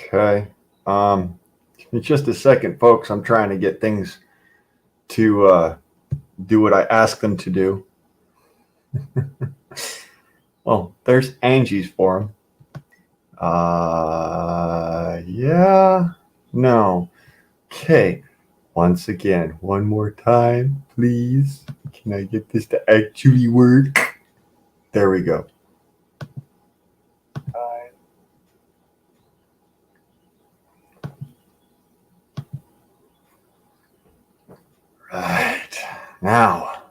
Okay. Give me just a second, folks. I'm trying to get things to do what I ask them to do. Well, there's Angie's forum. Yeah. No. Okay. Once again, one more time, please. Can I get this to actually work? There we go. Right. Now.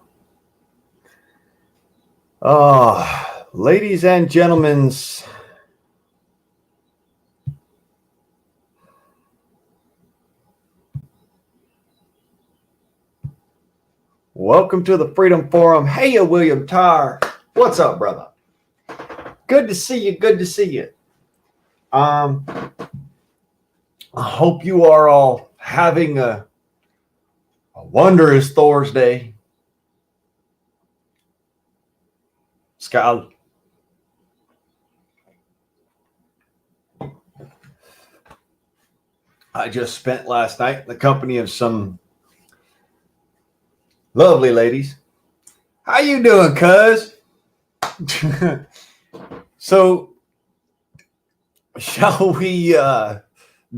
Ladies and gentlemen, welcome to the Freedom Forum. Hey, William Tarr. What's up, brother? Good to see you. Good to see you. I hope you are all having a wondrous Thorsday. Skal. I just spent last night in the company of some lovely ladies. How you doing, cuz? So, shall we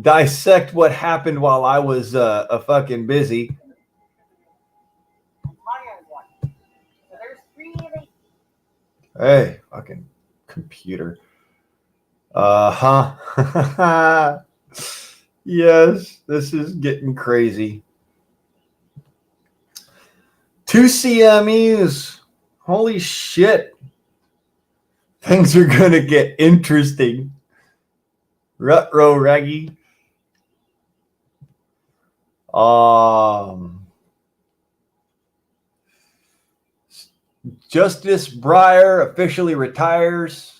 dissect what happened while I was a fucking busy? Hey, fucking computer. Uh-huh. Yes, this is getting crazy. 2 CMEs. Holy shit. Things are going to get interesting. Rutro Reggie. Justice Breyer officially retires.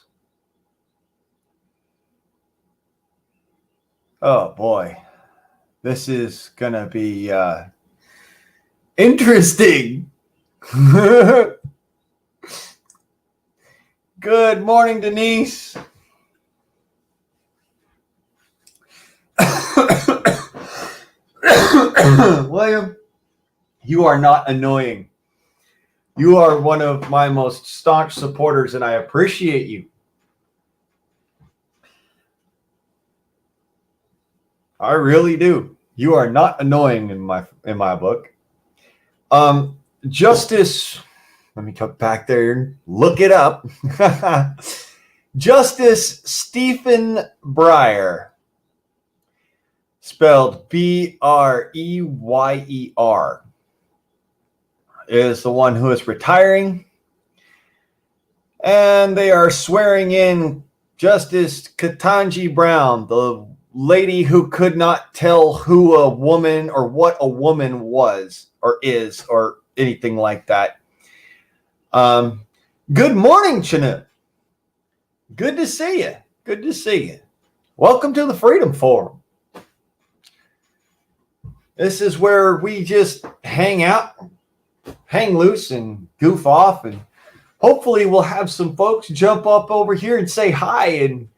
Oh boy, this is gonna be interesting. Good morning, Denise. William, you are not annoying. You are one of my most staunch supporters, and I appreciate you. I really do. You are not annoying in my book. Justice, let me come back there and look it up. Justice Stephen Breyer, spelled Breyer, is the one who is retiring. And they are swearing in Justice Ketanji Brown, the lady who could not tell who a woman or what a woman was or is or anything like that. Good morning, Chinook. Good to see you. Good to see you. Welcome to the Freedom Forum. This is where we just hang out, hang loose, and goof off, and hopefully we'll have some folks jump up over here and say hi, and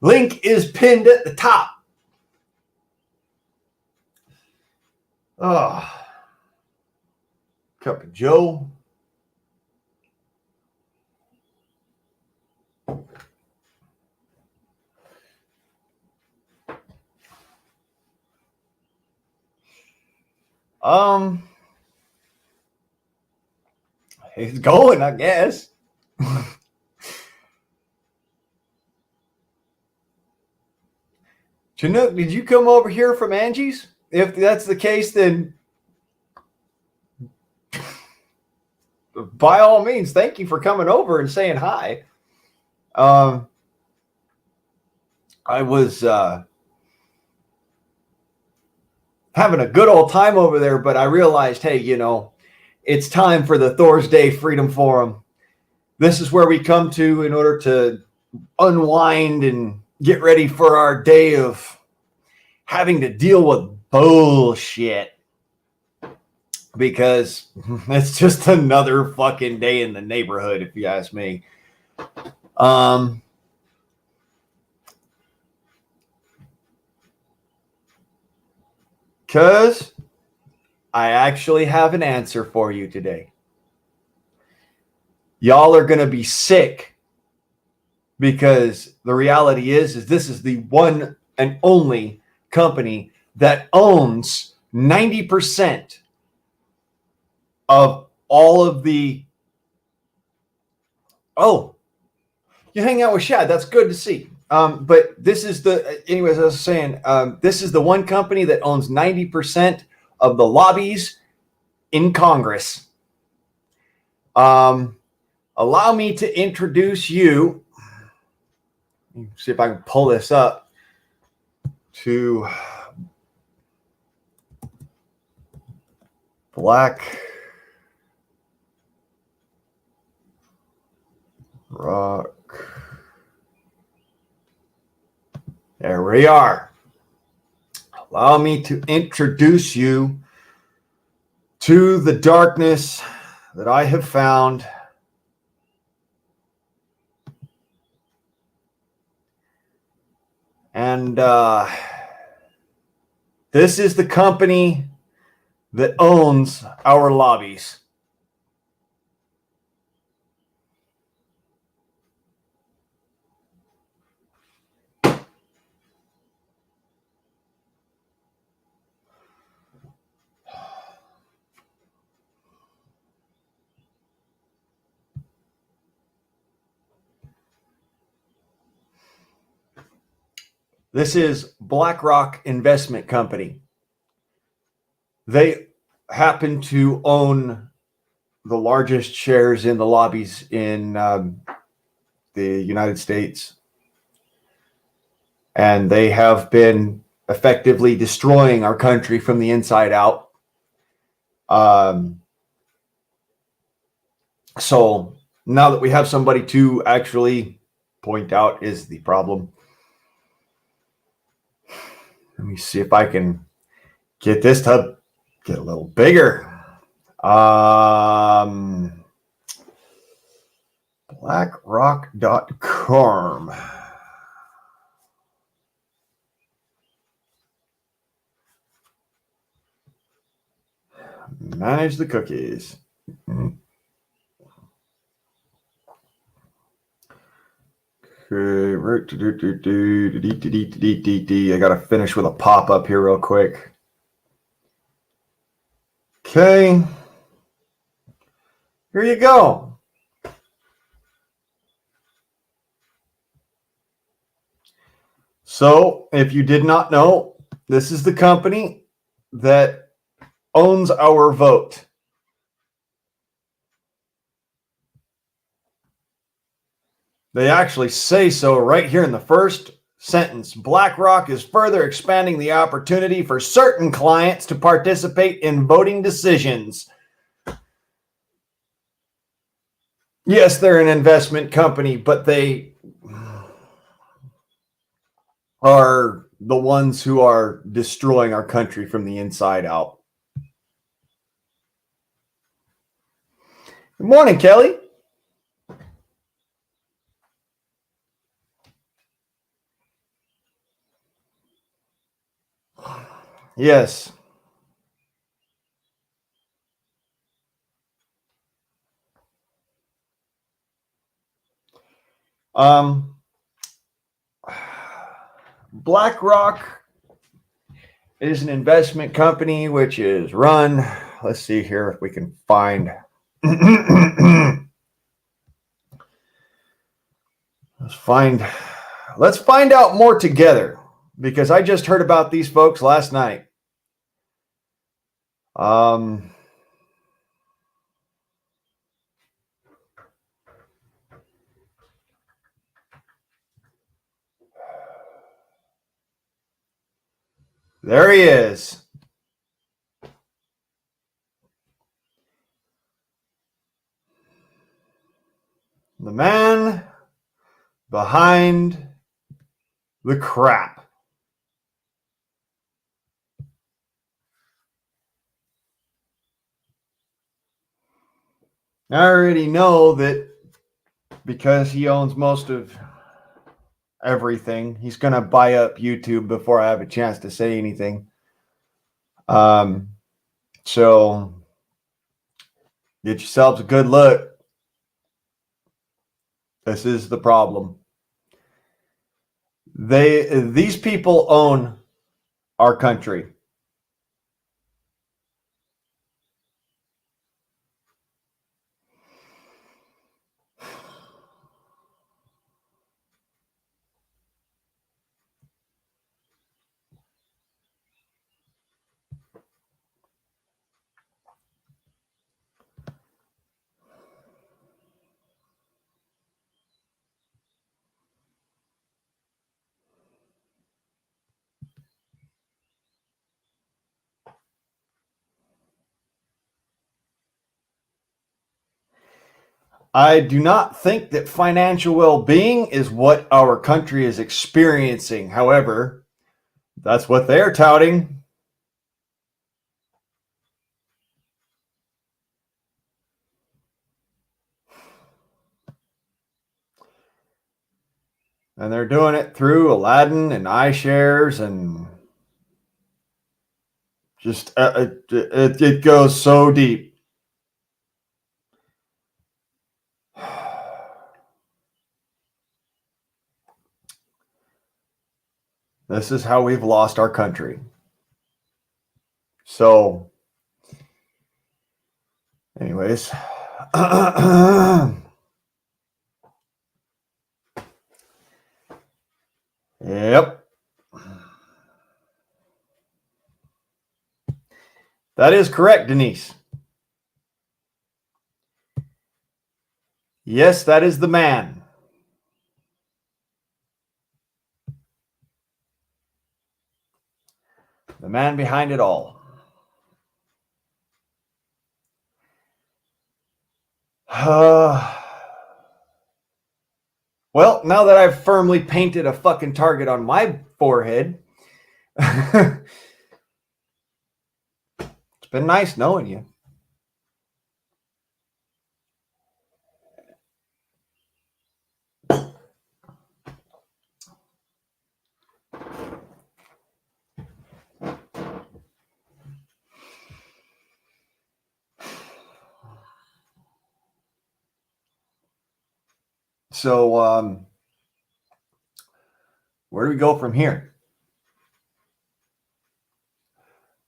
link is pinned at the top. Cup of Joe. It's going, I guess. Chinook, did you come over here from Angie's? If that's the case, then by all means, thank you for coming over and saying hi. I was having a good old time over there, but I realized, hey, it's time for the Thorsday Freedom Forum. This is where we come to in order to unwind and get ready for our day of having to deal with bullshit. Because it's just another fucking day in the neighborhood, if you ask me. Because I actually have an answer for you today. Y'all are going to be sick because the reality is this is the one and only company that owns 90% of all of the... Oh, you hang out with Shad. That's good to see. But this is anyways, I was saying, this is the one company that owns 90% of the lobbies in Congress. Allow me to introduce you. See if I can pull this up to Black Rock. There we are. Allow me to introduce you to the darkness that I have found. And this is the company that owns our lobbies. This is BlackRock Investment Company. They happen to own the largest shares in the lobbies in the United States. And they have been effectively destroying our country from the inside out. So now that we have somebody to actually point out is the problem. Let me see if I can get this to get a little bigger. BlackRock.com. Manage the cookies. Okay, I gotta finish with a pop-up here real quick. Okay. Here you go. So, if you did not know, this is the company that owns our vote. They actually say so right here in the first sentence. BlackRock is further expanding the opportunity for certain clients to participate in voting decisions. Yes, they're an investment company, but they are the ones who are destroying our country from the inside out. Good morning, Kelly. Yes. BlackRock is an investment company which is run. Let's see here if we can find. Let's find out more together, because I just heard about these folks last night. There he is. The man behind the crap. I already know that because he owns most of everything, he's going to buy up YouTube before I have a chance to say anything. So get yourselves a good look. This is the problem. These people own our country. I do not think that financial well-being is what our country is experiencing. However, that's what they're touting. And they're doing it through Aladdin and iShares, and just it goes so deep. This is how we've lost our country. So, anyways. Yep. That is correct, Denise. Yes, that is the man. The man behind it all. Well, now that I've firmly painted a fucking target on my forehead, it's been nice knowing you. So, where do we go from here?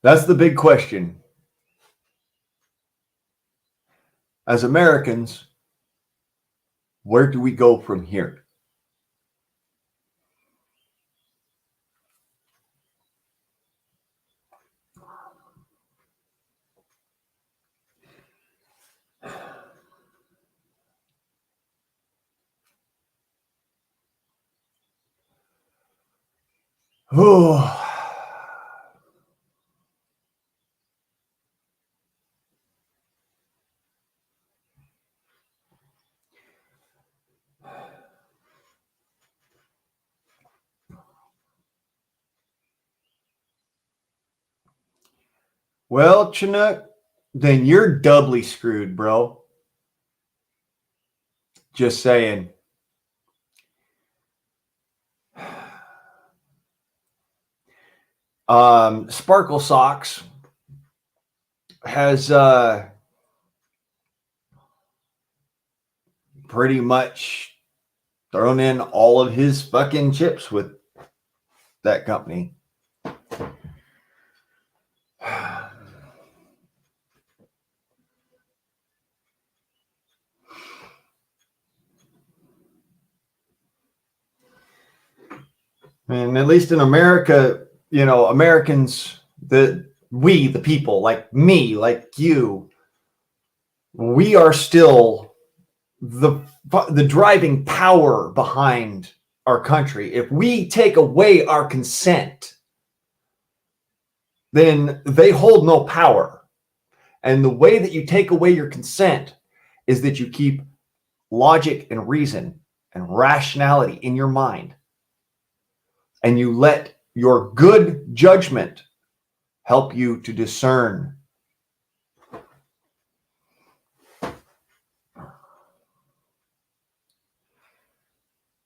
That's the big question. As Americans, where do we go from here? Oh. Well, Chinook, then you're doubly screwed, bro. Just saying. Sparkle Socks has pretty much thrown in all of his fucking chips with that company. And at least in America, Americans, the people, like me, like you, we are still the driving power behind our country. If we take away our consent, then they hold no power. And the way that you take away your consent is that you keep logic and reason and rationality in your mind. And you let your good judgment help you to discern.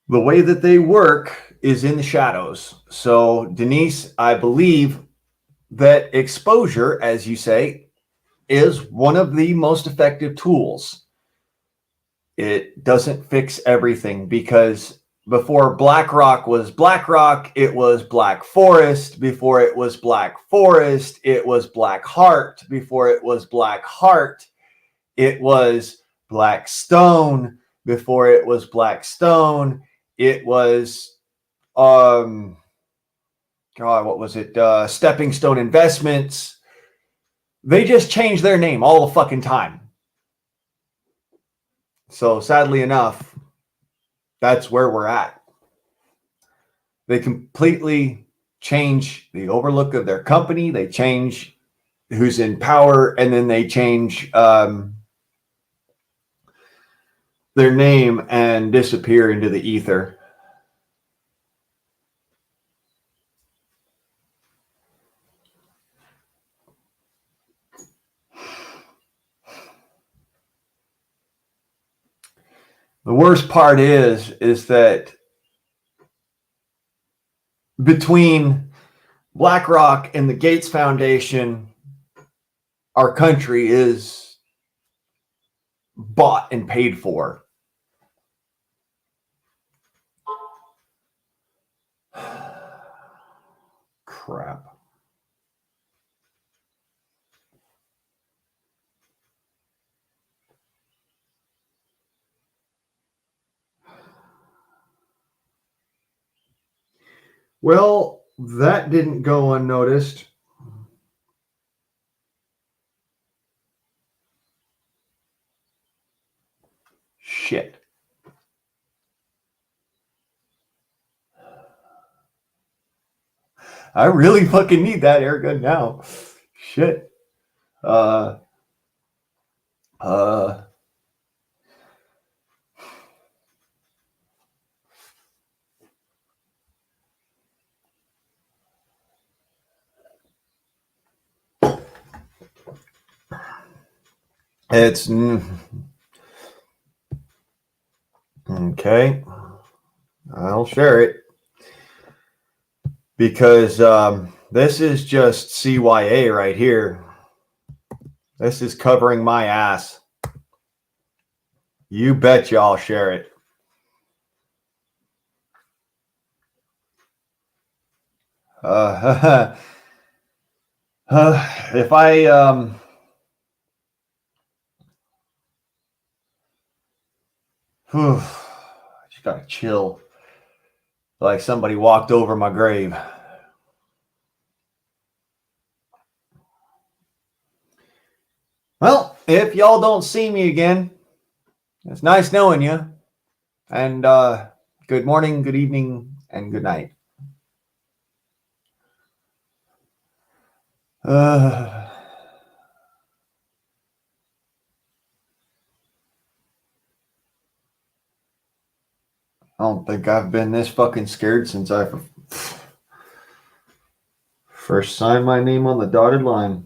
The way that they work is in the shadows. So, Denise, I believe that exposure, as you say, is one of the most effective tools. It doesn't fix everything, because before BlackRock was BlackRock, it was Black Forest. Before it was Black Forest, it was Black Heart. Before it was Black Heart, it was Blackstone. Before it was Blackstone, it was God, what was it? Stepping Stone Investments. They just changed their name all the fucking time. So sadly enough, that's where we're at. They completely change the overlook of their company. They change who's in power, and then they change their name and disappear into the ether. The worst part is that between BlackRock and the Gates Foundation, our country is bought and paid for. Crap. Well, that didn't go unnoticed. Shit. I really fucking need that air gun now. Shit. It's okay. I'll share it because this is just CYA right here. This is covering my ass. You bet y'all share it. If I just gotta chill, like somebody walked over my grave. Well, if y'all don't see me again, it's nice knowing you. And good morning, good evening, and good night. I don't think I've been this fucking scared since I first signed my name on the dotted line.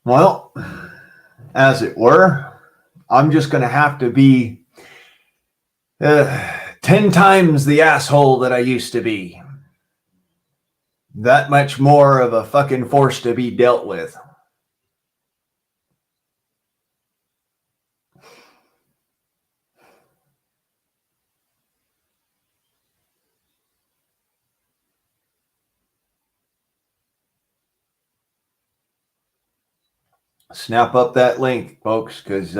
Well, as it were, I'm just going to have to be 10 times the asshole that I used to be. That much more of a fucking force to be dealt with. Snap up that link, folks, because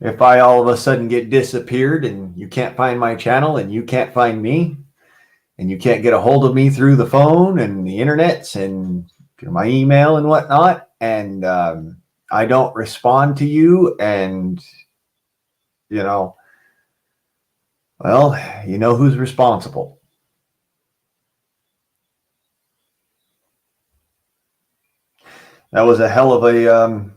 if I all of a sudden get disappeared and you can't find my channel and you can't find me and you can't get a hold of me through the phone and the internets and my email and whatnot, and I don't respond to you, and well, you know who's responsible. That was a hell of a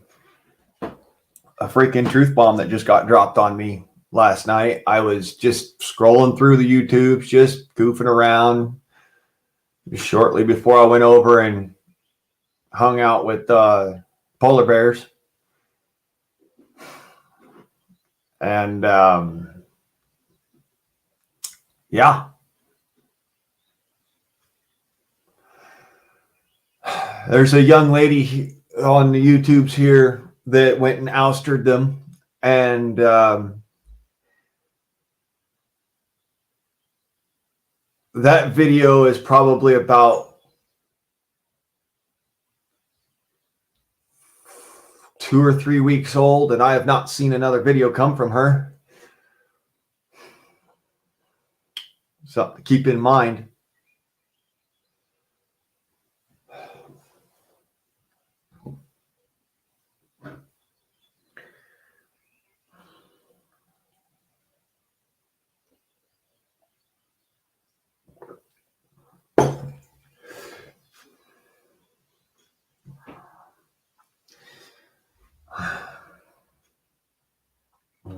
freaking truth bomb that just got dropped on me last night. I was just scrolling through the YouTubes, just goofing around shortly before I went over and hung out with polar bears. And yeah. There's a young lady on the YouTubes here that went and ousted them. And that video is probably about 2 or 3 weeks old, and I have not seen another video come from her. So keep in mind.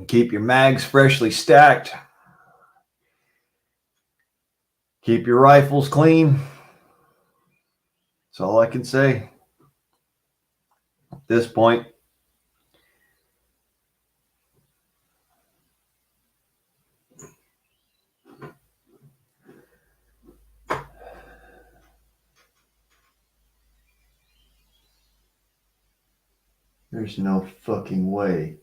Keep your mags freshly stacked. Keep your rifles clean. That's all I can say at this point. There's no fucking way.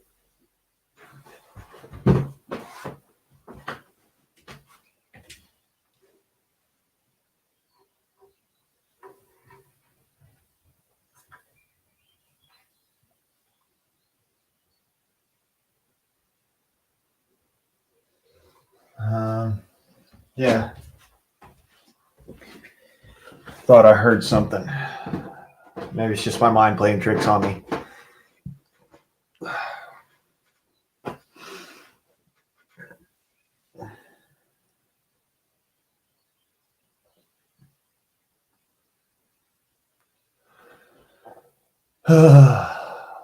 Yeah. Thought I heard something. Maybe it's just my mind playing tricks on me.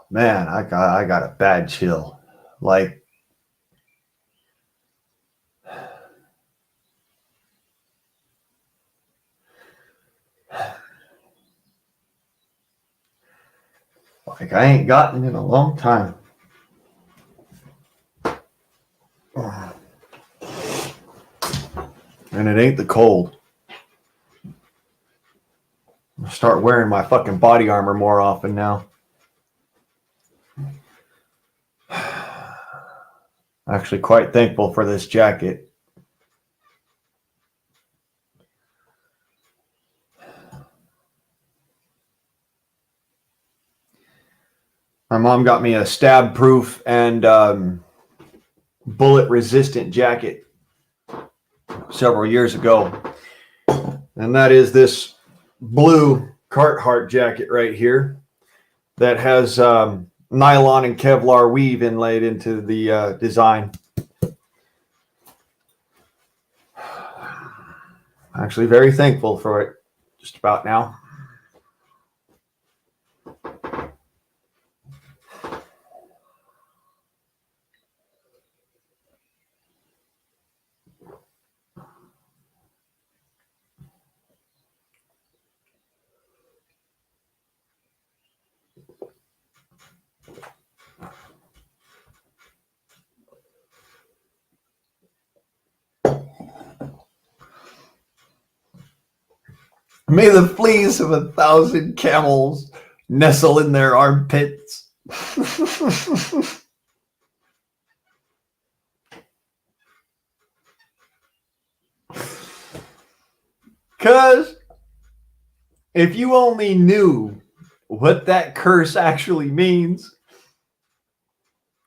Man, I got a bad chill. Like, I ain't gotten in a long time. And it ain't the cold. I'll start wearing my fucking body armor more often now. Actually quite thankful for this jacket. My mom got me a stab proof and bullet resistant jacket several years ago. And that is this blue Carhartt jacket right here that has nylon and Kevlar weave inlaid into the design. Actually very thankful for it just about now. May the fleas of 1,000 camels nestle in their armpits. Because if you only knew what that curse actually means,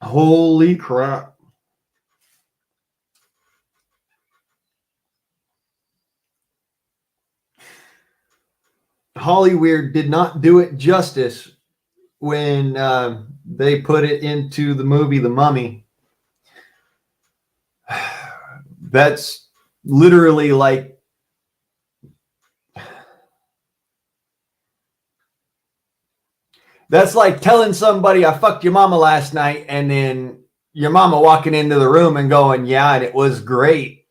holy crap. Hollywood did not do it justice when they put it into the movie The Mummy, That's literally like telling somebody I fucked your mama last night and then your mama walking into the room and going, yeah, and it was great.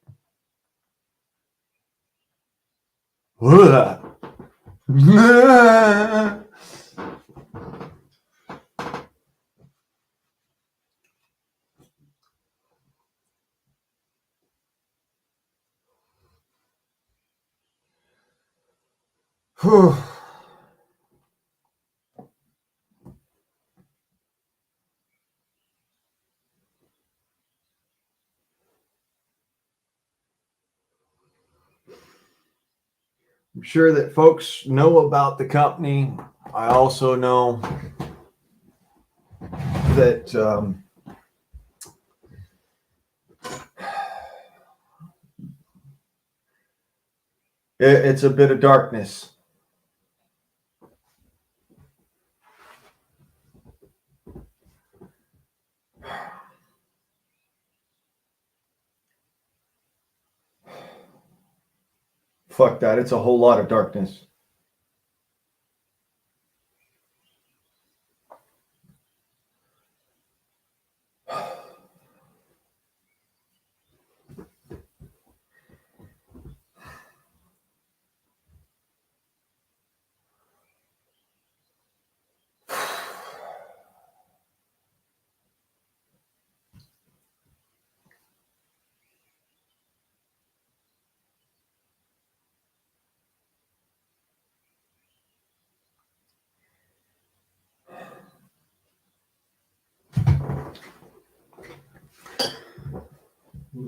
I'm sure that folks know about the company. I also know that it's a bit of darkness. Fuck that. It's a whole lot of darkness.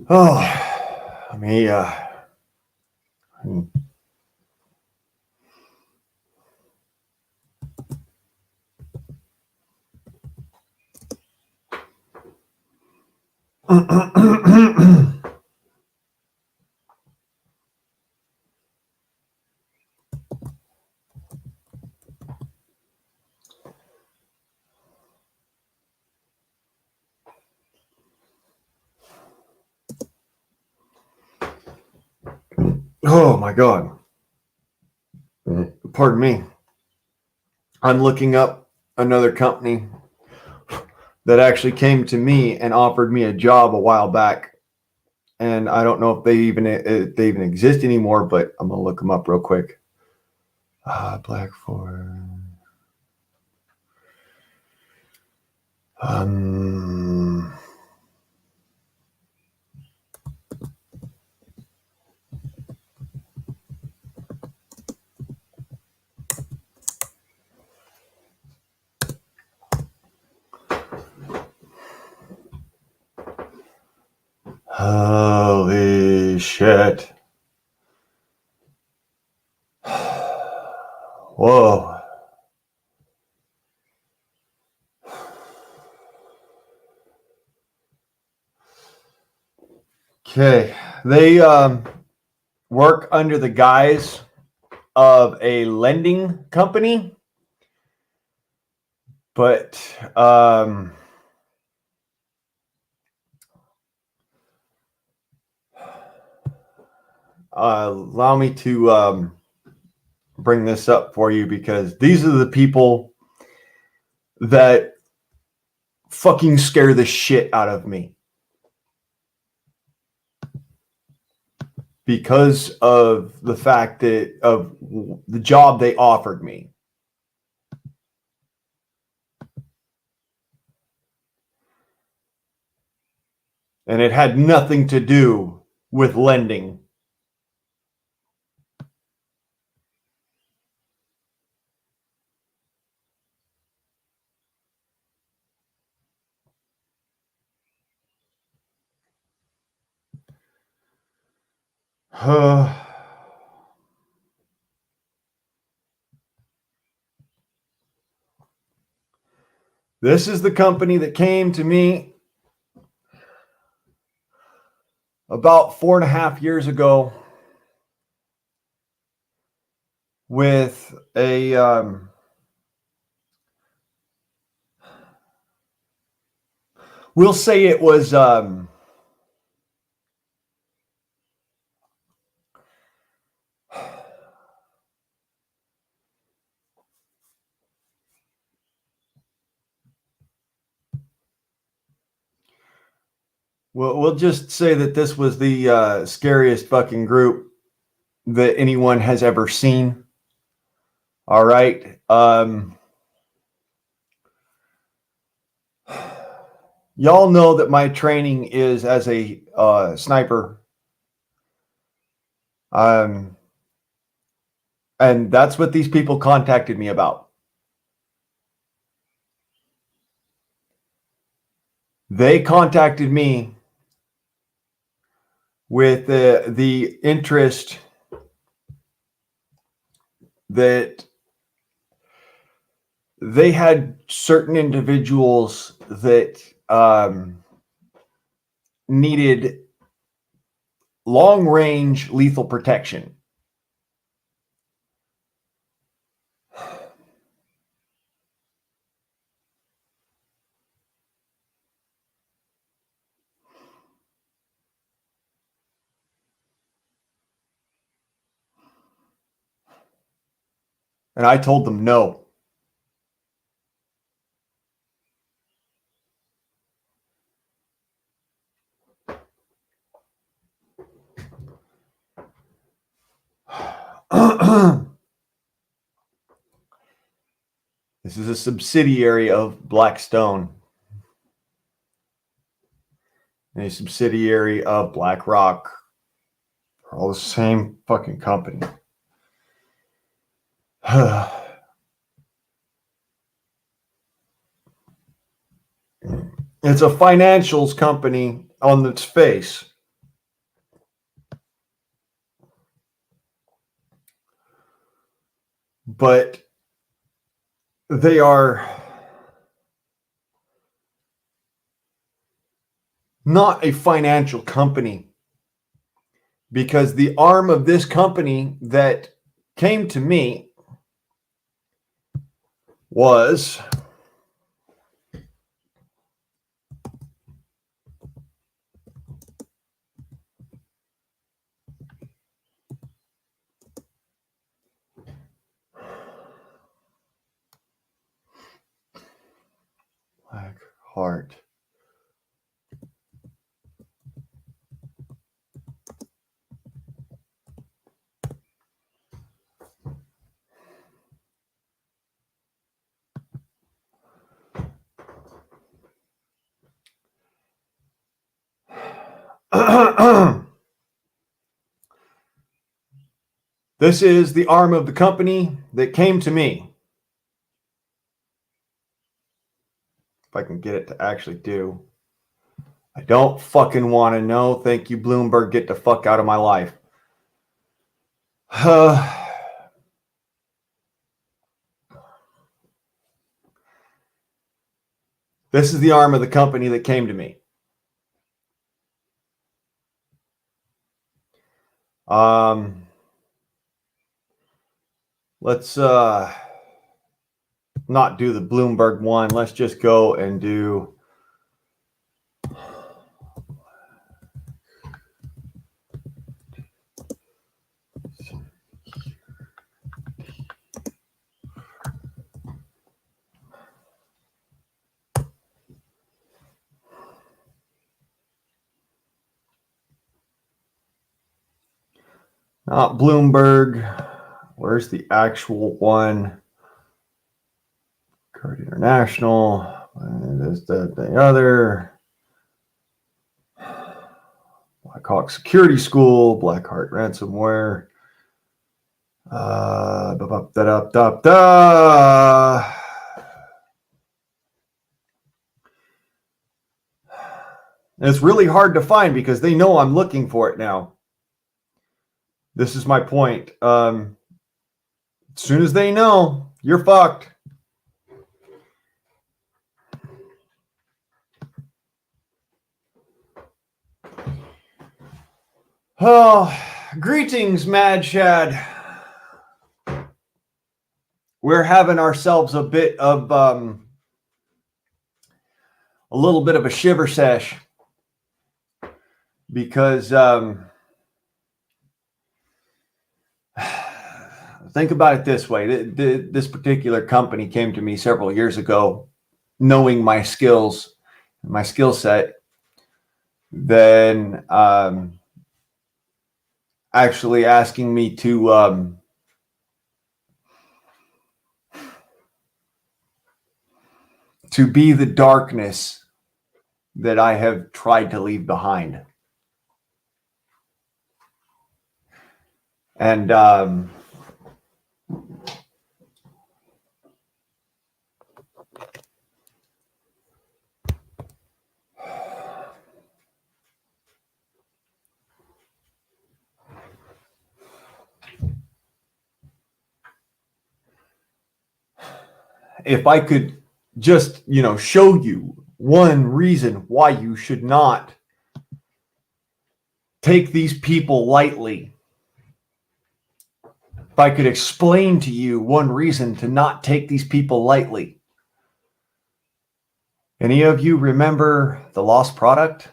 Oh, I mean, oh my God. Pardon me. I'm looking up another company that actually came to me and offered me a job a while back. And I don't know if they even exist anymore, but I'm gonna look them up real quick. Black for holy shit. Whoa. Okay. They work under the guise of a lending company, but allow me to bring this up for you because these are the people that fucking scare the shit out of me because of the fact that of the job they offered me. And it had nothing to do with lending. This is the company that came to me about 4.5 years ago with a we'll say it was we'll just say that this was the scariest fucking group that anyone has ever seen. All right. Y'all know that my training is as a sniper. And that's what these people contacted me about. They contacted me with the interest that they had certain individuals that needed long-range lethal protection. And I told them no. This is a subsidiary of Blackstone, a subsidiary of BlackRock. They're all the same fucking company. It's a financials company on its face. But they are not a financial company, because the arm of this company that came to me was Black Heart. This is the arm of the company that came to me. If I can get it to actually do. I don't fucking want to know. Thank you, Bloomberg. Get the fuck out of my life. This is the arm of the company that came to me. Let's not do the Bloomberg one. Let's just go and do not Bloomberg. Where's the actual one? Card International. This, that, the other. Blackhawk Security School. Blackheart Ransomware. It's really hard to find because they know I'm looking for it now. This is my point. As soon as they know, you're fucked. Oh, greetings, Mad Shad. We're having ourselves a bit of a little bit of a shiver sesh because think about it this way. This particular company came to me several years ago, knowing my skills, my skill set. than actually asking me to be the darkness that I have tried to leave behind. And if I could just, show you one reason why you should not take these people lightly. If I could explain to you one reason to not take these people lightly. Any of you remember The Lost Product?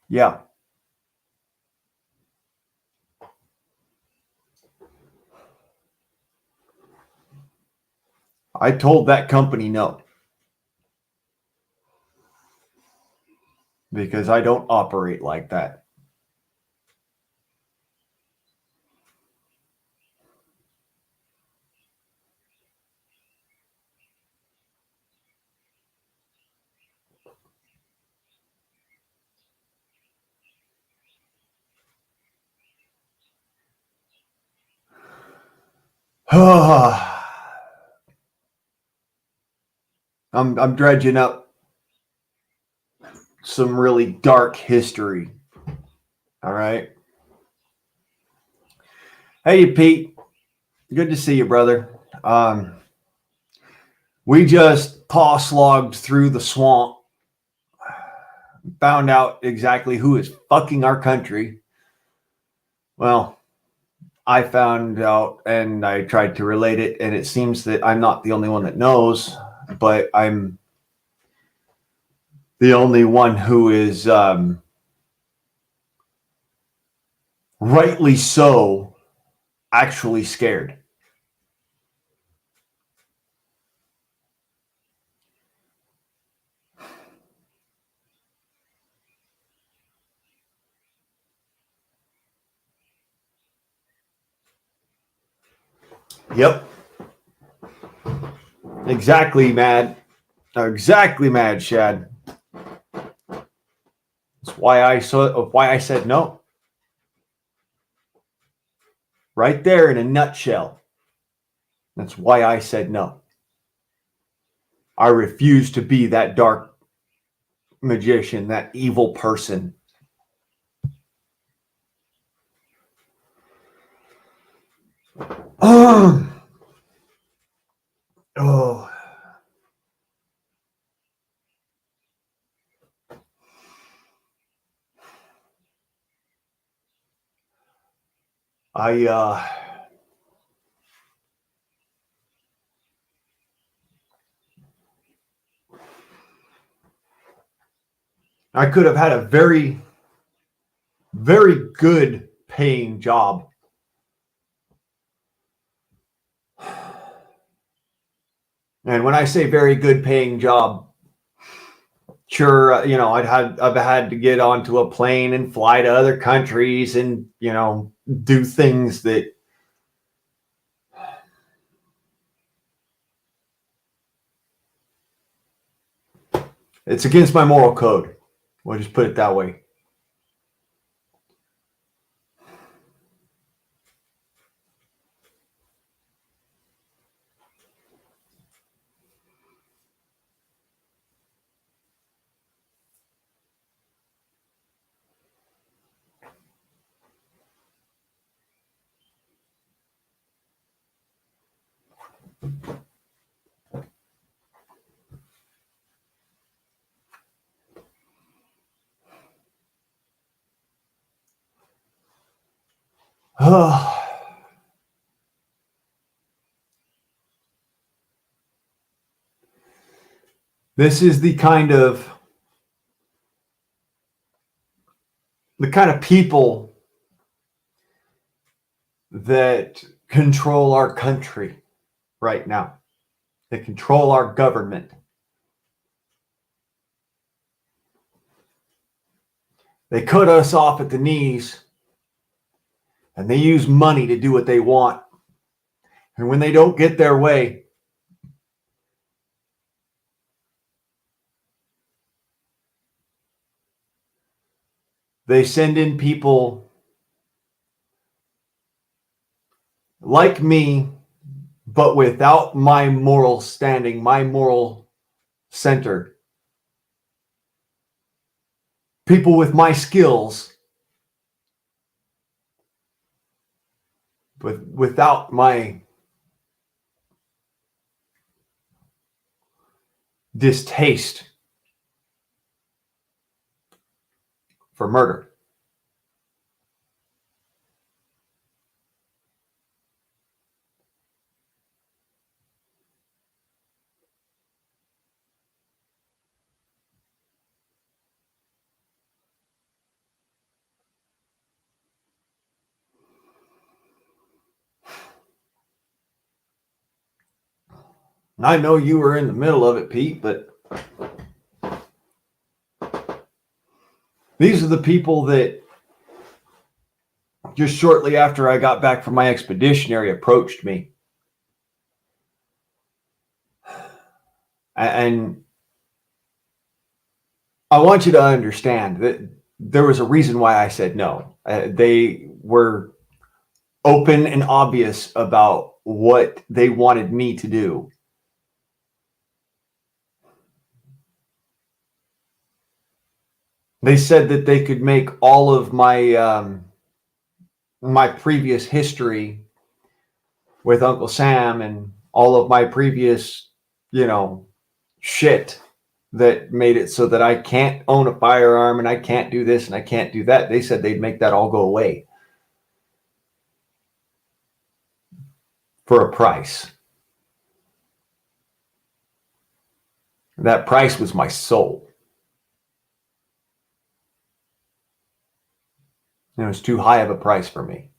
Yeah. I told that company no. Because I don't operate like that. I'm dredging up some really dark history. All right. Hey, Pete. Good to see you, brother. We just paw slogged through the swamp, found out exactly who is fucking our country. Well, I found out and I tried to relate it, and it seems that I'm not the only one that knows, but I'm the only one who is rightly so actually scared. Yep. Exactly, mad. Exactly, mad, Shad. That's why I said no. Right there in a nutshell. That's why I said no. I refuse to be that dark magician, that evil person. Oh. I could have had a very, very good paying job. And when I say very good paying job, sure, I've had to get onto a plane and fly to other countries and, do things that it's against my moral code. We'll just put it that way. This is the kind of people that control our country. right now. They control our government. They cut us off at the knees, and they use money to do what they want. And when they don't get their way, they send in people like me, but without my moral standing, my moral center. People with my skills, but without my distaste for murder. I know you were in the middle of it, Pete, but these are the people that just shortly after I got back from my expeditionary approached me. And I want you to understand that there was a reason why I said no. They were open and obvious about what they wanted me to do. They said that they could make all of my my previous history with Uncle Sam and all of my previous, shit that made it so that I can't own a firearm and I can't do this and I can't do that. They said they'd make that all go away for a price. That price was my soul. It was too high of a price for me.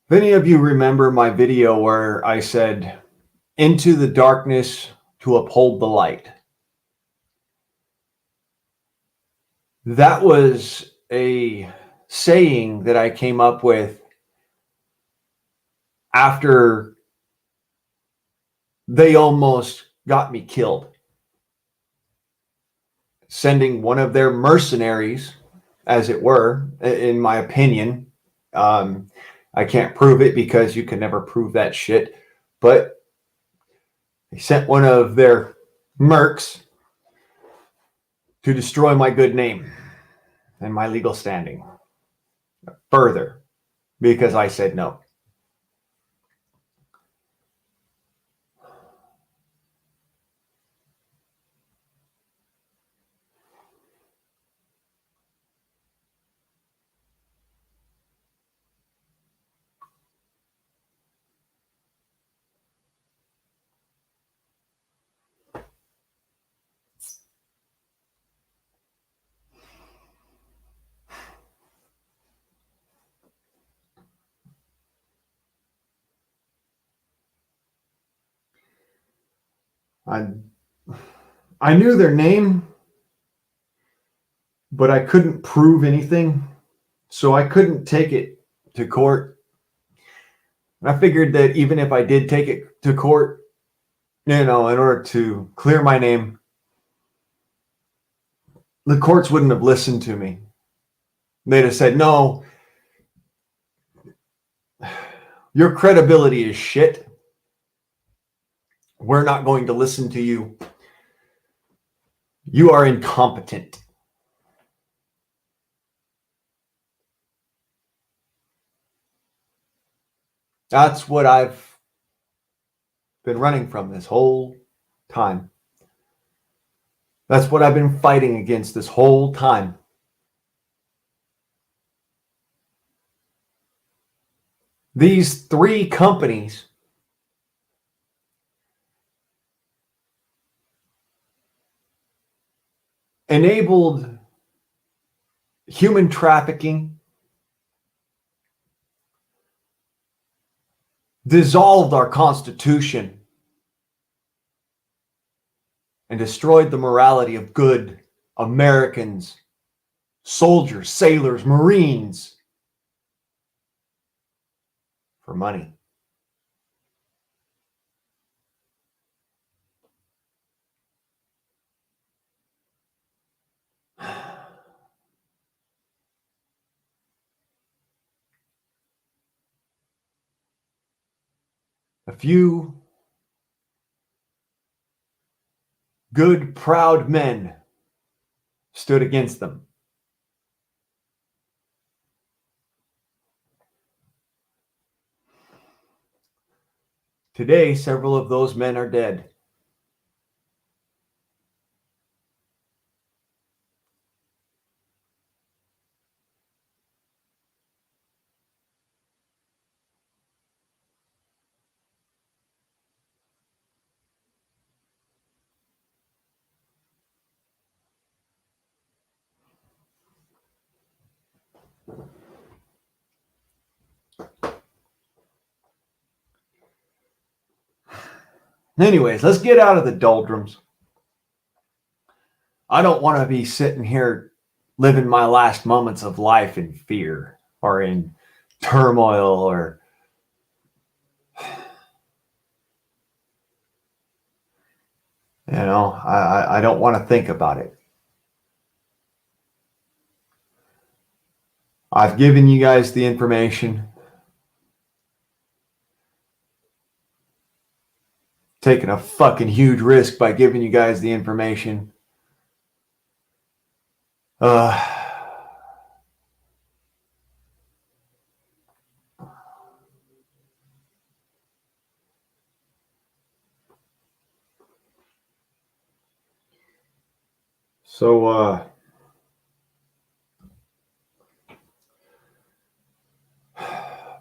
If any of you remember my video where I said, into the darkness to uphold the light, that was a saying that I came up with after they almost got me killed. Sending one of their mercenaries, as it were, in my opinion. I can't prove it because you can never prove that shit. But they sent one of their mercs to destroy my good name and my legal standing further because I said no. I knew their name, but I couldn't prove anything, so I couldn't take it to court. And I figured that even if I did take it to court, in order to clear my name, the courts wouldn't have listened to me. They'd have said, no, your credibility is shit. We're not going to listen to you. You are incompetent. That's what I've been running from this whole time. That's what I've been fighting against this whole time. These three companies enabled human trafficking, dissolved our Constitution, and destroyed the morality of good Americans, soldiers, sailors, Marines, for money. A few good, proud men stood against them. Today, several of those men are dead. Anyways, let's get out of the doldrums. I don't want to be sitting here living my last moments of life in fear or in turmoil or I don't want to think about it. I've given you guys the information. Taking a fucking huge risk by giving you guys the information. So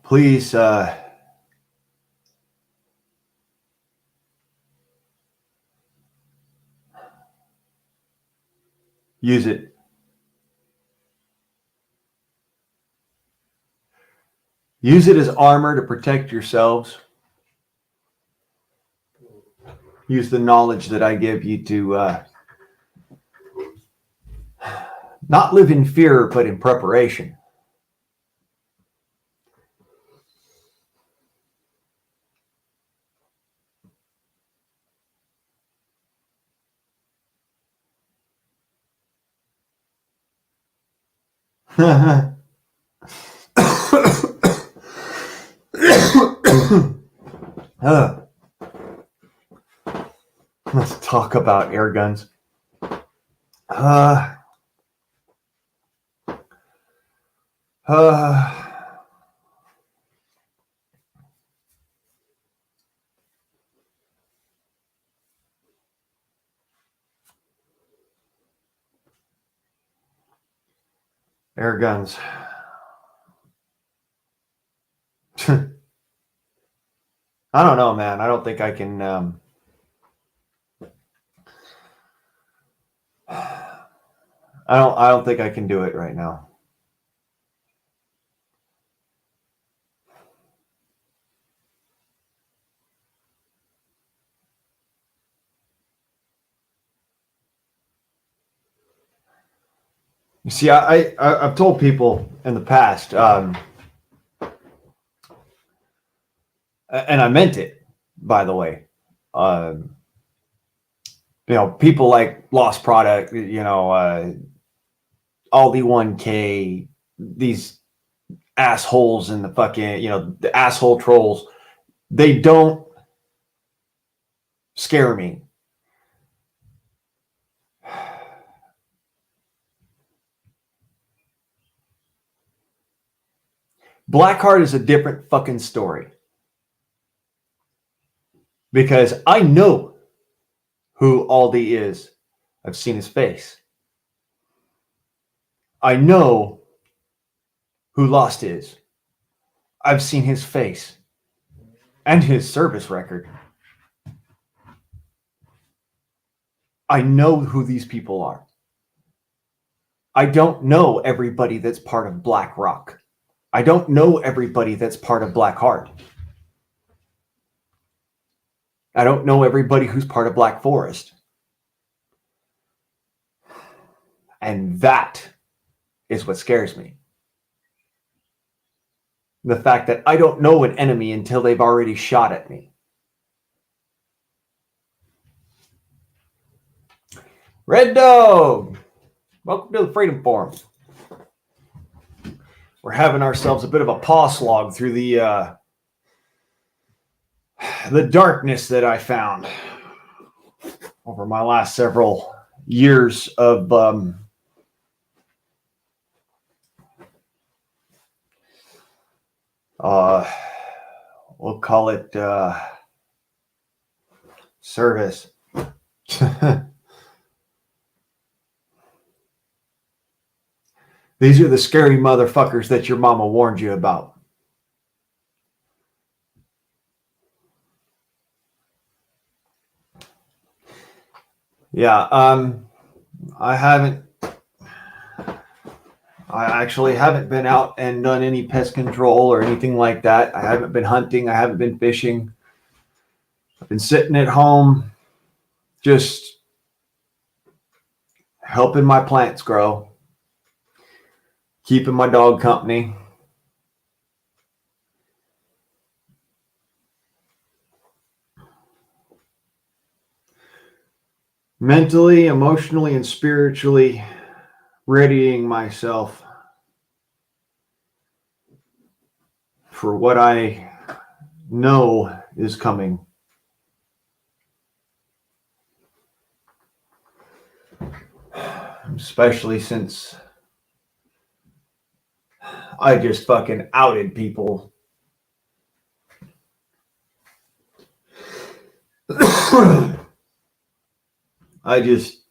please use it. Use it as armor to protect yourselves. Use the knowledge that I give you to not live in fear, but in preparation. Let's talk about air guns. Air guns. I don't know, man. I don't think I can. I don't think I can do it right now. You see, I've told people in the past, and I meant it, by the way. People like Lost Product, Aldi 1K, these assholes in the fucking, the asshole trolls, they don't scare me. Blackheart is a different fucking story. Because I know who Aldi is. I've seen his face. I know who Lost is. I've seen his face and his service record. I know who these people are. I don't know everybody that's part of BlackRock. I don't know everybody that's part of Blackheart. I don't know everybody who's part of Black Forest. And that is what scares me. The fact that I don't know an enemy until they've already shot at me. Red Dog, welcome to the Freedom Forum. We're having ourselves a bit of a paw slog through the darkness that I found over my last several years of we'll call it service. These are the scary motherfuckers that your mama warned you about. Yeah, I actually haven't been out and done any pest control or anything like that. I haven't been hunting. I haven't been fishing. I've been sitting at home, just helping my plants grow, keeping my dog company. Mentally, emotionally, and spiritually readying myself for what I know is coming. Especially since I just fucking outed people. I just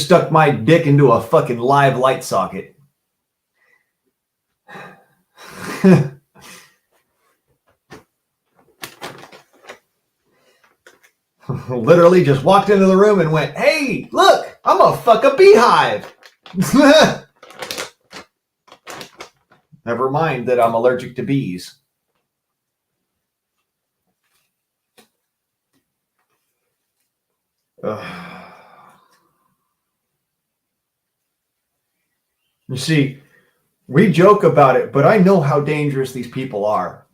stuck my dick into a fucking live light socket. Literally just walked into the room and went, "Hey, look, I'm gonna fuck a beehive." Never mind that I'm allergic to bees. You see, we joke about it, but I know how dangerous these people are.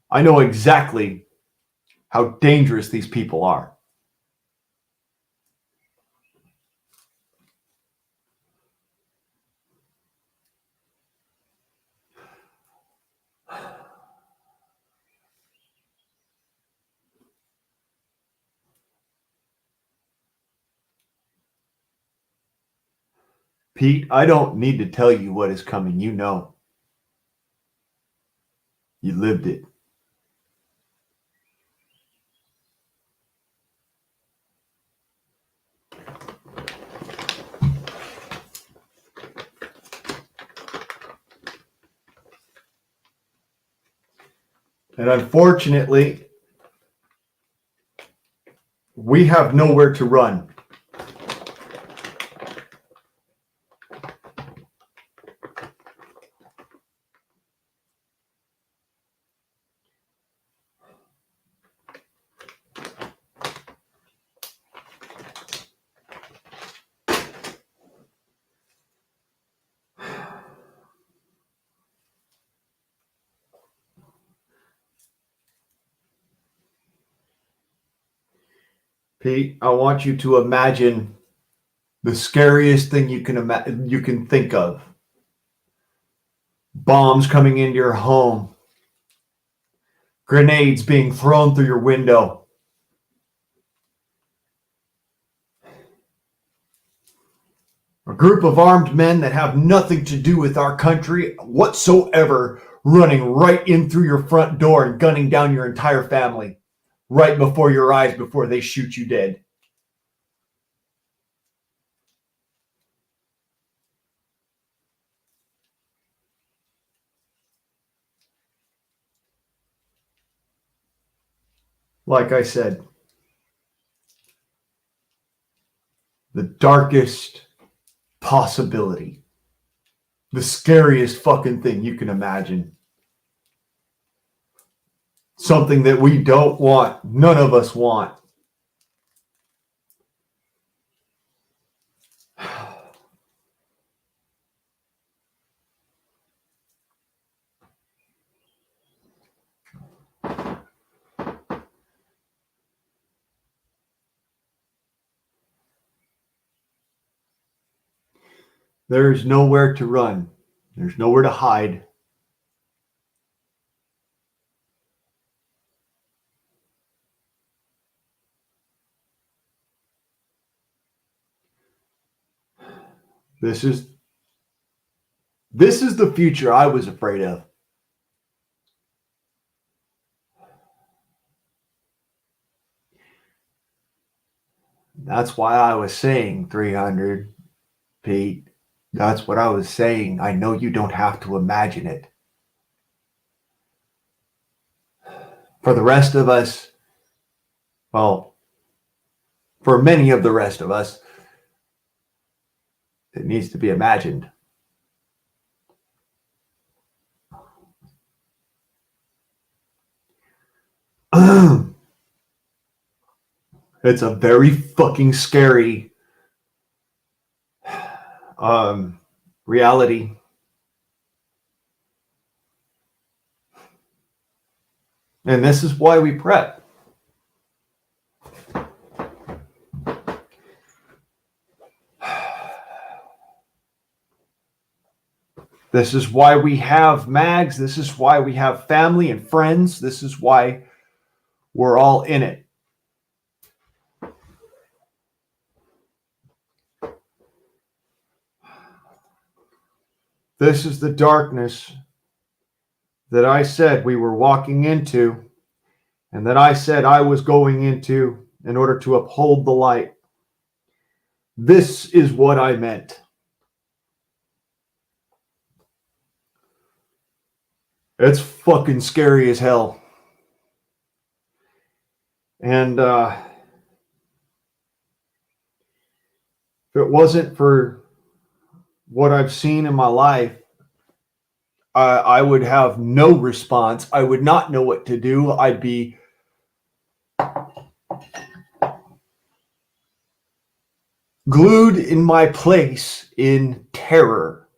I know exactly how dangerous these people are. Pete, I don't need to tell you what is coming. You know. You lived it. And unfortunately, we have nowhere to run. Pete, I want you to imagine the scariest thing you can think of. Bombs coming into your home. Grenades being thrown through your window. A group of armed men that have nothing to do with our country whatsoever running right in through your front door and gunning down your entire family right before your eyes before they shoot you dead. Like I said, the darkest possibility. The scariest fucking thing you can imagine. Something that we don't want. None of us want. There's nowhere to run. There's nowhere to hide. This is the future I was afraid of. That's why I was saying 300, Pete. That's what I was saying. I know you don't have to imagine it. For the rest of us, well, for many of the rest of us, it needs to be imagined. It's a very fucking scary reality. And this is why we prep. This is why we have mags. This is why we have family and friends. This is why we're all in it. This is the darkness that I said we were walking into, and that I said I was going into in order to uphold the light. This is what I meant. It's fucking scary as hell. And if it wasn't for what I've seen in my life, I would have no response. I would not know what to do. I'd be glued in my place in terror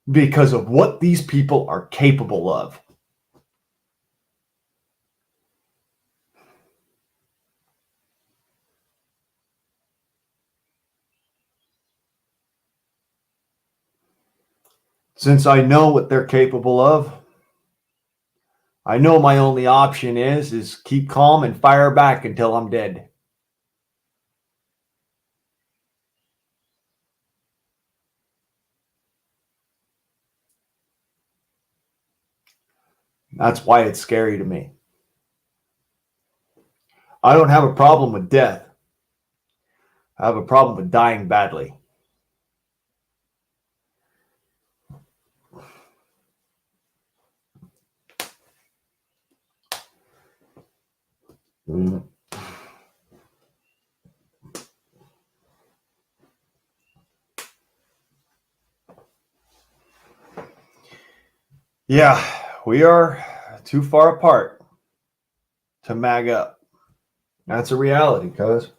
because of what these people are capable of. Since I know what they're capable of, I know my only option is keep calm and fire back until I'm dead. That's why it's scary to me. I don't have a problem with death. I have a problem with dying badly. Yeah, we are too far apart to mag up. That's a reality, cuz.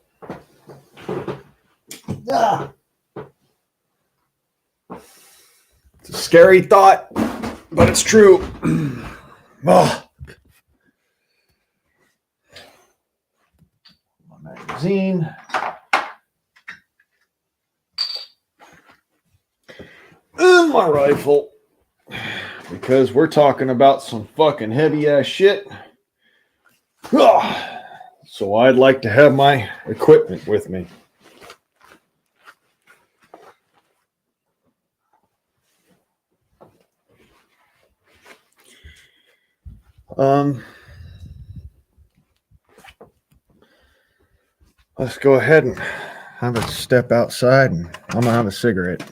Ah. It's a scary thought, but it's true. Oh. My magazine. And my rifle. Because we're talking about some fucking heavy ass shit. Oh. So I'd like to have my equipment with me. Let's go ahead and have a step outside, and I'm gonna have a cigarette.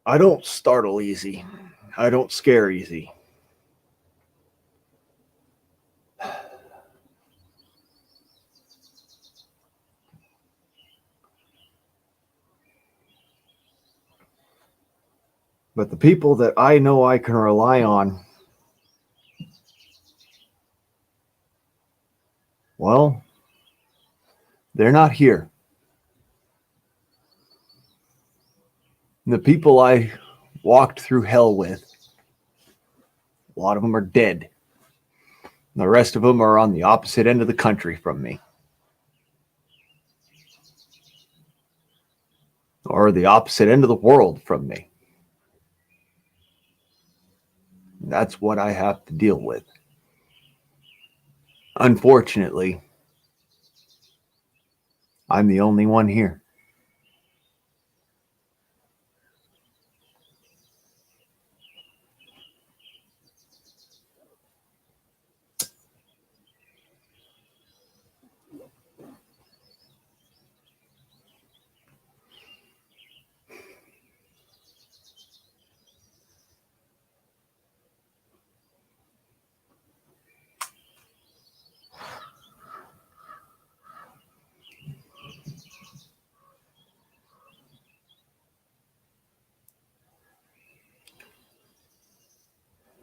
I don't startle easy. I don't scare easy. But the people that I know I can rely on, well, they're not here. The people I walked through hell with, a lot of them are dead. The rest of them are on the opposite end of the country from me. Or the opposite end of the world from me. That's what I have to deal with. Unfortunately, I'm the only one here.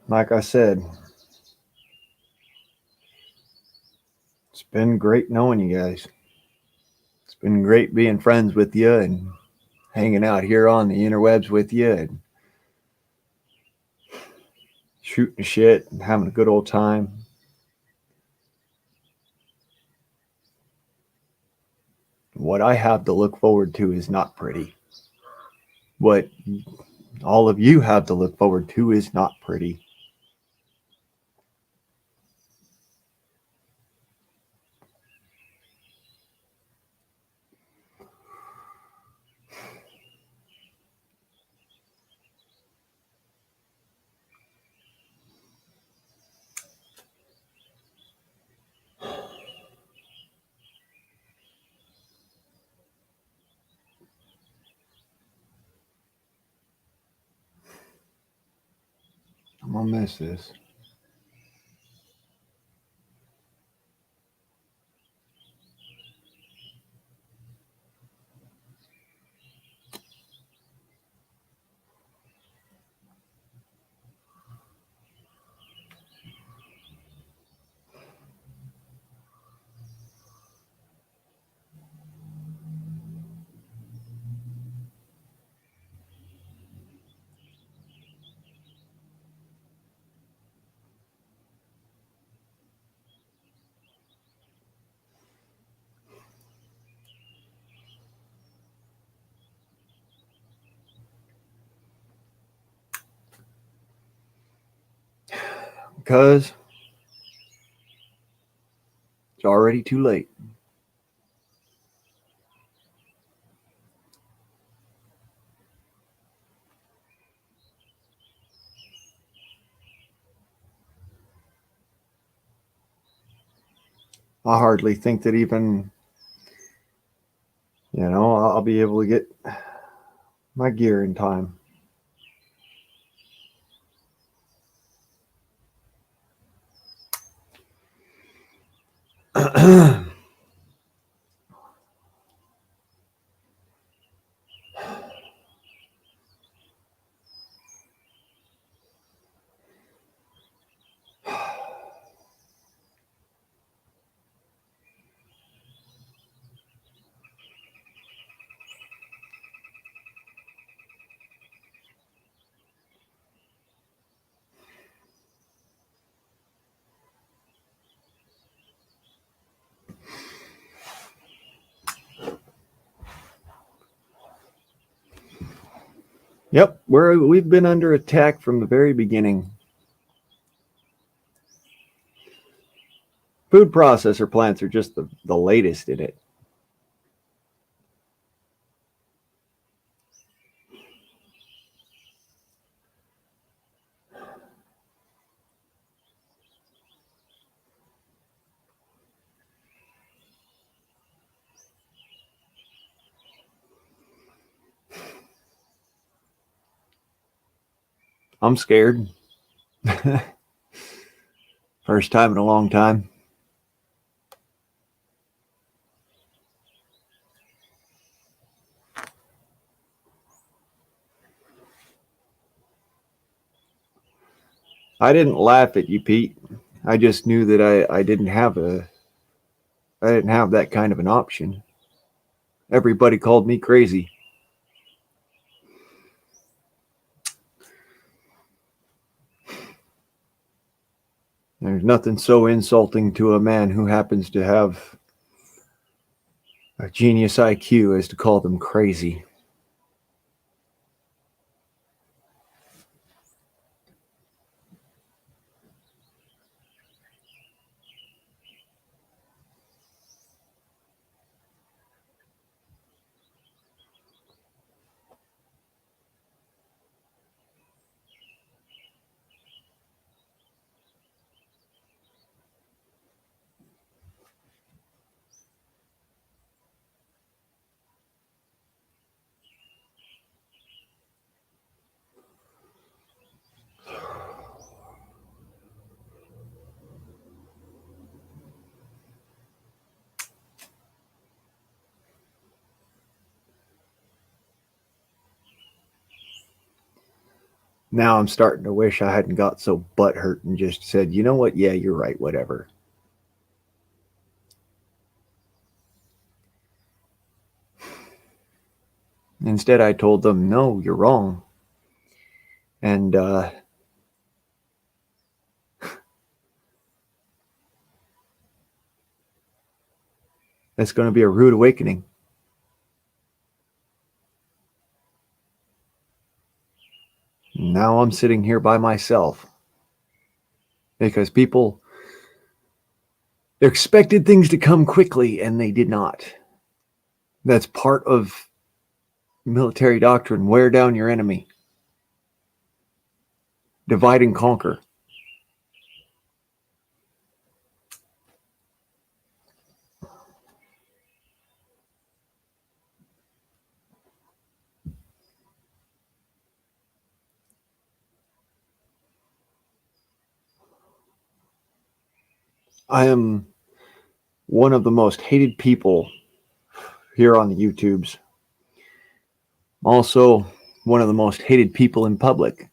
Like I said, it's been great knowing you guys. It's been great being friends with you and hanging out here on the interwebs with you and shooting shit and having a good old time. What I have to look forward to is not pretty. What all of you have to look forward to is not pretty. I'm gonna miss this. Because it's already too late. I hardly think that even, I'll be able to get my gear in time. Yep, we've been under attack from the very beginning. Food processor plants are just the latest in it. I'm scared. First time in a long time. I didn't laugh at you, Pete. I just knew that I didn't have that kind of an option. Everybody called me crazy. There's nothing so insulting to a man who happens to have a genius IQ as to call them crazy. Now I'm starting to wish I hadn't got so butthurt and just said, you know what? Yeah, you're right, whatever. Instead, I told them, no, you're wrong. And it's going to be a rude awakening. Now I'm sitting here by myself because people expected things to come quickly and they did not. That's part of military doctrine. Wear down your enemy. Divide and conquer. I am one of the most hated people here on the YouTubes. Also, one of the most hated people in public.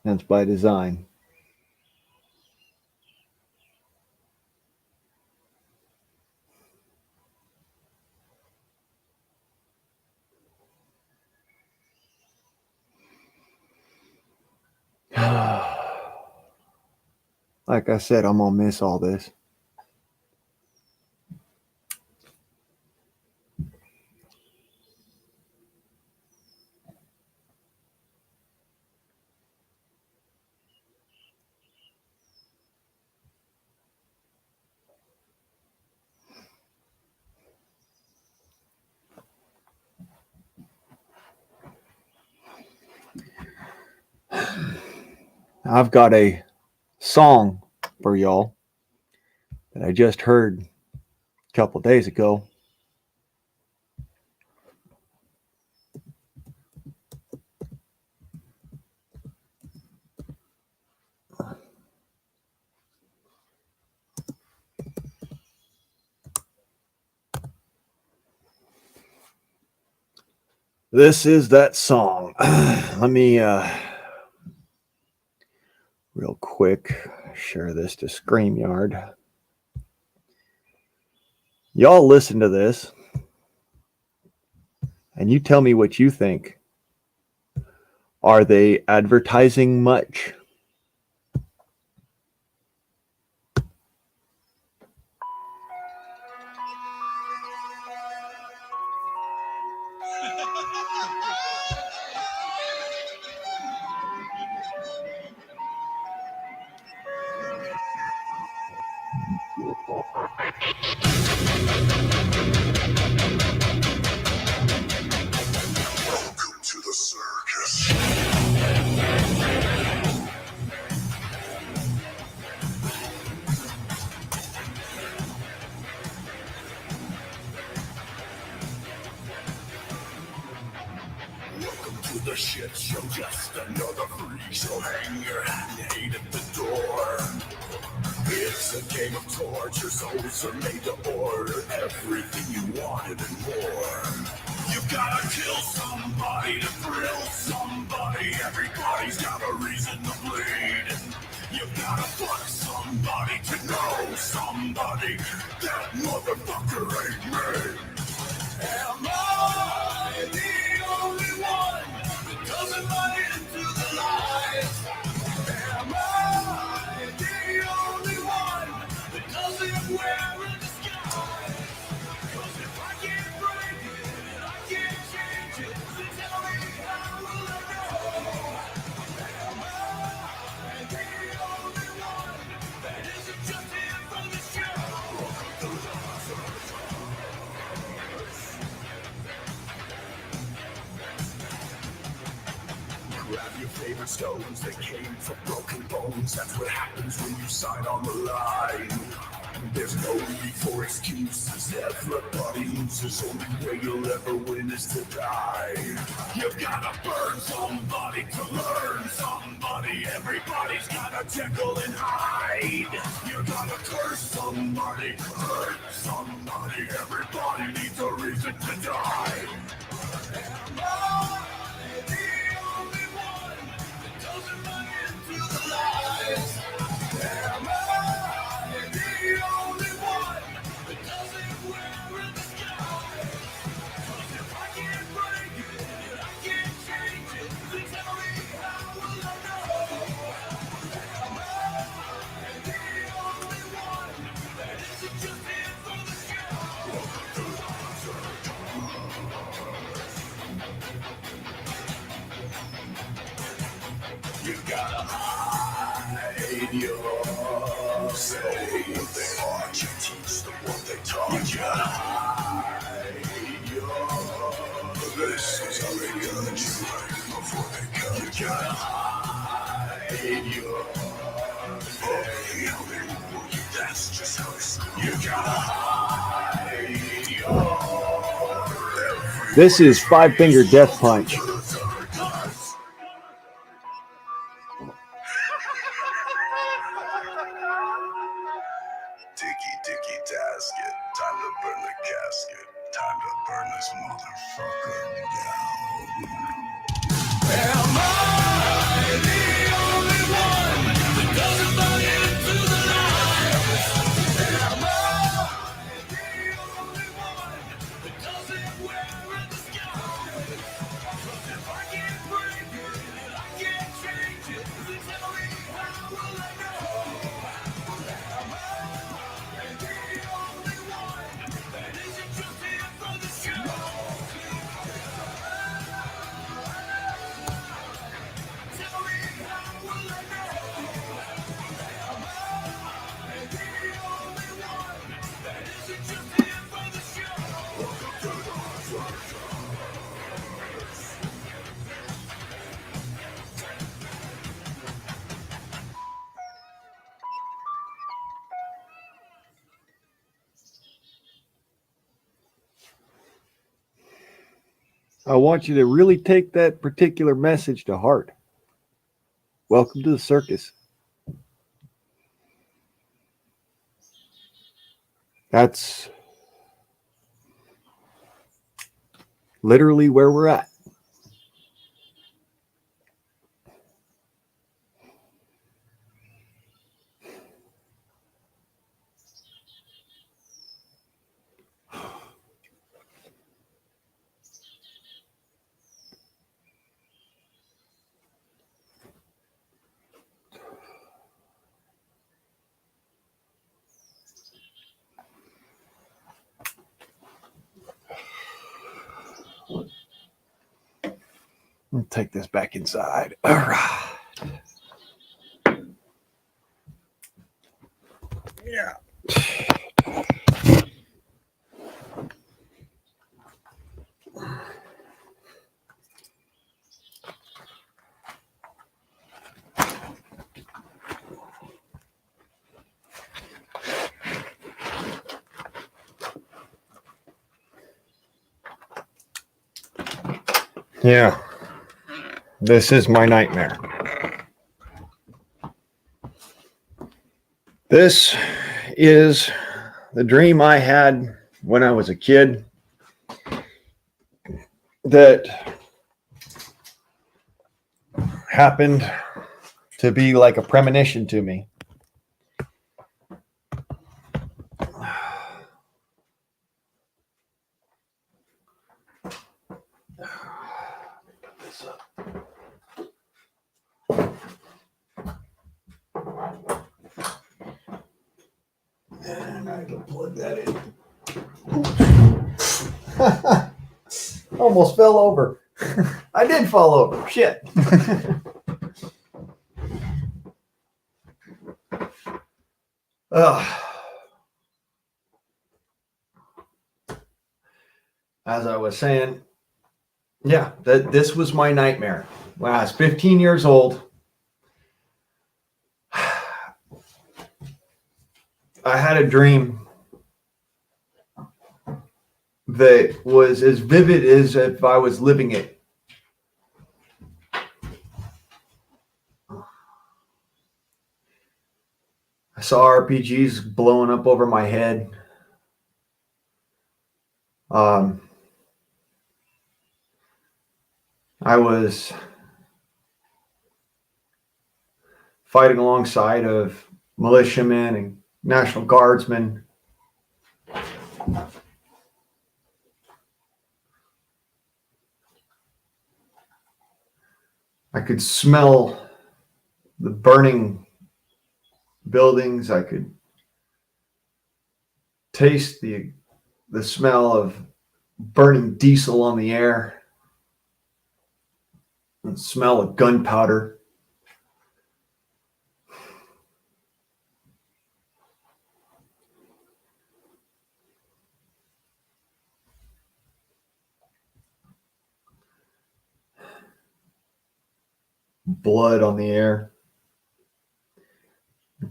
That's by design. Like I said, I'm going to miss all this. I've got a song for y'all that I just heard a couple days ago. This is that song. Let me real quick. Share this to StreamYard. Y'all listen to this, and you tell me what you think. Are they advertising much? Welcome to the circus. Welcome to the shit show, just another freak show. Hang your hat and hate at the door. It's a game of torture, souls are made to order everything you wanted and more. You gotta kill somebody to thrill somebody. Everybody's got a reason to bleed. You gotta fuck somebody to know somebody. That motherfucker ain't me. Am I the only one that doesn't buy into the lies? Am I the only one that doesn't wear a disguise? 'Cause if I can't break it and I can't change it, then tell me how will I know? Am I the only one that isn't just here for the show? Grab your favorite stones, they came from broken bones. That's what happens when you sign on the line. There's no need for excuses, everybody loses. Only way you'll ever win is to die. You gotta burn somebody to learn somebody. Everybody's gotta Jekyll and Hyde. You gotta curse somebody, hurt somebody. Everybody needs a reason to die. Am I the only one that doesn't buy into the lies? Am I the only one that doesn't wear a disguise? 'Cause if I can't break it and I can't change it, then tell me how will I know? Am I the only one that isn't just here for the show? You gotta hide yourself. What they are, you teach them what they taught. You gotta hide yourself. This is how they got you right before they cut you. You gotta hide yourself. How they rule you, that's just how they screw you. You gotta hide yourself. This is Five Finger Death Punch. Dicky tasket, time to burn the casket, time to burn this motherfucker down. Am I the only one that doesn't buy into the lies? Am I the only one that doesn't wear a disguise? 'Cause if I can't break it and I can't change it, then tell me how will I know? Am I the only one that isn't just here for the show? Tell me how will I know? Am I the only one that isn't just here for the show? Welcome to the circus. I want you to really take that particular message to heart. Welcome to the circus. That's literally where we're at. I'll take this back inside. All right. Yeah. Yeah. This is my nightmare. This is the dream I had when I was a kid that happened to be like a premonition to me. And I can plug that in. Almost fell over. I did fall over. Shit. As I was saying, yeah, this was my nightmare. When I was 15 years old, I had a dream that was as vivid as if I was living it. I saw RPGs blowing up over my head. I was fighting alongside of militiamen and National Guardsmen. I could smell the burning buildings. I could taste the smell of burning diesel on the air. The smell of gunpowder. Blood on the air.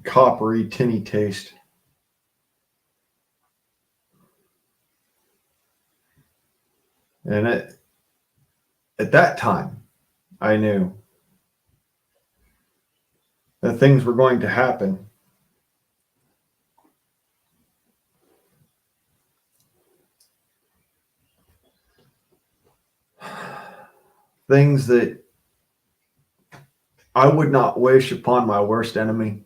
Coppery, tinny taste. And at that time, I knew that things were going to happen. Things that I would not wish upon my worst enemy.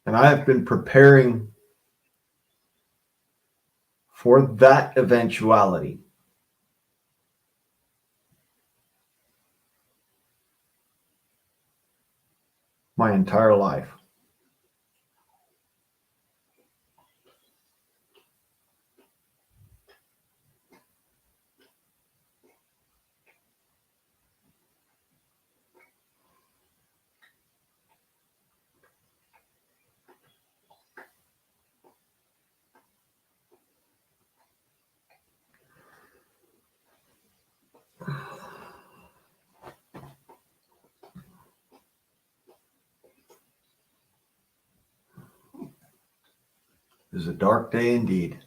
And I have been preparing for that eventuality my entire life. It is a dark day indeed.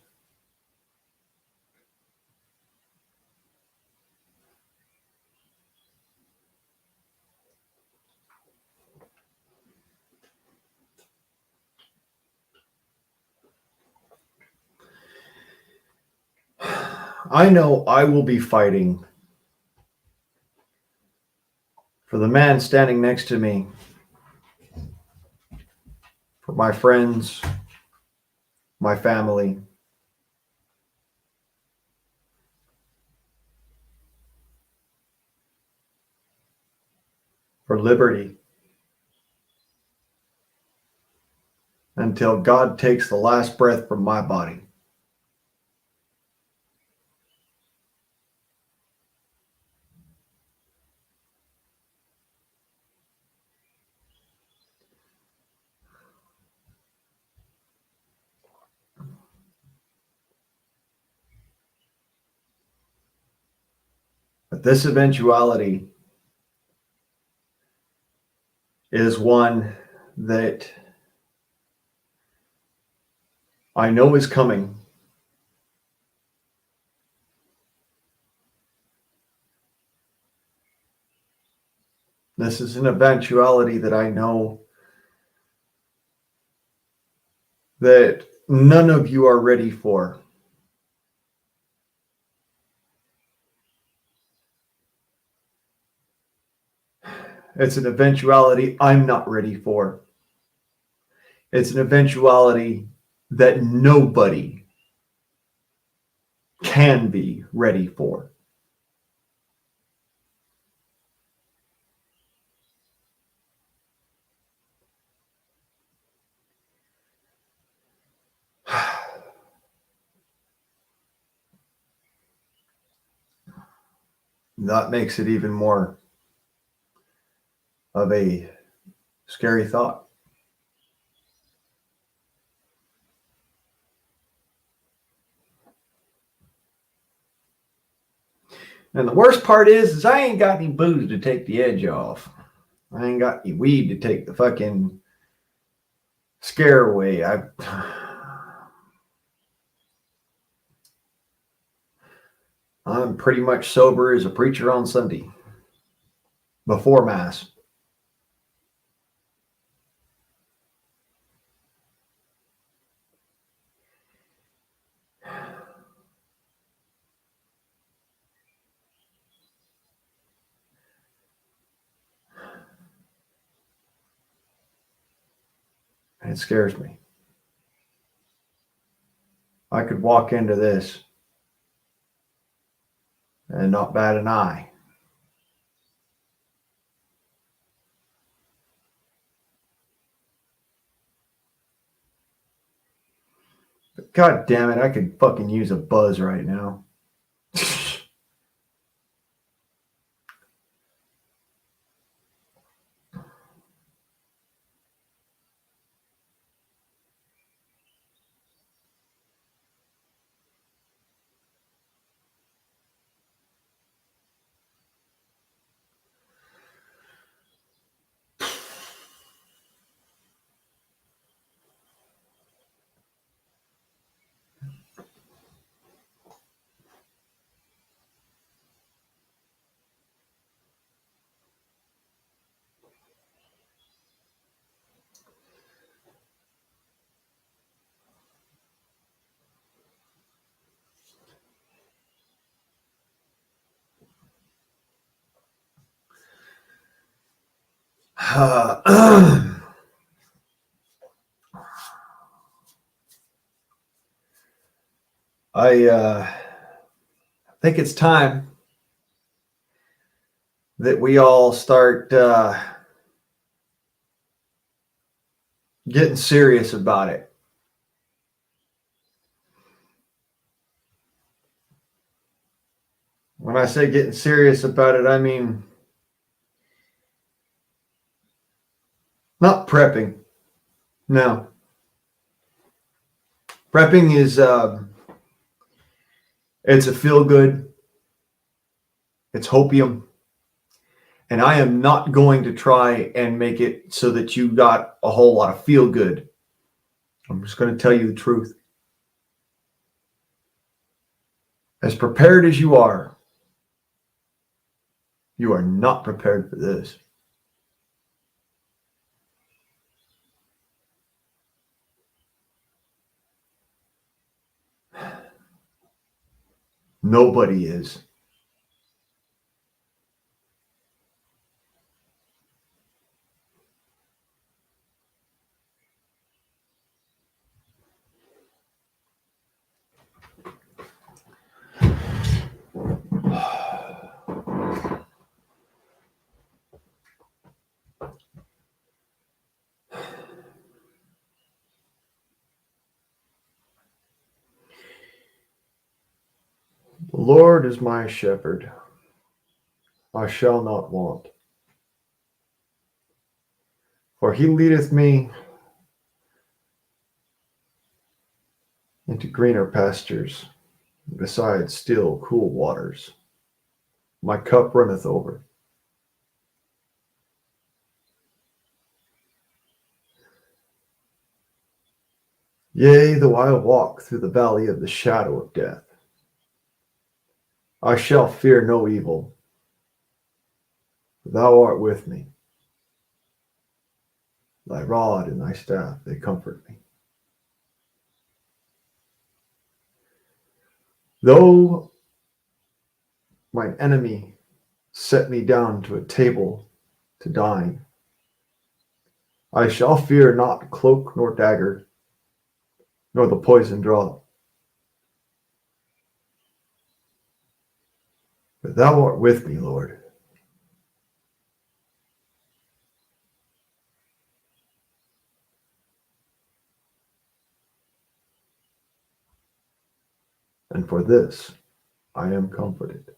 I know I will be fighting for the man standing next to me, for my friends, my family, for liberty until God takes the last breath from my body. But this eventuality is one that I know is coming. This is an eventuality that I know that none of you are ready for. It's an eventuality I'm not ready for. It's an eventuality that nobody can be ready for. That makes it even more of a scary thought. And the worst part is I ain't got any booze to take the edge off. I ain't got any weed to take the fucking scare away. I'm pretty much sober as a preacher on Sunday before Mass. And it scares me. I could walk into this and not bat an eye. But God damn it, I could fucking use a buzz right now. I think it's time that we all start getting serious about it. When I say getting serious about it, I mean not prepping. No. Prepping is it's a feel good. It's hopium. And I am not going to try and make it so that you got a whole lot of feel good. I'm just going to tell you the truth. As prepared as you are not prepared for this. Nobody is. Lord is my shepherd, I shall not want. For he leadeth me into greener pastures, beside still cool waters. My cup runneth over. Yea, though I walk through the valley of the shadow of death, I shall fear no evil, for thou art with me. Thy rod and thy staff, they comfort me. Though mine enemy set me down to a table to dine, I shall fear not cloak nor dagger, nor the poison draught. For thou art with me, Lord. And for this I am comforted.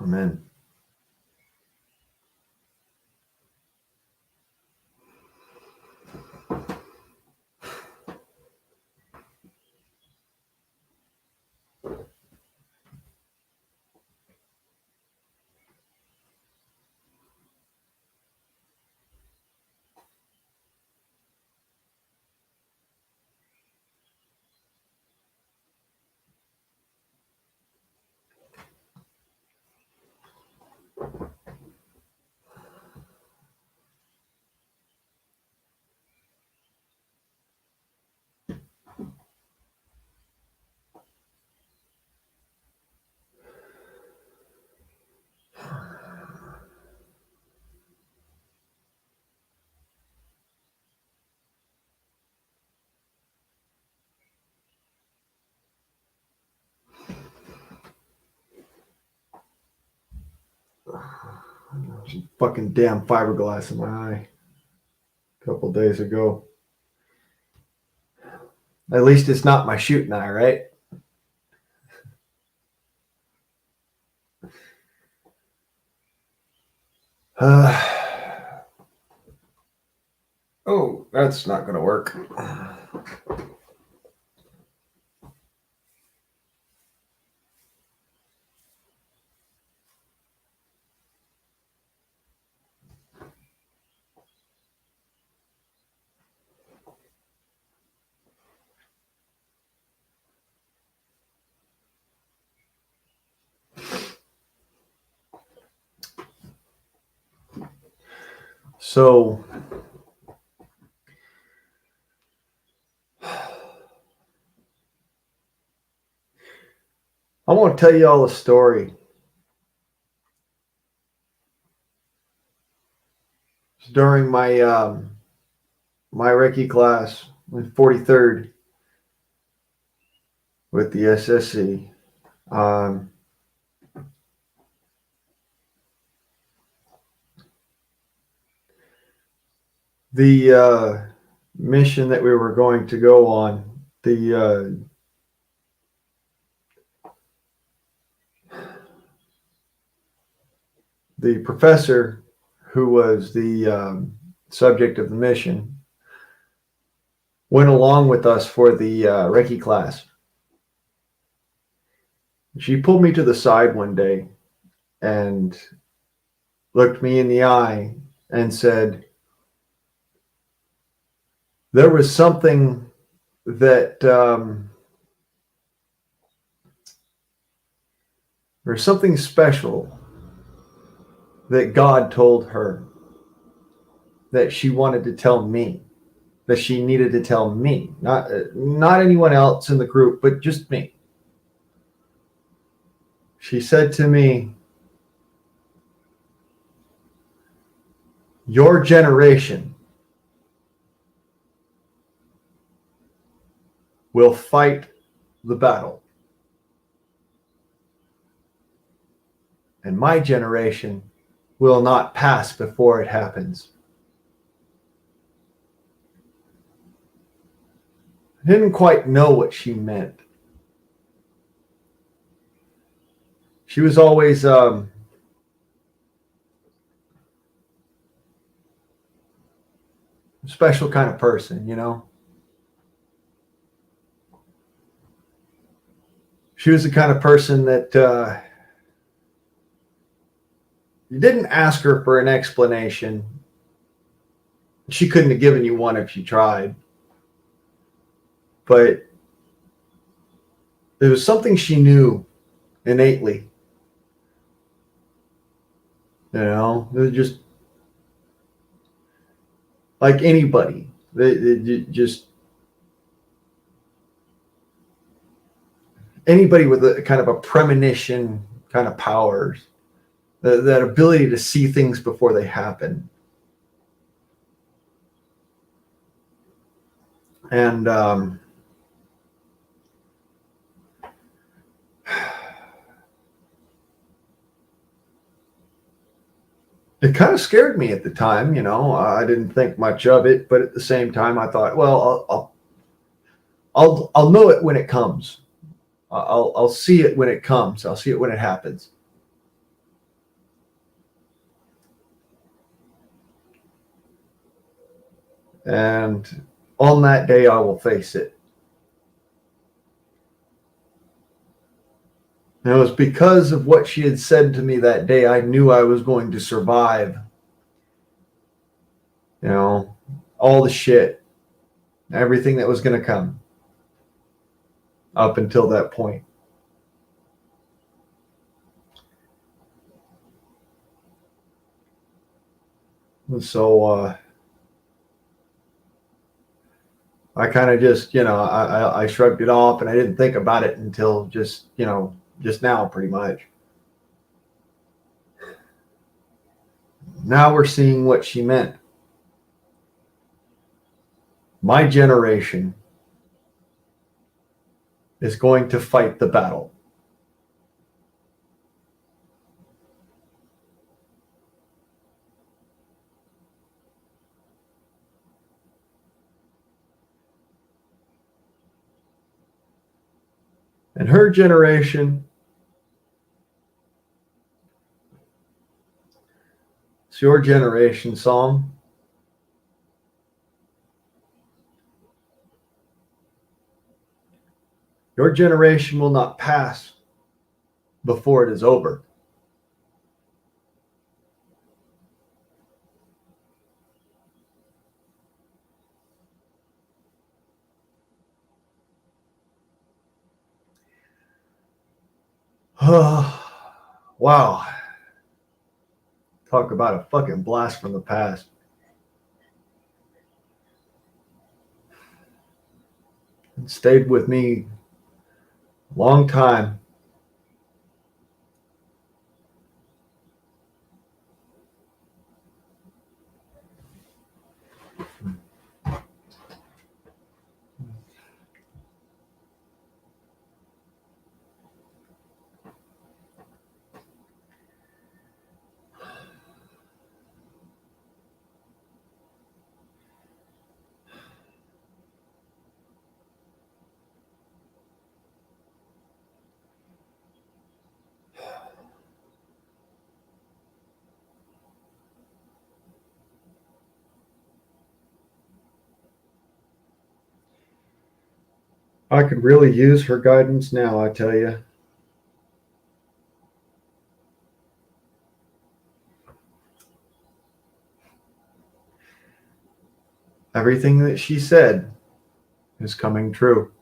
Amen. Some fucking damn fiberglass in my eye a couple days ago. At least it's not my shooting eye, right? Oh, that's not going to work. So, I want to tell you all a story. During my Reiki class, my 43rd with the SSC, the mission that we were going to go on, the professor who was the subject of the mission went along with us for the Reiki class. She pulled me to the side one day and looked me in the eye and said, there was something that there's something special that God told her that she wanted to tell me, that she needed to tell me, not anyone else in the group, but just me. She said to me, your generation will fight the battle. and my generation will not pass before it happens. I didn't quite know what she meant. She was always a special kind of person, you know? She was the kind of person that you didn't ask her for an explanation. She couldn't have given you one if she tried. But there was something she knew innately. You know, it was just like anybody. Just anybody with a kind of a premonition kind of powers, that ability to see things before they happen. And it kind of scared me at the time, you know. I didn't think much of it, but at the same time, I thought, well, I'll know it when it comes. I'll see it when it comes. I'll see it when it happens. And on that day, I will face it. And it was because of what she had said to me that day, I knew I was going to survive. You know, all the shit, everything that was going to come up until that point. And so I kind of just, you know, I shrugged it off, and I didn't think about it until just, you know, just now, pretty much. Now we're seeing what she meant. My generation is going to fight the battle. And her generation, it's your generation song. Your generation will not pass before it is over. Wow. Talk about a fucking blast from the past. It stayed with me a long time. I could really use her guidance now, I tell you. Everything that she said is coming true.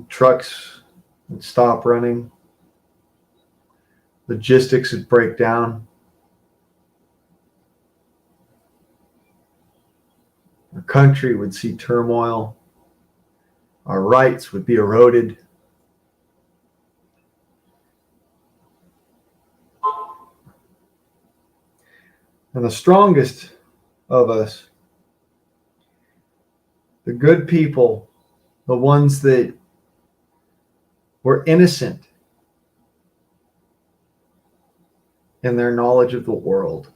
Trucks would stop running. Logistics would break down. Our country would see turmoil. Our rights would be eroded. And the strongest of us, the good people, the ones that were innocent in their knowledge of the world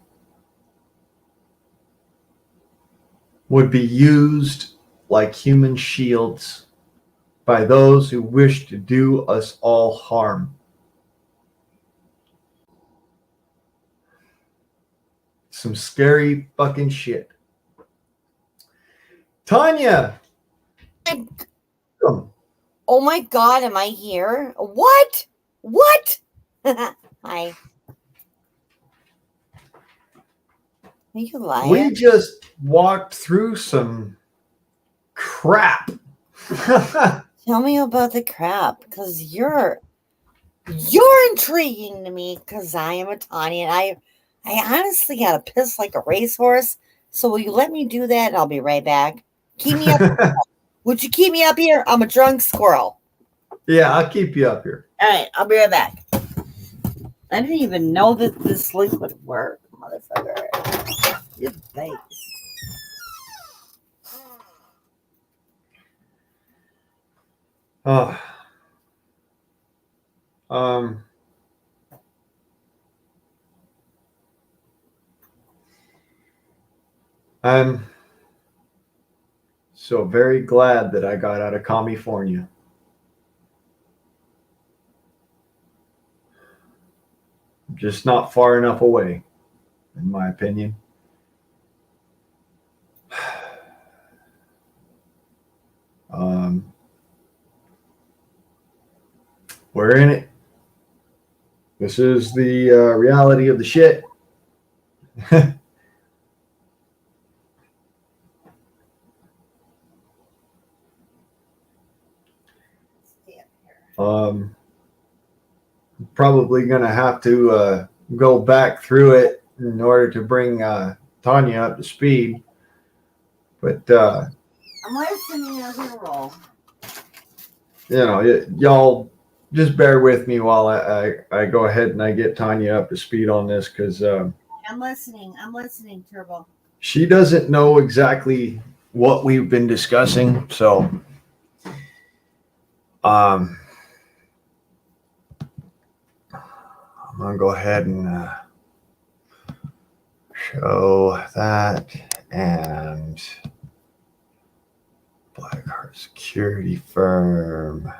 would be used like human shields by those who wish to do us all harm. Some scary fucking shit. Tanya! Oh my God, am I here? What? What? Hi. Are you lying? We just walked through some crap. Tell me about the crap, because you're intriguing to me, because I am a Tanya, and I honestly got to piss like a racehorse. So will you let me do that? I'll be right back. Keep me up. Would you keep me up here? I'm a drunk squirrel. Yeah, I'll keep you up here. All right, I'll be right back. I didn't even know that this liquid worked, motherfucker. Your face. Oh. I'm so very glad that I got out of California. Just not far enough away, in my opinion. We're in it. This is the reality of the shit. Probably going to have to go back through it in order to bring Tanya up to speed. But I'm listening as a roll. You know, y'all just bear with me while I go ahead and I get Tanya up to speed on this, because I'm listening, Turbo. She doesn't know exactly what we've been discussing, so I'm gonna go ahead and show that, and Blackheart Security Firm.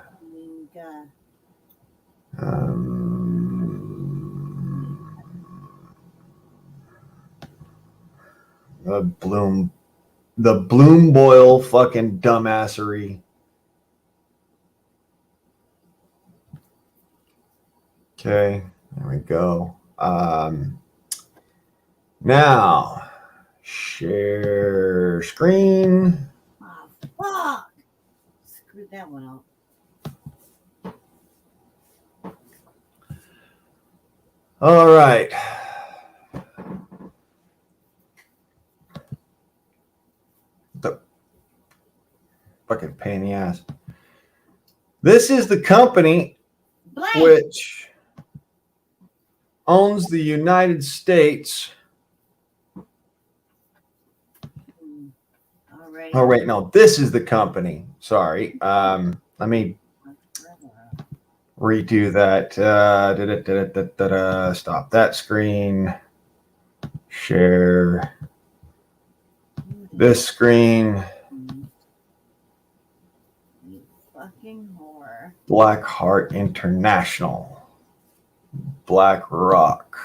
The Bloom Boil fucking dumbassery. Okay, there we go. Now, share screen. Oh, fuck. Screwed that one out. All right. The fucking pain in the ass. This is the company which owns the United States. Oh, wait, no, this is the company. Sorry. Let me redo that. Stop that screen. Share this screen. You fucking whore. Blackheart International. BlackRock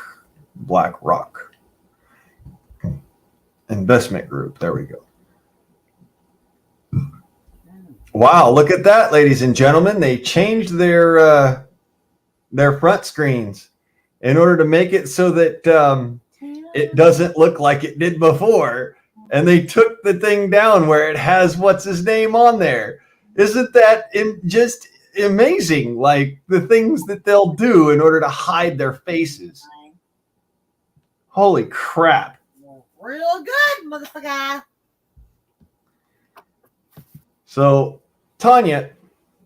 Investment Group. There we go. Wow, look at that, ladies and gentlemen. They changed their front screens in order to make it so that it doesn't look like it did before. And they took the thing down where it has what's his name on there. Isn't that just amazing? Like the things that they'll do in order to hide their faces. Holy crap. Real good, motherfucker. So, Tanya,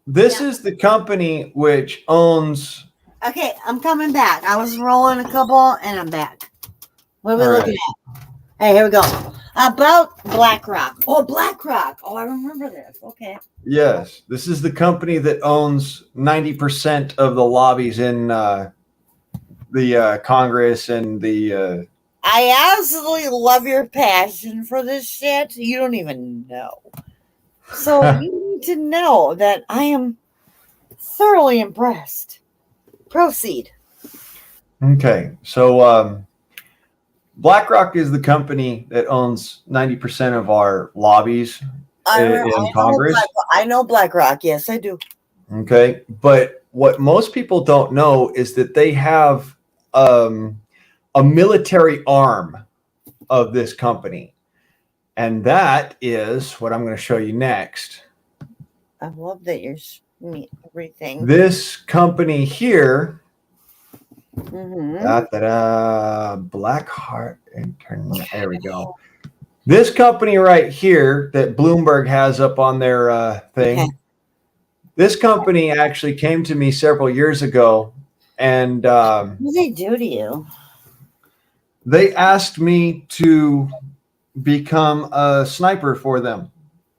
this is the company which owns... Okay, I'm coming back. I was rolling a couple and I'm back. What are we looking at? Hey, here we go. About BlackRock. Oh, BlackRock. Oh, I remember this. Okay. Yes, this is the company that owns 90% of the lobbies in the Congress and the. I absolutely love your passion for this shit. You don't even know. So you need to know that I am thoroughly impressed. Proceed. Okay, so BlackRock is the company that owns 90% of our lobbies in Congress. I know BlackRock. Yes, I do. Okay, but what most people don't know is that they have a military arm of this company, and that is what I'm going to show you next. I love that you're me everything. This company here, Mm-hmm. Blackheart Internet. There we go. This company right here that Bloomberg has up on their thing. Okay. This company actually came to me several years ago, and What do they do to you? they asked me to become a sniper for them.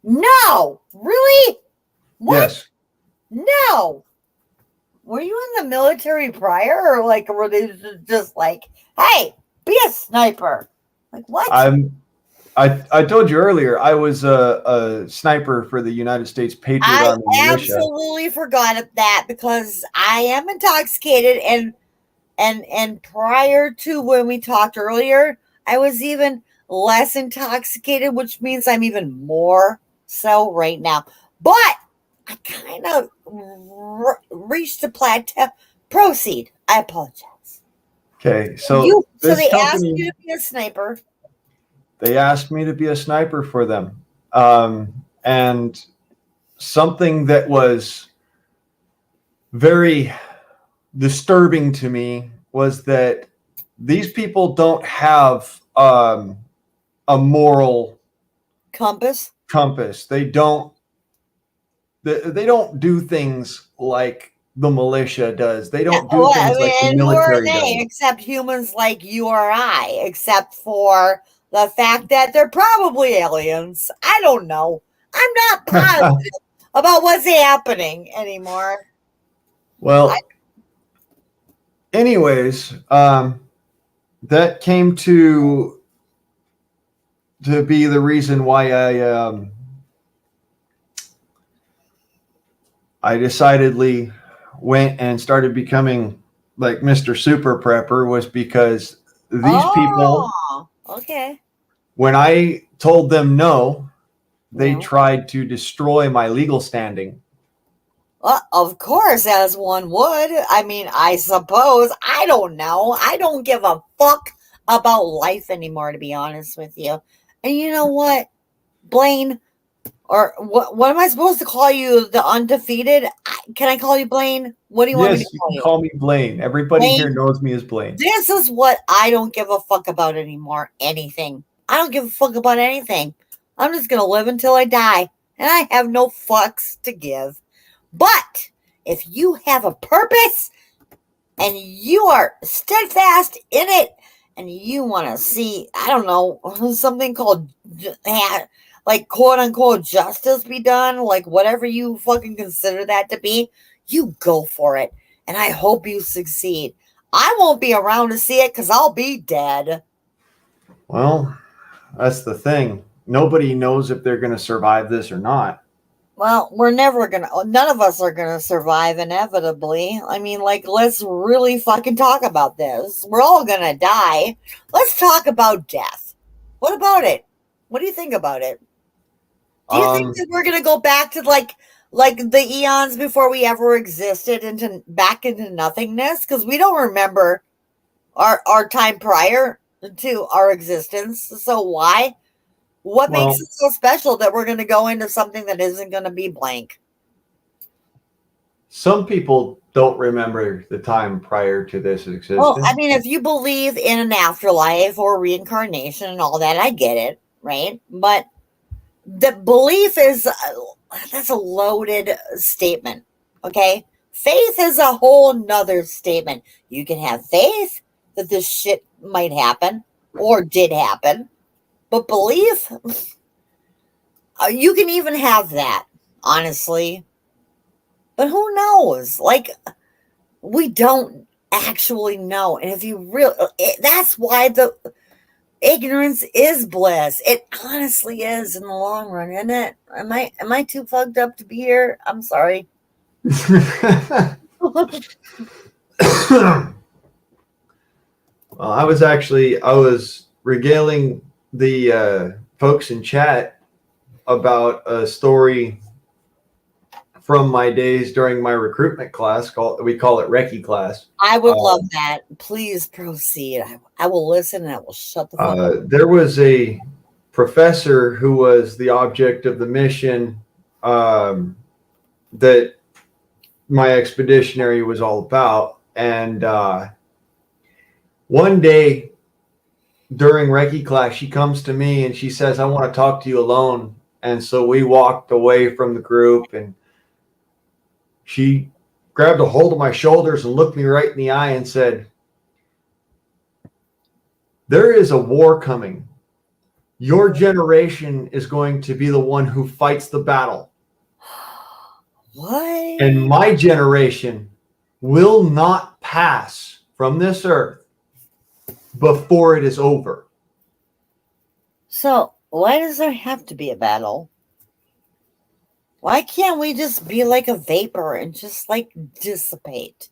No, really? What? Yes. No. Were you in the military prior, or like were they just like, "Hey, be a sniper"? Like what? I told you earlier I was a sniper for the United States Patriot I Army militia. absolutely forgot that because I am intoxicated, and prior to when we talked earlier, I was even less intoxicated, which means I'm even more so right now. But I kind of reached the plateau. Proceed. I apologize. Okay, So this they asked company, you to be a sniper. they asked me to be a sniper for them, and something that was very disturbing to me was that these people don't have a moral Compass. compass. They don't do things like the militia does. They don't do Well, things like the and who are military they does. except humans like you or I, except for the fact that they're probably aliens. I don't know. I'm not positive about what's happening anymore. Well, anyways, that came to be the reason why I decidedly went and started becoming like Mr. Super Prepper was because these people, Okay. when I told them no, they Yeah. tried to destroy my legal standing. Well, of course, as one would. I mean, I suppose. I don't know. I don't give a fuck about life anymore, to be honest with you. And you know what, Blaine? Or what am I supposed to call you? The undefeated? Can I call you Blaine? What do you want me to Yes, you call can you? call me Blaine. Everybody here Blaine, knows me as Blaine. this is what I don't give a fuck about anymore. Anything. I don't give a fuck about anything. I'm just going to live until I die. And I have no fucks to give. But if you have a purpose and you are steadfast in it and you want to see, I don't know, something called like quote unquote justice be done, like whatever you fucking consider that to be, you go for it. And I hope you succeed. I won't be around to see it because I'll be dead. Well, that's the thing. Nobody knows if they're going to survive this or not. Well, we're never gonna, none of us are gonna survive inevitably. I mean, like, let's really fucking talk about this. We're all gonna die. Let's talk about death. What about it? What do you think about it? Do you think that we're gonna go back to like the eons before we ever existed into back into nothingness? Because we don't remember our time prior to our existence. So why? What makes Well, it so special that we're going to go into something that isn't going to be blank? some people don't remember the time prior to this Well, I existence. mean, if you believe in an afterlife or reincarnation and all that, I get it, right? But the belief is that's a loaded statement, okay? Faith is a whole nother statement. You can have faith that this shit might happen or did happen, But belief, you can even have that, honestly. But who knows? Like, we don't actually know. And if you really, that's why the ignorance is bliss. It honestly is in the long run, isn't it? Am I too fucked up to be here? I'm sorry. Well, I was regaling the folks in chat about a story from my days during my recruitment class. We call it Recce class. I would love that. Please proceed. I will listen and I will shut the fuck up. There was a professor who was the object of the mission that my expeditionary was all about. And one day during Recce class, she comes to me and she says, I want to talk to you alone. And so we walked away from the group, and she grabbed a hold of my shoulders and looked me right in the eye and said, there is a war coming. Your generation is going to be the one who fights the battle. What? And my generation will not pass from this earth before it is over. So, why does there have to be a battle? Why can't we just be like a vapor and just like dissipate?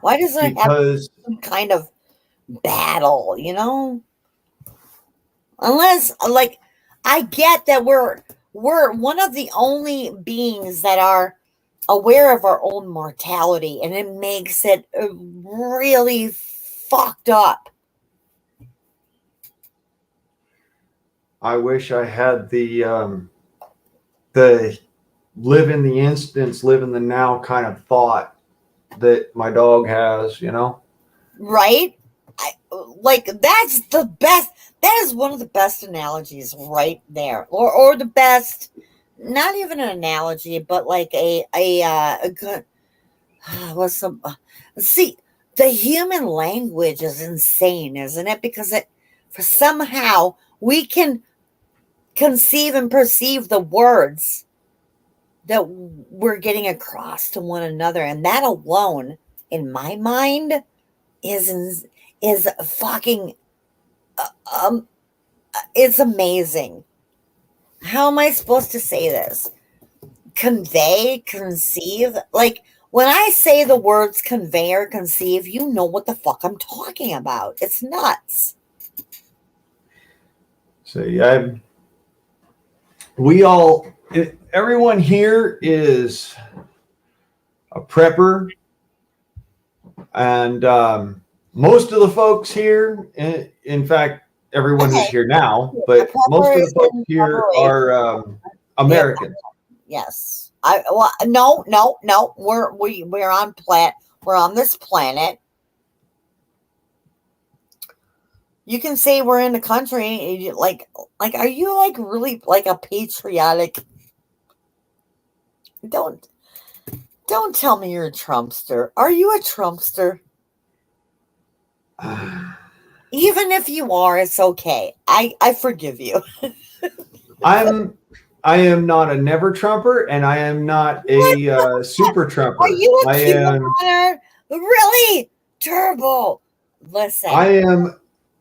Why does there have to be some kind of battle, you know? Unless, like, I get that we're one of the only beings that are aware of our own mortality, and it makes it really fucked up. I wish I had the live in the instance, live in the now kind of thought that my dog has, you know? Right? Like, that's the best. That is one of the best analogies right there. Or the best, not even an analogy, but like a good, what's some, see, the human language is insane, isn't it? Because for somehow we can conceive and perceive the words that we're getting across to one another, and that alone, in my mind, is fucking it's amazing. How am I supposed to say this? Convey, conceive, like when I say the words convey or conceive, you know what the fuck I'm talking about. It's nuts. So everyone here is a prepper, and most of the folks here, in fact, everyone who's here now, but most of the folks here are Americans. Yes. No. We're on we're on this planet. You can say we're in the country, like are you like really like a patriotic? Don't tell me you're a Trumpster. Are you a Trumpster? Even if you are, it's okay. I forgive you. I am not a never Trumper, and I am not a super Trumper. Are you a QAnoner? Really? Turbo. Listen. I am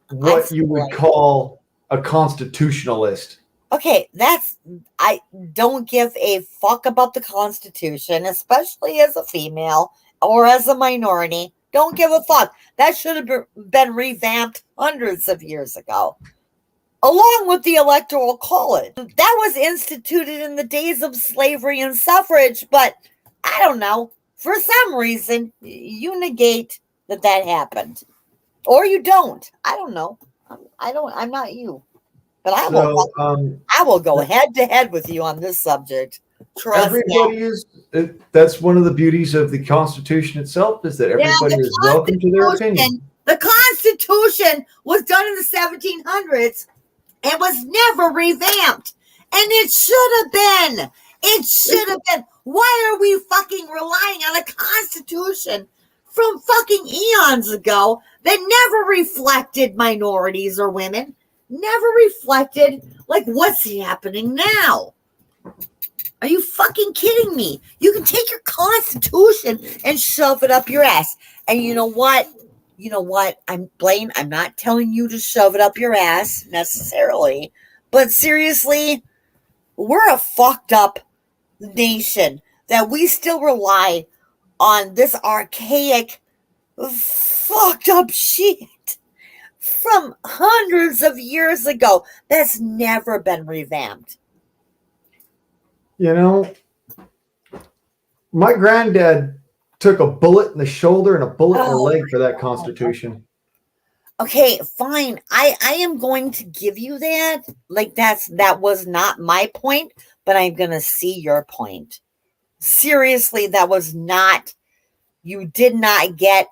what you would call a constitutionalist. Okay, I don't give a fuck about the Constitution, especially as a female or as a minority. Don't give a fuck. That should have been revamped hundreds of years ago. Along with the Electoral College. That was instituted in the days of slavery and suffrage, but I don't know. For some reason, you negate that happened. Or you don't. I don't know. I'm not you. But I will go head to head with you on this subject. Trust me. That's one of the beauties of the Constitution itself, is that everybody is welcome to their opinion. The Constitution was done in the 1700s and was never revamped. And it should have been. It should have been. Why are we fucking relying on a Constitution from fucking eons ago that never reflected minorities or women? never reflected, like, what's happening now? Are you fucking kidding me? You can take your Constitution and shove it up your ass. And you know what? Blaine, I'm not telling you to shove it up your ass necessarily. But seriously, we're a fucked up nation that we still rely on this archaic, fucked up shit from hundreds of years ago that's never been revamped. You know, my granddad took a bullet in the shoulder and a bullet in the leg for that Constitution. Okay, fine. I am going to give you that. Like, that was not my point, but I'm gonna see your point. Seriously, that was not, you did not get.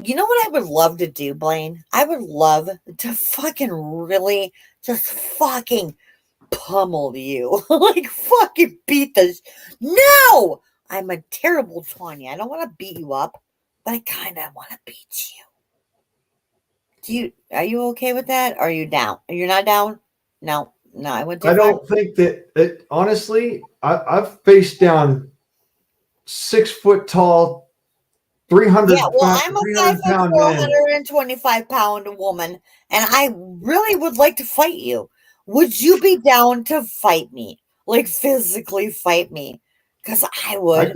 You know what I would love to do, Blaine? I would love to fucking really just fucking pummel you. Like, fucking beat the. No! I'm a terrible Tanya. I don't want to beat you up, but I kind of want to beat you. Are you okay with that? Are you down? You're not down? No, I went too I far. don't think that honestly, I've faced down 6 foot tall, 300 Yeah, well, I'm a 5 foot pound 425 pound woman, and I really would like to fight you. Would you be down to fight me? Like, physically fight me? Because I would.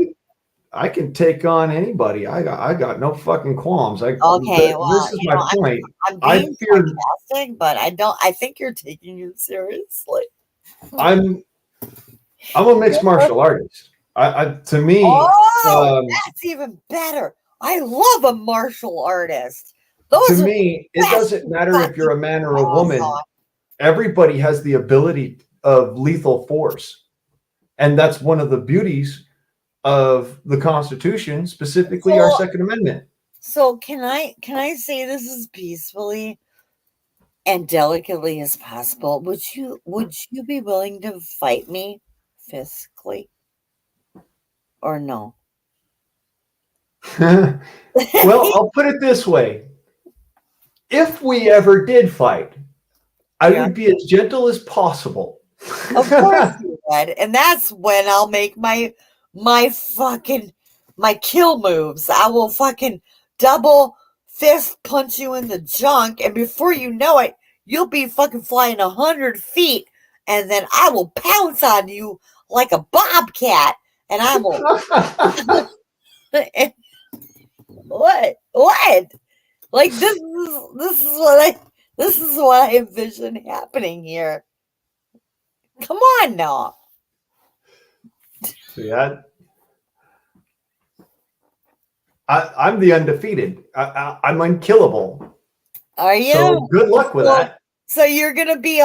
I can take on anybody. I got no fucking qualms. Okay, well, this is my point. I'm I being fear. sarcastic, but I think you're taking it seriously. I'm a mixed martial artist. To me, That's even better. I love a martial artist. To me, it doesn't matter if you're a man or a woman. Everybody has the ability of lethal force. And that's one of the beauties of the Constitution, specifically our Second Amendment. So can I say this as peacefully and delicately as possible? Would you be willing to fight me physically? Or no? Well, I'll put it this way. If we ever did fight, I would be as gentle as possible. Of course you would. And that's when I'll make my kill moves. I will fucking double fist punch you in the junk, and before you know it, you'll be fucking flying 100 feet, and then I will pounce on you like a bobcat, and I will. What? Like, this is what I envision happening here. Come on now. Yeah. I'm the undefeated. I'm unkillable. Are you? So good luck with that. So you're gonna be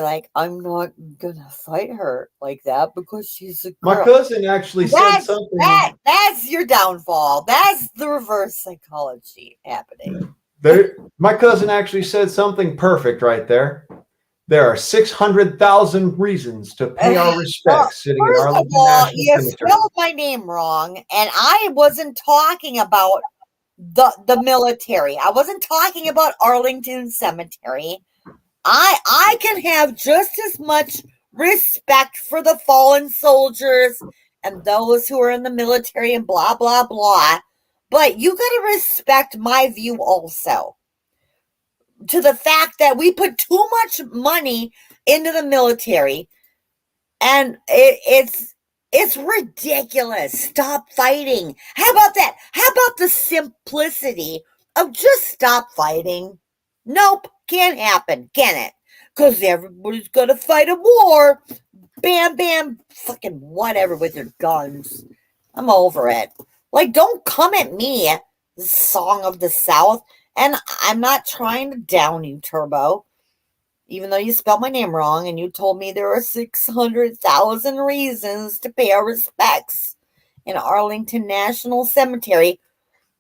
like, I'm not gonna fight her like that because she's a girl. My cousin actually said something. That's your downfall. That's the reverse psychology happening. My cousin actually said something perfect right there. There are 600,000 reasons to pay our respects sitting in Arlington National you Cemetery. spelled my name wrong, and I wasn't talking about the military. I wasn't talking about Arlington Cemetery. I can have just as much respect for the fallen soldiers and those who are in the military and blah, blah, blah. But you got to respect my view also. To the fact that we put too much money into the military, and it's ridiculous. Stop fighting. How about that? How about the simplicity of just stop fighting? Nope, can't happen, can it? Because everybody's gonna fight a war. Bam, bam, fucking whatever with your guns. I'm over it. Like, don't come at me, Song of the South. And I'm not trying to down you, Turbo, even though you spelled my name wrong and you told me there are 600,000 reasons to pay our respects in Arlington National Cemetery.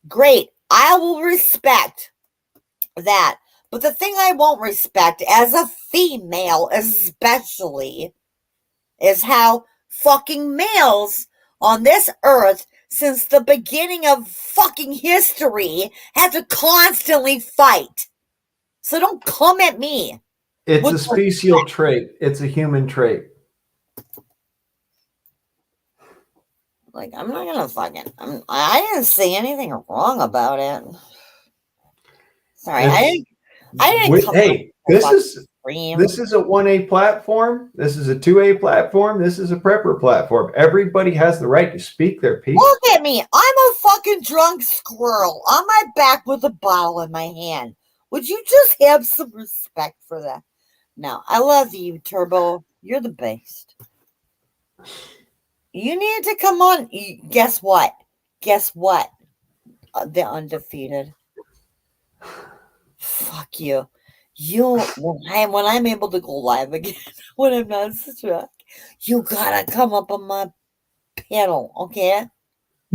Great. I will respect that. But the thing I won't respect as a female especially is how fucking males on this earth since the beginning of fucking history have to constantly fight. So don't come at me. It's With a special trait. It's a human trait. Like, I'm not gonna I didn't say anything wrong about it. Sorry, I didn't come Hey, up this is a 1A platform. This is a 2A platform. This is a prepper platform. Everybody has the right to speak their piece. Look at me. I'm a fucking drunk squirrel on my back with a bottle in my hand. Would you just have some respect for that? No, I love you, Turbo. You're the best. You need to come on. Guess what? Guess what? They're undefeated. Fuck you. When I'm able to go live again, when I'm not struck, you gotta come up on my panel, okay?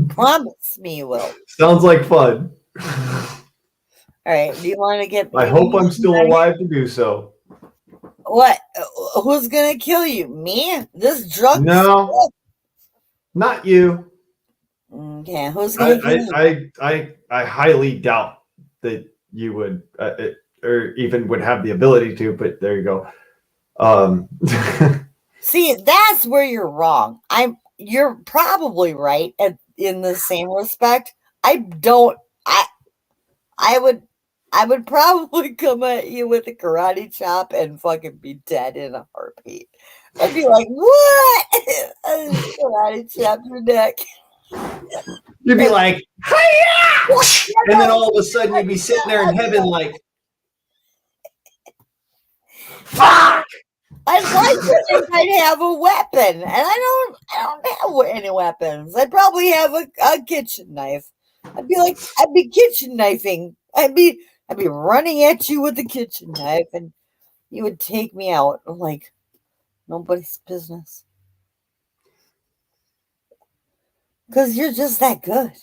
Promise me you will. Sounds like fun. All right. Do you want to get? I hope I'm still alive to do so. What? Who's gonna kill you? Me? This drunk? No, not you. Okay. Who's gonna kill you? I highly doubt that you would, or even would have the ability to. But there you go. See, that's where you're wrong. You're probably right in the same respect. I would probably come at you with a karate chop and fucking be dead in a heartbeat. I'd be like, what? Karate chop your neck. You'd be like, hiya! And then all of a sudden you'd be sitting there in heaven like, fuck! I'd like to think I'd have a weapon, and I don't have any weapons. I'd probably have a kitchen knife. I'd be kitchen knifing. I'd be running at you with a kitchen knife, and you would take me out like nobody's business. Because you're just that good.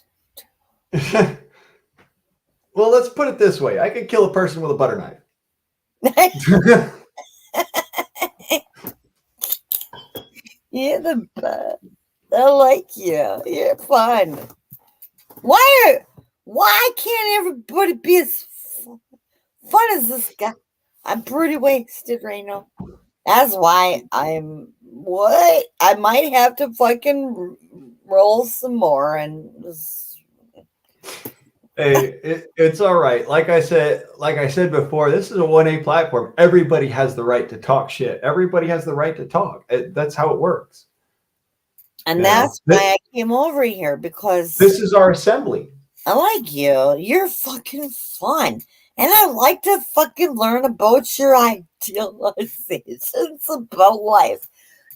Well, let's put it this way. I could kill a person with a butter knife. You're the best. I like you. You're fun. Why can't everybody be as fun as this guy? I'm pretty wasted right now. That's why I might have to fucking roll some more and just... Hey, it's all right. Like I said before, this is a 1A platform. Everybody has the right to talk shit. Everybody has the right to talk. That's how it works. And that's why I came over here, because this is our assembly. I like you. You're fucking fun. And I like to fucking learn about your idealizations about life.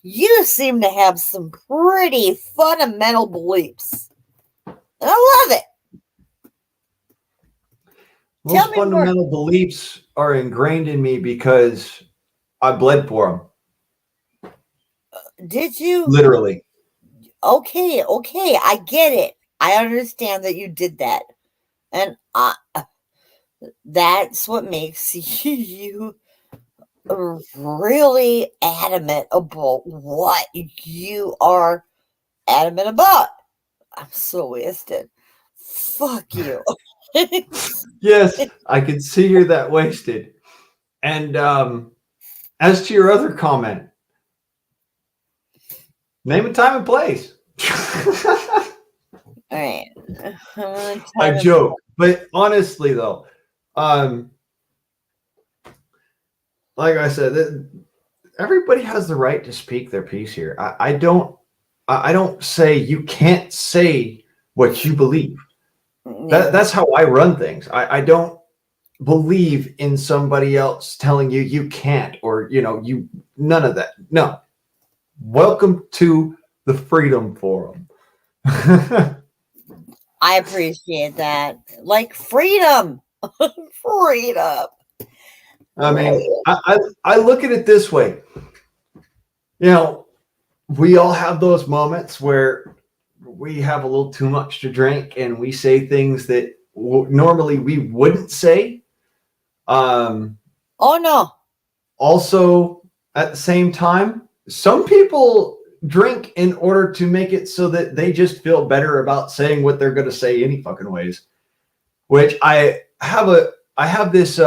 You seem to have some pretty fundamental beliefs. And I love it. Most fundamental beliefs are ingrained in me because I bled for them. Did you? Literally. Okay. I get it. I understand that you did that. And that's what makes you really adamant about what you are adamant about. I'm so wasted. Fuck you. Yes, I can see you're that wasted. And as to your other comment, name a time and place. All right. I joke, but honestly though, like I said, everybody has the right to speak their piece here. I don't say you can't say what you believe. That's how I run things. I don't believe in somebody else telling you you can't, or you none of that. No. Welcome to the Freedom Forum. I appreciate that. Like freedom. Freedom. I mean, I look at it this way. We all have those moments where we have a little too much to drink and we say things that normally we wouldn't say. Oh no. Also, at the same time, some people drink in order to make it so that they just feel better about saying what they're going to say any fucking ways. Which I have this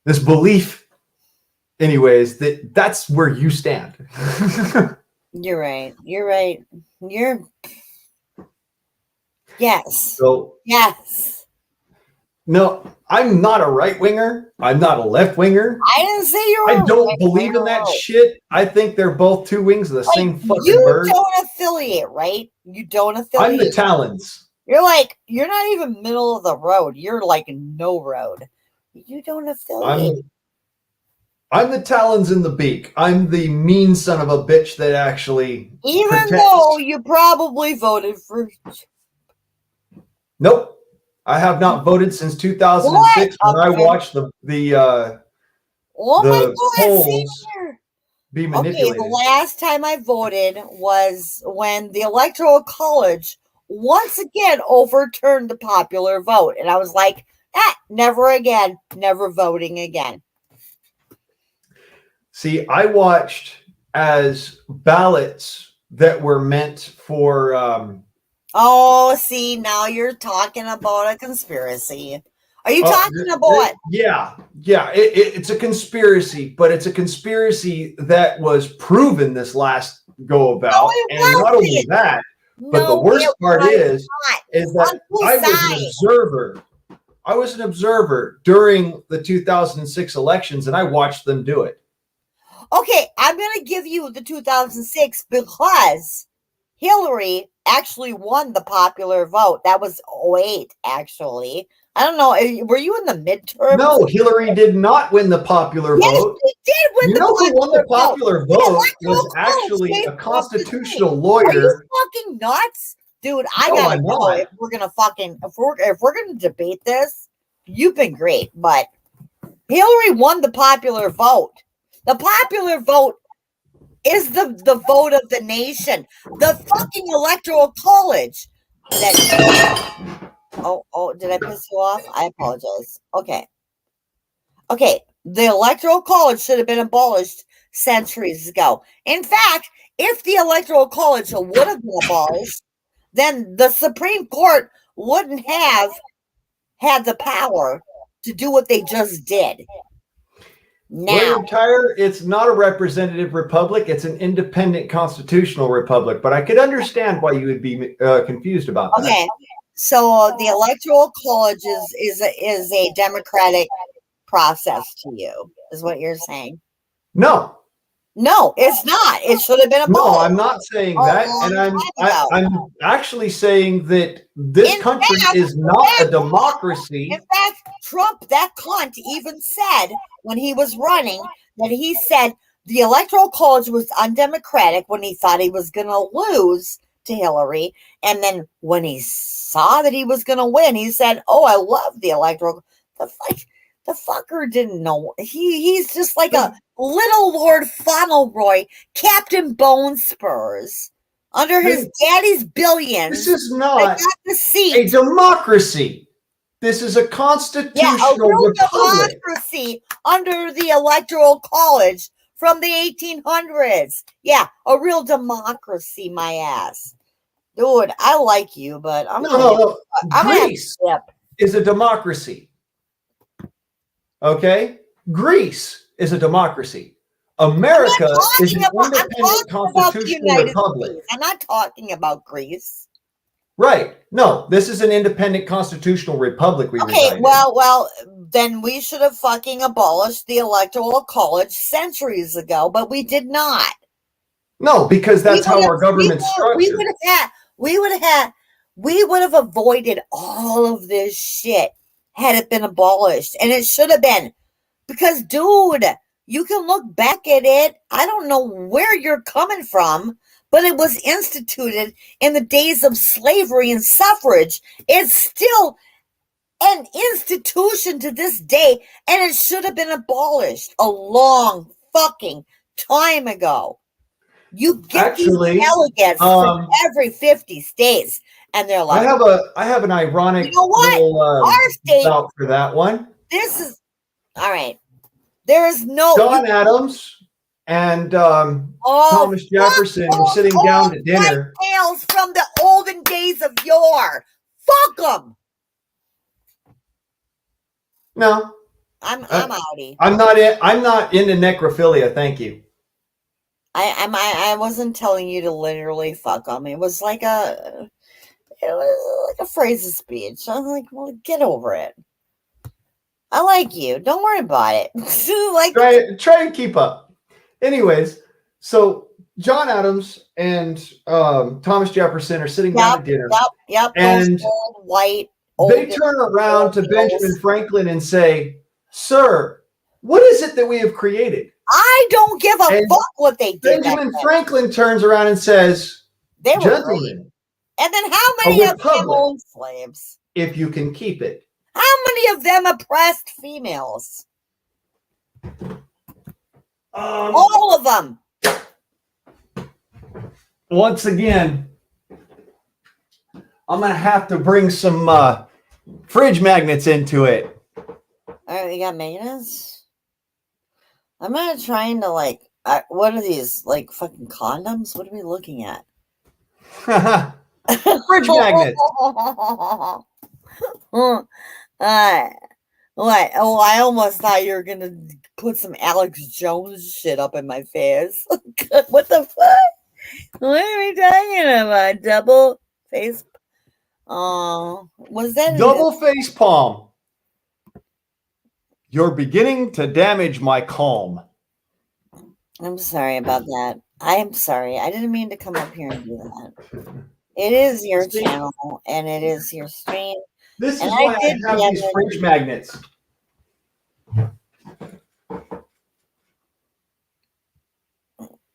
this belief, anyways, that that's where you stand. You're right. You're right. You're yes. So Yes. no, I'm not a right winger. I'm not a left winger. I didn't say you were I don't right believe in that shit. I think they're both two wings of the Like, same fucking you bird. don't affiliate, right? You don't I'm affiliate. the Talons. You're like, you're not even middle of the road. You're like no road. You don't affiliate. I'm the talons in the beak. I'm the mean son of a bitch that actually Even protects. though you probably voted for. Nope. I have not voted since 2006 when I watched the Oh my God, polls be Okay, manipulated. the last time I voted was when the Electoral College once again overturned the popular vote. And I was like, never again, never voting again. See, I watched as ballots that were meant for Oh, see, now you're talking about a conspiracy. Are you talking about? Yeah. It's a conspiracy, but it's a conspiracy that was proven this last go about. No, and not only that, but the worst part is that I was an observer. I was an observer during the 2006 elections, and I watched them do it. Okay, I'm going to give you the 2006 because Hillary actually won the popular vote. That was 08, actually. I don't know. Were you in the midterms? No, Hillary did not win the popular vote. She did win who won the popular vote was actually a constitutional lawyer. Are you fucking nuts? Dude, I gotta know if we're gonna fucking if we're gonna debate this. You've been great, but Hillary won the popular vote. The popular vote is the vote of the nation. The fucking electoral college. Oh, did I piss you off? I apologize. Okay. The electoral college should have been abolished centuries ago. In fact, if the electoral college would have been abolished, then the Supreme Court wouldn't have had the power to do what they just did. Now, William Tyre, it's not a representative republic. It's an independent constitutional republic. But I could understand why you would be confused about that. Okay, so the electoral college is a democratic process to you, is what you're saying? No, it's not. It should have been abolished. No, I'm not saying that, and I'm actually saying that this country is not a democracy. In fact, Trump, that cunt, even said when he was running that he said the electoral college was undemocratic when he thought he was going to lose to Hillary, and then when he saw that he was going to win, he said, "Oh, I love the electoral." The fucker didn't know. He's just like a little Lord Fauntleroy, Captain Bone Spurs, under his daddy's billions. This is not a democracy. This is a constitutional republic. Democracy under the Electoral College from the 1800s. Yeah, a real democracy, my ass. Dude, I like you, but I'm Greece is a democracy. Okay? Greece is a democracy. America is an independent constitutional republic. I'm not talking about Greece. Right. No, this is an independent constitutional republic. Well, then we should have fucking abolished the Electoral College centuries ago, but we did not. No, because that's how our government's structured. We would have avoided all of this shit had it been abolished, and it should have been, because dude, you can look back at it. I don't know where you're coming from, but it was instituted in the days of slavery and suffrage. It's still an institution to this day, and it should have been abolished a long fucking time ago. You get these delegates from every 50 states, and they're like, I have an ironic little our state for that one. This is all right. There is no John Adams and Thomas Jefferson were sitting down to dinner. Tales from the olden days of yore. Fuck them. No, I'm outie. I'm not into necrophilia. Thank you. I wasn't telling you to literally fuck them. It was like a phrase of speech. I was like, well, get over it. I like you. Don't worry about it. Like, Try and keep up. Anyways, so John Adams and Thomas Jefferson are sitting down at dinner. Yep. And those old white. They turn around to Benjamin Franklin and say, "Sir, what is it that we have created?" I don't give a fuck what they did. Benjamin Franklin turns around and says, they were "Gentlemen, great. And then how many of them owned slaves? If you can keep it." How many of them oppressed females? All of them. Once again, I'm going to have to bring some fridge magnets into it. All right, we got magnets. I'm not trying to like. What are these? Like fucking condoms? What are we looking at? Fridge magnets. What? Oh, I almost thought you were gonna put some Alex Jones shit up in my face. What the fuck? What are we talking about? Double face? Was that double face palm? You're beginning to damage my calm. I'm sorry about that. I'm sorry. I didn't mean to come up here and do that. It is your channel and it is your stream. This is why I have these fridge magnets.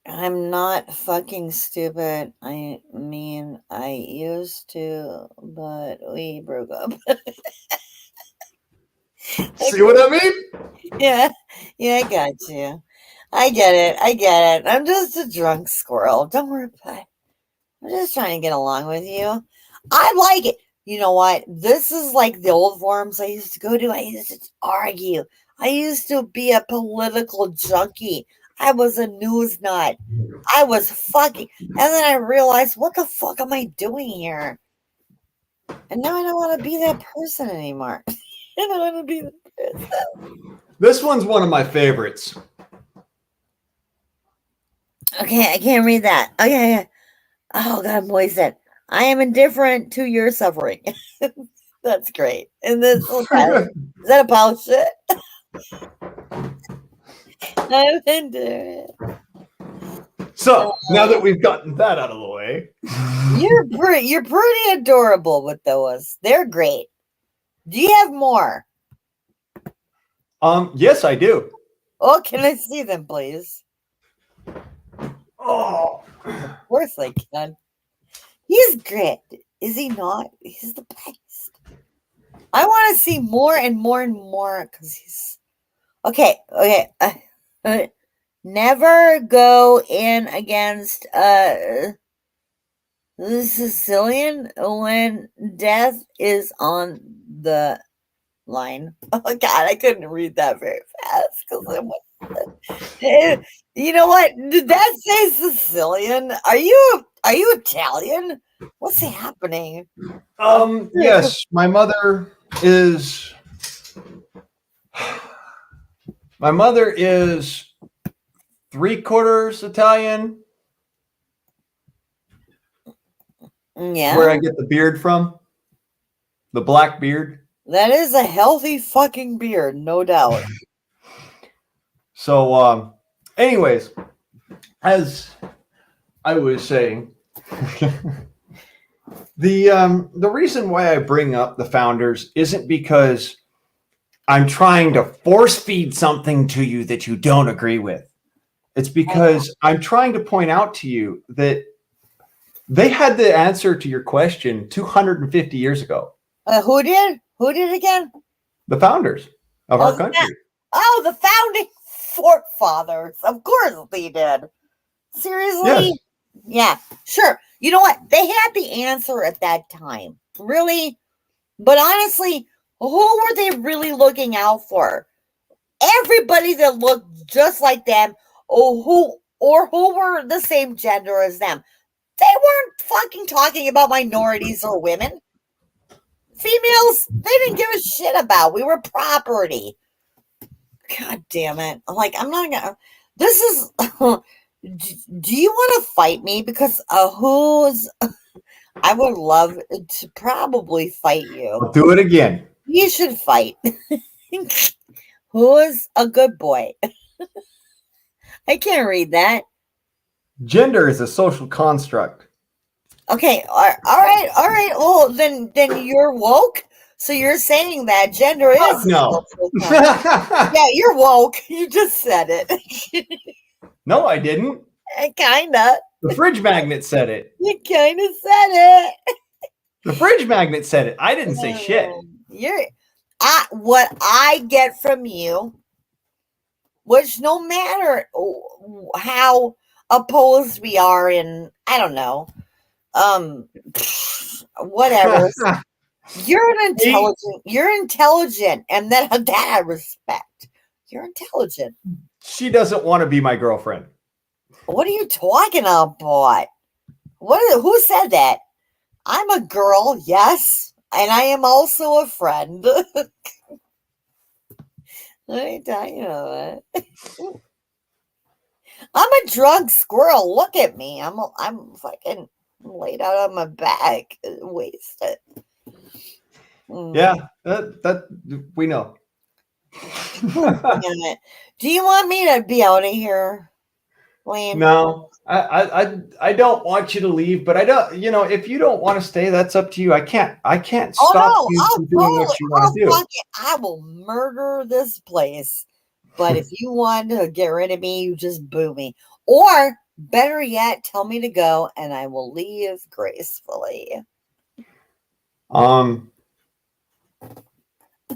I'm not fucking stupid. I mean, I used to, but we broke up. See what I mean? Yeah, I got you. I get it. I'm just a drunk squirrel. Don't worry about it. I'm just trying to get along with you. I like it. You know what? This is like the old forums I used to go to. I used to argue. I used to be a political junkie. I was a news nut. I was fucking. And then I realized, what the fuck am I doing here? And now I don't want to be that person anymore. I don't want to be that person. This one's one of my favorites. Okay, I can't read that. Okay. Oh, God, moisten. I am indifferent to your suffering. That's great. And this is that a pile of shit? I'm into it. So now that we've gotten that out of the way, you're pretty adorable with those. They're great. Do you have more? Yes, I do. Oh, can I see them, please? Oh, of course I can. He's great, is he not? He's the best. I want to see more and more and more because he's okay. Never go in against the Sicilian when death is on the line. Oh God, I couldn't read that very fast because you know what? Did that say Sicilian? Are you Italian? What's happening? Yes, my mother is 3/4 Italian. Yeah. Where I get the beard from. The black beard. That is a healthy fucking beard, no doubt. So, anyways, as I was saying, the reason why I bring up the founders isn't because I'm trying to force feed something to you that you don't agree with. It's because I'm trying to point out to you that they had the answer to your question 250 years ago. Who did? Who did again? The founders of our country. The founding forefathers. Of course they did. Seriously? Yes. Yeah, sure. You know what? They had the answer at that time. Really? But honestly, who were they really looking out for? Everybody that looked just like them or who were the same gender as them. They weren't fucking talking about minorities or women. Females, they didn't give a shit about. We were property. God damn it. I'm like, I'm not gonna. This is. Do you want to fight me? Because who's. I would love to probably fight you. I'll do it again. You should fight. Who is a good boy? I can't read that. Gender is a social construct. Okay, all right. Well, then you're woke. So you're saying that gender is No. Yeah, you're woke. You just said it. No, I didn't. Kinda. The fridge magnet said it. You kind of said it. The fridge magnet said it. I didn't say shit. What I get from you, which no matter how opposed we are in, I don't know, whatever. You're intelligent, and that I respect. You're intelligent. She doesn't want to be my girlfriend. What are you talking about? Who said that? I'm a girl, yes, and I am also a friend. Let me tell you that. I'm a drunk squirrel. Look at me. I'm fucking laid out on my back, wasted. Yeah, that we know. Do you want me to be out of here, Wayne? No, I don't want you to leave, but I don't. If you don't want to stay, that's up to you. I can't stop you from doing what you want to do. I will murder this place. But if you want to get rid of me, you just boo me. Or better yet, tell me to go and I will leave gracefully.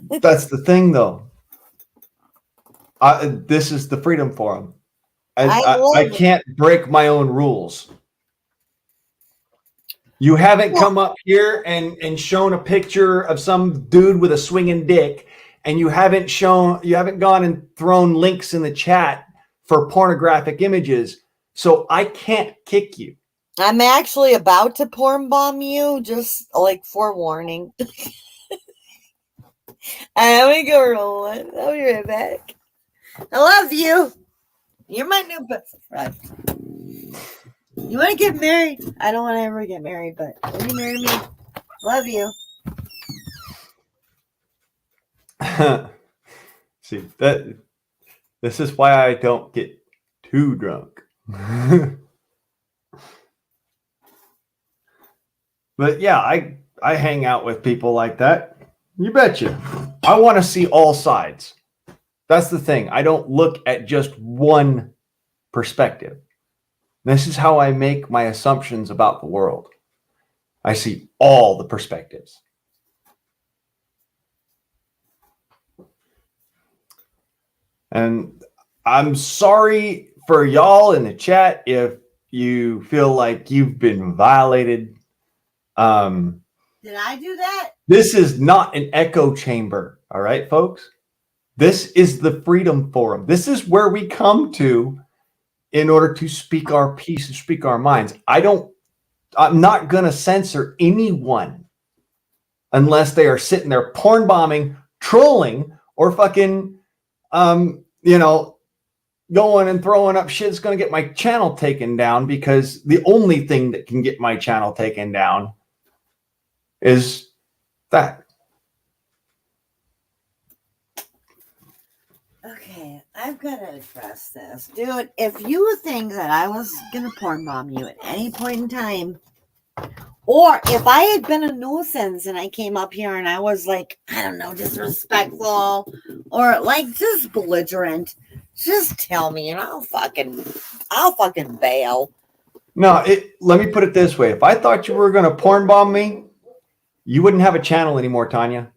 That's the thing though. This is the Freedom Forum. I can't break my own rules. You haven't come up here and shown a picture of some dude with a swinging dick. And you haven't gone and thrown links in the chat for pornographic images. So I can't kick you. I'm actually about to porn bomb you, just like forewarning. I'm gonna go rolling. I'll be right back. I love you. You're my new best friend. You want to get married? I don't want to ever get married, but will you marry me? Love you. See, this is why I don't get too drunk. But yeah, I hang out with people like that. You betcha. I want to see all sides. That's the thing. I don't look at just one perspective. This is how I make my assumptions about the world. I see all the perspectives. And I'm sorry for y'all in the chat if you feel like you've been violated. Did I do that? This is not an echo chamber. All right, folks. This is the Freedom Forum. This is where we come to in order to speak our piece and speak our minds. I'm not going to censor anyone unless they are sitting there porn bombing, trolling, or fucking going and throwing up shit that's going to get my channel taken down, because the only thing that can get my channel taken down is that. Okay, I've got to address this. Dude, if you think that I was going to porn bomb you at any point in time, or if I had been a nuisance and I came up here and I was like, I don't know, disrespectful or like just belligerent, just tell me and I'll fucking bail. No, let me put it this way. If I thought you were going to porn bomb me, you wouldn't have a channel anymore, Tanya.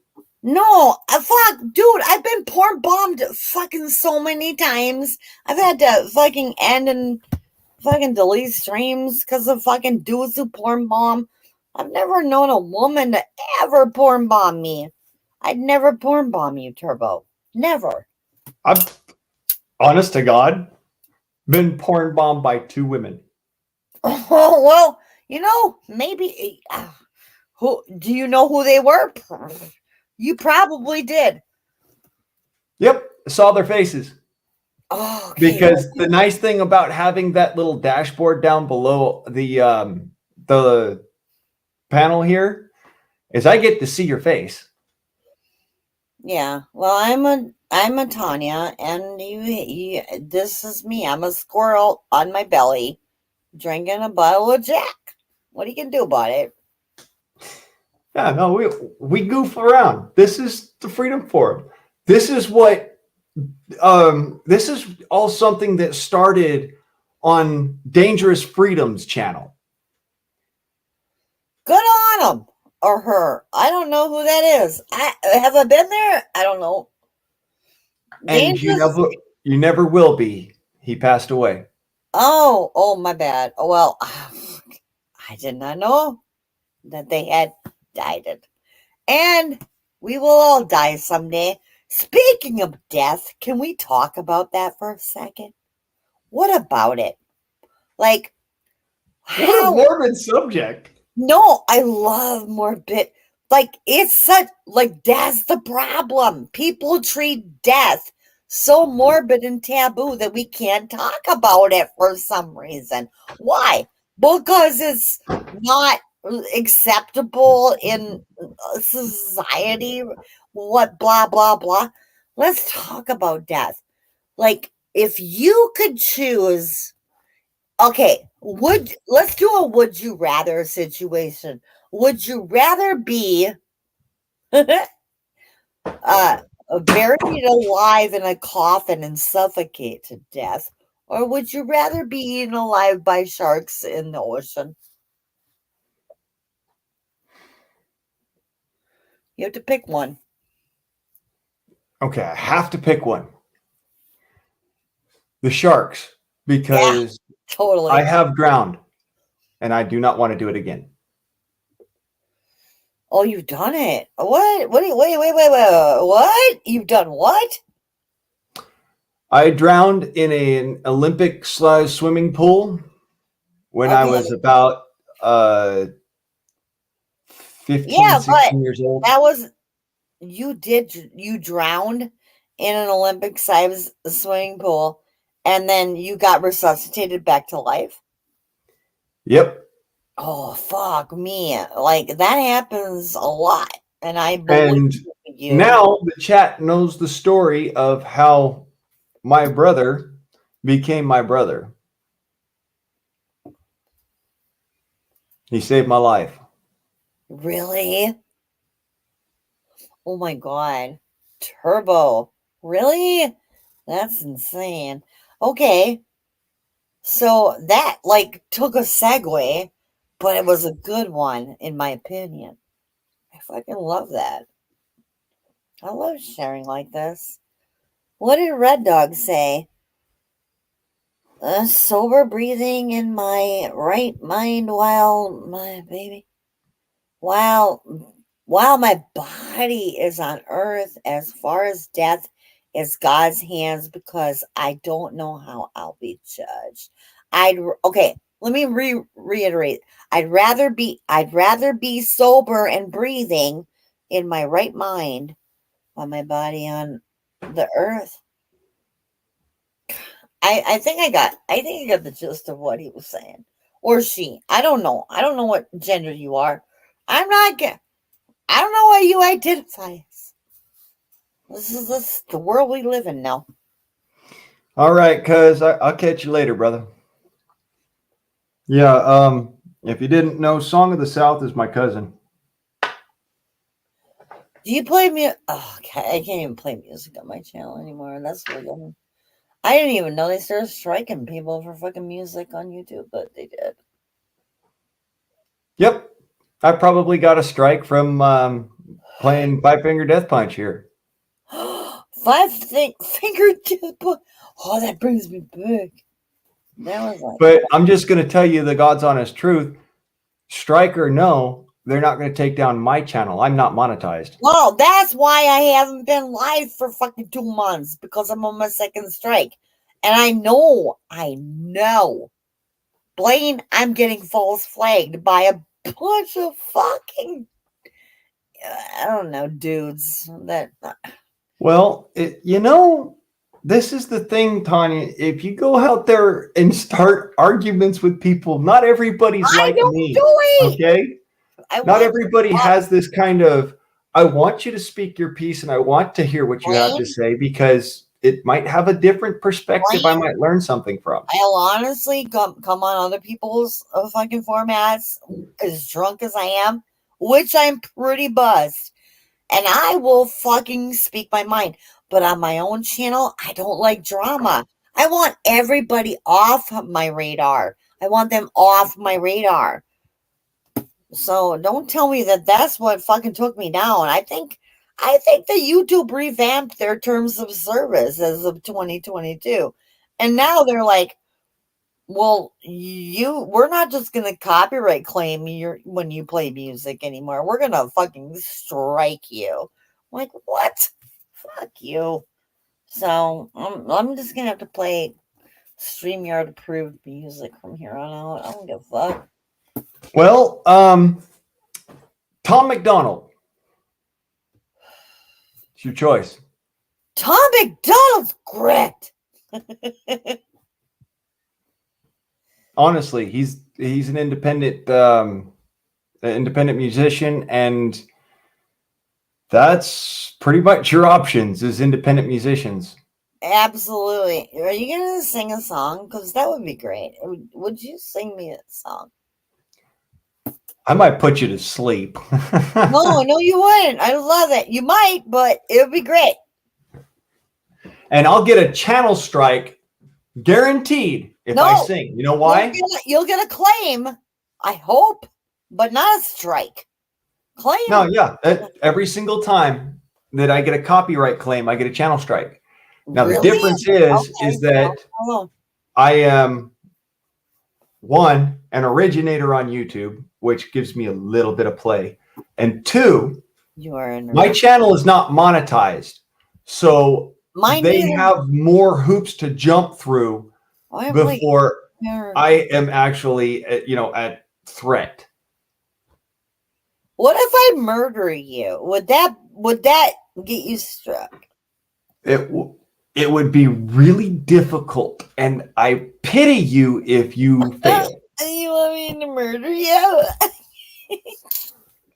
No, fuck, dude, I've been porn bombed fucking so many times. I've had to fucking end and fucking delete streams because of fucking dudes who porn bomb. I've never known a woman to ever porn bomb me. I'd never porn bomb you, Turbo. Never. I've, honest to God, been porn bombed by 2 women. Oh, well, maybe. Do you know who they were? You probably did. Yep. saw their faces. Oh, okay. Because the nice thing about having that little dashboard down below the panel here is I get to see your face. Yeah. Well, I'm a Tanya, and you this is me. I'm a squirrel on my belly, drinking a bottle of Jack. What are you gonna do about it? Yeah, no, we goof around. This is the Freedom Forum. This is what this is all something that started on Dangerous Freedom's channel. Good on him or her. I don't know who that is. Have I been there? I don't know. And Dangerous. you never will be. He passed away. Oh, my bad. Well, I did not know that they had died. And we will all die someday. Speaking of death, can we talk about that for a second? What about it? Like, What a how? morbid subject. No, I love morbid. Like, it's such, like, that's the problem. People treat death so morbid and taboo that we can't talk about it for some reason. Why? Because it's not acceptable in society. What, blah, blah, blah. Let's talk about death. Like, if you could choose, okay, let's do a would you rather situation. Would you rather be buried alive in a coffin and suffocate to death, or would you rather be eaten alive by sharks in the ocean? You have to pick one. Okay, I have to pick one. The sharks, because Totally. I have drowned and I do not want to do it again. Oh, you've done it. What? Wait. What? You've done what? I drowned in an Olympic swimming pool when I was about 15, 16 years old. That was, you drowned in an Olympic size swimming pool and then you got resuscitated back to life? Yep. Oh, fuck me. Like, that happens a lot. And I And believe you. now the chat knows the story of how my brother became my brother. He saved my life. Really? Oh my God. Turbo. Really? That's insane. Okay. So that, like, took a segue, but it was a good one, in my opinion. I fucking love that. I love sharing like this. What did Red Dog say? Sober breathing in my right mind while my body is on earth, as far as death is God's hands, because I don't know how I'll be judged. Okay, let me reiterate. I'd rather be sober and breathing in my right mind while my body on the earth. I think I got the gist of what he was saying. Or she. I don't know. I don't know what gender you are. I don't know what you identify as. This is the world we live in now. All right, cuz I'll catch you later, brother. Yeah, if you didn't know, Song of the South is my cousin. Do you play music? Oh, okay. I can't even play music on my channel anymore. That's legal. I didn't even know they started striking people for fucking music on YouTube, but they did. Yep. I probably got a strike from playing Five Finger Death Punch here. Finger death punch. Oh, that brings me back. That was like. But I'm just going to tell you the God's honest truth. Strike or no, they're not going to take down my channel. I'm not monetized. Well, that's why I haven't been live for fucking 2 months, because I'm on my second strike. And I know, Blaine, I'm getting false flagged by a bunch of fucking, I don't know, dudes that. Well, this is the thing, Tanya. If you go out there and start arguments with people, not everybody's I like don't me. do it. Okay? I Not want everybody has this kind of, I want you to speak your piece and I want to hear what you have to blame. say because it might have a different perspective I might learn something from. I'll honestly come on other people's fucking formats as drunk as I am, which I'm pretty buzzed, and I will fucking speak my mind. But on my own channel, I don't like drama. I want everybody off my radar. I want them off my radar. So don't tell me that that's what fucking took me down. I think the YouTube revamped their terms of service as of 2022. And now they're like, well, we're not just gonna copyright claim you when you play music anymore. We're gonna fucking strike you. I'm like, what? Fuck you. So I'm just gonna have to play StreamYard approved music from here on out. I don't give a fuck. Well, Tom McDonald. It's your choice. Tom McDonald's great. Honestly, he's an independent musician, and that's pretty much your options as independent musicians. Absolutely. Are you gonna sing a song? Because that would be great. Would you sing me a song? I might put you to sleep. No, you wouldn't. I love it. You might, but it would be great. And I'll get a channel strike guaranteed if I sing. You know why? You'll get a claim, I hope, but not a strike. Claim. No, yeah. Every single time that I get a copyright claim, I get a channel strike. Now, Really? the difference is that I am, one, an originator on YouTube, which gives me a little bit of play. And two, my channel is not monetized. So they have more hoops to jump through before I am actually, at threat. What if I murder you? Would that get you struck? It would be really difficult, and I pity you if you fail. You want me to murder you?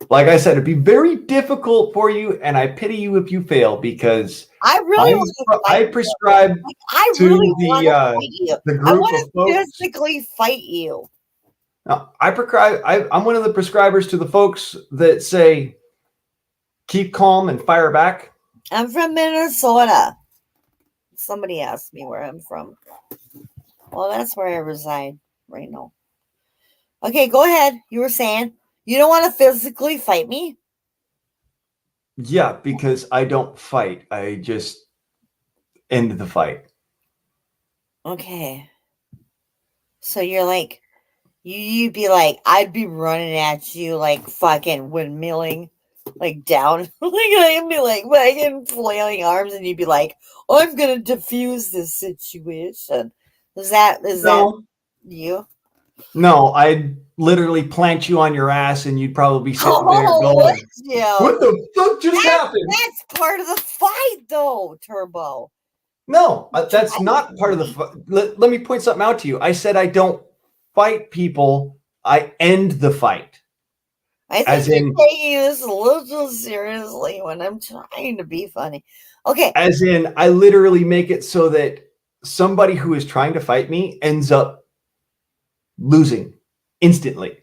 Like I said, it'd be very difficult for you, and I pity you if you fail because I really I prescribe to the group of folks. Physically fight you. I'm one of the prescribers to the folks that say, keep calm and fire back. I'm from Minnesota. Somebody asked me where I'm from. Well, that's where I reside right now. Okay, go ahead. You were saying you don't want to physically fight me? Yeah, because I don't fight. I just end the fight. Okay. So you're like, you'd be like, I'd be running at you like fucking windmilling, like down. Like I'd be like fucking flailing arms, and you'd be like, I'm gonna defuse this situation. Is that you? No, I'd literally plant you on your ass, and you'd probably be sitting there going, "What the fuck just happened?" That's part of the fight, though, Turbo. No, that's not part of the fight. Let me point something out to you. I said I don't fight people. I end the fight. I think you're taking this a little too seriously when I'm trying to be funny. Okay. As in, I literally make it so that somebody who is trying to fight me ends up losing instantly.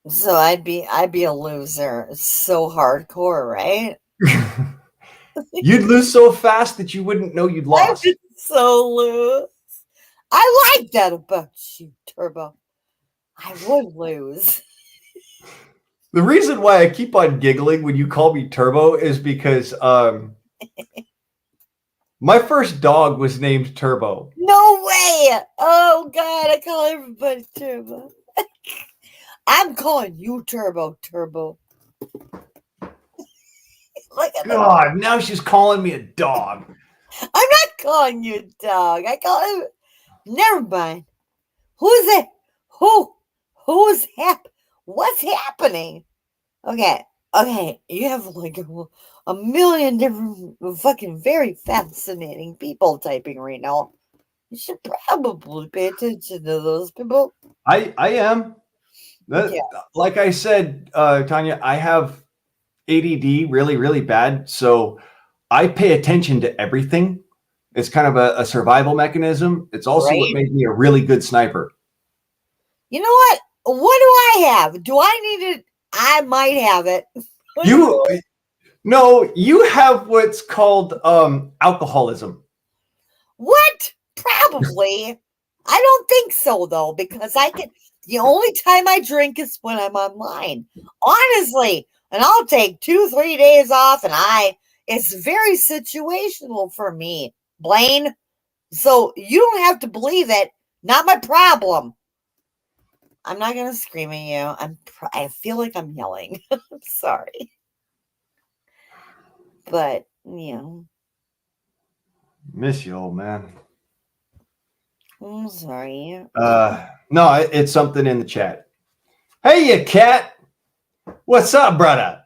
So I'd be a loser. It's so hardcore, right? You'd lose so fast that you wouldn't know you'd lost. I'd so lose. I like that about you, Turbo. I would lose. The reason why I keep on giggling when you call me Turbo is because my first dog was named Turbo. No way! Oh God, I call everybody Turbo. I'm calling you Turbo. God, now she's calling me a dog. I'm not calling you a dog. I call him. Never mind. Who's it? What's happening? Okay. You have like a million different fucking very fascinating people typing right now. You should probably pay attention to those people. I am. Yeah. Like I said, Tanya, I have ADD really, really bad. So I pay attention to everything. It's kind of a survival mechanism. It's also what Right? made me a really good sniper. You know what? What do I have? Do I need it? I might have it. You have what's called alcoholism. What? Probably. I don't think so though, because the only time I drink is when I'm online. Honestly. And I'll take 2-3 days off and it's very situational for me, Blaine. So you don't have to believe it. Not my problem. I'm not gonna scream at you. I feel like I'm yelling. I'm sorry. But Miss you, old man. I'm sorry. No, it's something in the chat. Hey, you cat. What's up, brother?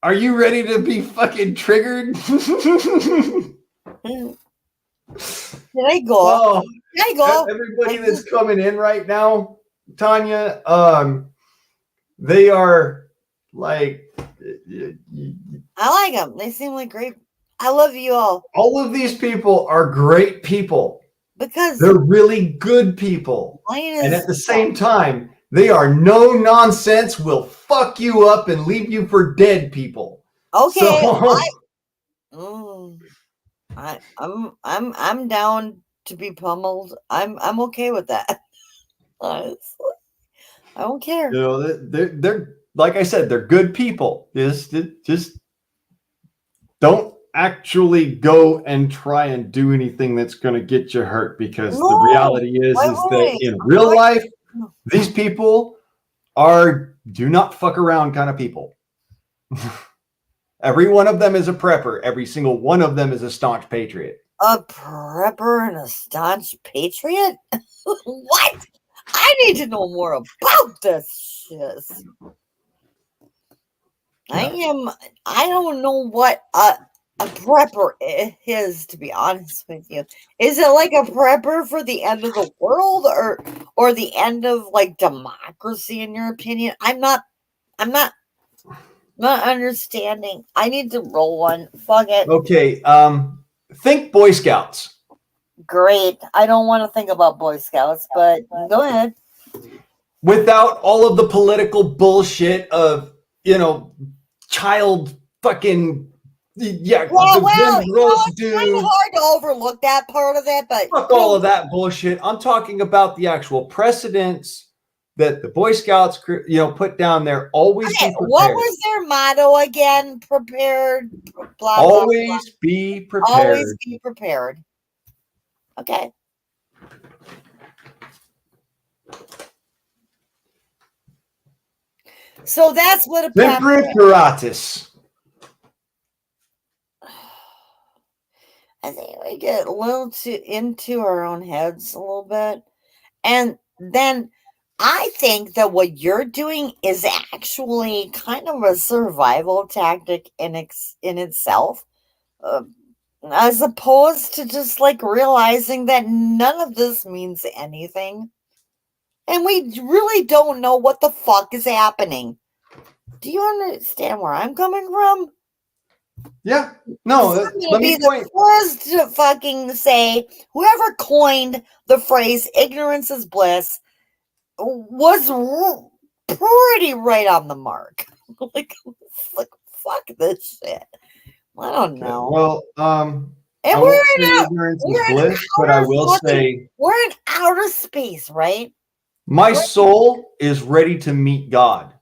Are you ready to be fucking triggered? Did I go? Oh, Did I go? everybody that's coming in right now, Tanya, they are like, I like them. They seem like great. I love you all. All of these people are great people because they're really good people, and at the same time, they are no nonsense. Will fuck you up and leave you for dead people. Okay, so, I'm down to be pummeled. I'm okay with that. Honestly, I don't care. You know, they're like I said, they're good people. Just don't actually go and try and do anything that's going to get you hurt, because the reality is that in real life, these people are do not fuck around kind of people. Every one of them is a prepper. Every single one of them is a staunch patriot. A prepper and a staunch patriot? What? I need to know more about this shit. I don't know what a prepper is, to be honest with you. Is it like a prepper for the end of the world or the end of like democracy, in your opinion? I'm not understanding. I need to roll one. Fuck it. Okay, think Boy Scouts. Great. I don't want to think about Boy Scouts, but go ahead. Without all of the political bullshit of, child fucking it's kind of hard to overlook that part of it, but fuck all of that bullshit. I'm talking about the actual precedents that the Boy Scouts, put down there. Always be prepared. What was their motto again? Prepared. Blah, always blah, blah. Be prepared. Always be prepared. Okay. So that's what a preparatus. I think we get a little too into our own heads a little bit. And then I think that what you're doing is actually kind of a survival tactic in itself, as opposed to just like realizing that none of this means anything. And we really don't know what the fuck is happening. Do you understand where I'm coming from? Yeah. No, let me be the first to fucking say whoever coined the phrase ignorance is bliss was pretty right on the mark. like fuck this shit. I don't know. Well, and we're in outer space, right? My soul is ready to meet God.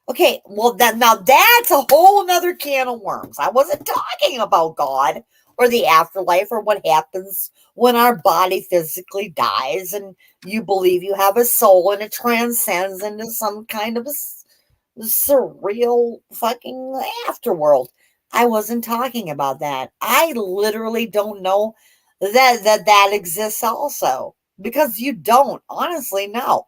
Okay, well, now that's a whole nother can of worms. I wasn't talking about God or the afterlife or what happens when our body physically dies and you believe you have a soul and it transcends into some kind of a surreal fucking afterworld. I wasn't talking about that. I literally don't know that exists also, because you don't honestly know.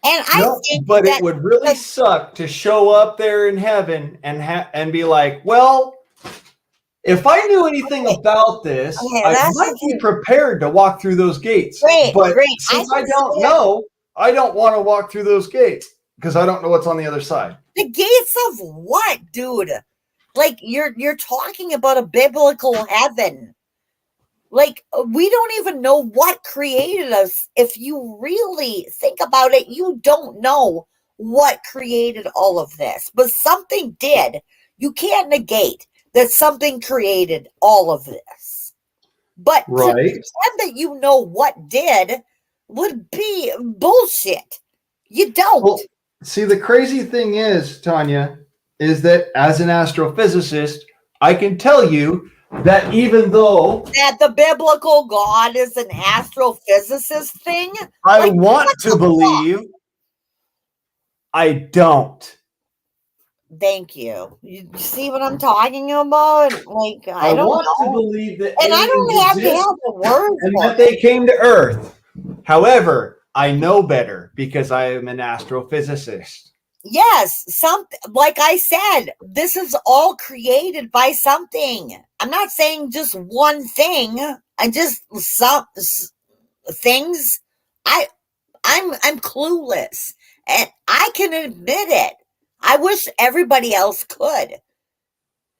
And I No, think but that it would really suck to show up there in heaven and be like, well, if I knew anything about this, okay, I that's might the be thing. prepared to walk through those gates. Great, But great. I since I can don't see it. know, I don't want to walk through those gates because I don't know what's on the other side. The gates of what, dude? Like you're talking about a biblical heaven. Like we don't even know what created us. If you really think about it, you don't know what created all of this. But something did. You can't negate that something created all of this. But to Right. pretend that you know what did would be bullshit. You don't. Well, see, the crazy thing is, Tanya, is that as an astrophysicist, I can tell you that even though That the biblical God is an astrophysicist thing? I Like, want what to the believe, I don't. Thank you. You see what I'm talking about? Like, I I don't want to know. believe that And I aliens don't have to exist have the word and for that they came to Earth. However, I know better because I am an astrophysicist. Yes, like I said, this is all created by something. I'm not saying just one thing. I just some things. I'm clueless, and I can admit it. I wish everybody else could.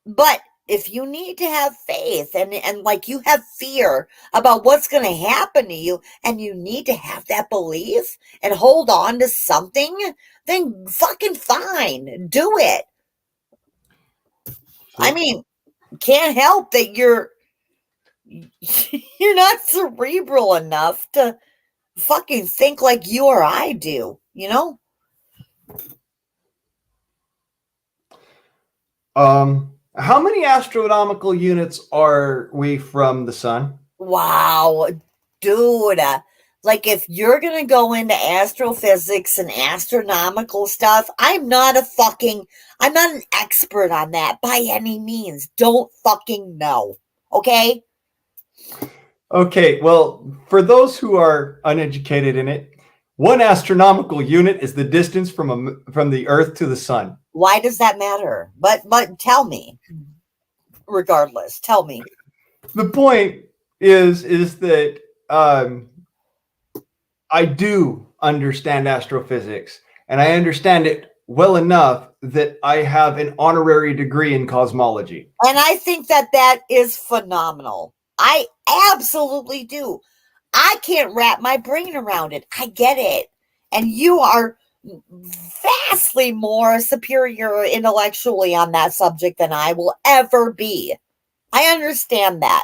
But if you need to have faith and like you have fear about what's going to happen to you and you need to have that belief and hold on to something, then fucking fine, do it. I mean, can't help that you're you're not cerebral enough to fucking think like you or I do, you know? How many astronomical units are we from the sun? Wow, dude. Like, if you're going to go into astrophysics and astronomical stuff, I'm not an expert on that by any means. Don't fucking know. Okay? Okay, well, for those who are uneducated in it, one astronomical unit is the distance from the Earth to the sun. Why does that matter? But tell me. Regardless, tell me. The point is that I do understand astrophysics, and I understand it well enough that I have an honorary degree in cosmology. And I think that that is phenomenal. I absolutely do. I can't wrap my brain around it. I get it. And you are vastly more superior intellectually on that subject than I will ever be. I understand that.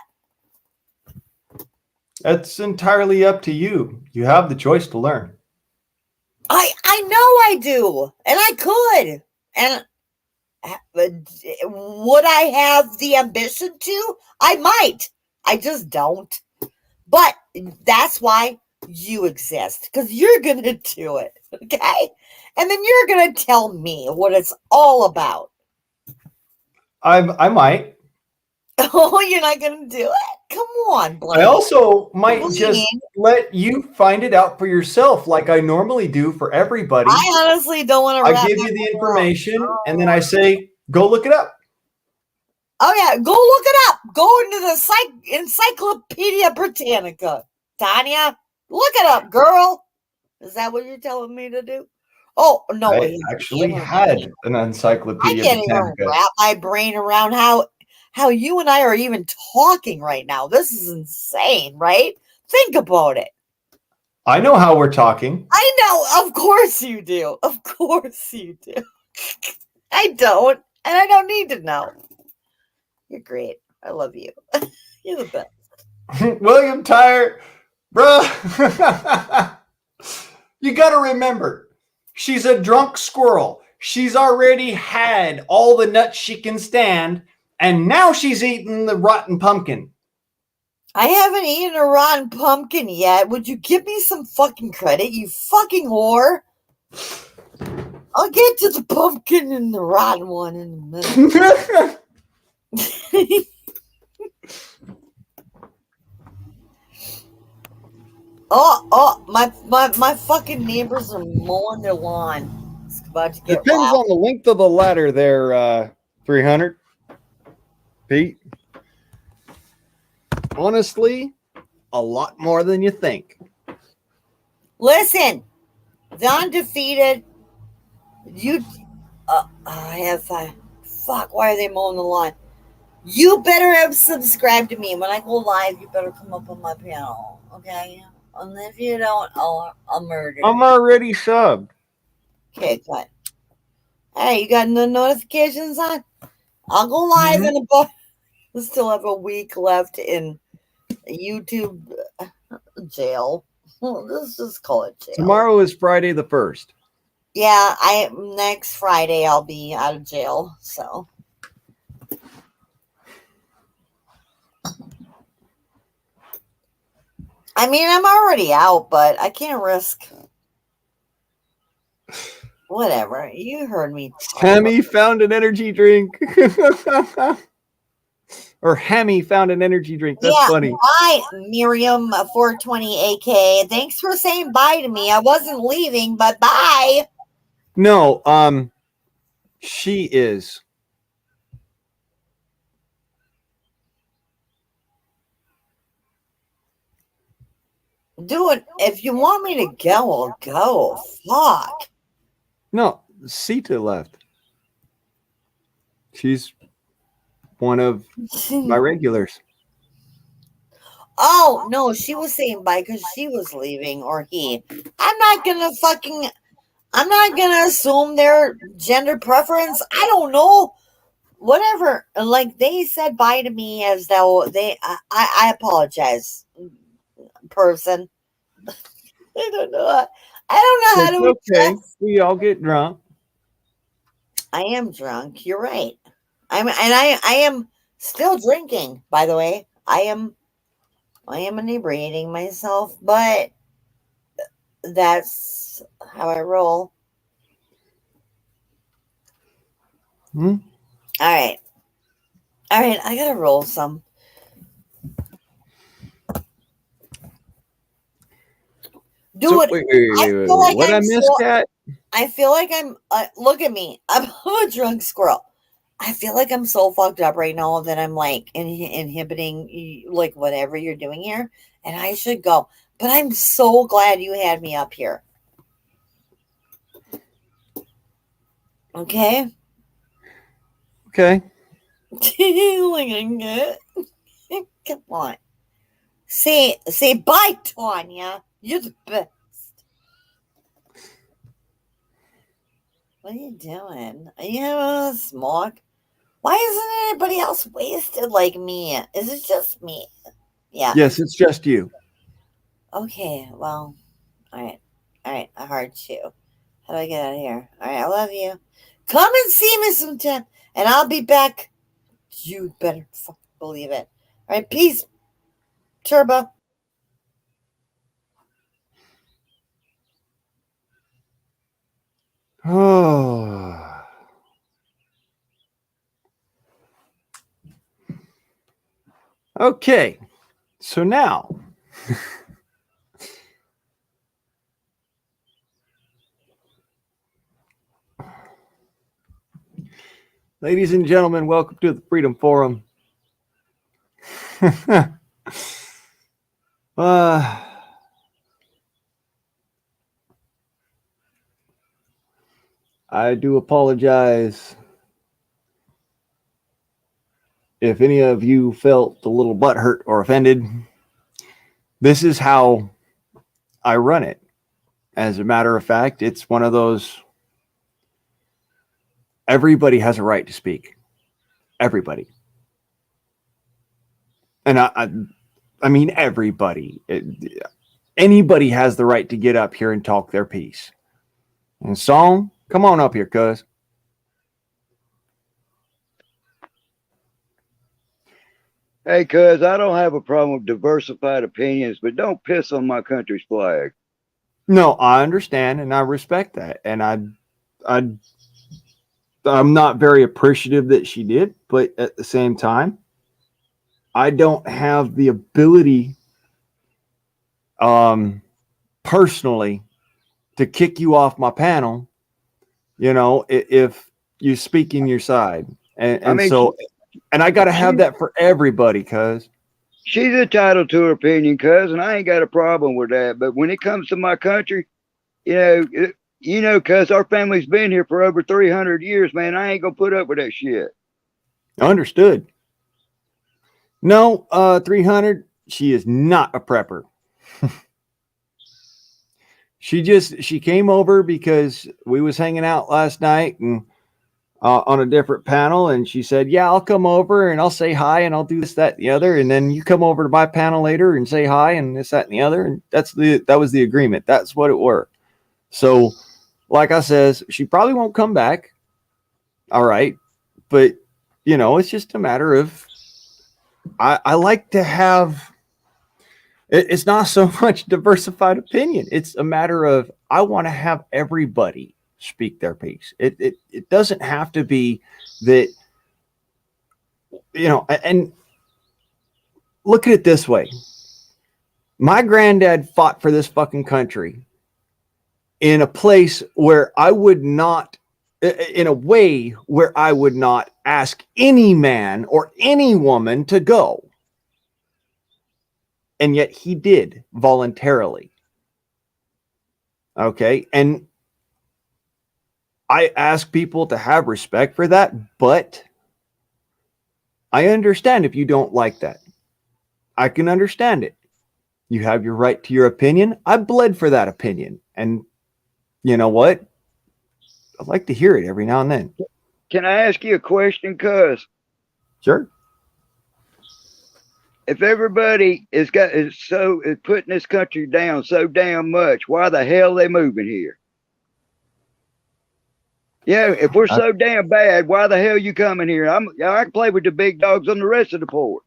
That's entirely up to you. You have the choice to learn. I know I do. And I could. And would I have the ambition to? I might. I just don't. But that's why you exist, because you're going to do it. Okay. And then you're going to tell me what it's all about. I might. Oh, you're not going to do it? Come on, Blaine. I also might Blaine. just let you find it out for yourself, like I normally do for everybody. I honestly don't want to. I give you the information, and then I say, "Go look it up." Oh yeah, go look it up. Go into the Encyclopedia Britannica, Tanya. Look it up, girl. Is that what you're telling me to do? Oh no, I actually had an I Encyclopedia can't even Britannica. wrap my brain around how you and I are even talking right now. This is insane, right? Think about it. I know how we're talking. I know, of course you do. Of course you do. I don't, and I don't need to know. You're great. I love you. You're the best. William Tyre, bruh. You got to remember, she's a drunk squirrel. She's already had all the nuts she can stand, and now she's eating the rotten pumpkin. I haven't eaten a rotten pumpkin yet. Would you give me some fucking credit, you fucking whore? I'll get to the pumpkin and the rotten one in a minute. My fucking neighbors are mowing their lawn. It's about to get Depends loud. on the length of the ladder there, 300 Pete. Honestly, a lot more than you think. Listen, the undefeated. You, I have fuck. Why are they mowing the lawn? You better have subscribed to me. When I go live, you better come up on my panel, okay? And if you don't, I'll murder I'm you. already subbed. Okay, good. Hey, you got no notifications on? I'll go live in about. We still have a week left in YouTube jail. Let's just call it jail. Tomorrow is Friday the 1st. Yeah, next Friday I'll be out of jail. So I mean, I'm already out, but I can't risk. Whatever. You heard me. Hammy found an energy drink. Or Hammy found an energy drink. That's funny. Bye, Miriam 420 AK. Thanks for saying bye to me. I wasn't leaving, but bye. No, she is. Dude, if you want me to go, I'll go. Fuck. No, Sita left. She's one of my regulars. Oh, no, she was saying bye because she was leaving, or he. I'm not going to assume their gender preference. I don't know. Whatever. Like, they said bye to me as though I apologize, person. I don't know. I don't know how to. Okay, we all get drunk. I am drunk. You're right. I am still drinking, by the way. I am inebriating myself, but that's how I roll. All right. I gotta roll some. Dude, so, wait, I feel like what I'm I missed, Kat? I feel like I'm. Look at me. I'm a drunk squirrel. I feel like I'm so fucked up right now that I'm like inhibiting like whatever you're doing here, and I should go. But I'm so glad you had me up here. Okay. Okay. Come on. Say bye, Tanya. You're the best. What are you doing? Are you having a smoke? Why isn't anybody else wasted like me? Is it just me? Yeah. Yes, it's just you. Okay, well, all right, I heard you. How do I get out of here? All right, I love you. Come and see me sometime, and I'll be back. You better fucking believe it. All right, peace, Turbo. Oh. Okay, so now ladies and gentlemen, welcome to the Freedom Forum. I do apologize if any of you felt a little butthurt or offended. This is how I run it. As a matter of fact, it's one of those, everybody has a right to speak. Everybody. And I mean everybody. Anybody has the right to get up here and talk their piece. And Song, come on up here, cuz. Hey, cuz, I don't have a problem with diversified opinions, but don't piss on my country's flag. No, I understand and I respect that. And I'm not very appreciative that she did, but at the same time, I don't have the ability personally to kick you off my panel, if you speak in your side. And, I and mean, so, and I got to have that for everybody, cuz. she's entitled to her opinion, cuz, and I ain't got a problem with that. But when it comes to my country, cuz our family's been here for over 300 years, man. I ain't gonna put up with that shit. Understood. No, 300, she is not a prepper. She came over because we was hanging out last night and on a different panel, and she said, yeah, I'll come over and I'll say hi and I'll do this, that, and the other, and then you come over to my panel later and say hi and this, that, and the other, and that was the agreement. That's what it were. So like I says, she probably won't come back. All right. But it's just a matter of I like to have, it's not so much diversified opinion. It's a matter of I want to have everybody speak their piece. It doesn't have to be that, and look at it this way. My granddad fought for this fucking country in a place where I would not, in a way where I would not ask any man or any woman to go. And yet he did voluntarily. Okay. And I ask people to have respect for that, but I understand if you don't like that. I can understand it. You have your right to your opinion. I bled for that opinion. And you know what? I'd like to hear it every now and then. Can I ask you a question, cuz? Sure. If everybody is putting this country down so damn much, why the hell they moving here? Yeah, if we're so damn bad, why the hell you coming here? I can play with the big dogs on the rest of the porch.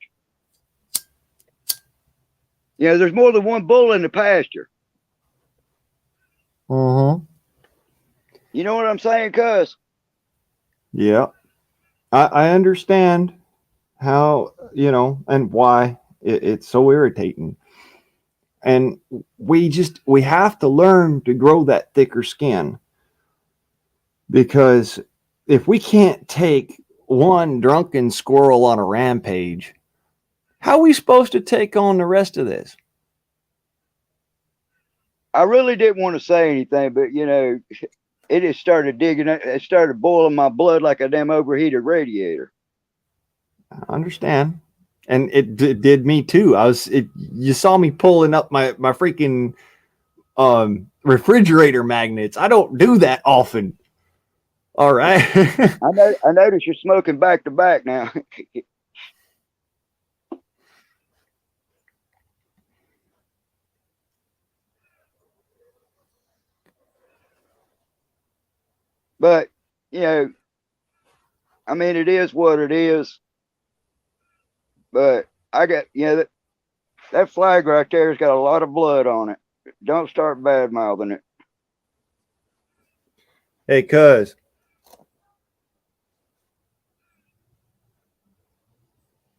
There's more than one bull in the pasture. Mm-hmm. You know what I'm saying, cuz? Yeah. I understand how, and why it's so irritating. And we have to learn to grow that thicker skin. Because if we can't take one drunken squirrel on a rampage, how are we supposed to take on the rest of this? I really didn't want to say anything, but it just started it started boiling my blood like a damn overheated radiator. I understand. And it did me too. You saw me pulling up my freaking refrigerator magnets. I don't do that often. All right. I notice you're smoking back to back now. But, I mean, it is what it is. But I got, that flag right there has got a lot of blood on it. Don't start bad mouthing it. Hey, cuz.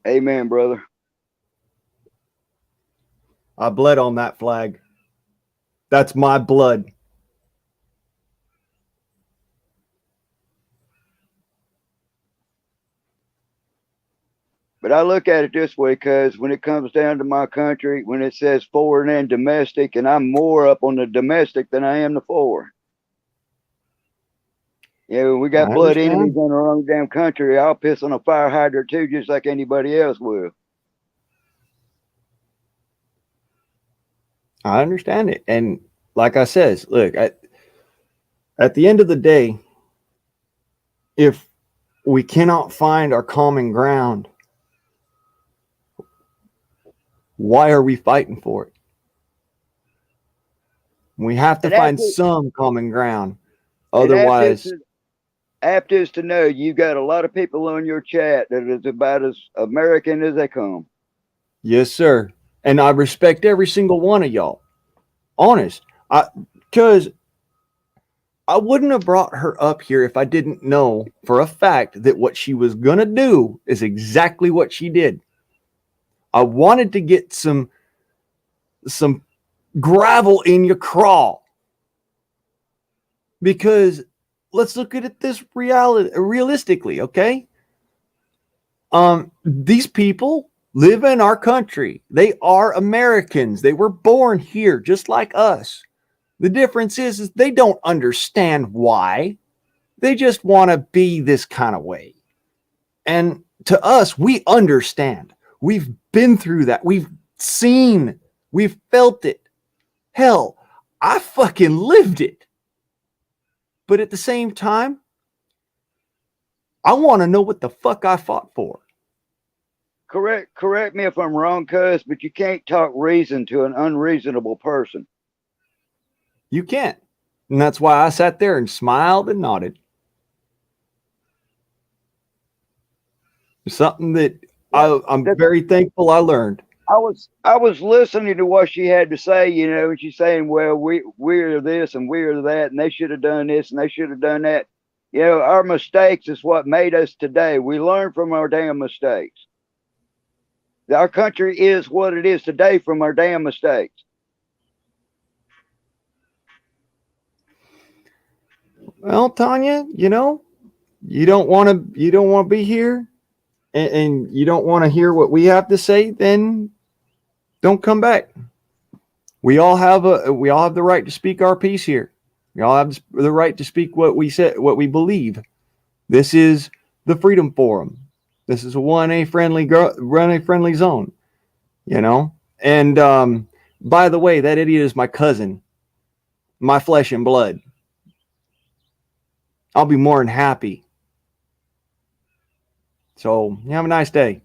Amen, brother. I bled on that flag. That's my blood. But I look at it this way, because when it comes down to my country, when it says foreign and domestic, and I'm more up on the domestic than I am the foreign. We got blood enemies in our own damn country. I'll piss on a fire hydrant too, just like anybody else will. I understand it. And like I says, look, at the end of the day, if we cannot find our common ground, why are we fighting for it? We have to find some common ground. Otherwise, apt is to know you got a lot of people on your chat that is about as American as they come. Yes, sir. And I respect every single one of y'all. Honest. Because I wouldn't have brought her up here if I didn't know for a fact that what she was going to do is exactly what she did. I wanted to get some gravel in your craw. Because let's look at it this realistically, okay? These people live in our country. They are Americans. They were born here just like us. The difference is they don't understand why. They just want to be this kind of way. And to us, we understand. We've been through that. We've seen, we've felt it. Hell, I fucking lived it. But at the same time, I want to know what the fuck I fought for. Correct me if I'm wrong, cuz, but you can't talk reason to an unreasonable person. You can't. And that's why I sat there and smiled and nodded. It's something that I'm very thankful I learned. I was listening to what she had to say, you know, and she's saying, well, we're this and we're that, and they should have done this and they should have done that. You know, our mistakes is what made us today. We learn from our damn mistakes. Our country is what it is today from our damn mistakes. Well, Tanya, you know, you don't want to be here, and you don't want to hear what we have to say, then don't come back. We all have the right to speak our piece here. We all have the right to speak what we said, what we believe. This is the Freedom Forum. This is a 1A friendly zone, you know. And by the way, that idiot is my cousin, my flesh and blood. I'll be more than happy. So have a nice day.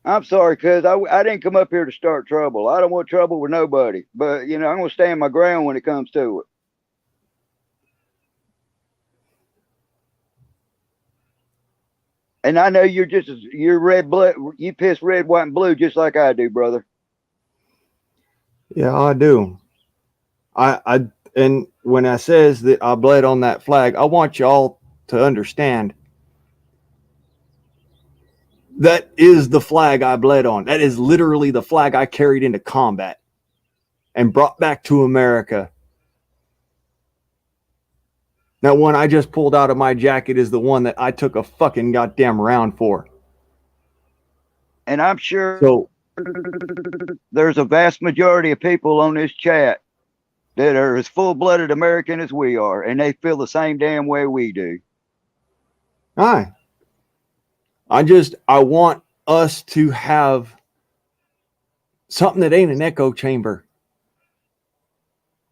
I'm sorry, cuz I didn't come up here to start trouble. I don't want trouble with nobody. But, you know, I'm going to stand my ground when it comes to it. And I know you're red blood. You piss red, white, and blue just like I do, brother. Yeah, I do. And when I says that I bled on that flag, I want y'all to understand that is the flag I bled on. That is literally the flag I carried into combat and brought back to America. That one I just pulled out of my jacket is the one that I took a fucking goddamn round for. And I'm sure there's a vast majority of people on this chat that are as full-blooded American as we are, and they feel the same damn way we do. Aye. I want us to have something that ain't an echo chamber.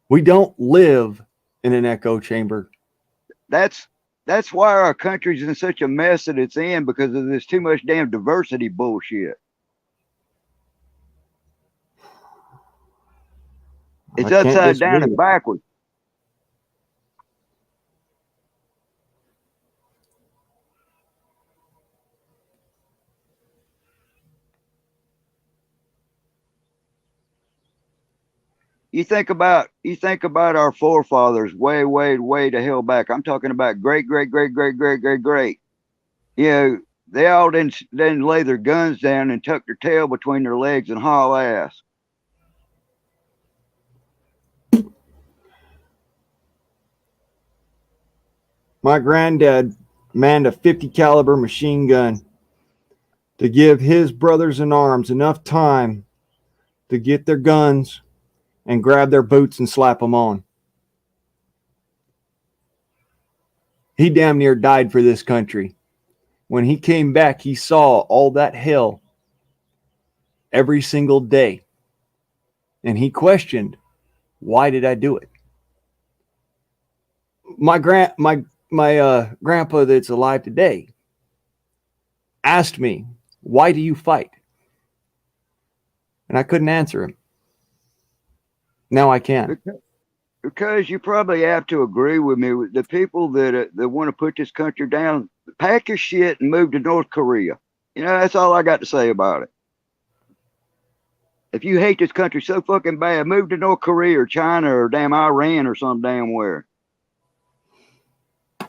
We don't live in an echo chamber. That's why our country's in such a mess that it's in, because of this too much damn diversity bullshit. It's upside down and backwards. You think about our forefathers way the hell back. I'm talking about great. You know, they all didn't lay their guns down and tuck their tail between their legs and haul ass. My granddad manned a 50 caliber machine gun to give his brothers in arms enough time to get their guns and grab their boots and slap them on. He damn near died for this country. When he came back, he saw all that hell every single day. And he questioned, why did I do it? My grandpa that's alive today asked me, why do you fight? And I couldn't answer him. Now I can. Because you probably have to agree with me. The people that want to put this country down, pack your shit and move to North Korea. You know, that's all I got to say about it. If you hate this country so fucking bad, move to North Korea or China or damn Iran or some damn where. The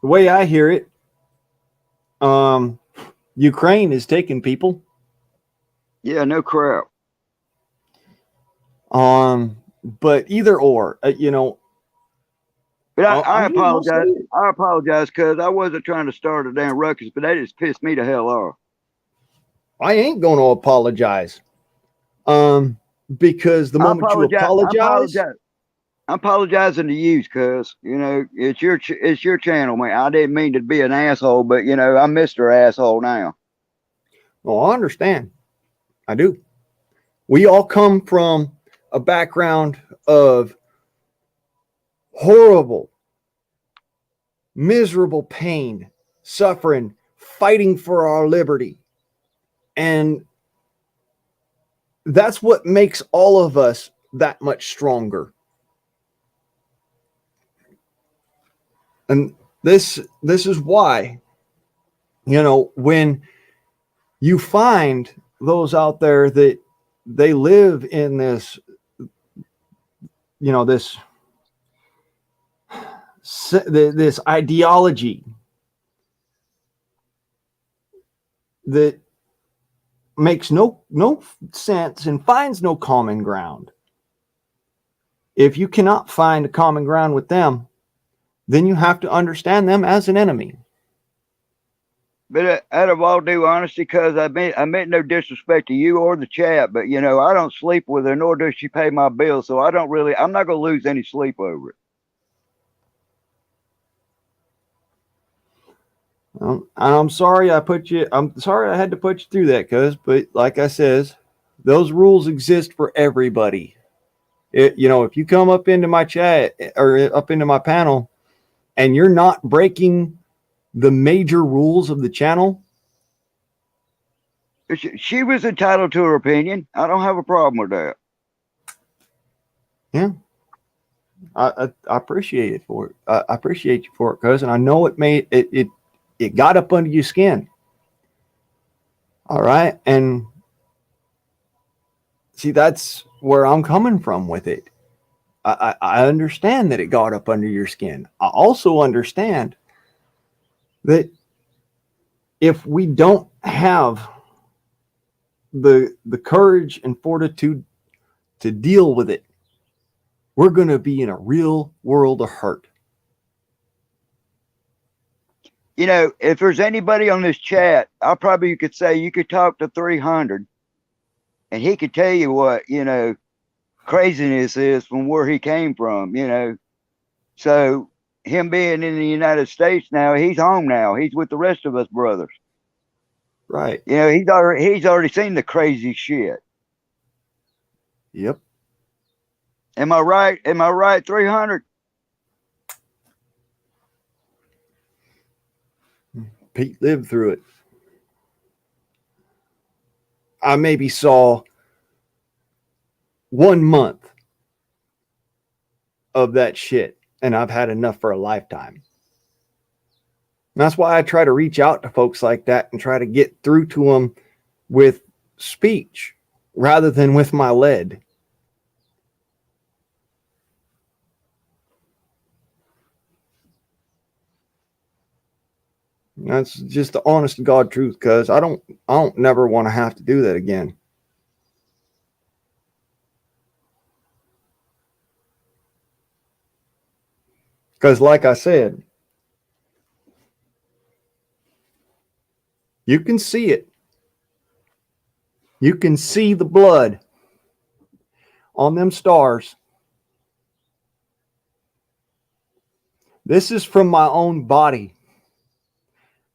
way I hear it, Ukraine is taking people. Yeah, no crap. But either or, But I'm just gonna say apologize. it. I apologize because I wasn't trying to start a damn ruckus, but that just pissed me the hell off. I ain't gonna apologize. Because the I moment you apologize. I apologize, apologize. I'm apologizing to you, cuz it's your channel, man. I didn't mean to be an asshole, but I'm Mr. Asshole now. well, I understand. I do. We all come from a background of horrible, miserable pain, suffering, fighting for our liberty. And that's what makes all of us that much stronger. And this is why, when you find those out there that they live in this, this this ideology that makes no sense and finds no common ground. If you cannot find a common ground with them, then you have to understand them as an enemy. But out of all due honesty, because I meant no disrespect to you or the chat, but I don't sleep with her, nor does she pay my bills, so I'm not gonna lose any sleep over it. I'm sorry I'm sorry I had to put you through that, but like I says, those rules exist for everybody. If you come up into my chat or up into my panel and you're not breaking the major rules of the channel, She was entitled to her opinion. I don't have a problem with that. yeah, I appreciate it for it. I appreciate you for it, cuz, and I know it got up under your skin. All right, and see, that's where I'm coming from with it. I understand that it got up under your skin. I also understand that if we don't have the courage and fortitude to deal with it, we're going to be in a real world of hurt. If there's anybody on this chat, you could say you could talk to 300 and he could tell you what, craziness is from where he came from, So him being in the United States now, he's home now. He's with the rest of us brothers. Right. He's already seen the crazy shit. Yep. Am I right? Am I right, 300? Pete lived through it. I maybe saw 1 month of that shit, and I've had enough for a lifetime. And that's why I try to reach out to folks like that and try to get through to them with speech rather than with my lead. That's just the honest to God truth, because I don't never want to have to do that again. Because like I said, you can see it. You can see the blood on them stars. This is from my own body.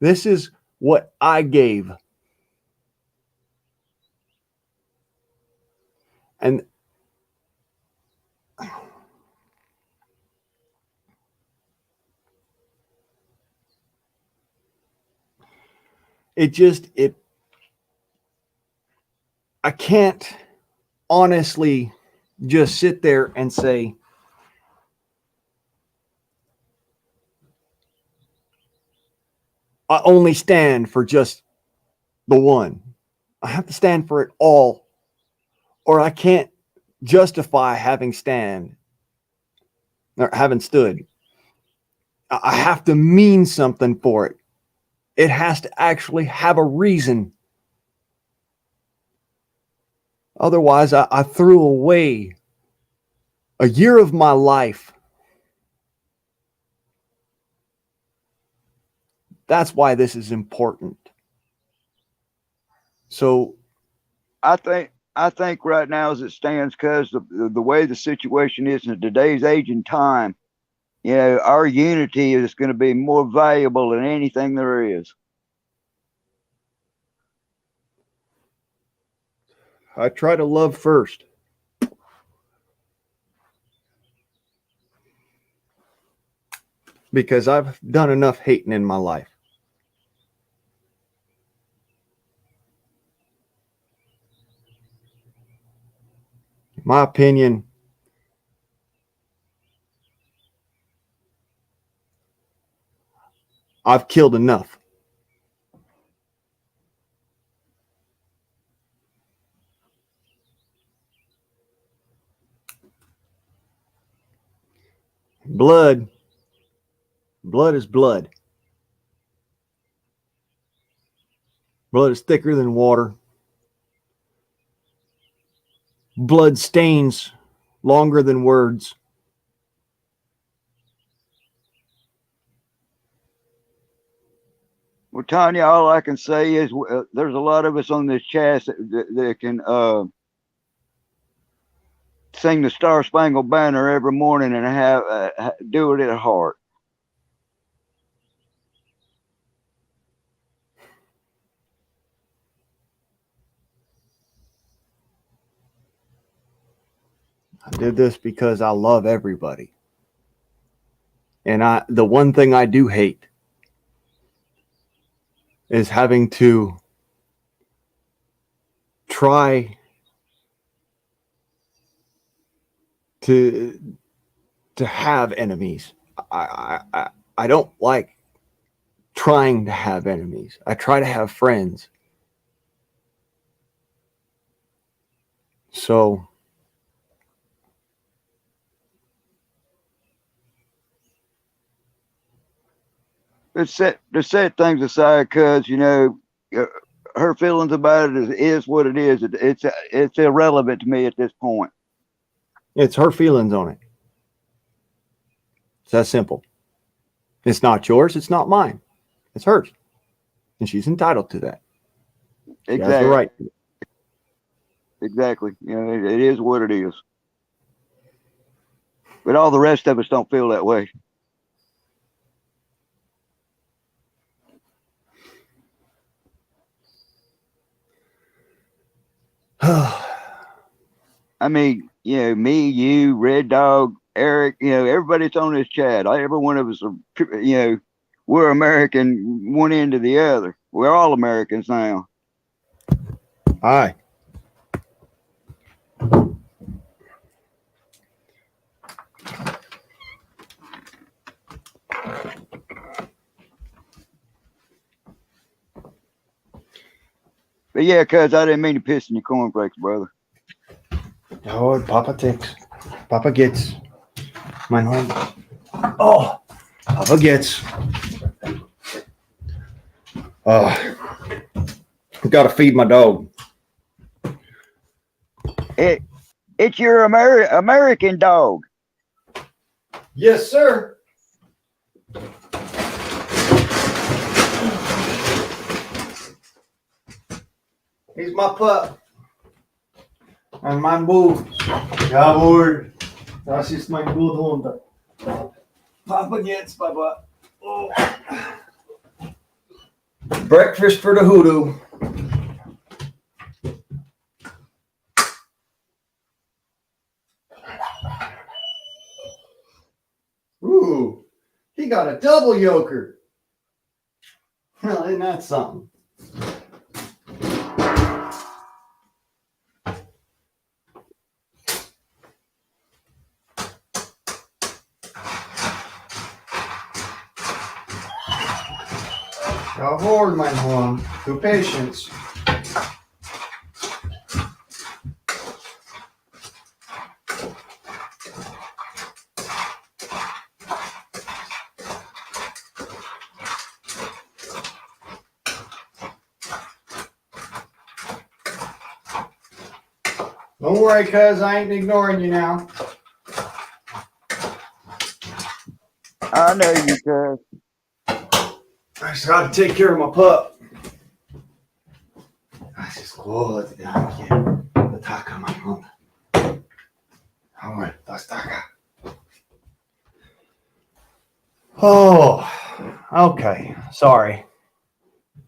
This is what I gave. And I can't honestly just sit there and say, I only stand for just the one. I have to stand for it all, or I can't justify having stood. I have to mean something for it. It has to actually have a reason. Otherwise, I threw away a year of my life. That's why this is important. So I think right now as it stands, because the way the situation is in today's age and time, you know, our unity is going to be more valuable than anything there is. I try to love first. Because I've done enough hating in my life. In my opinion, I've killed enough. Blood is blood. Blood is thicker than water. Blood stains longer than words. Well, Tanya, all I can say is there's a lot of us on this chat that can sing the Star Spangled Banner every morning and do it at heart. I did this because I love everybody. And the one thing I do hate is having to try to have enemies. I don't like trying to have enemies. I try to have friends. So to set things aside, because you know her feelings about it is what it is. It's irrelevant to me at this point. it's her feelings on it. It's that simple. It's not yours. It's not mine. It's hers. And she's entitled to that. She Exactly. has the right. Exactly. You know, it is what it is. But all the rest of us don't feel that way. I mean, you know, me, you, Red Dog, Eric, you know, everybody that's on this chat, every one of us are, you know, we're American one end to the other. We're all Americans now. Aye. But yeah, cuz I didn't mean to piss in your cornflakes, brother. Oh, Papa takes. Papa gets. Mein home. Oh, Papa gets. Got to feed my dog. It's your American dog. Yes, sir. He's my pup. And mein Bub. Jawohl. Das ist mein Bluthund. Papa gets, Papa. Oh. Breakfast for the hoodoo. Ooh, he got a double yoker. Well, isn't that something? Jawohl, mein Horn. To patience. Don't worry, cuz I ain't ignoring you now. I know you, cuz. I just got to take care of my pup. Así es cool. Ataca, mamón. Ahora, hasta acá. Oh, okay. Sorry.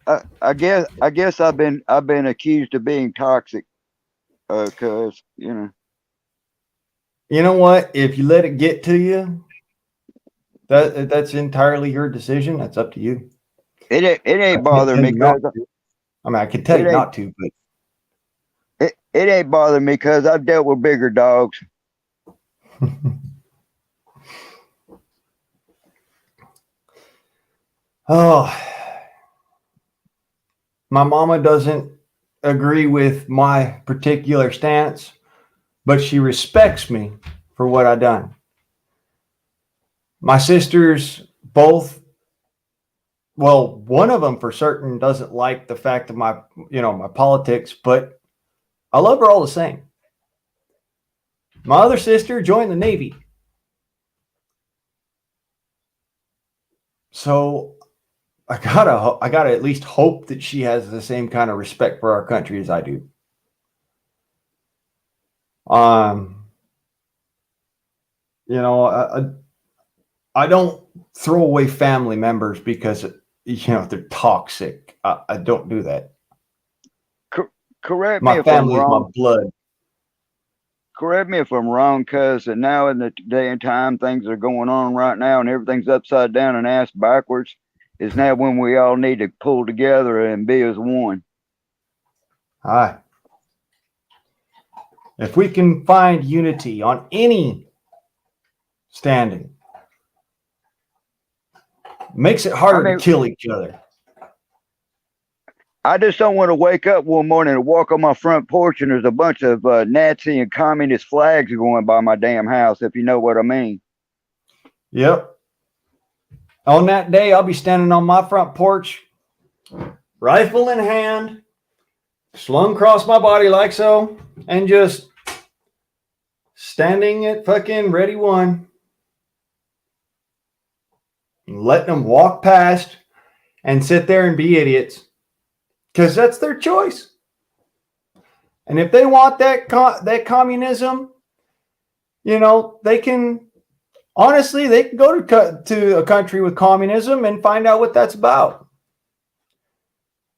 I guess I've been accused of being toxic, cuz You know what? If you let it get to you, that's entirely your decision. That's up to you. it I ain't can't bothering tell me, you not cuz to. I mean, I could tell it you ain't not to, but it ain't bothering me, cuz I've dealt with bigger dogs. oh, my mama doesn't agree with my particular stance, but she respects me for what I done. My sisters both, well, one of them for certain doesn't like the fact of my politics, but I love her all the same. My other sister joined the Navy. So I gotta at least hope that she has the same kind of respect for our country as I do. Um, I don't throw away family members because they're toxic. I don't do that. Correct me My if I'm family is my wrong. blood. Correct me if I'm wrong, cuz now in the day and time things are going on right now and everything's upside down and ass backwards. Is now when we all need to pull together and be as one. Hi. If we can find unity on any standing, makes it I harder to mean, kill each other. I just don't want to wake up one morning and walk on my front porch and there's a bunch of Nazi and communist flags going by my damn house, if you know what I mean. Yep. On that day, I'll be standing on my front porch, rifle in hand, slung across my body like so, and just standing at fucking ready one, letting them walk past and sit there and be idiots because that's their choice. And if they want that communism, they can honestly they can go to a country with communism and find out what that's about.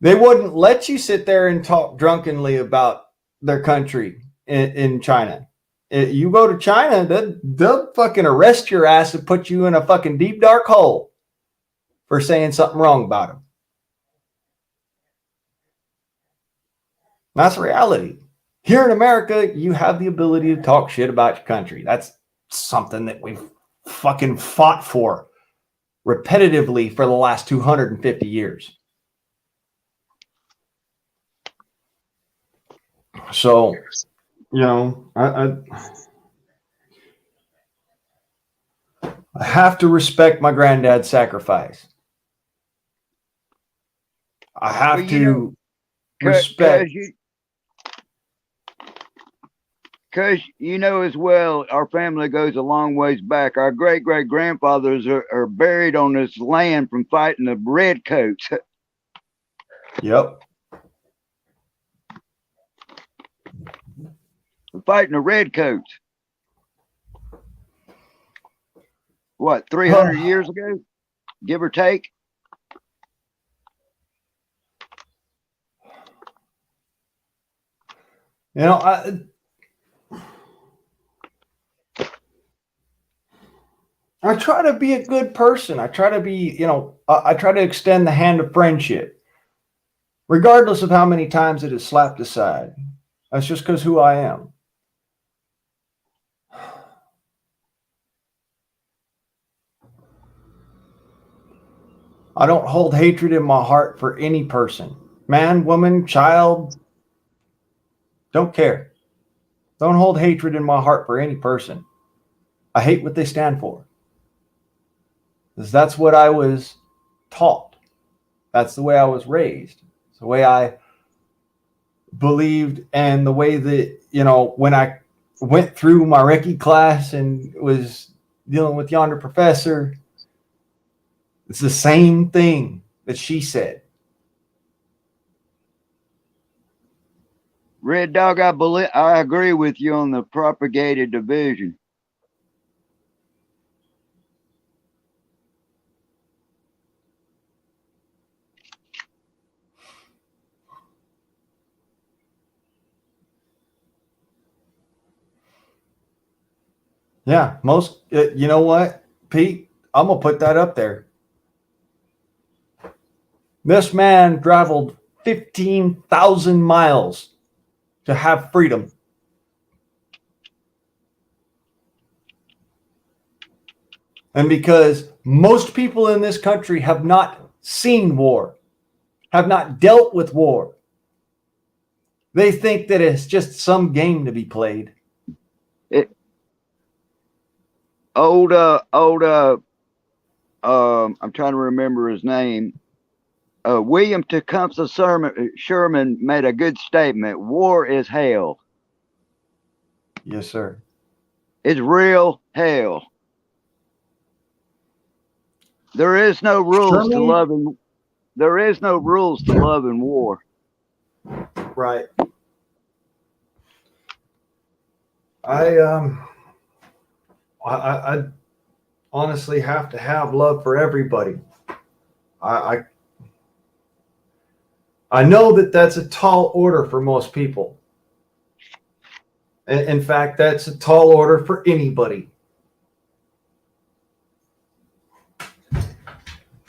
They wouldn't let you sit there and talk drunkenly about their country in China. You go to China, they'll fucking arrest your ass and put you in a fucking deep dark hole for saying something wrong about them. That's reality. Here in America, you have the ability to talk shit about your country. That's something that we've fucking fought for repetitively for the last 250 years. So, I have to respect my granddad's sacrifice. I have to respect. Because you know as well, our family goes a long ways back. Our great grandfathers are buried on this land from fighting the redcoats. Yep. Fighting the redcoats. What, 300 years ago, give or take? I try to be a good person. I try to be, I try to extend the hand of friendship, regardless of how many times it is slapped aside. That's just because who I am. I don't hold hatred in my heart for any person. Man, woman, child, don't care. Don't hold hatred in my heart for any person. I hate what they stand for. Because that's what I was taught. That's the way I was raised. It's the way I believed, and the way that, you know, when I went through my Reiki class and was dealing with yonder professor, it's the same thing that she said. Red Dog, I agree with you on the propagated division. Yeah, most, you know what, Pete? I'm going to put that up there. This man traveled 15,000 miles to have freedom. And because most people in this country have not seen war, have not dealt with war, they think that it's just some game to be played. I'm trying to remember his name. William Tecumseh Sherman made a good statement. War is hell. Yes, sir. It's real hell. There is no rules to love and there is no rules to love and war. Right. I honestly have to have love for everybody. I know that that's a tall order for most people. In fact, that's a tall order for anybody.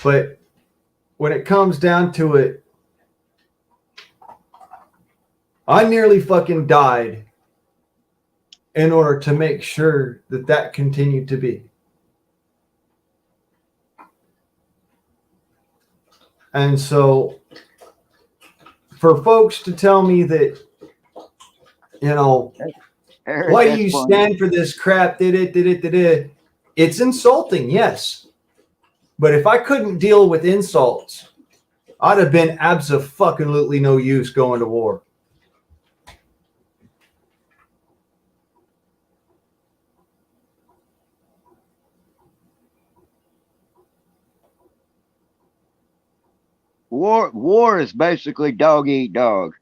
But when it comes down to it, I nearly fucking died in order to make sure that that continued to be. And so for folks to tell me that, you know, Eric, why do you funny. stand for this crap? It's insulting, yes. But if I couldn't deal with insults, I'd have been abso-fucking-lutely no use going to war. War is basically dog eat dog.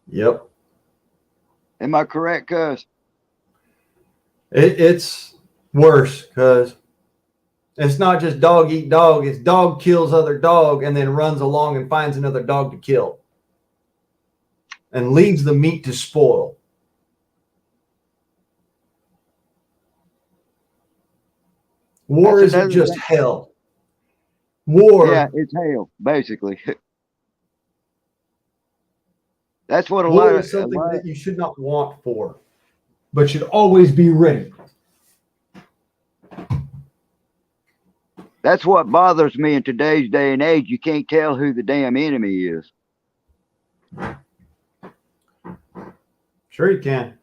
Yep. Am I correct, cuz? It's worse because it's not just dog eat dog. It's dog kills other dog and then runs along and finds another dog to kill and leaves the meat to spoil. War isn't just hell. War. Yeah, it's hell, basically. That's what war is something that you should not want for, but should always be ready. That's what bothers me in today's day and age. You can't tell who the damn enemy is. Sure you can.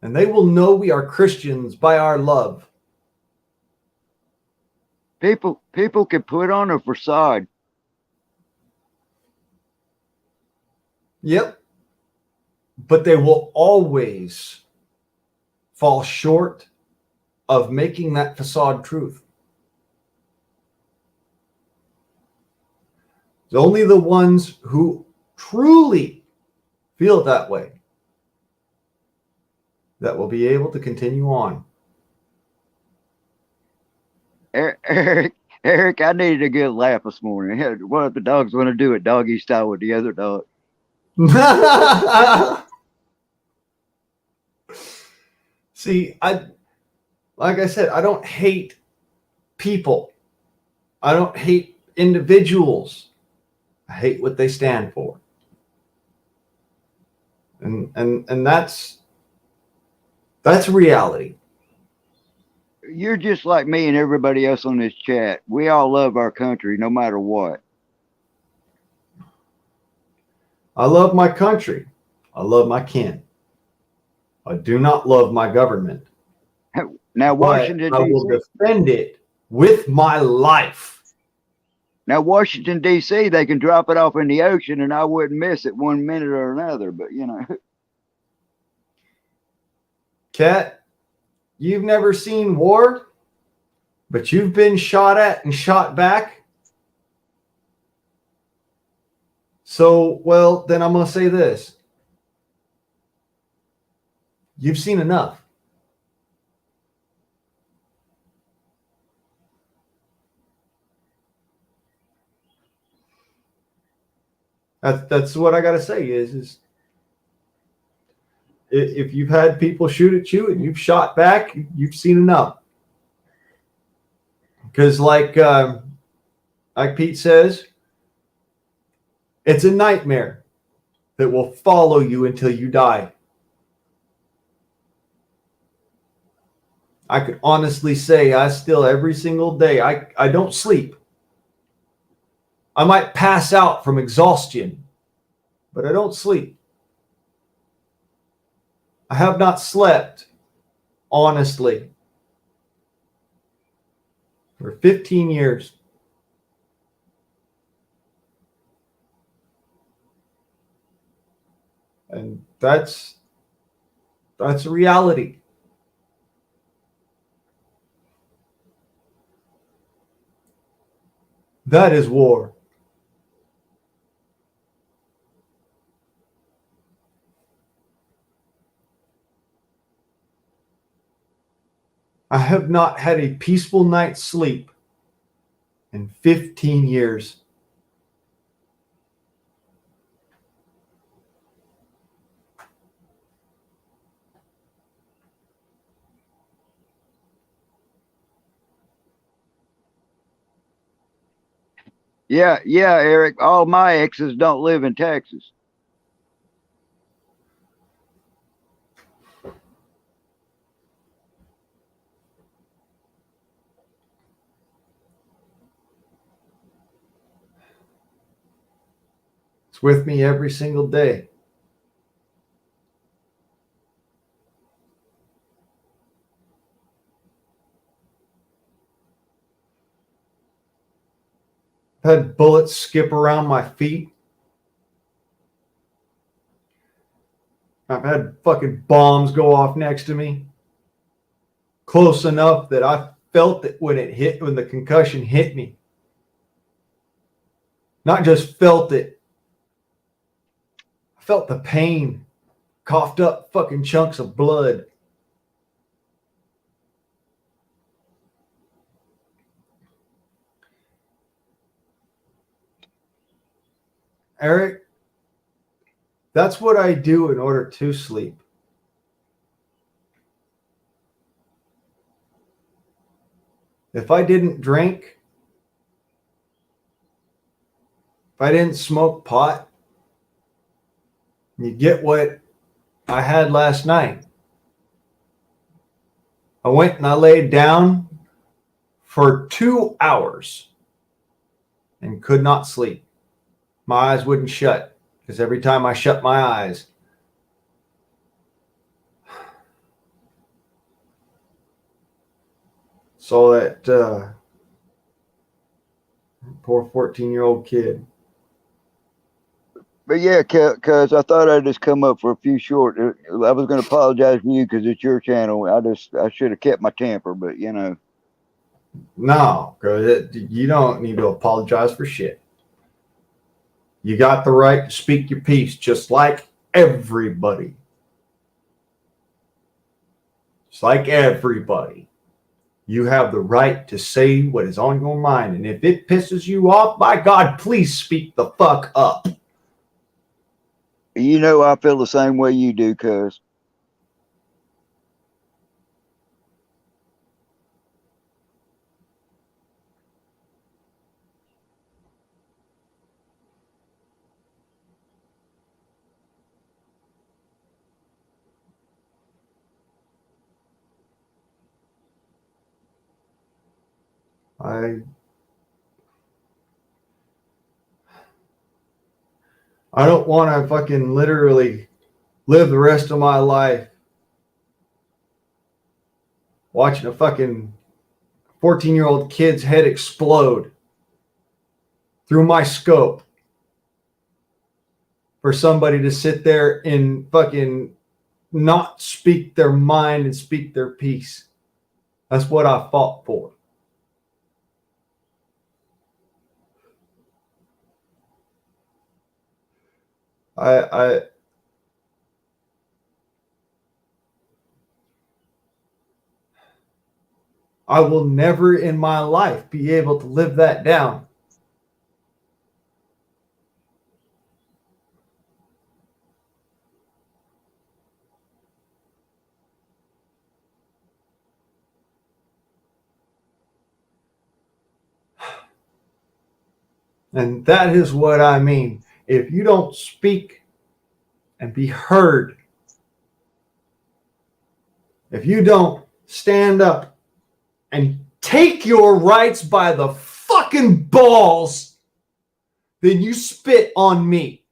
And they will know we are Christians by our love. People can put on a facade. Yep. But they will always fall short of making that facade truth. It's only the ones who truly feel that way that will be able to continue on. Eric, I needed a good laugh this morning. What if the dogs want to do it doggy style with the other dog? See, like I said, I don't hate people. I don't hate individuals. I hate what they stand for. And that's reality. You're just like me and everybody else on this chat. We all love our country no matter what. I love my country. I love my kin. I do not love my government. Now, Washington, I will defend it with my life. Now, Washington, D.C., they can drop it off in the ocean and I wouldn't miss it 1 minute or another. But, Cat, you've never seen war, but you've been shot at and shot back. So, well, then I'm going to say this. You've seen enough. That's what I got to say is if you've had people shoot at you and you've shot back, you've seen enough. Because like Pete says, it's a nightmare that will follow you until you die. I could honestly say I still every single day, I don't sleep. I might pass out from exhaustion, but I don't sleep. I have not slept, honestly, for 15 years. And that's a reality. That is war. I have not had a peaceful night's sleep in 15 years. yeah, Eric, all my exes don't live in Texas. It's with me every single day. I've had bullets skip around my feet. I've had fucking bombs go off next to me. Close enough that I felt it when the concussion hit me. Not just felt it. I felt the pain. Coughed up fucking chunks of blood. Eric, that's what I do in order to sleep. If I didn't drink, if I didn't smoke pot, you get what I had last night. I went and I laid down for 2 hours and could not sleep. My eyes wouldn't shut because every time I shut my eyes, saw that poor 14-year-old kid. But yeah, cuz I thought I'd just come up for a few short. I was going to apologize to you because it's your channel. I should have kept my temper, but No, because you don't need to apologize for shit. You got the right to speak your piece, just like everybody. Just like everybody. You have the right to say what is on your mind. And if it pisses you off, by God, please speak the fuck up. I feel the same way you do, cuz. I don't want to fucking literally live the rest of my life watching a fucking 14-year-old kid's head explode through my scope for somebody to sit there and fucking not speak their mind and speak their piece. That's what I fought for. I will never in my life be able to live that down. And that is what I mean. If you don't speak and be heard, if you don't stand up and take your rights by the fucking balls, then you spit on me.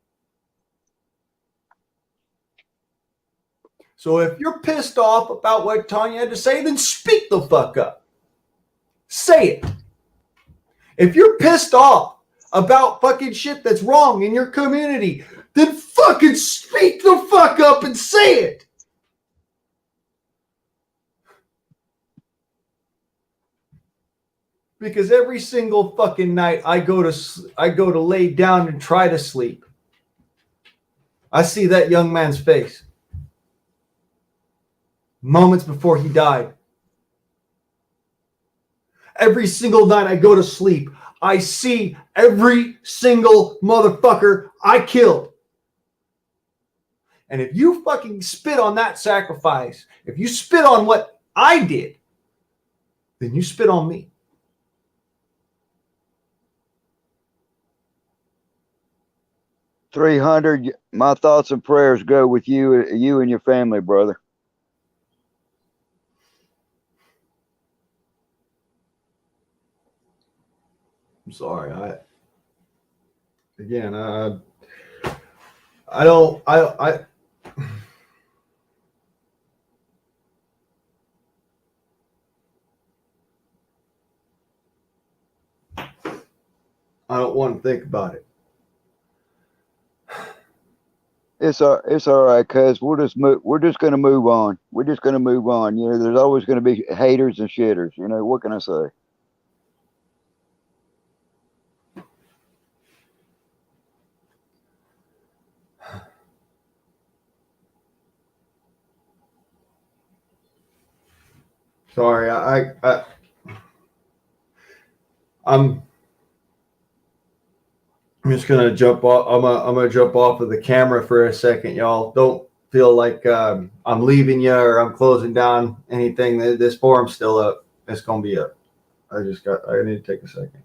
So if you're pissed off about what Tanya had to say, then speak the fuck up. Say it. If you're pissed off about fucking shit that's wrong in your community, then fucking speak the fuck up and say it. Because every single fucking night I go to lay down and try to sleep, I see that young man's face moments before he died. Every single night I go to sleep, I see every single motherfucker I killed. And if you fucking spit on that sacrifice, if you spit on what I did, then you spit on me. $300. My thoughts and prayers go with you and your family, brother. I'm sorry. I don't want to think about it. It's all right, cuz we're just gonna move on. We're just gonna move on. You know, there's always gonna be haters and shitters. You know, what can I say? Sorry, I'm just gonna jump off. I'm gonna jump off of the camera for a second, y'all. Don't feel like I'm leaving you or I'm closing down anything. This forum's still up. It's gonna be up. I need to take a second.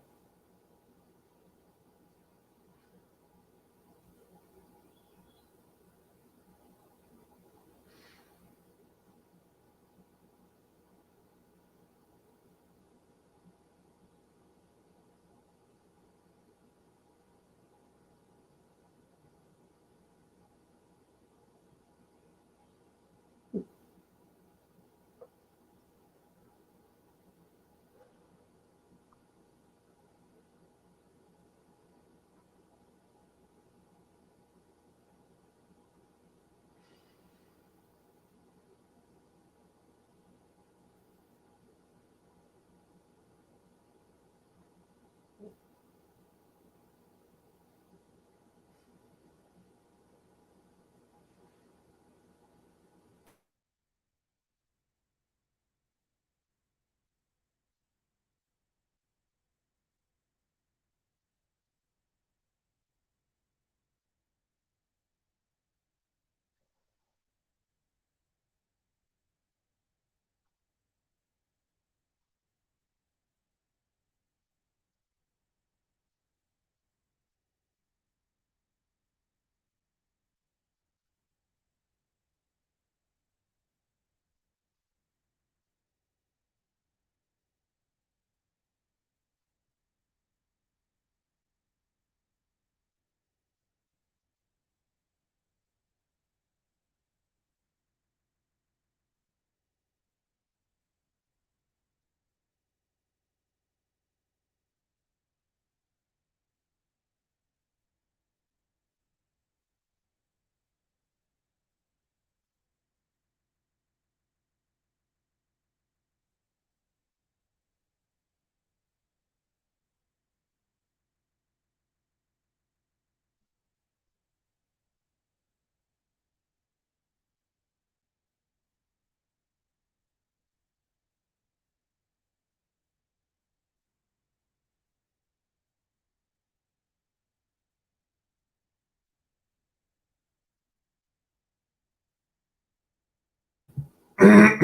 Let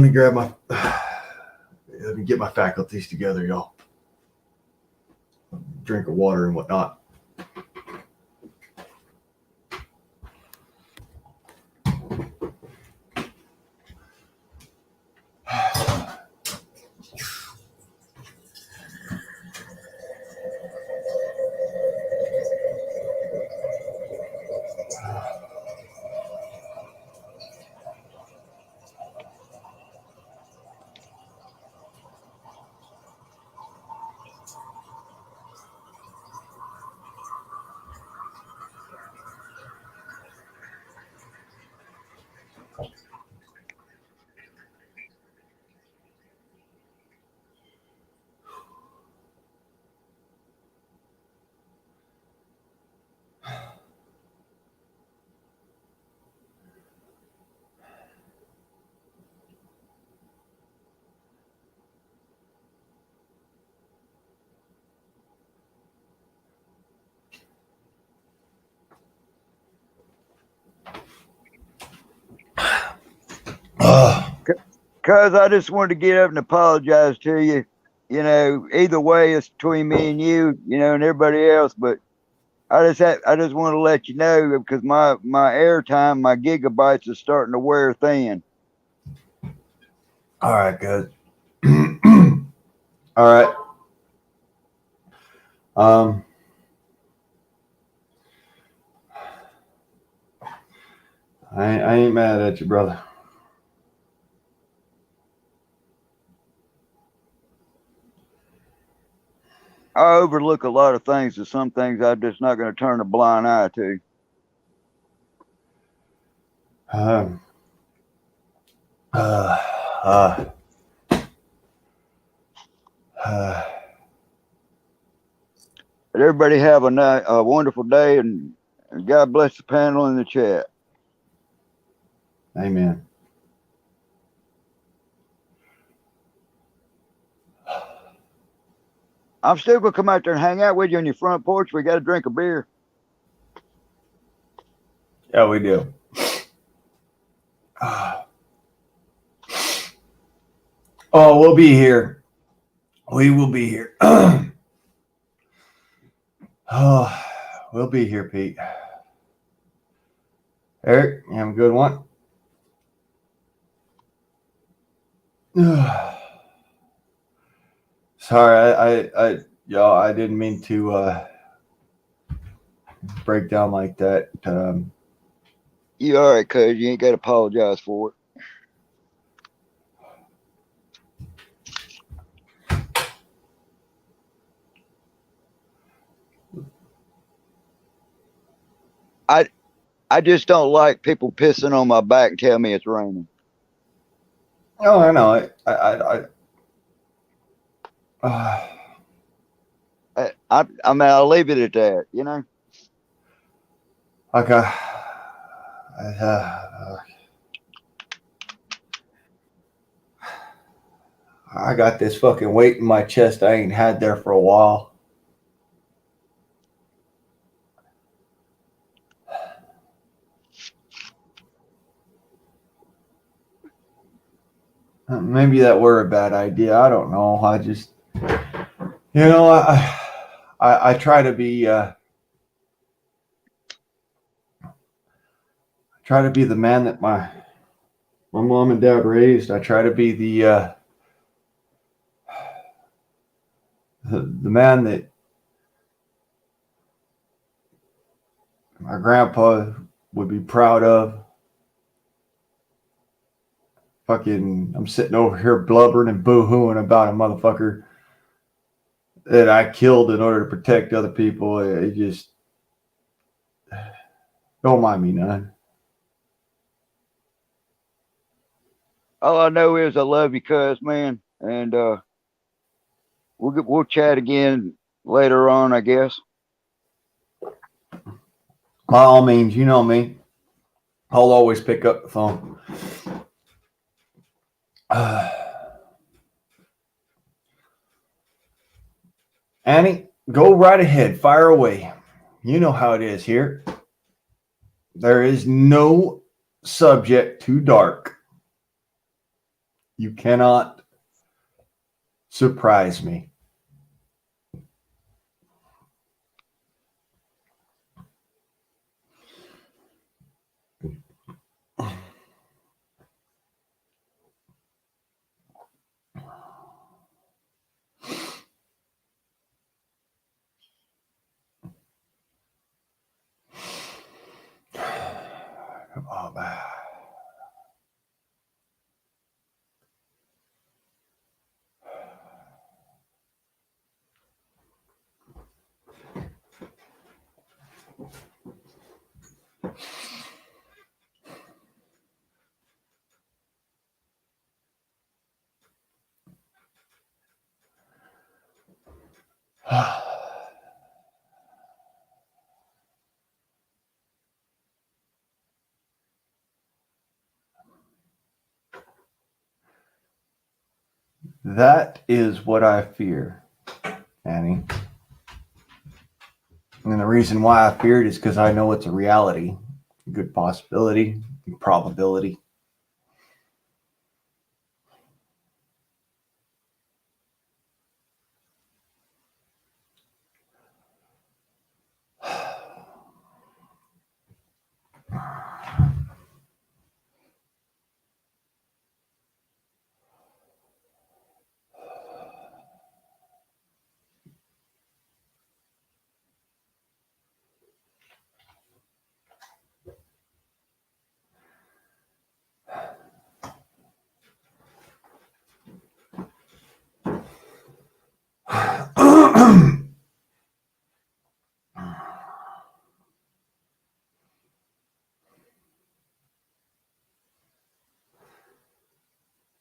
me grab my. Let me get my faculties together, y'all. Drink of water and whatnot. Cuz I just wanted to get up and apologize to you. You know, either way, it's between me and you know, and everybody else. But I just want to let you know because my airtime, my gigabytes is starting to wear thin. All right, good. All right. I ain't mad at you, brother. I overlook a lot of things, and some things I'm just not going to turn a blind eye to. Um, uh, But everybody have a wonderful day, and God bless the panel in the chat. Amen. I'm still going to come out there and hang out with you on your front porch. We got to drink a beer. Yeah, we do. Oh, we'll be here. We will be here. Oh, we'll be here, Pete. Eric, you have a good one? Sorry, y'all, I didn't mean to break down like that. You all right, cuz? You ain't got to apologize for it. I just don't like people pissing on my back and tell me it's raining. Oh, I know. I mean, I'll leave it at that, you know? Okay. I got this fucking weight in my chest I ain't had there for a while. Maybe that were a bad idea. I don't know. I just, I try to be, the man that my mom and dad raised. I try to be the man that my grandpa would be proud of. Fucking, I'm sitting over here blubbering and boo-hooing about a motherfucker that I killed in order to protect other people. It just, don't mind me none. All I know is I love you, cuz, man. And we'll chat again later on, I guess. By all means, you know me. I'll always pick up the phone. Annie, Go right ahead. Fire away. You know how it is here. There is no subject too dark. You cannot surprise me. Oh, man. That is what I fear, Annie. And the reason why I fear it is because I know it's a reality, a good possibility, a probability.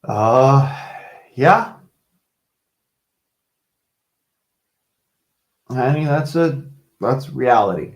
uh, yeah, Annie, that's reality.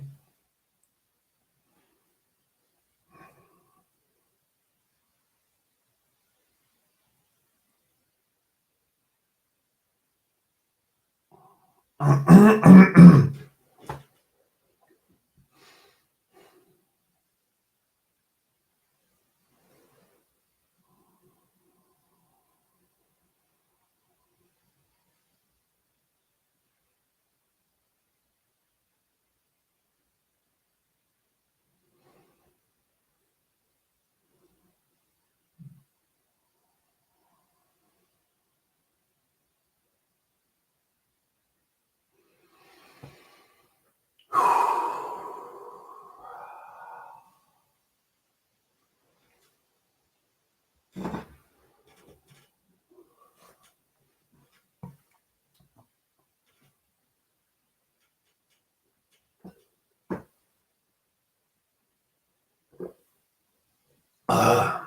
Uh,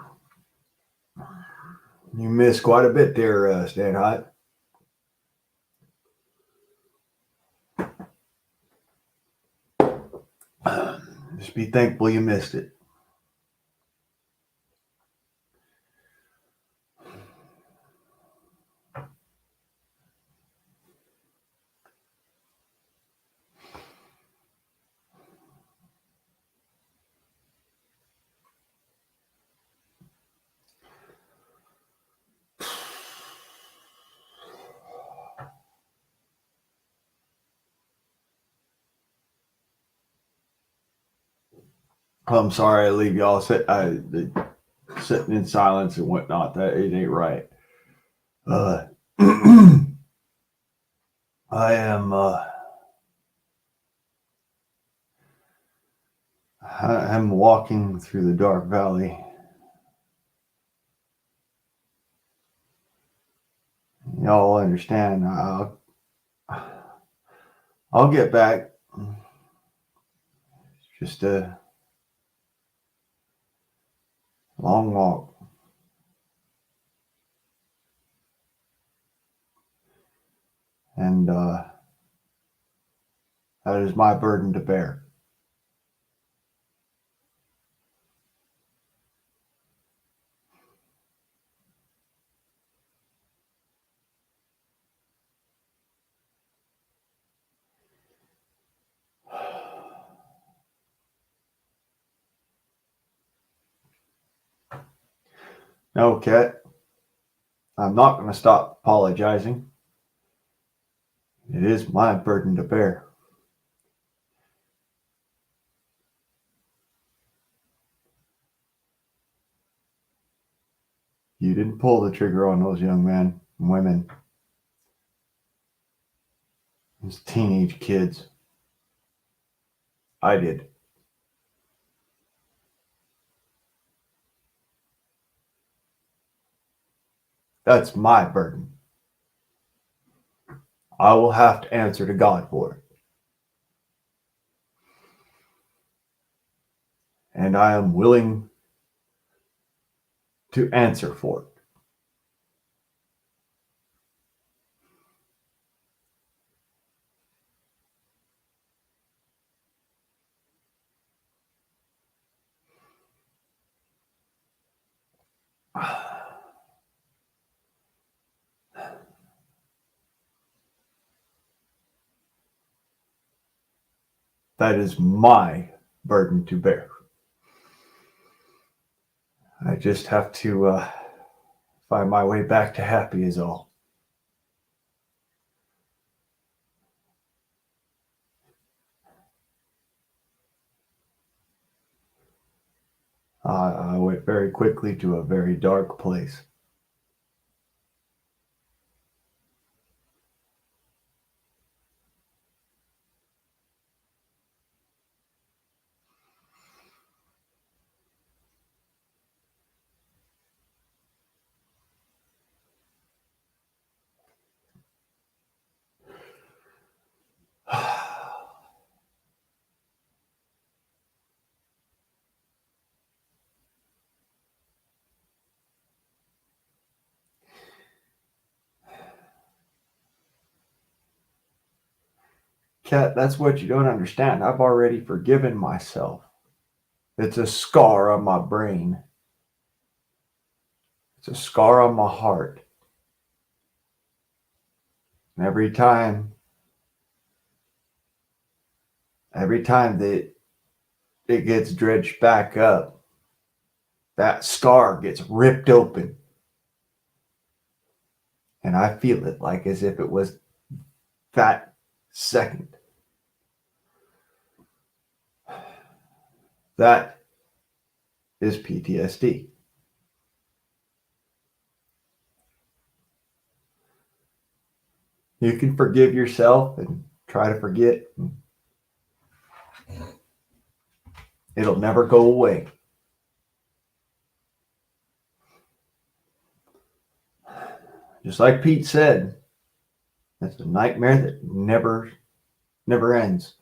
you missed quite a bit there, Stan Hot. Just be thankful you missed it. I'm sorry I leave y'all sitting in silence and whatnot. That it ain't right. Uh, I am I'm walking through the dark valley. Y'all understand. I'll get back. It's just a long walk, and that is my burden to bear. No, Kat, I'm not going to stop apologizing. It is my burden to bear. You didn't pull the trigger on those young men and women, those teenage kids. I did. That's my burden. I will have to answer to God for it. And I am willing to answer for it. That is my burden to bear. I just have to find my way back to happy, is all. I went very quickly to a very dark place. Kat, that's what you don't understand. I've already forgiven myself. It's a scar on my brain. It's a scar on my heart. And every time that it gets dredged back up, that scar gets ripped open. And I feel it like as if it was that second. That is PTSD. You can forgive yourself and try to forget. It'll never go away. Just like Pete said, that's a nightmare that never ends.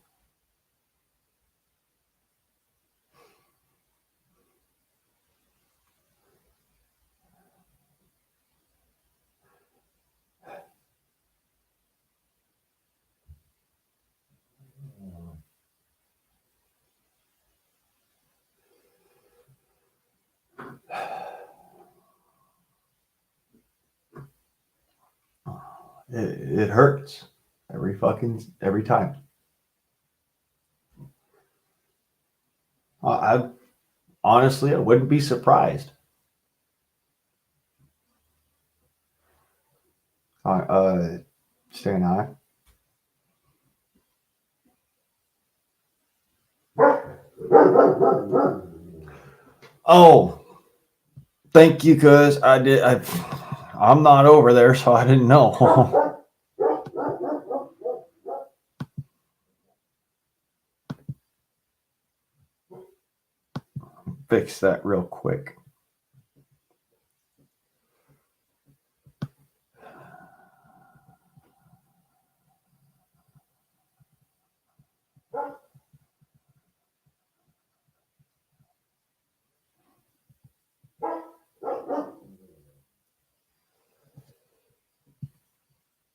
It hurts every time. I honestly I wouldn't be surprised. Staying high. Oh, thank you, cuz I'm not over there, so I didn't know. Fix that real quick.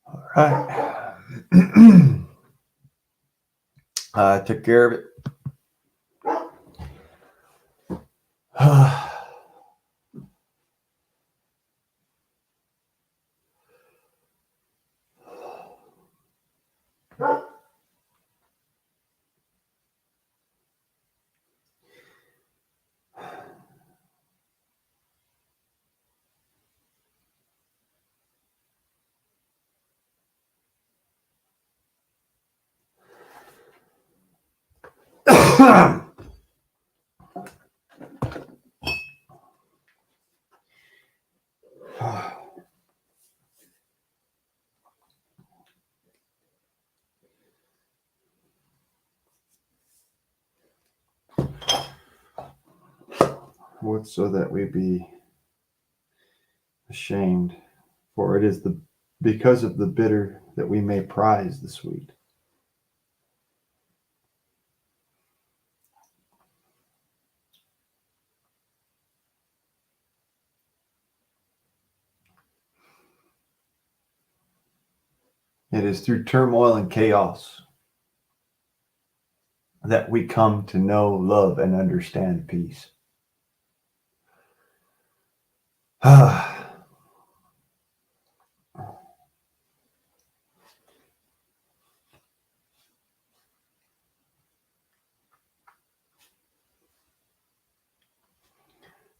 All right. I took care of it. What so that we be ashamed, for it is because of the bitter that we may prize the sweet. It is through turmoil and chaos that we come to know, love, and understand peace.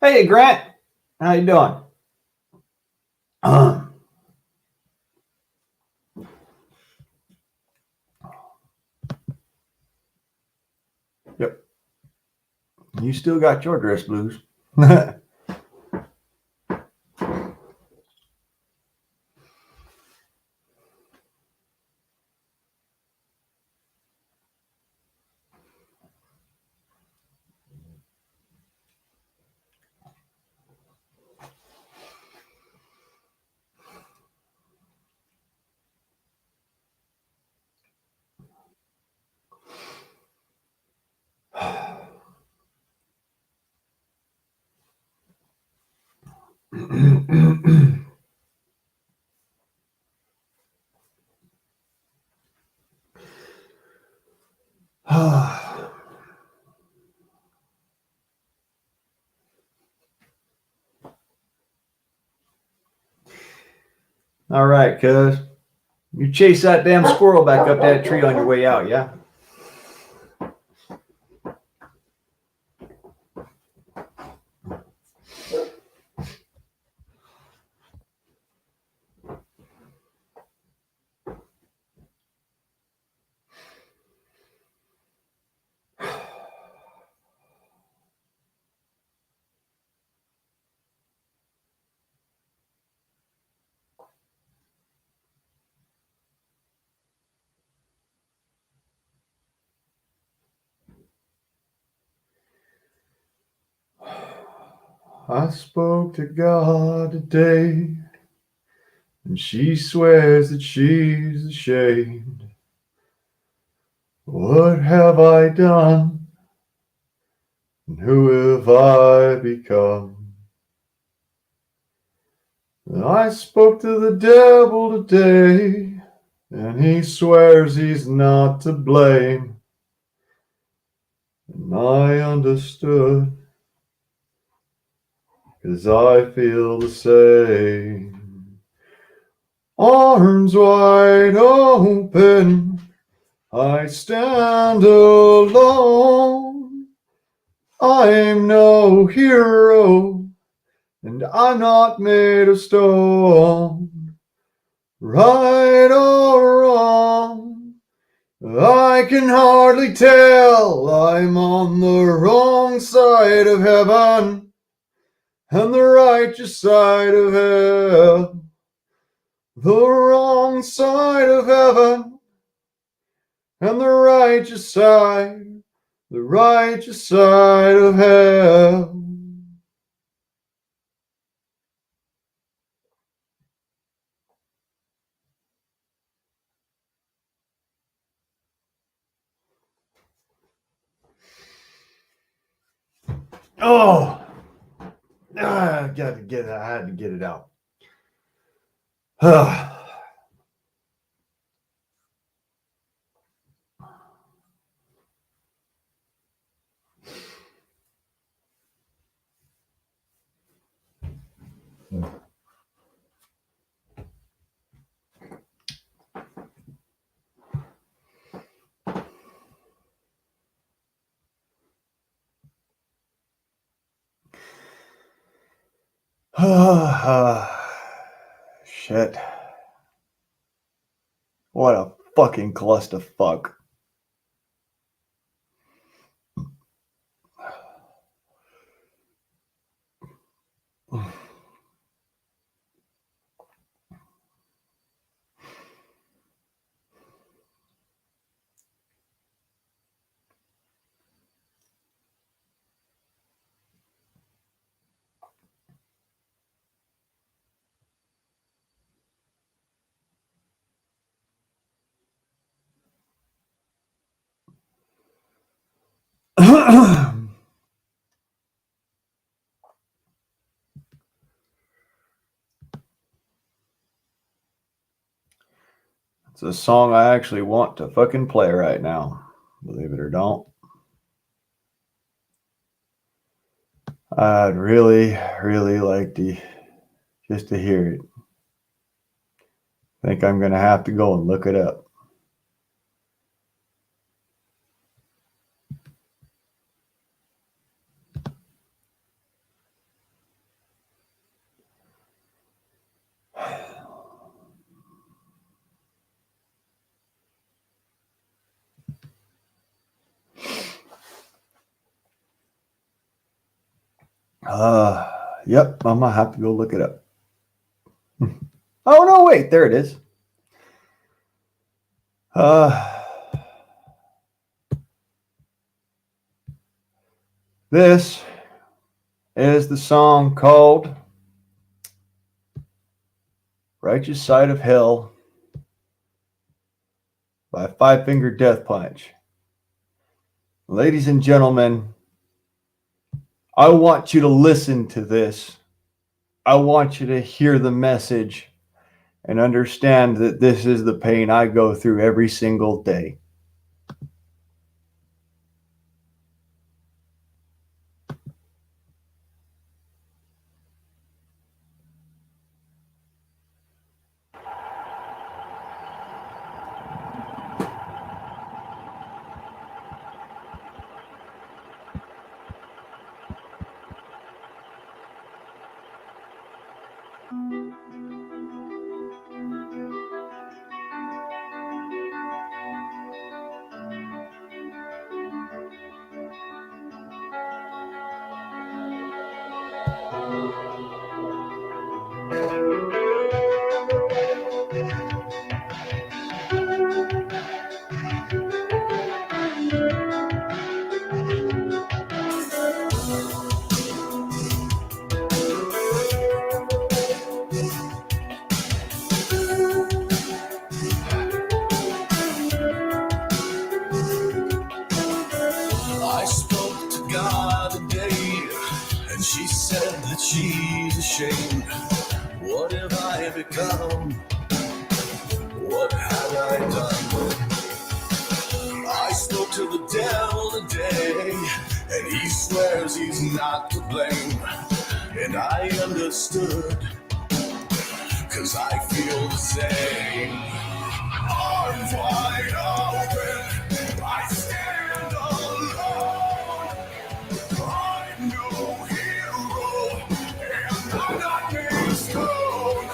Hey, Grant. How you doing? Yep. You still got your dress blues. All right, cuz. You chase that damn squirrel back up that tree on your way out, yeah? I spoke to God today, and she swears that she's ashamed. What have I done? And who have I become? And I spoke to the devil today, and he swears he's not to blame. And I understood, 'cause I feel the same. Arms wide open, I stand alone. I'm no hero, and I'm not made of stone. Right or wrong, I can hardly tell. I'm on the wrong side of heaven and the righteous side of hell. The wrong side of heaven and the righteous side of hell. Oh, I got to get it. I had to get it out. Shit. What a fucking clusterfuck. It's a song I actually want to fucking play right now, believe it or don't. I'd really, really like to just to hear it. I think I'm gonna have to go and look it up. Yep, I'm gonna have to go look it up. Oh no, wait, there it is. This is the song called Righteous Side of Hell by Five Finger Death Punch. Ladies and gentlemen, I want you to listen to this. I want you to hear the message and understand that this is the pain I go through every single day. I spoke to God today, and she said that she's ashamed. What have I become? What have I done? I spoke to the devil today, and he swears he's not to blame. And I understood, 'cause I feel the same. Arms wide open, I stand alone. I'm no hero, and I'm not made of stone.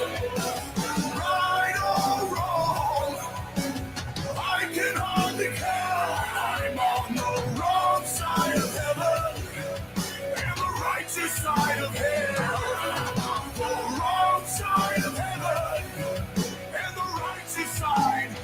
Right or wrong, I can hardly tell. I'm on the wrong side of heaven and the righteous side of hell. The wrong side of heaven and the righteous side of hell.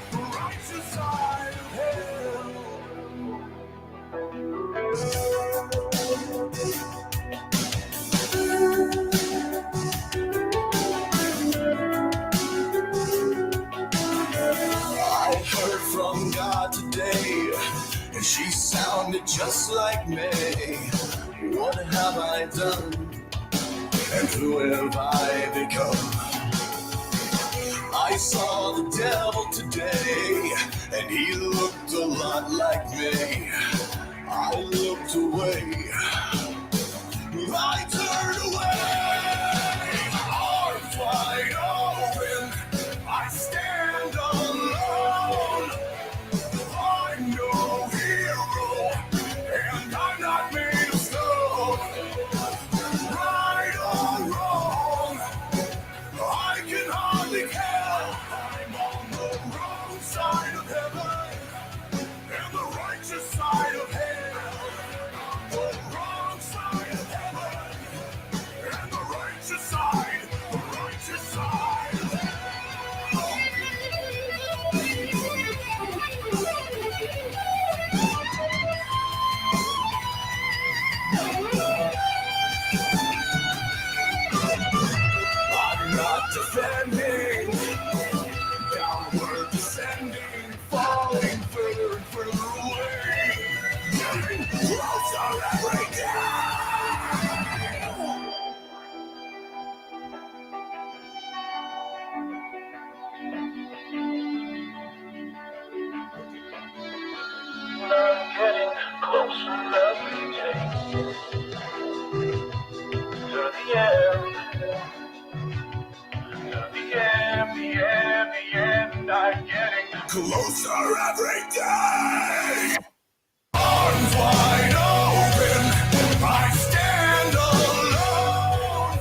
I heard from God today, and she sounded just like me. What have I done? And who have I become? I saw the devil today, and he looked a lot like me. I looked away. I turned away. Arms wide open, I stand alone. I'm no hero, and I'm not made of stone. Right or wrong, I can hardly tell. I'm on the wrong side of heaven and the righteous side of hell. The wrong side of heaven and the righteous side of hell. I'm not defending, downward descending, falling further and further away. Getting closer closer every day. Arms wide open, I stand alone.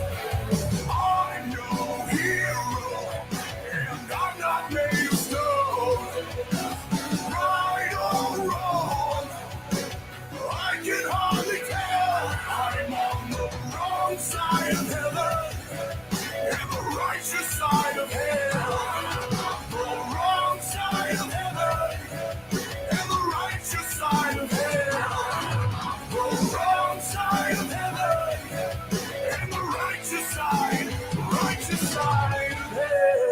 I'm no hero, and I'm not made of stone. Right or wrong, I can hardly tell. I'm on the wrong side of heaven and the righteous side of hell. The wrong side of heaven and the righteous side of hell. The wrong side of heaven and the righteous side of hell.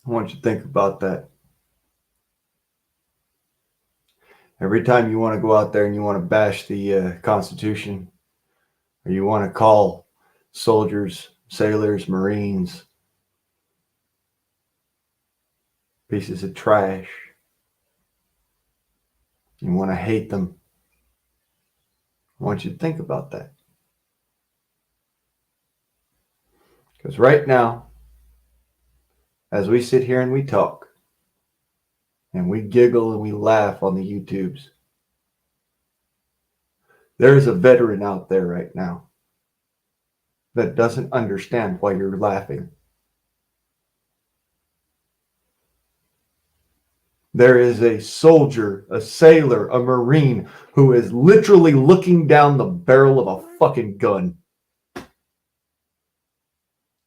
I want you to think about that. Every time you want to go out there and you want to bash the Constitution, or you want to call soldiers, sailors, Marines pieces of trash, you want to hate them, I want you to think about that. Because right now, as we sit here and we talk, and we giggle and we laugh on the YouTubes, there is a veteran out there right now that doesn't understand why you're laughing. There is a soldier, a sailor, a Marine who is literally looking down the barrel of a fucking gun,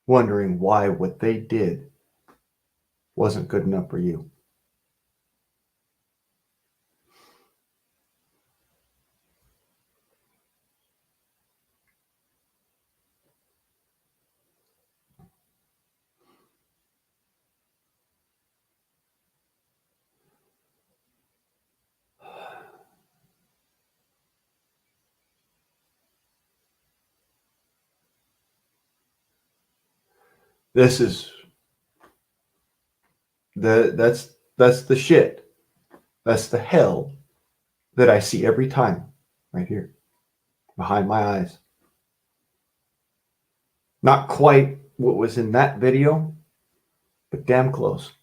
wondering why what they did wasn't good enough for you. This is that's the shit. That's the hell that I see every time right here behind my eyes. Not quite what was in that video, but damn close.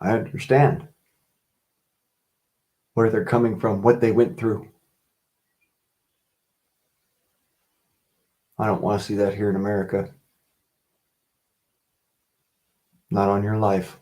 I understand where they're coming from, what they went through. I don't want to see that here in America. Not on your life.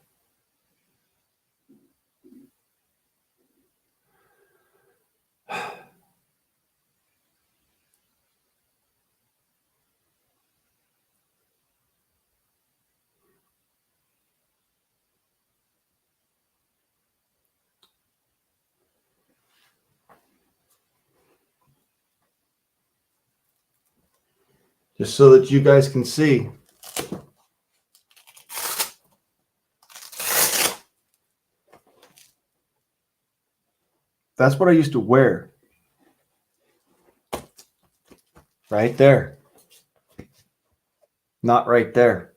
Just so that you guys can see. That's what I used to wear. Right there. Not right there.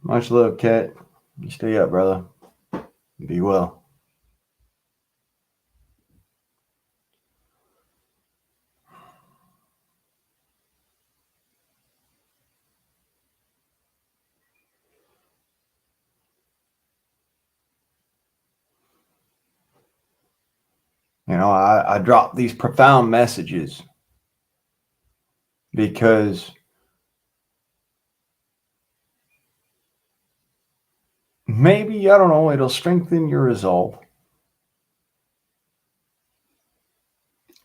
Much love, Cat. You stay up, brother. Be well. You know, I drop these profound messages because maybe, I don't know, it'll strengthen your resolve.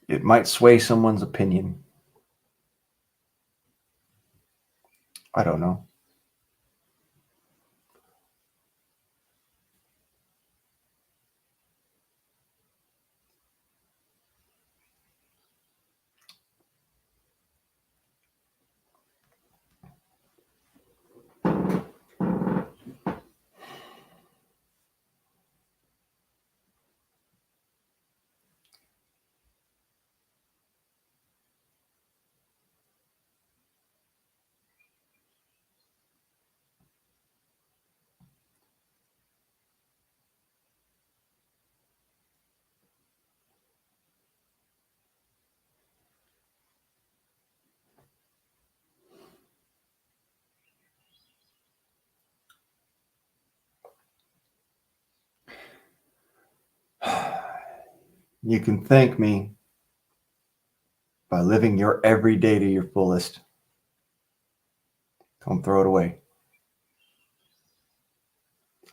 It might sway someone's opinion. I don't know. You can thank me by living your every day to your fullest. Don't throw it away.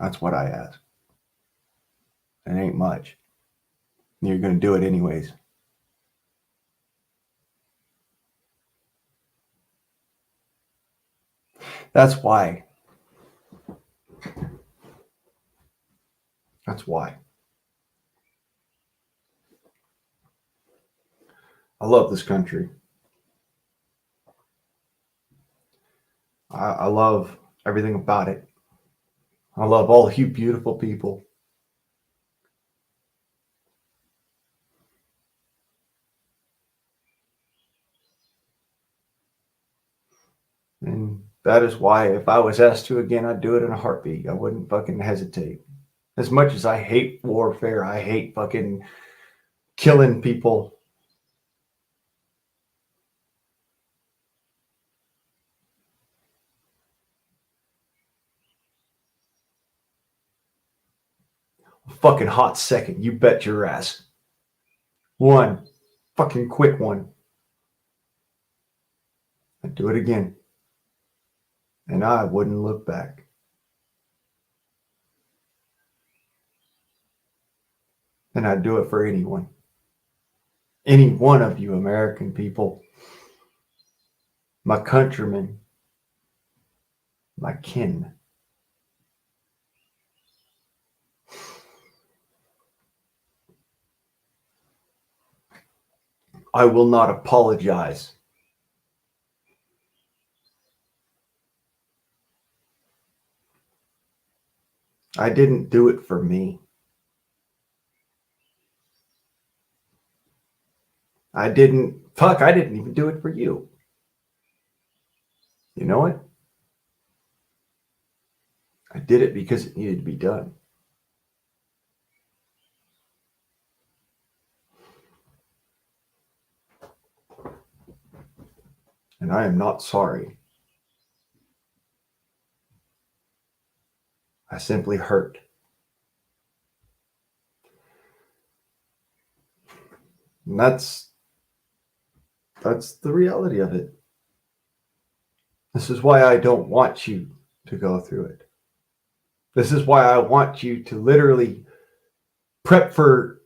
That's what I ask. It ain't much. You're going to do it anyways. That's why. That's why. I love this country. I love everything about it. I love all you beautiful people. And that is why if I was asked to again, I'd do it in a heartbeat. I wouldn't fucking hesitate. As much as I hate warfare, I hate fucking killing people. Fucking hot second, you bet your ass. One fucking quick one. I'd do it again. And I wouldn't look back. And I'd do it for anyone. Any one of you American people. My countrymen. My kin. I will not apologize. I didn't do it for me. I didn't even do it for you. You know what? I did it because it needed to be done. And I am not sorry. I simply hurt. And that's the reality of it. This is why I don't want you to go through it. This is why I want you to literally prep for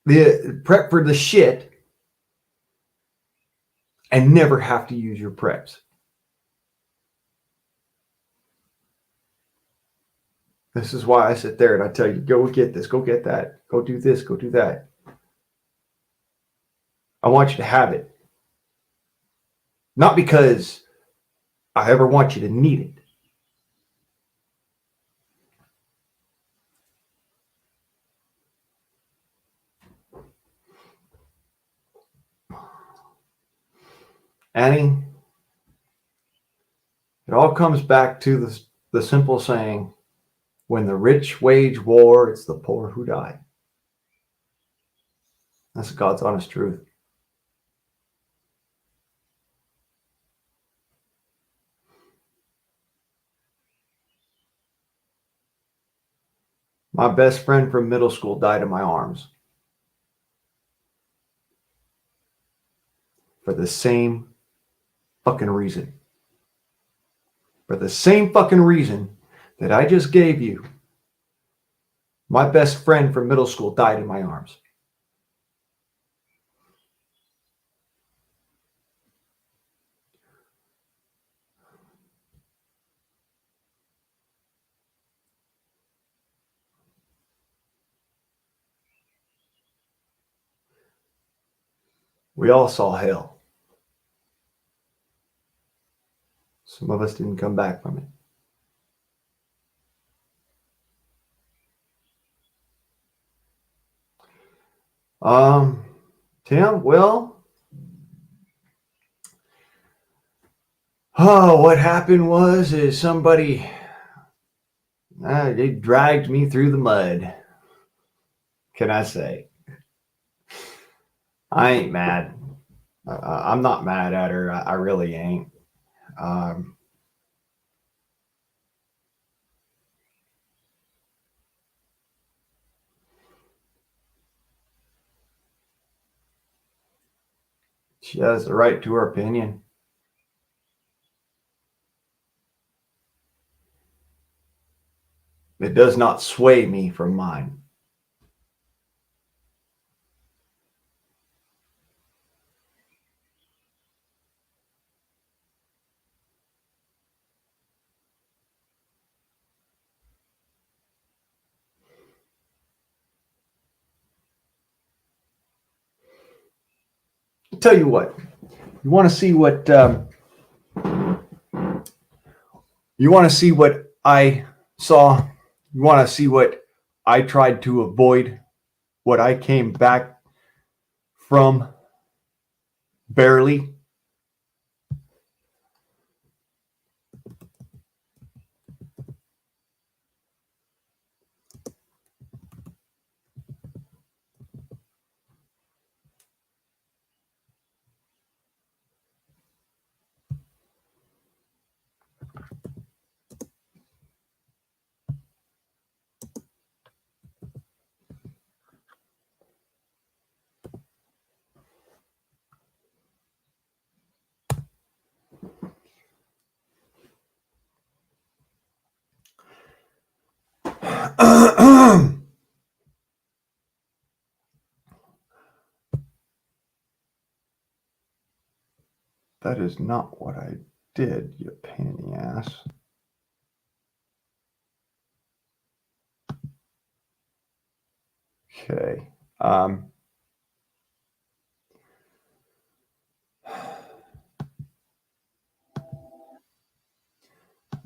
the shit and never have to use your preps. This is why I sit there and I tell you, go get this, go get that, go do this, go do that. I want you to have it. Not because I ever want you to need it. Annie, it all comes back to the simple saying, when the rich wage war, it's the poor who die. That's God's honest truth. My best friend from middle school died in my arms. For the same fucking reason. For the same fucking reason that I just gave you. My best friend from middle school died in my arms. We all saw hell. Some of us didn't come back from it. Tim, well, what happened is somebody, they dragged me through the mud. Can I say? I ain't mad. I'm not mad at her. I really ain't. She has the right to her opinion. It does not sway me from mine. I'll tell you what. You want to see what I saw? You want to see what I tried to avoid? What I came back from barely? That is not what I did, you pain in the ass. Okay.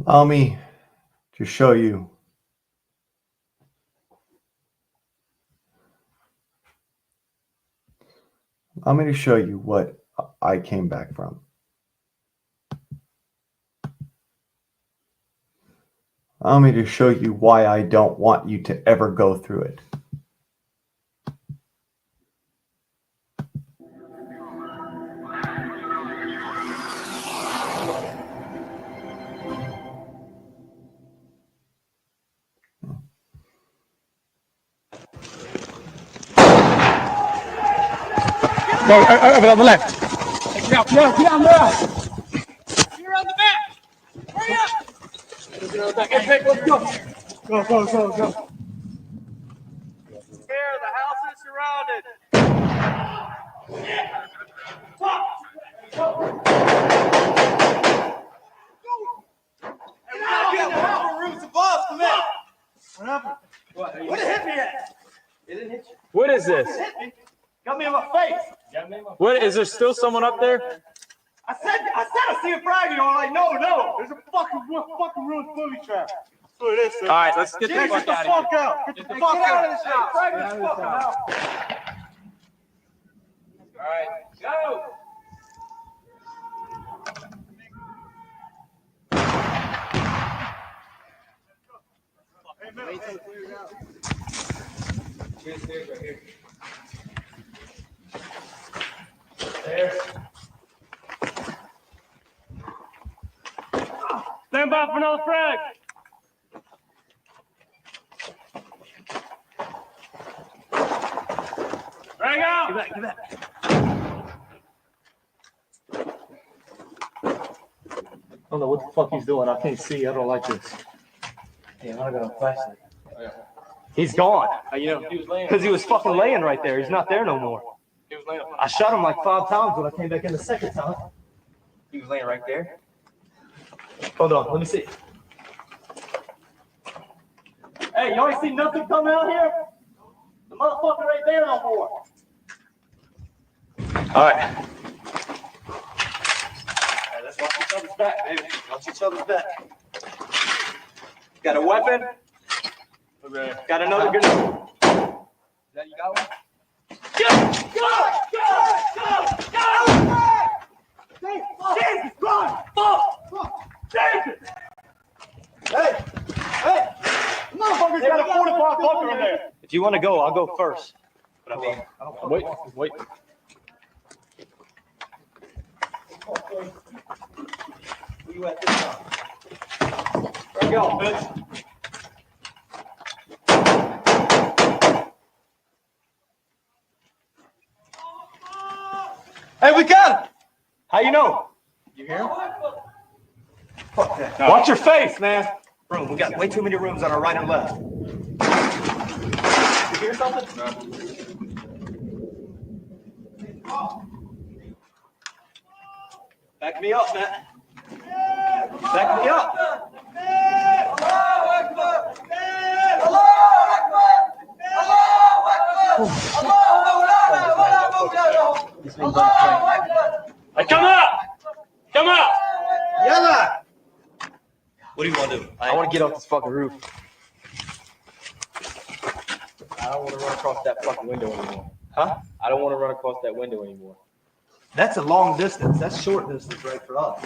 Allow me to show you. Allow me to show you what I came back from. Allow me to show you why I don't want you to ever go through it. Go, over on the left. Get out there. You're on the back. Hurry up. Let's go. Go. Here, the house is surrounded. Roof's above. Come in. What happened? What hit me at? It didn't hit you. What is this? It hit me. Got me in my face. What is there still someone up there? I said I see a frag, I'm like, no. There's a fucking ruined booby trap. That's what it is, sir. All right, let's get the fuck out of here. Get the fuck out of this house. Get out of this house. All right, go. Stand by for another frag. Frag out. Get back, get back. I don't know what the fuck he's doing. I can't see. I don't like this. Damn, I got a flashlight. He's gone. Because he was fucking laying right there. He's not there no more. I shot him like 5 times when I came back in the second time. He was laying right there. Hold on, let me see. Hey, you ain't see nothing coming out here? The motherfucker right there no more. All right. Let's watch each other's back, baby. Watch each other's back. Got a weapon? Okay. Got another gun. That you got one? Go! Jesus Christ! Fuck! Jesus! Hey! Motherfucker's got a 45 bunker in there. If you want to go, I'll go first. But I mean, wait. Where you at this time? Where you going, bitch? Hey, we got him! How you know? You hear him? Fuck that. Watch your face, man. Room. We got way too many rooms on our right and left. You hear something? No. Back me up, man. Back me up. Hey, come out! Come out! Yalla! What do you want to do? I want to get off this fucking roof. I don't want to run across that fucking window anymore. Huh? I don't want to run across that window anymore. That's a long distance. That's short distance right for us.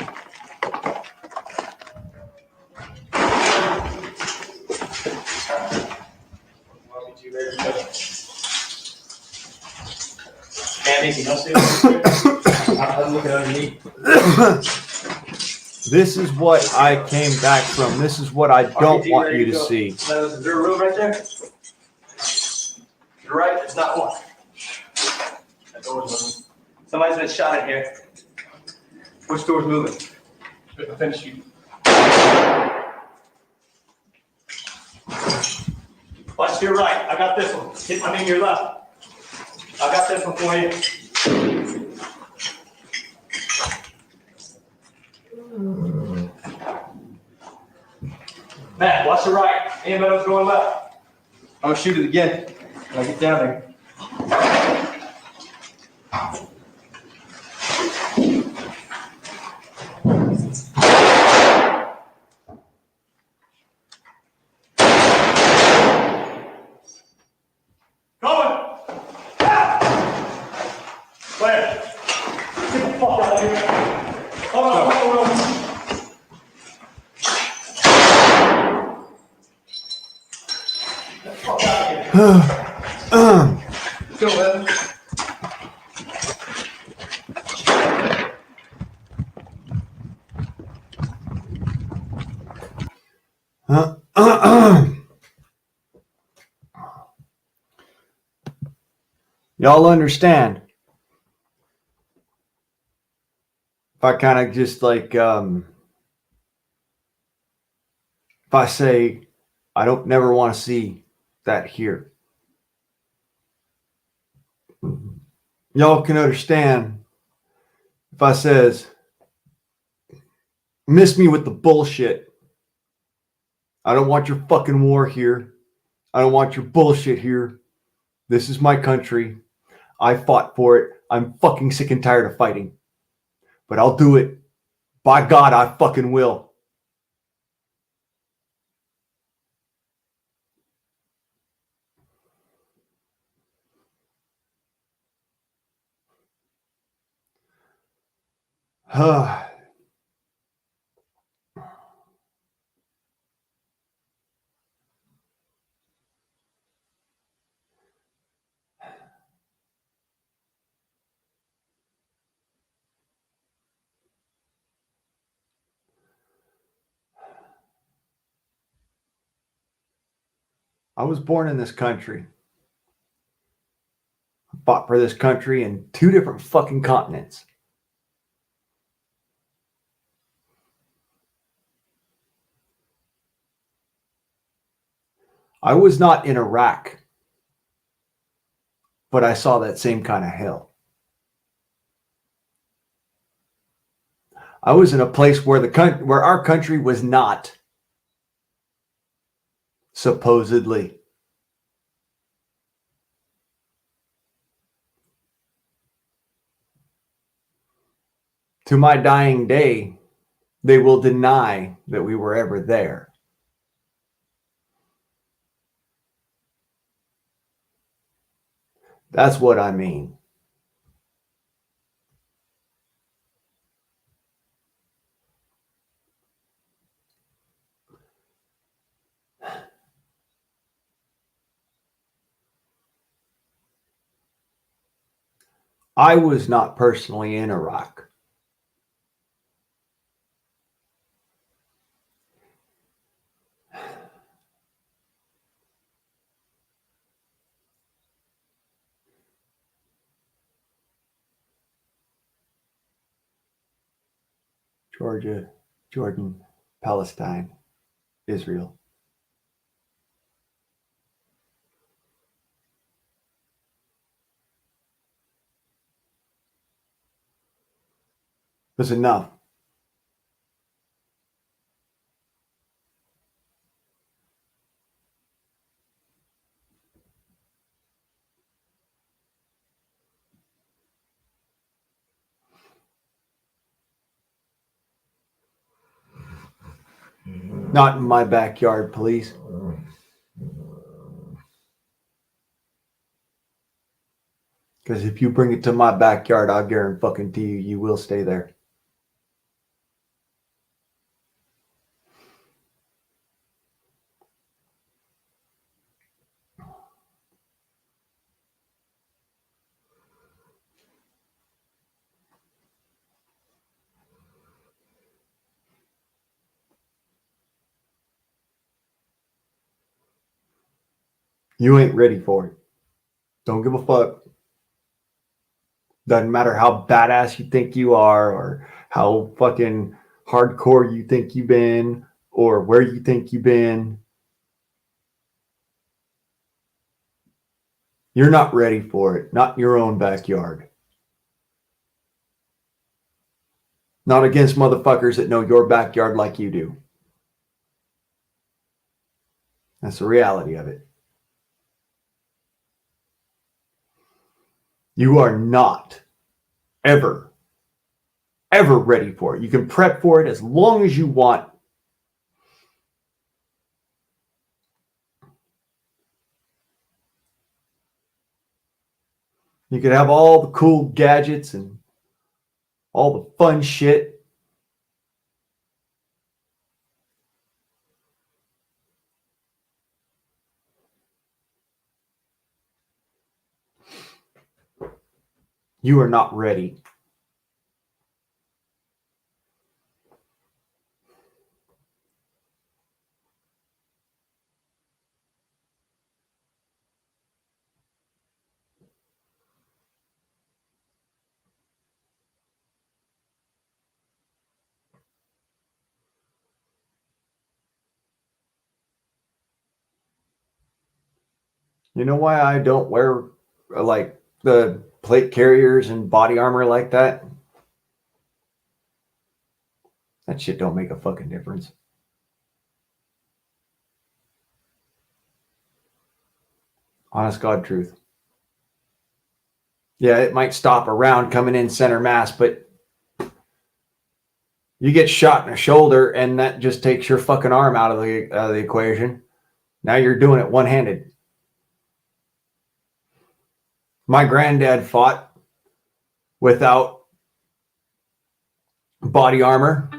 I'm looking underneath. This is what I came back from. This is what I don't want you to see. Is there a room right there? You're right, it's not one. That door's moving. Somebody's been shot in here. Which door's moving? Finish you. Watch to your right. I got this one. Hit my knee to your left. I got this one for you. Matt, watch the right. Anybody else going left? I'm gonna shoot it again when I get down there. Going! Claire! Get the fuck out of here! Hold on, hold on. Go ahead. Y'all understand? If I kind of just like, if I say, I don't never want to see that here. Y'all can understand if I says, miss me with the bullshit. I don't want your fucking war here. I don't want your bullshit here. This is my country. I fought for it. I'm fucking sick and tired of fighting. But I'll do it. By God, I fucking will. I was born in this country. I fought for this country in 2 different fucking continents. I was not in Iraq, but I saw that same kind of hell. I was in a place where where our country was not, supposedly. To my dying day, they will deny that we were ever there. That's what I mean. I was not personally in Iraq. Georgia, Jordan, Palestine, Israel. It was enough. Not in my backyard, please. Because if you bring it to my backyard, I'll guarantee you, you will stay there. You ain't ready for it. Don't give a fuck. Doesn't matter how badass you think you are or how fucking hardcore you think you've been or where you think you've been. You're not ready for it. Not in your own backyard. Not against motherfuckers that know your backyard like you do. That's the reality of it. You are not ever ready for it. You can prep for it as long as you want. You can have all the cool gadgets and all the fun shit. You are not ready. You know why I don't wear like the plate carriers and body armor like that? That shit don't make a fucking difference. Honest God truth. Yeah, it might stop a round coming in center mass, but you get shot in the shoulder and that just takes your fucking arm out of the equation. Now you're doing it one-handed. My granddad fought without body armor.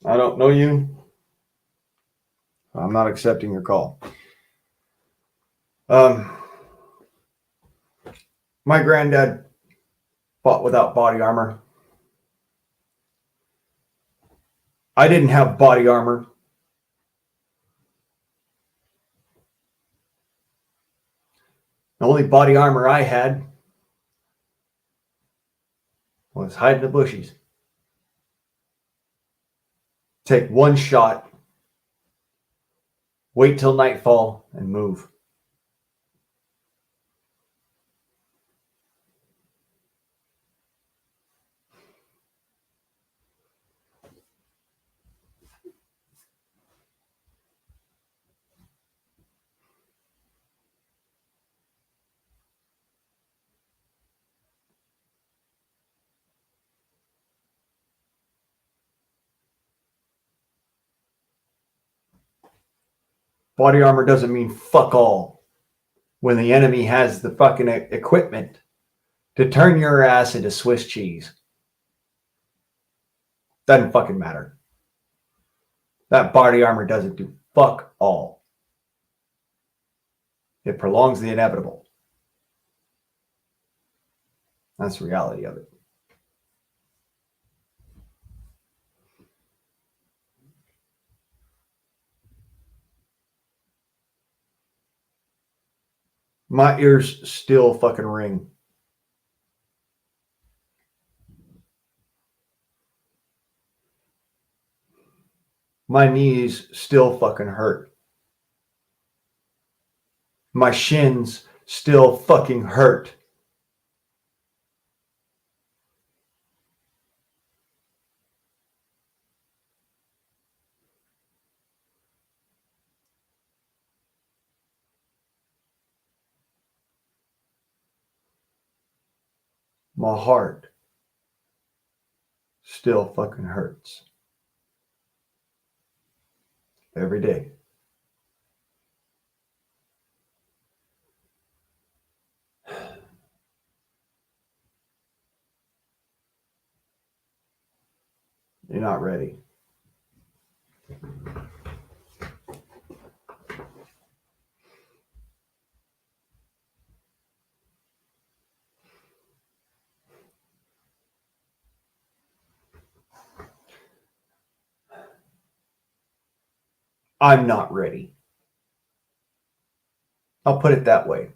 I don't know you. I'm not accepting your call. My granddad fought without body armor. I didn't have body armor. The only body armor I had was hide in the bushes. Take one shot, wait till nightfall, and move. Body armor doesn't mean fuck all when the enemy has the fucking equipment to turn your ass into Swiss cheese. Doesn't fucking matter. That body armor doesn't do fuck all. It prolongs the inevitable. That's the reality of it. My ears still fucking ring. My knees still fucking hurt. My shins still fucking hurt. My heart still fucking hurts. Every day. You're not ready. I'm not ready. I'll put it that way.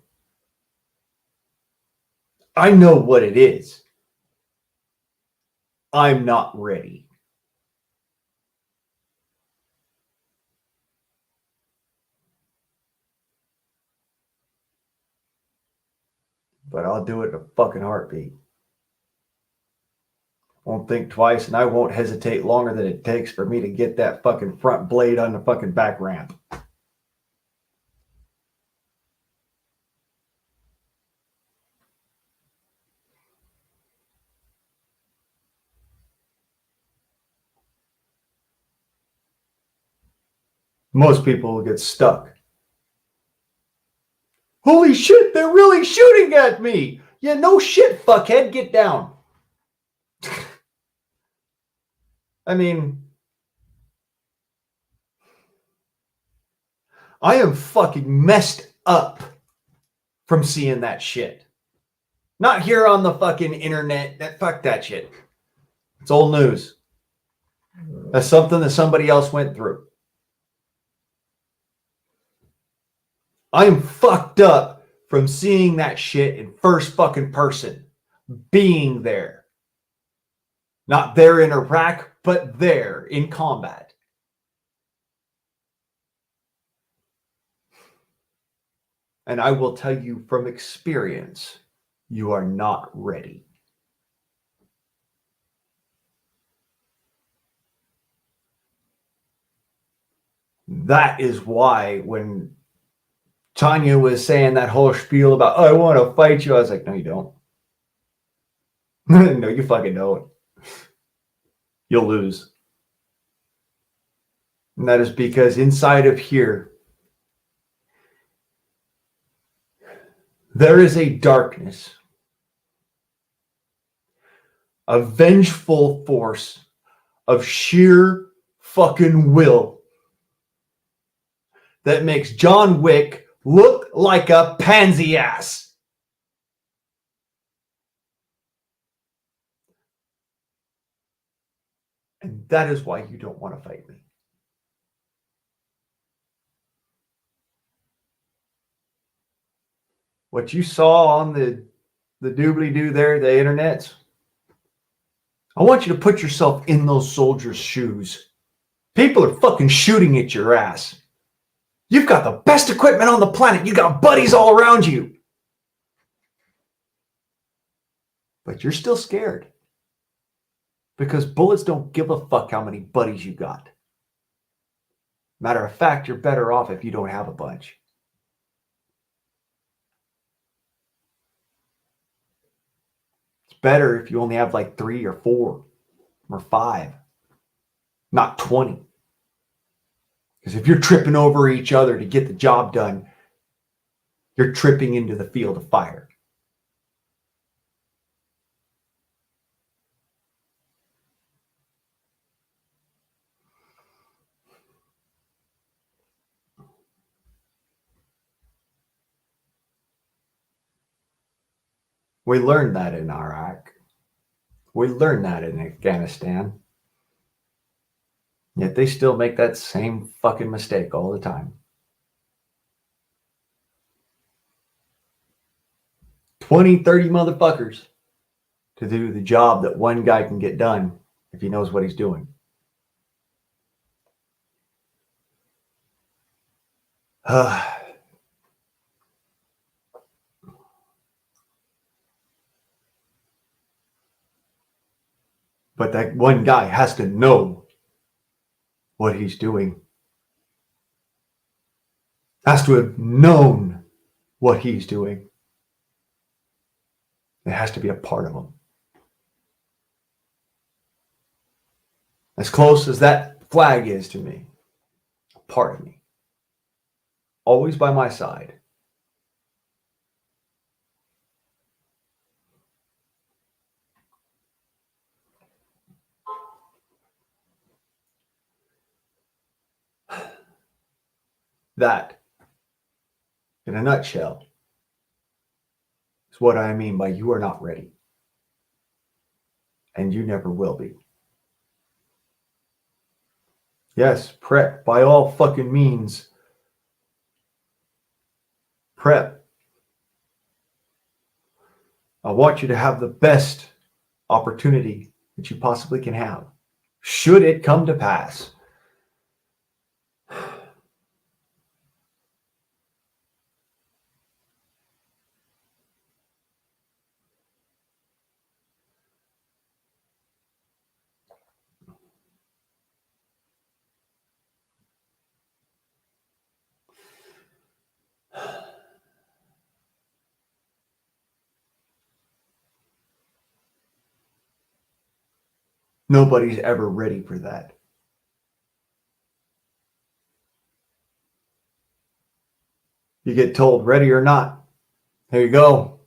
I know what it is. I'm not ready. But I'll do it in a fucking heartbeat. Won't think twice, and I won't hesitate longer than it takes for me to get that fucking front blade on the fucking back ramp. Most people will get stuck. Holy shit, they're really shooting at me! Yeah, no shit, fuckhead, get down. I mean, I am fucking messed up from seeing that shit. Not here on the fucking internet. Fuck that shit. It's old news. That's something that somebody else went through. I am fucked up from seeing that shit in first fucking person. Being there. Not there in Iraq, but there in combat. And I will tell you from experience, you are not ready. That is why when Tanya was saying that whole spiel about, oh, I want to fight you, I was like, no, you don't. No, you fucking don't. You'll lose. And that is because inside of here, there is a darkness, a vengeful force of sheer fucking will that makes John Wick look like a pansy ass. And that is why you don't want to fight me. What you saw on the doobly-doo there, the internets, I want you to put yourself in those soldiers' shoes. People are fucking shooting at your ass. You've got the best equipment on the planet. You got buddies all around you. But you're still scared. Because bullets don't give a fuck how many buddies you got. Matter of fact, you're better off if you don't have a bunch. It's better if you only have like 3 or 4 or 5, not 20. Because if you're tripping over each other to get the job done, you're tripping into the field of fire. We learned that in Iraq. We learned that in Afghanistan. Yet they still make that same fucking mistake all the time. 20, 30 motherfuckers to do the job that one guy can get done if he knows what he's doing. But that one guy has to know what he's doing. Has to have known what he's doing. It has to be a part of him. As close as that flag is to me, a part of me. Always by my side. That, in a nutshell, is what I mean by you are not ready. And you never will be. Yes, prep by all fucking means. Prep. I want you to have the best opportunity that you possibly can have. Should it come to pass. Nobody's ever ready for that. You get told ready or not. Here you go.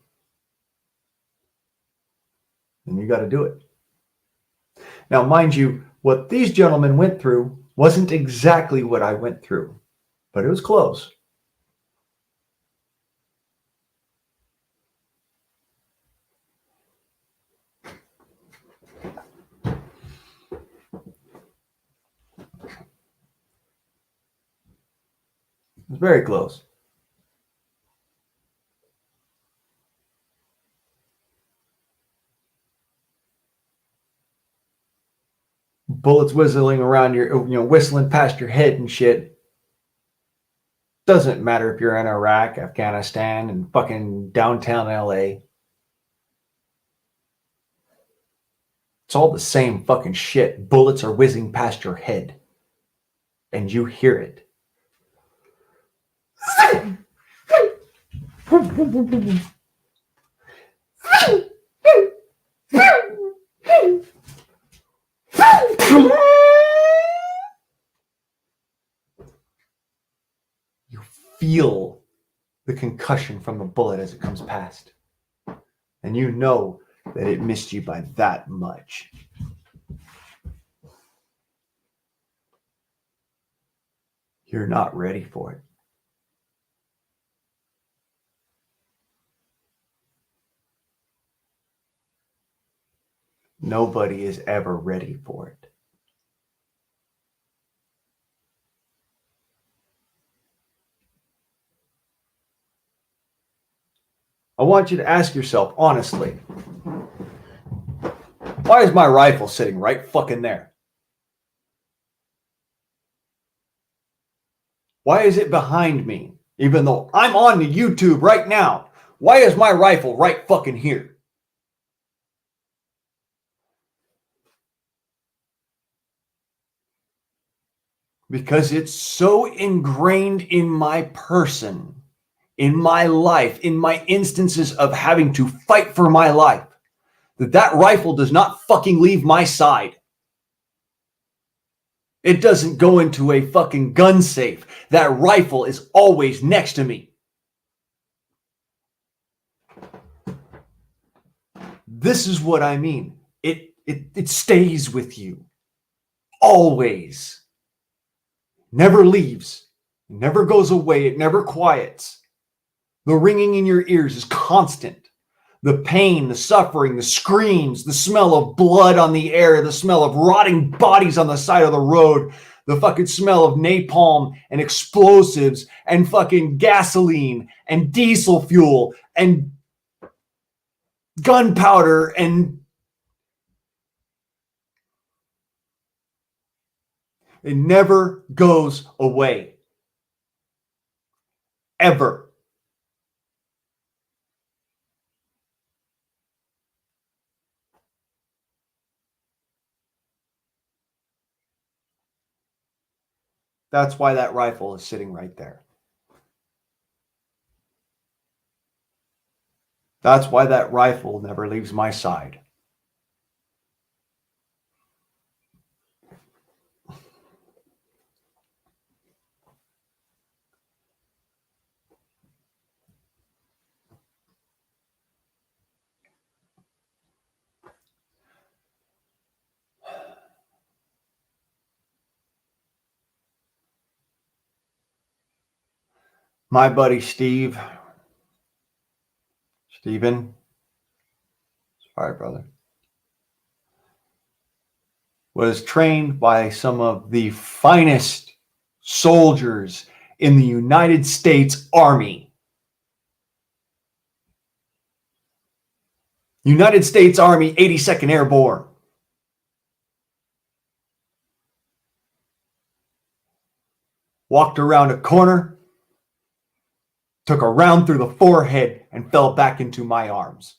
And you got to do it. Now, mind you, what these gentlemen went through wasn't exactly what I went through, but it was close. It was very close. Bullets whistling around your, whistling past your head and shit. Doesn't matter if you're in Iraq, Afghanistan, and fucking downtown LA. It's all the same fucking shit. Bullets are whizzing past your head. And you hear it. You feel the concussion from the bullet as it comes past. And you know that it missed you by that much. You're not ready for it. Nobody is ever ready for it. I want you to ask yourself honestly, why is my rifle sitting right fucking there? Why is it behind me? Even though I'm on the YouTube right now, why is my rifle right fucking here? Because it's so ingrained in my person, in my life, in my instances of having to fight for my life, that rifle does not fucking leave my side. It doesn't go into a fucking gun safe. That rifle is always next to me. This is what I mean. It stays with you. Always. Never leaves. It never goes away. It never quiets. The ringing in your ears is constant. The pain, the suffering, the screams, the smell of blood on the air, the smell of rotting bodies on the side of the road, the fucking smell of napalm and explosives and fucking gasoline and diesel fuel and gunpowder and it never goes away. Ever. That's why that rifle is sitting right there. That's why that rifle never leaves my side. My buddy Steven, sorry, brother, was trained by some of the finest soldiers in the United States Army. United States Army 82nd Airborne. Walked around a corner, took a round through the forehead, and fell back into my arms.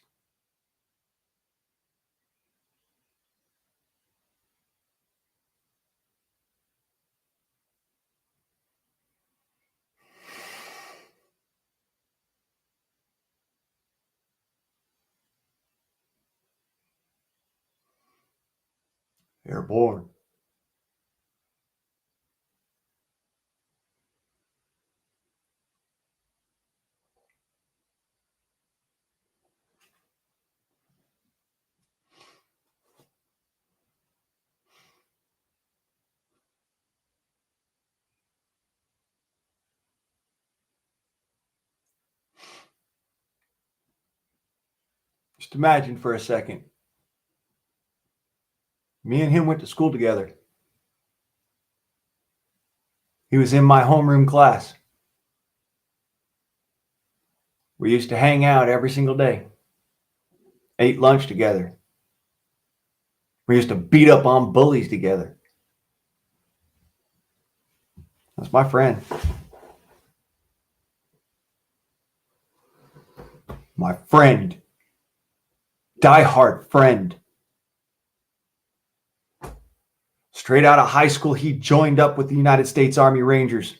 Airborne. Just imagine for a second. Me and him went to school together. He was in my homeroom class. We used to hang out every single day. Ate lunch together. We used to beat up on bullies together. That's my friend. My friend. Diehard friend. Straight out of high school, he joined up with the United States Army Rangers.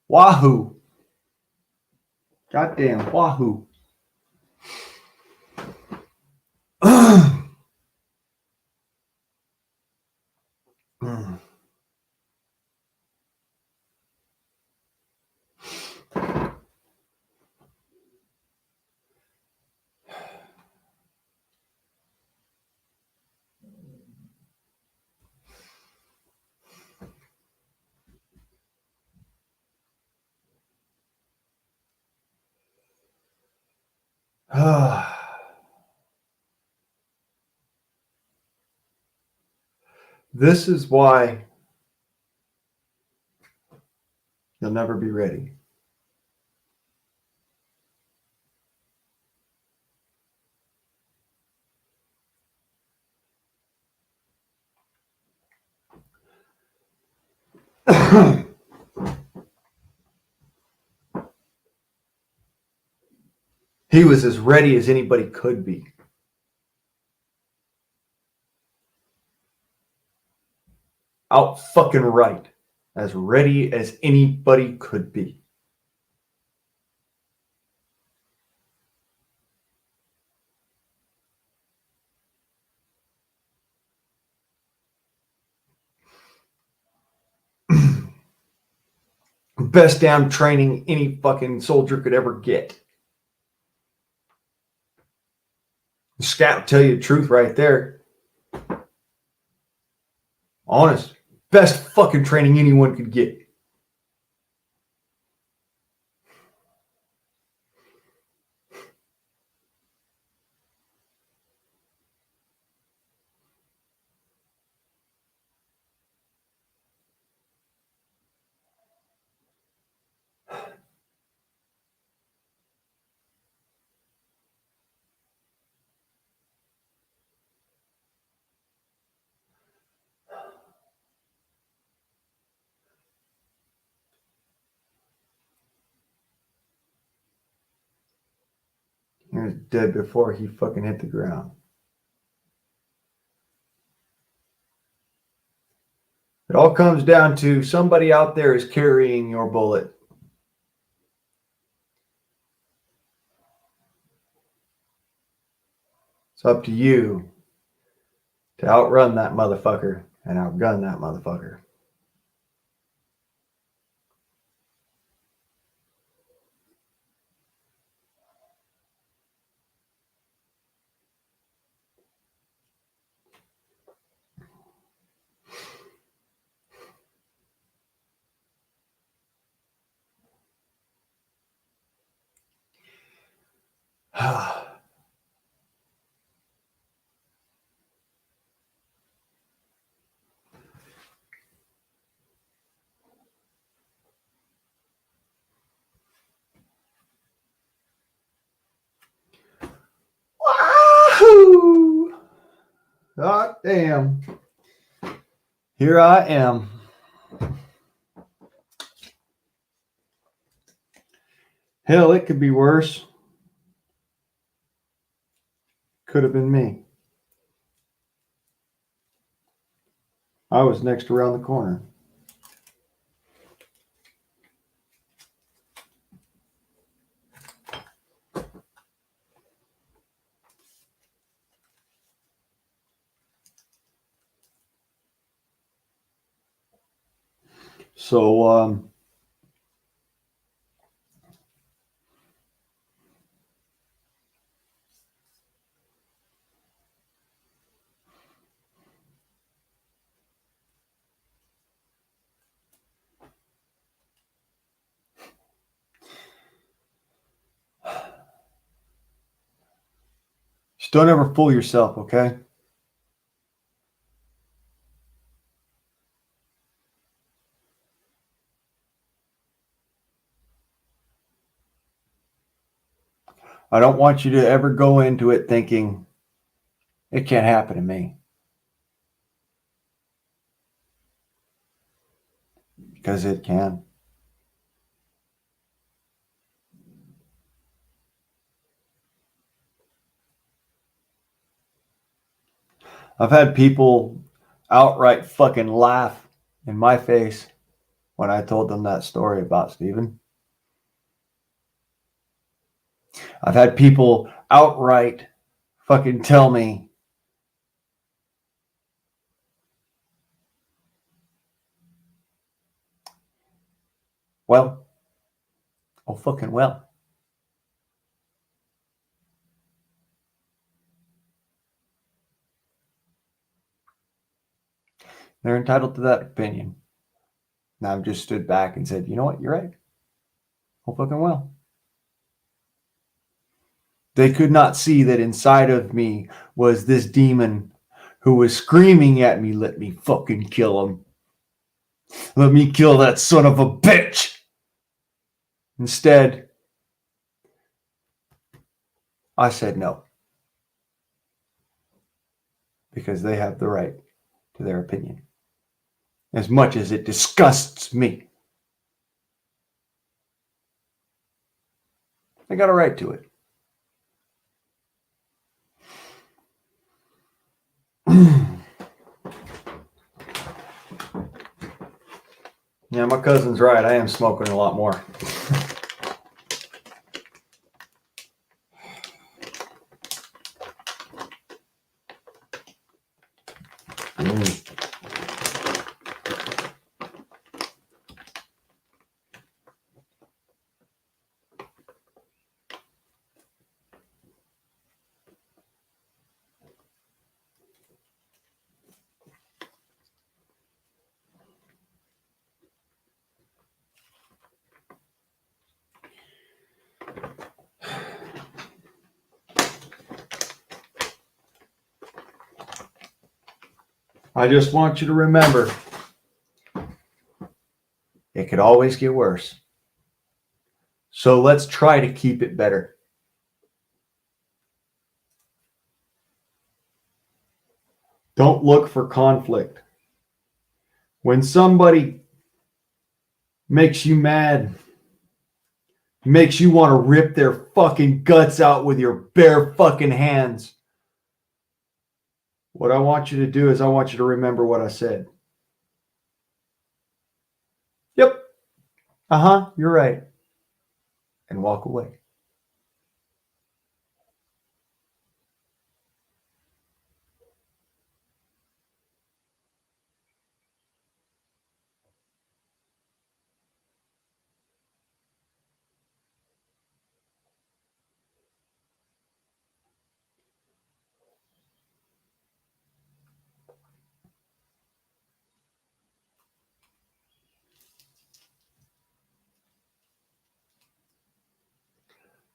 Wahoo. Goddamn Wahoo. This is why you'll never be ready. He was as ready as anybody could be. Out fucking right. As ready as anybody could be. Best damn training any fucking soldier could ever get. Scat will tell you the truth right there. Honest. Best fucking training anyone could get. He was dead before he fucking hit the ground. It all comes down to somebody out there is carrying your bullet. It's up to you to outrun that motherfucker and outgun that motherfucker. Wahoo! God damn. Here I am. Hell, it could be worse. Could have been me. I was next around the corner. So, just don't ever fool yourself, okay? I don't want you to ever go into it thinking it can't happen to me. Because it can. I've had people outright fucking laugh in my face when I told them that story about Stephen. I've had people outright fucking tell me, well, oh fucking well. They're entitled to that opinion. And I've just stood back and said, you know what, you're right. Oh fucking well. They could not see that inside of me was this demon who was screaming at me, let me fucking kill him. Let me kill that son of a bitch. Instead, I said no. Because they have the right to their opinion. As much as it disgusts me. They got a right to it. Yeah, my cousin's right. I am smoking a lot more. I just want you to remember, it could always get worse. So let's try to keep it better. Don't look for conflict. When somebody makes you mad, makes you want to rip their fucking guts out with your bare fucking hands, what I want you to do is I want you to remember what I said. Yep. You're right. And walk away.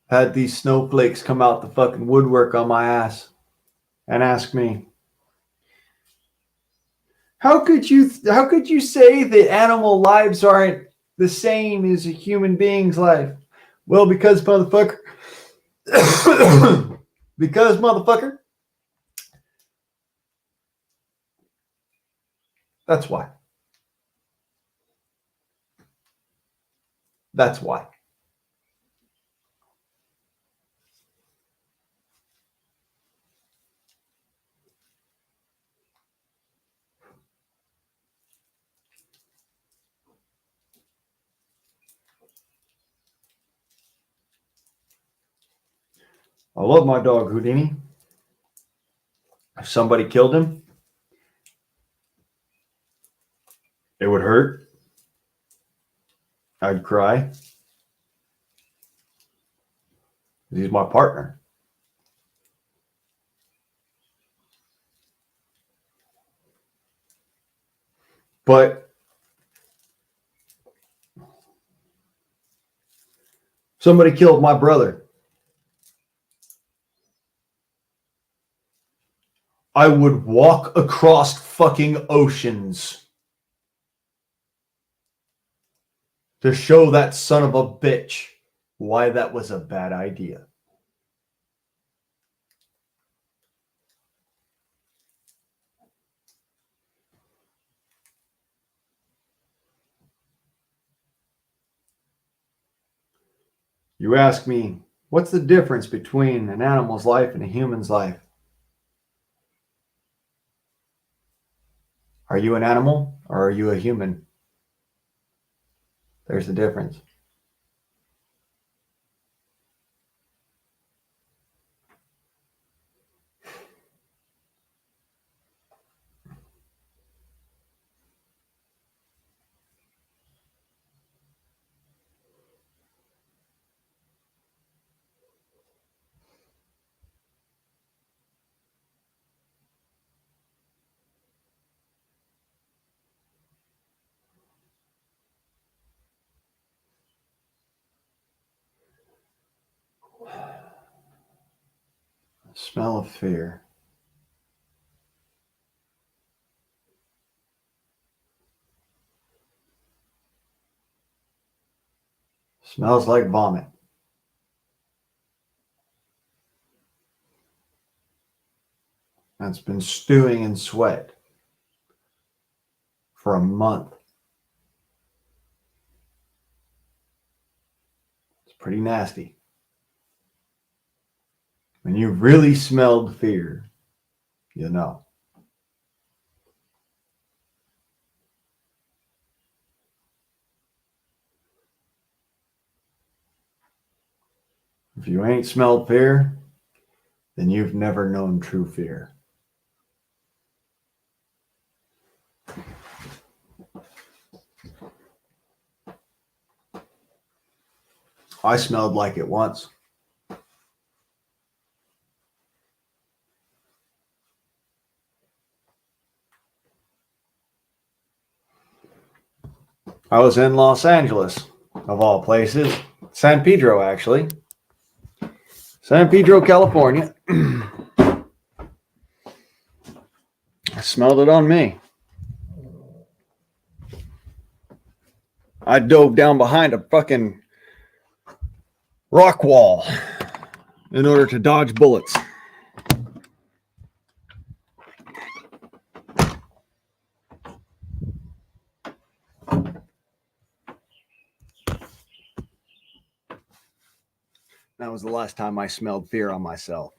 Had these snowflakes come out the fucking woodwork on my ass and ask me, how could you say that animal lives aren't the same as a human being's life? Well, because motherfucker, that's why. That's why. I love my dog Houdini. If somebody killed him, it would hurt. I'd cry. He's my partner. But somebody killed my brother, I would walk across fucking oceans to show that son of a bitch why that was a bad idea. You ask me, what's the difference between an animal's life and a human's life? Are you an animal or are you a human? There's the difference. Smell of fear. Smells like vomit. That's been stewing in sweat for a month. It's pretty nasty. When you really smelled fear, you know. If you ain't smelled fear, then you've never known true fear. I smelled like it once. I was in Los Angeles, of all places. San Pedro, actually. San Pedro, California. I smelled it on me. I dove down behind a fucking rock wall in order to dodge bullets. That was the last time I smelled fear on myself.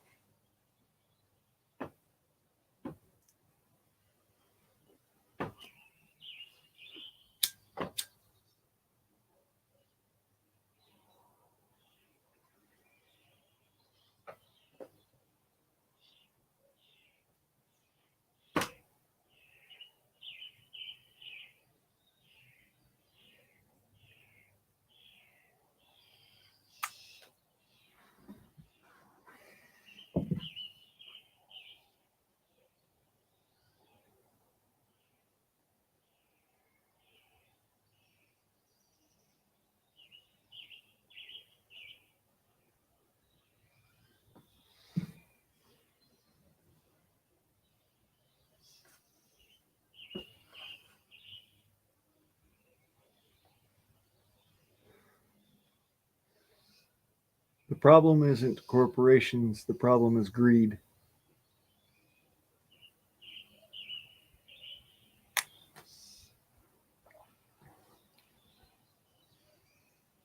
The problem isn't corporations, the problem is greed.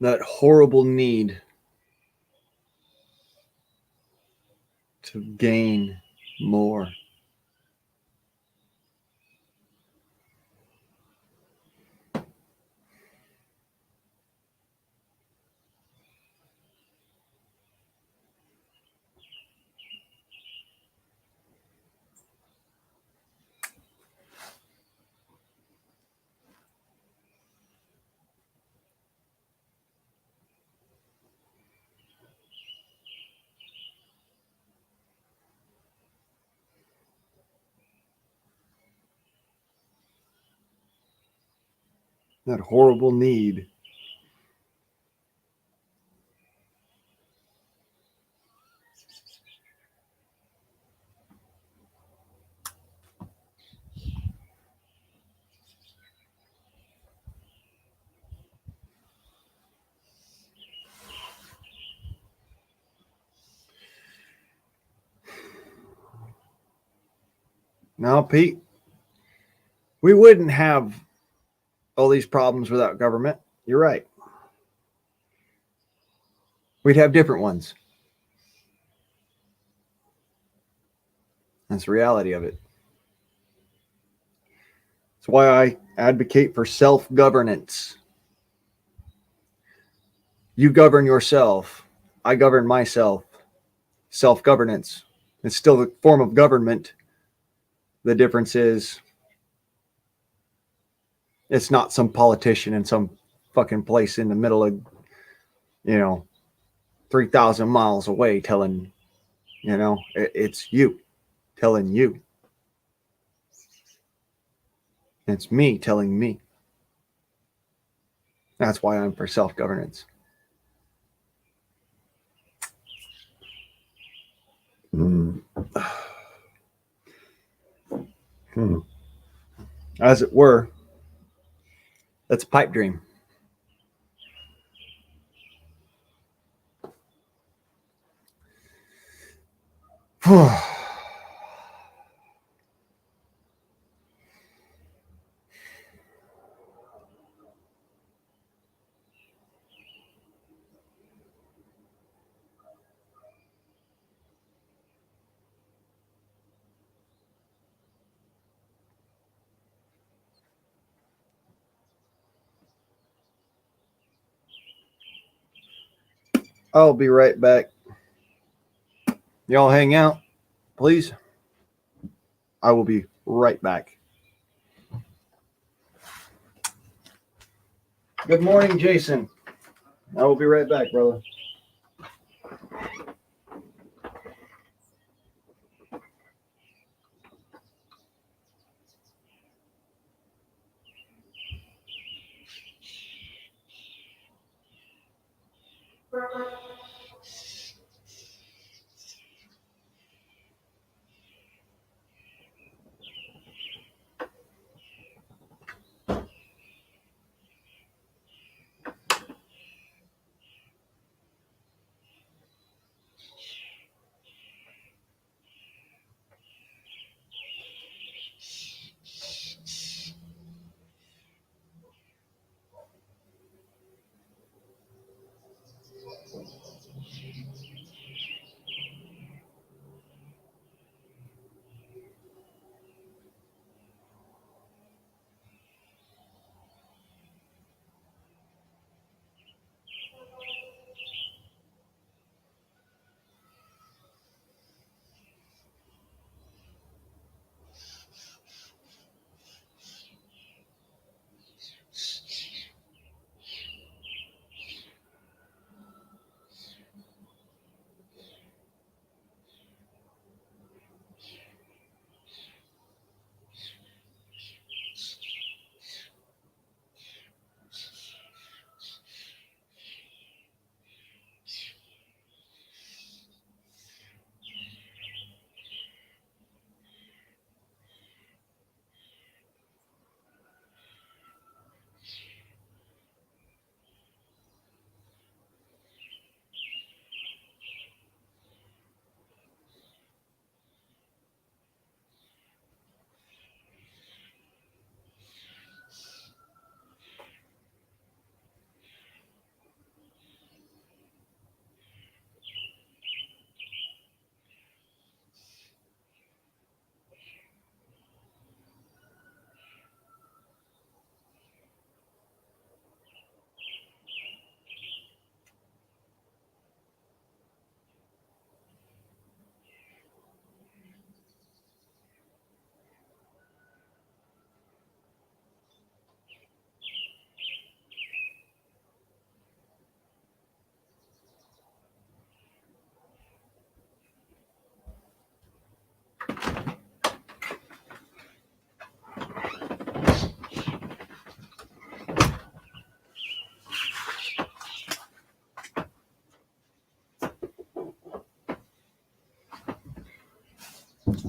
That horrible need to gain more. That horrible need. Now, Pete, we wouldn't have all these problems without government. You're right. We'd have different ones. That's the reality of it. That's why I advocate for self-governance. You govern yourself. I govern myself. Self-governance. It's still a form of government. The difference is it's not some politician in some fucking place in the middle of, 3,000 miles away telling, it's you telling you. It's me telling me. That's why I'm for self-governance. Mm. As it were, that's a pipe dream. I'll be right back. Y'all hang out, please. I will be right back. Good morning, Jason. I will be right back, brother.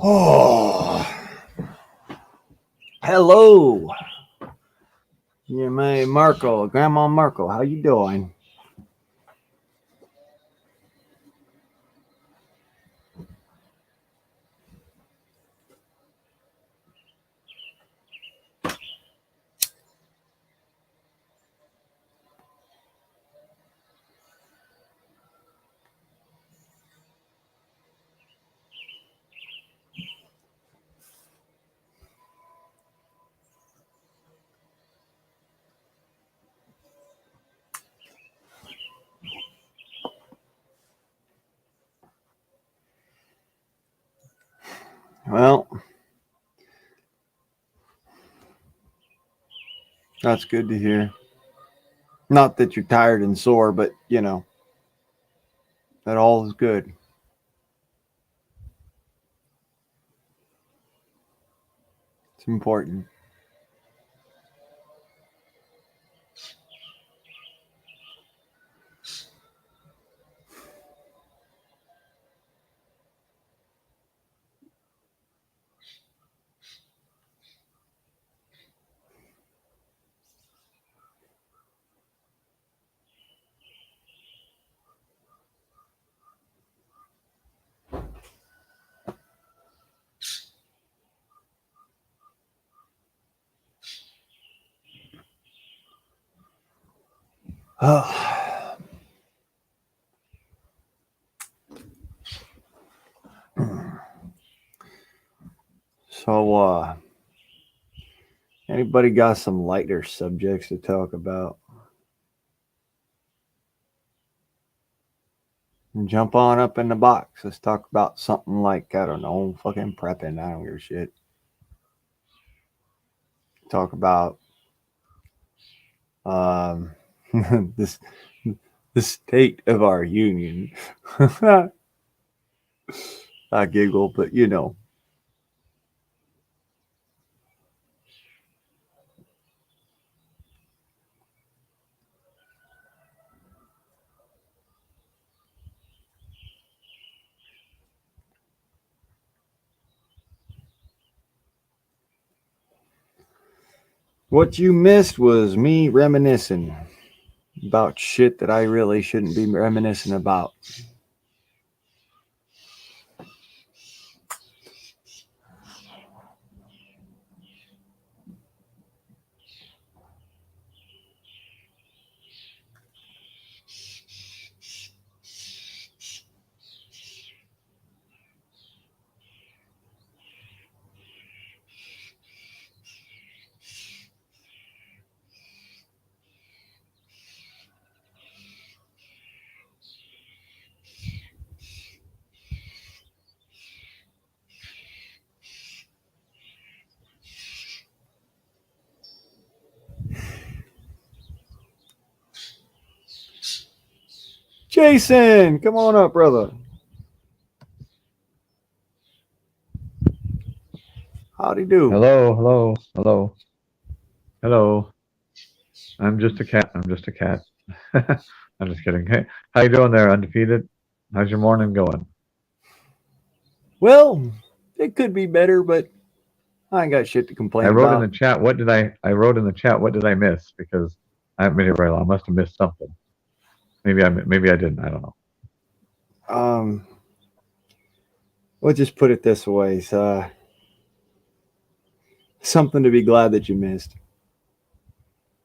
Oh, hello. Yeah, my Marco, Grandma Marco. How you doing? Well, that's good to hear. Not that you're tired and sore, but you know, that all is good. It's important. So, anybody got some lighter subjects to talk about? Jump on up in the box. Let's talk about something like, I don't know, fucking prepping. I don't give a shit. Talk about this the state of our union. I giggle, but you know. What you missed was me reminiscing about shit that I really shouldn't be reminiscing about. Jason, come on up, brother. Howdy do. Hello, hello, hello, hello. I'm just a cat. I'm just a cat. I'm just kidding. Hey, how you doing there, undefeated? How's your morning going? Well, it could be better, but I ain't got shit to complain I wrote in about. the chat. What did I wrote in the chat? What did I miss? Because I haven't been here very long. I must have missed something. Maybe I didn't. I don't know. We'll just put it this way. Something to be glad that you missed.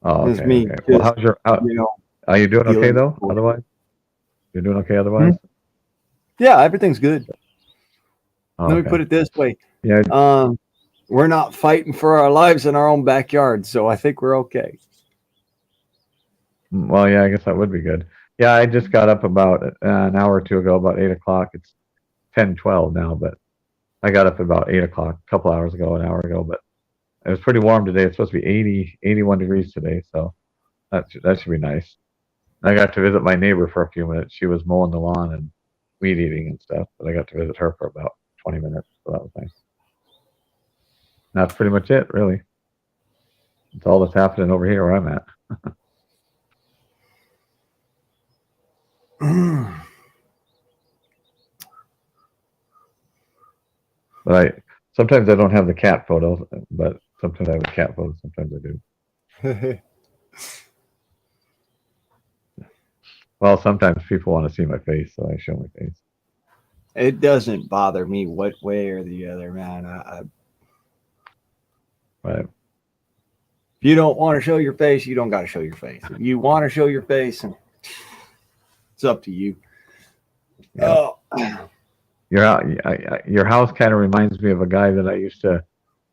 Oh, It's okay, me okay. Well, just, how's your? you know, Are you doing okay feeling though? cool. Otherwise, you're doing okay. Otherwise, Yeah, everything's good. oh, Let me okay. put it this way. Yeah. We're not fighting for our lives in our own backyard, so I think we're okay. Well, yeah. I guess that would be good. Yeah, I just got up about an hour or two ago, about 8 o'clock. It's 10:12 now, but I got up about 8 o'clock a couple hours ago, an hour ago, but it was pretty warm today. It's supposed to be 80, 81 degrees today, so that should be nice. I got to visit my neighbor for a few minutes. She was mowing the lawn and weed eating and stuff, but I got to visit her for about 20 minutes, so that was nice. That's pretty much it, really. It's all that's happening over here where I'm at. But sometimes I don't have the cat photos, but sometimes I have the cat photos. Sometimes I do. Well, sometimes people want to see my face, so I show my face. It doesn't bother me what way or the other, man. Right. If you don't want to show your face, you don't got to show your face. If you want to show your face, it's up to you. Yeah. Oh. Your house kind of reminds me of a guy that I used to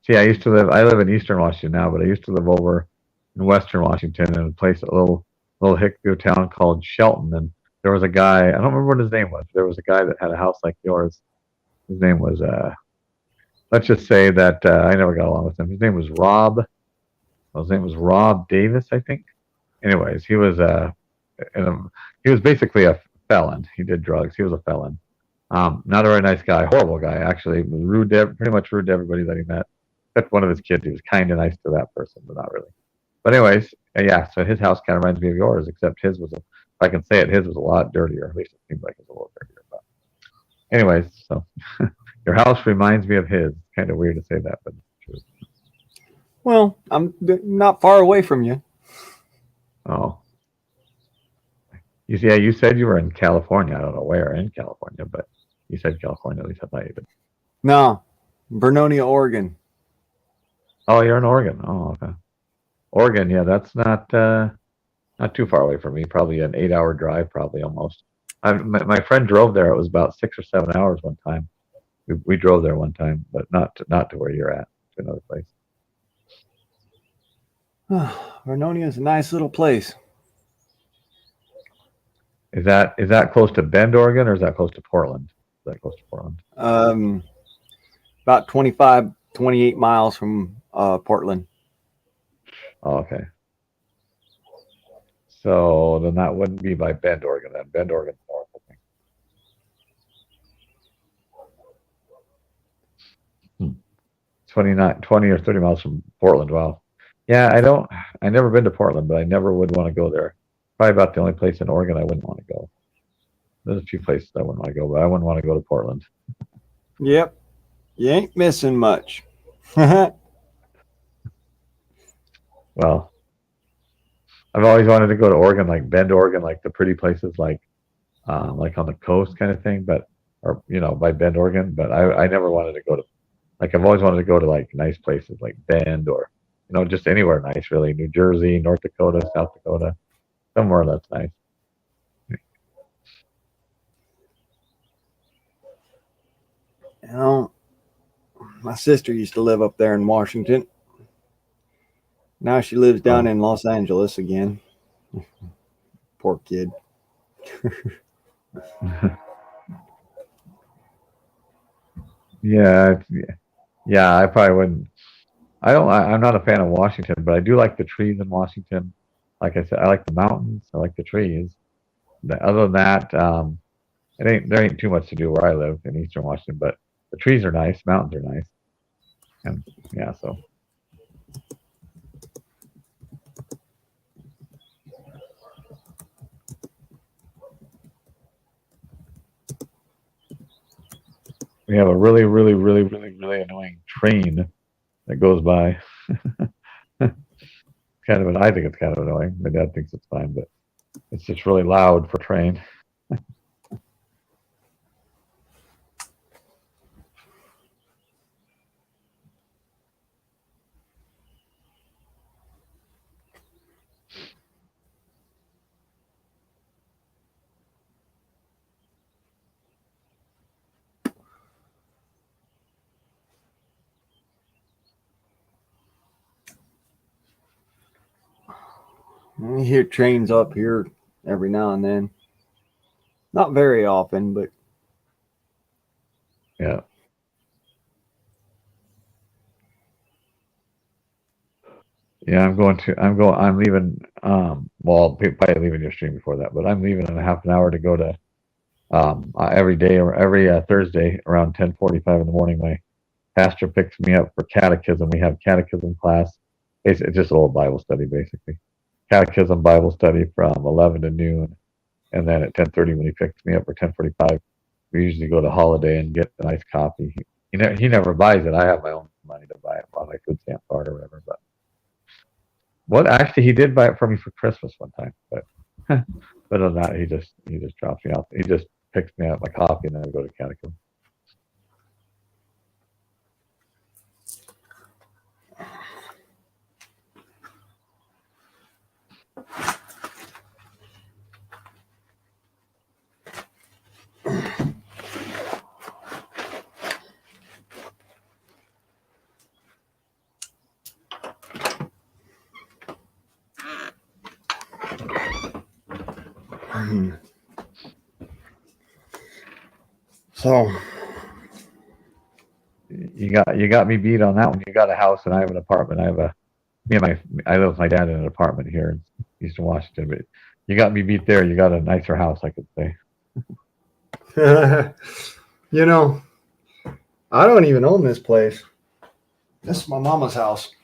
see. I live in Eastern Washington now, but I used to live over in Western Washington in a little Hickview town called Shelton. And there was a guy, I don't remember what his name was. There was a guy that had a house like yours. His name was, let's just say that I never got along with him. His name was Rob. Well, his name was Rob Davis, I think. Anyways, he was basically a felon. He did drugs. He was a felon. Not a very nice guy, horrible guy, actually. Pretty much rude to everybody that he met. Except one of his kids. He was kind of nice to that person, but not really. But anyways, yeah, so his house kind of reminds me of yours, except his was, if I can say it, his was a lot dirtier. At least it seemed like it was a little dirtier. But anyways, so your house reminds me of his. Kind of weird to say that, but it's true. Well, I'm not far away from you. Oh. You said you were in California. I don't know where in California, but you said California. At least I thought you did. No, Vernonia, Oregon. Oh, you're in Oregon. Oh, okay. Oregon, yeah, that's not Not too far away from me. Probably an 8-hour drive, probably almost. My friend drove there. It was about 6 or 7 hours one time. We drove there one time, but not to where you're at, to another place. Vernonia is a nice little place. Is that close to Bend, Oregon, or is that close to Portland? Is that close to Portland? About 25, 28 miles from Portland. Oh, okay. So then that wouldn't be by Bend, Oregon. Then Bend, Oregon, north, I think. 20 or 30 miles from Portland. Wow. Yeah, I never been to Portland, but I never would want to go there. Probably about the only place in Oregon I wouldn't want to go. There's a few places I wouldn't want to go, but I wouldn't want to go to Portland. Yep. You ain't missing much. Well, I've always wanted to go to Oregon, like Bend, Oregon, like the pretty places, like on the coast kind of thing, or by Bend, Oregon. But I never wanted to go to, like, I've always wanted to go to like nice places like Bend, or just anywhere nice, really. New Jersey, North Dakota, South Dakota, somewhere that's nice. My sister used to live up there in Washington. Now she lives down in Los Angeles again. Poor kid. Yeah, I probably wouldn't. I'm not a fan of Washington, but I do like the trees in Washington. Like I said, I like the mountains. I like the trees. Other than that, there ain't too much to do where I live in Eastern Washington. But the trees are nice, mountains are nice, and yeah, so. We have a really, really, really, really, really annoying train that goes by. I think it's kind of annoying. My dad thinks it's fine, but it's just really loud for train. I hear trains up here every now and then. Not very often, but Yeah. Yeah, I'm leaving, well, I'll probably leaving your stream before that, but I'm leaving in a half an hour to go to, every day or every Thursday around 10:45 in the morning. My pastor picks me up for catechism. We have catechism class. It's just a little Bible study, basically. Catechism Bible study from 11 to noon. And then at 10:30 when he picks me up for 10:45, we usually go to Holiday and get a nice coffee. He never buys it. I have my own money to buy it on my food stamp card or whatever. But actually, he did buy it for me for Christmas one time. But other than that, he just drops me off. He just picks me up my coffee and then we go to catechism. So you got me beat on that one. You got a house and I have an apartment. I live with my dad in an apartment here in Eastern Washington, but you got me beat there. You got a nicer house, I could say. I don't even own this place. This is my mama's house.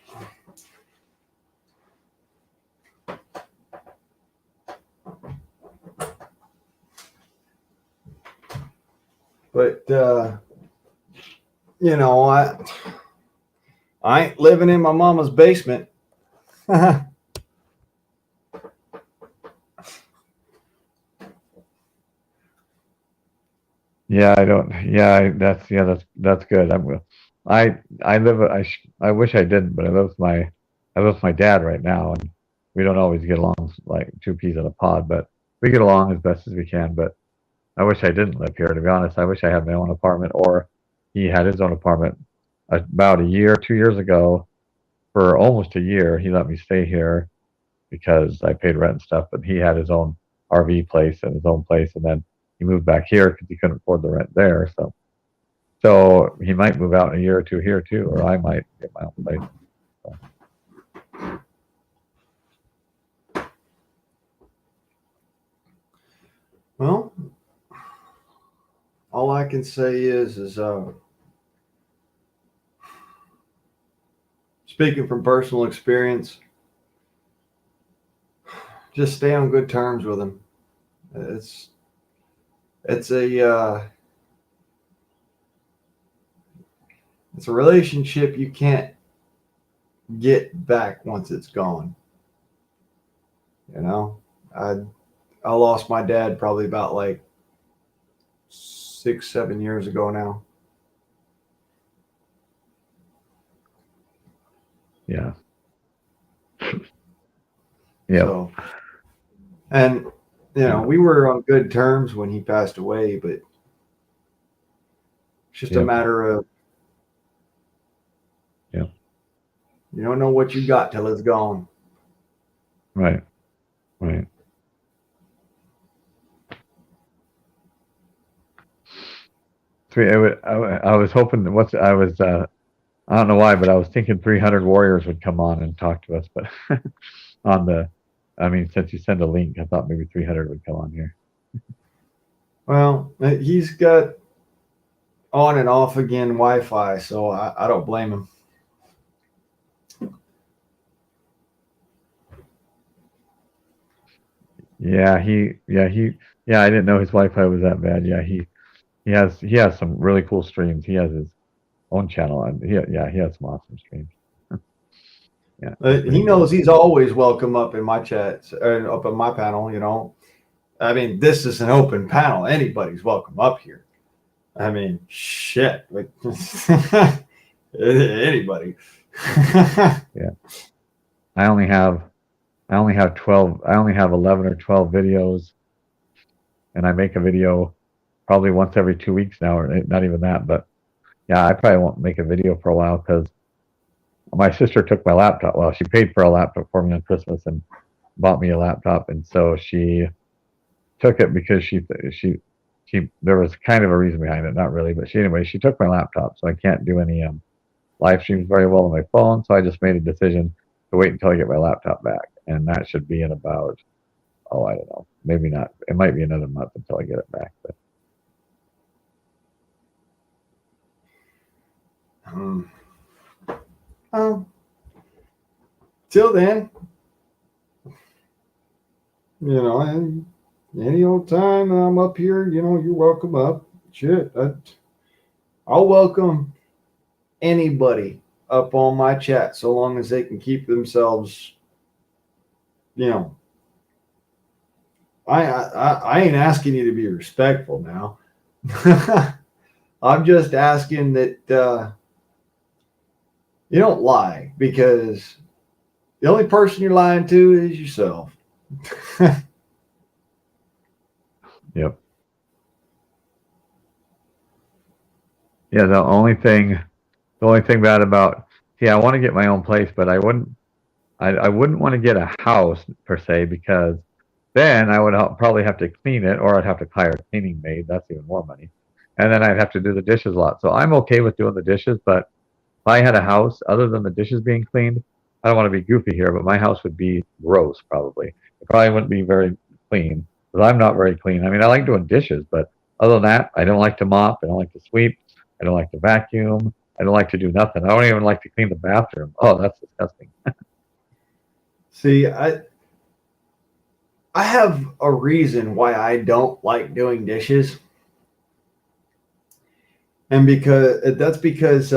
But I ain't living in my mama's basement. Yeah, I don't. Yeah, that's good. I wish I didn't, but I live with my dad right now, and we don't always get along like two peas in a pod, but we get along as best as we can. But I wish I didn't live here, to be honest. I wish I had my own apartment, or he had his own apartment. About a year, 2 years ago, for almost a year, he let me stay here because I paid rent and stuff, but he had his own RV place and his own place, and then he moved back here because he couldn't afford the rent there. So he might move out in a year or two here too, or I might get my own place. So. Well, all I can say is speaking from personal experience, just stay on good terms with him. It's a relationship you can't get back once it's gone. You know, I lost my dad probably about like 6-7 years ago now. Yeah. Yeah. So, and we were on good terms when he passed away, but it's just a matter of you don't know what you got till it's gone. Right. Right. I was hoping I don't know why, but I was thinking 300 Warriors would come on and talk to us, but since you send a link, I thought maybe 300 would come on here. Well, he's got on and off again Wi-Fi, so I don't blame him. I didn't know his Wi-Fi was that bad. Yeah, he has some really cool streams. He has his own channel, and he has some awesome streams. He knows he's always welcome up in my chats or up in my panel. I mean, this is an open panel. Anybody's welcome up here. I mean, shit. Anybody. Yeah. I only have 12. I only have 11 or 12 videos, and I make a video probably once every 2 weeks now, or not even that. But yeah, I probably won't make a video for a while because my sister took my laptop. Well, she paid for a laptop for me on Christmas and bought me a laptop, and so she took it because she there was kind of a reason behind it, not really, but she took my laptop, so I can't do any live streams very well on my phone. So I just made a decision to wait until I get my laptop back, and that should be in about I don't know, maybe not. It might be another month until I get it back. But till then, any old time I'm up here, you're welcome up. Shit, I'll welcome anybody up on my chat so long as they can keep themselves, I ain't asking you to be respectful now. I'm just asking that you don't lie, because the only person you're lying to is yourself. Yep. Yeah, the only thing bad about I want to get my own place, but I wouldn't want to get a house per se, because then I would probably have to clean it, or I'd have to hire a cleaning maid. That's even more money. And then I'd have to do the dishes a lot. So I'm okay with doing the dishes, but if I had a house, other than the dishes being cleaned, I don't want to be goofy here, but my house would be gross probably. It probably wouldn't be very clean, because I'm not very clean. I mean, I like doing dishes, but other than that, I don't like to mop. I don't like to sweep. I don't like to vacuum. I don't like to do nothing. I don't even like to clean the bathroom. Oh, that's disgusting. See, I have a reason why I don't like doing dishes. And that's because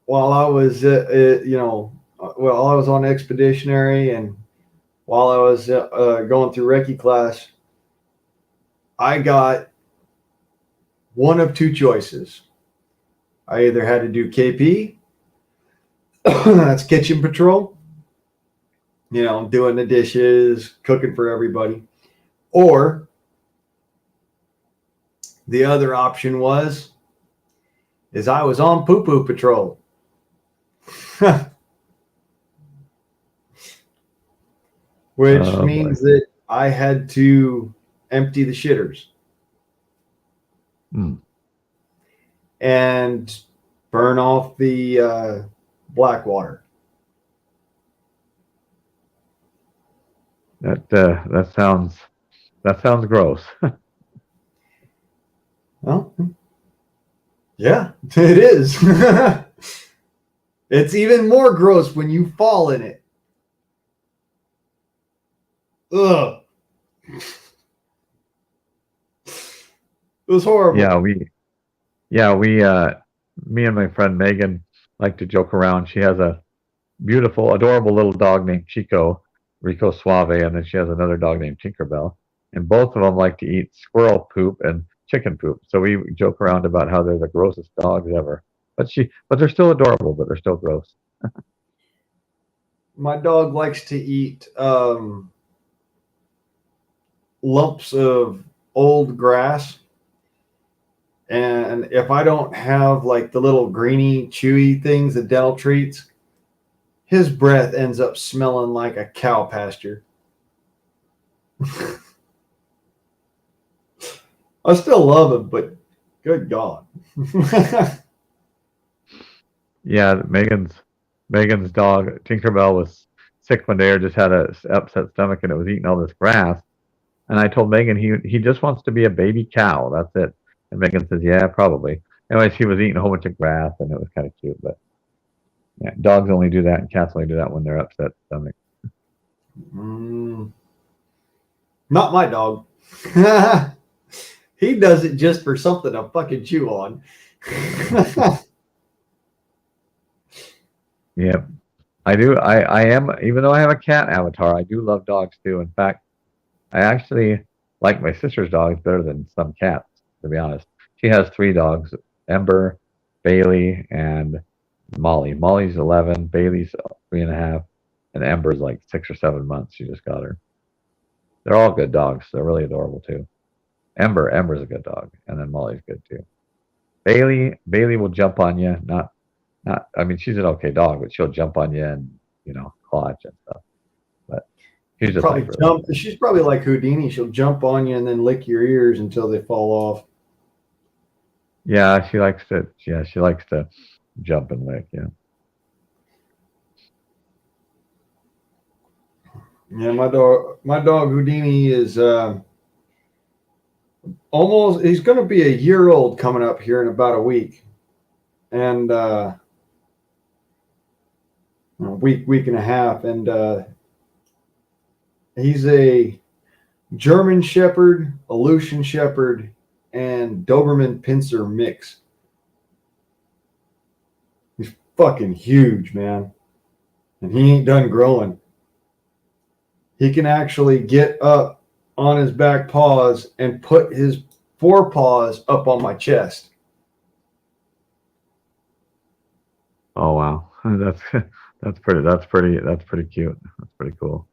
while I was, while I was on expeditionary, and while I was going through Recce class, I got one of two choices. I either had to do KP, that's kitchen patrol, you know, doing the dishes, cooking for everybody. Or the other option is I was on poo-poo patrol. Which Oh, boy. means that I had to empty the shitters Hmm. and burn off the black water. That sounds gross. Well, yeah, it is. It's even more gross when you fall in it. Ugh. It was horrible. Me and my friend Megan like to joke around. She has a beautiful, adorable little dog named Rico Suave, and then she has another dog named Tinkerbell. And both of them like to eat squirrel poop and chicken poop. So we joke around about how they're the grossest dogs ever. But they're still adorable, but they're still gross. My dog likes to eat lumps of old grass. And if I don't have like the little greeny, chewy things, the dental treats, his breath ends up smelling like a cow pasture. I still love him, but good God. Yeah, Megan's dog Tinkerbell was sick one day, or just had a upset stomach, and it was eating all this grass. And I told Megan he just wants to be a baby cow. That's it. And Megan says, yeah, probably. Anyways, he was eating a whole bunch of grass, and it was kind of cute. But yeah, dogs only do that, and cats only do that when they're upset stomach. Not my dog. He does it just for something to fucking chew on. Yeah, I do. I am, even though I have a cat avatar, I do love dogs too. In fact, I actually like my sister's dogs better than some cats, to be honest. She has 3 dogs: Ember, Bailey, and Molly. Molly's 11, Bailey's 3.5, and Ember's like 6 or 7 months. She just got her. They're all good dogs. They're really adorable too. Ember's a good dog, and then Molly's good too. Bailey will jump on you. Not. I mean, she's an okay dog, but she'll jump on you and clutch and stuff. But she's just Probably like really. jump. She's probably like Houdini. She'll jump on you and then lick your ears until they fall off. Yeah, she likes to. Yeah, she likes to jump and lick. Yeah. Yeah, my dog Houdini is almost. He's going to be a year old coming up here in about a week, and a week and a half, and he's a German Shepherd, Aleutian Shepherd, and Doberman Pinscher mix. He's fucking huge, man, and he ain't done growing. He can actually get up on his back paws and put his forepaws up on my chest. Oh wow, that's pretty cute. That's pretty cool.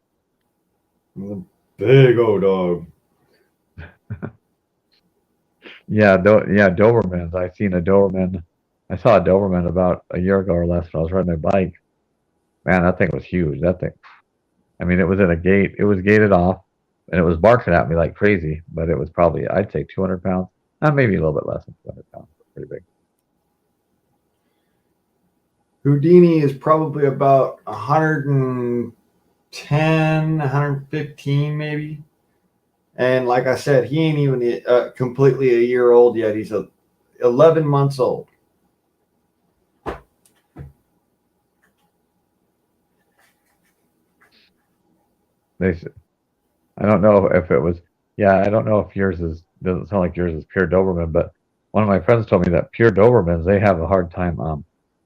He's a big old dog. Yeah, Dobermans. I saw a Doberman about a year ago or less when I was riding my bike. Man, that thing was huge. That thing. I mean, it was in a gate. It was gated off, and it was barking at me like crazy. But it was probably, I'd say, 200 pounds. Maybe a little bit less than 200 pounds. But pretty big. Houdini is probably about 110, 115 maybe. And like I said, he ain't even completely a year old yet. He's 11 months old. I don't know if it was. Yeah, I don't know if yours doesn't sound like yours is pure Doberman, but one of my friends told me that pure Dobermans, they have a hard time.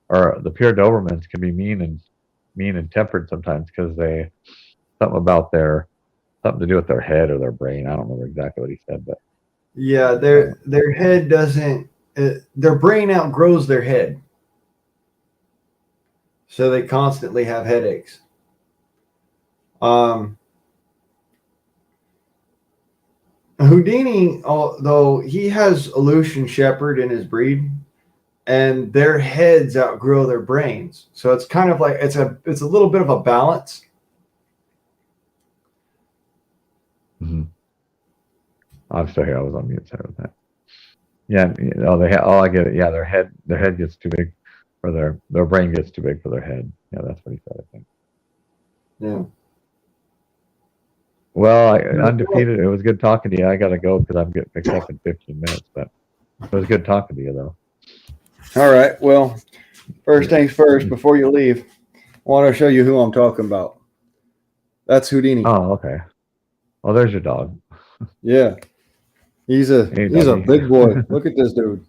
Or the pure Dobermans can be mean and tempered sometimes because something to do with their head or their brain. I don't remember exactly what he said, but yeah, their head doesn't. Their brain outgrows their head, so they constantly have headaches. Houdini, though, he has Aleutian Shepherd in his breed, and their heads outgrow their brains. So it's kind of like it's a little bit of a balance. Mm-hmm. I'm still here. I was on mute. Sorry about that. Yeah. Oh, I get it. Yeah, their head gets too big, or their brain gets too big for their head. Yeah, that's what he said, I think. Yeah. Well, undefeated. It was good talking to you. I gotta go because I'm getting picked up in 15 minutes. But it was good talking to you, though. All right. Well, first things first. Before you leave, I want to show you who I'm talking about. That's Houdini. Oh, okay. Oh, there's your dog. Yeah. He's a Hey, big boy. Look at this dude.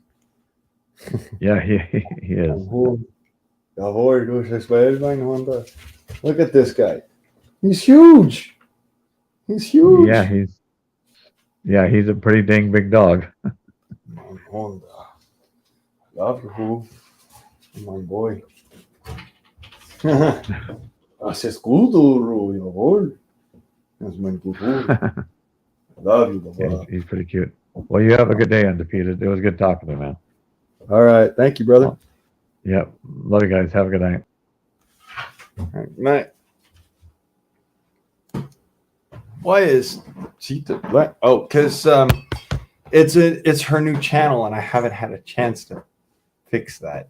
Yeah, he is. Look at this guy. He's huge. He's huge. Yeah, he's a pretty dang big dog. Love you, my boy. Das escudo, jawohl. Das ist mein Kultur. Love you, Yeah, he's pretty cute. Well, you have a good day, Undefeated. It was good talking to you, man. All right. Thank you, brother. Yep. Love you guys. Have a good night. All right, night. Why is Cheetah black? Oh, because it's her new channel, and I haven't had a chance to fix that.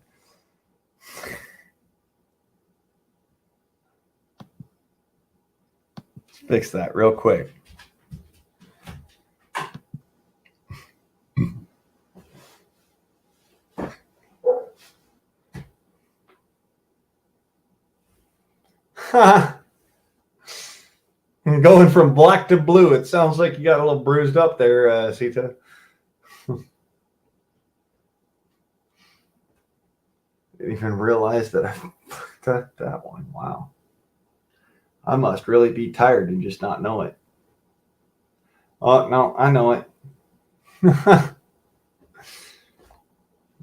Let's fix that real quick. Going from black to blue. It sounds like you got a little bruised up there, Sita. Didn't even realize that I got that one. Wow. I must really be tired and just not know it. Oh, no, I know it.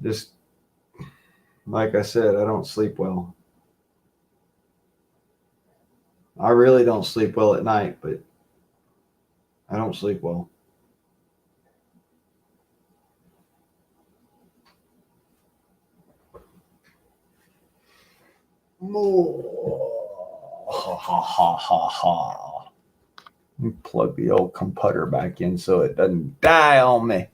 Just like I said, I don't sleep well. I really don't sleep well at night, but I don't sleep well. Ha ha ha ha ha. Let me plug the old computer back in so it doesn't die on me.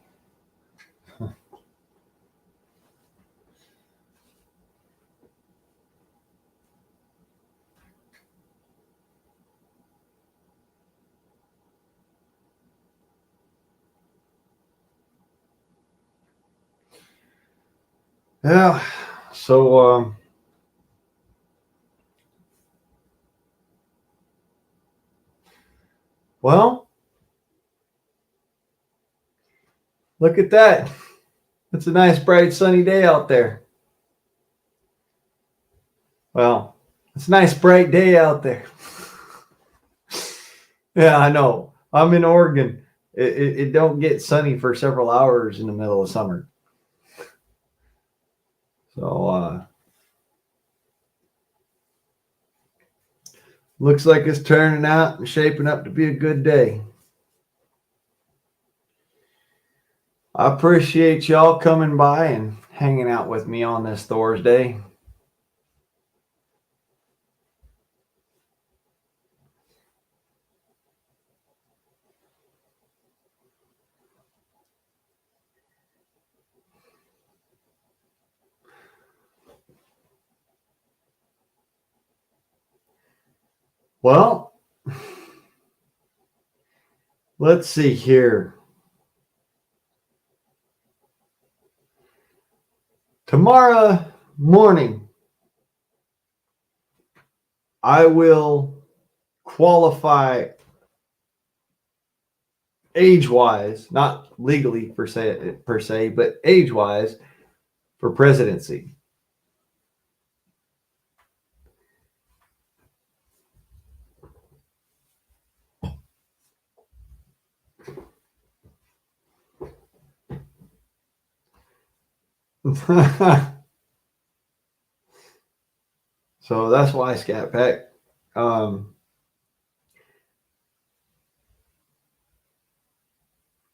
Yeah, so well, look at that. It's a nice, bright, sunny day out there. Well, it's a nice, bright day out there. Yeah, I know. I'm in Oregon. It don't get sunny for several hours in the middle of summer. So looks like it's turning out and shaping up to be a good day. I appreciate y'all coming by and hanging out with me on this Thursday. Well, let's see here. Tomorrow morning, I will qualify age-wise, not legally per se, but age-wise for presidency. So that's why, Scat Pack.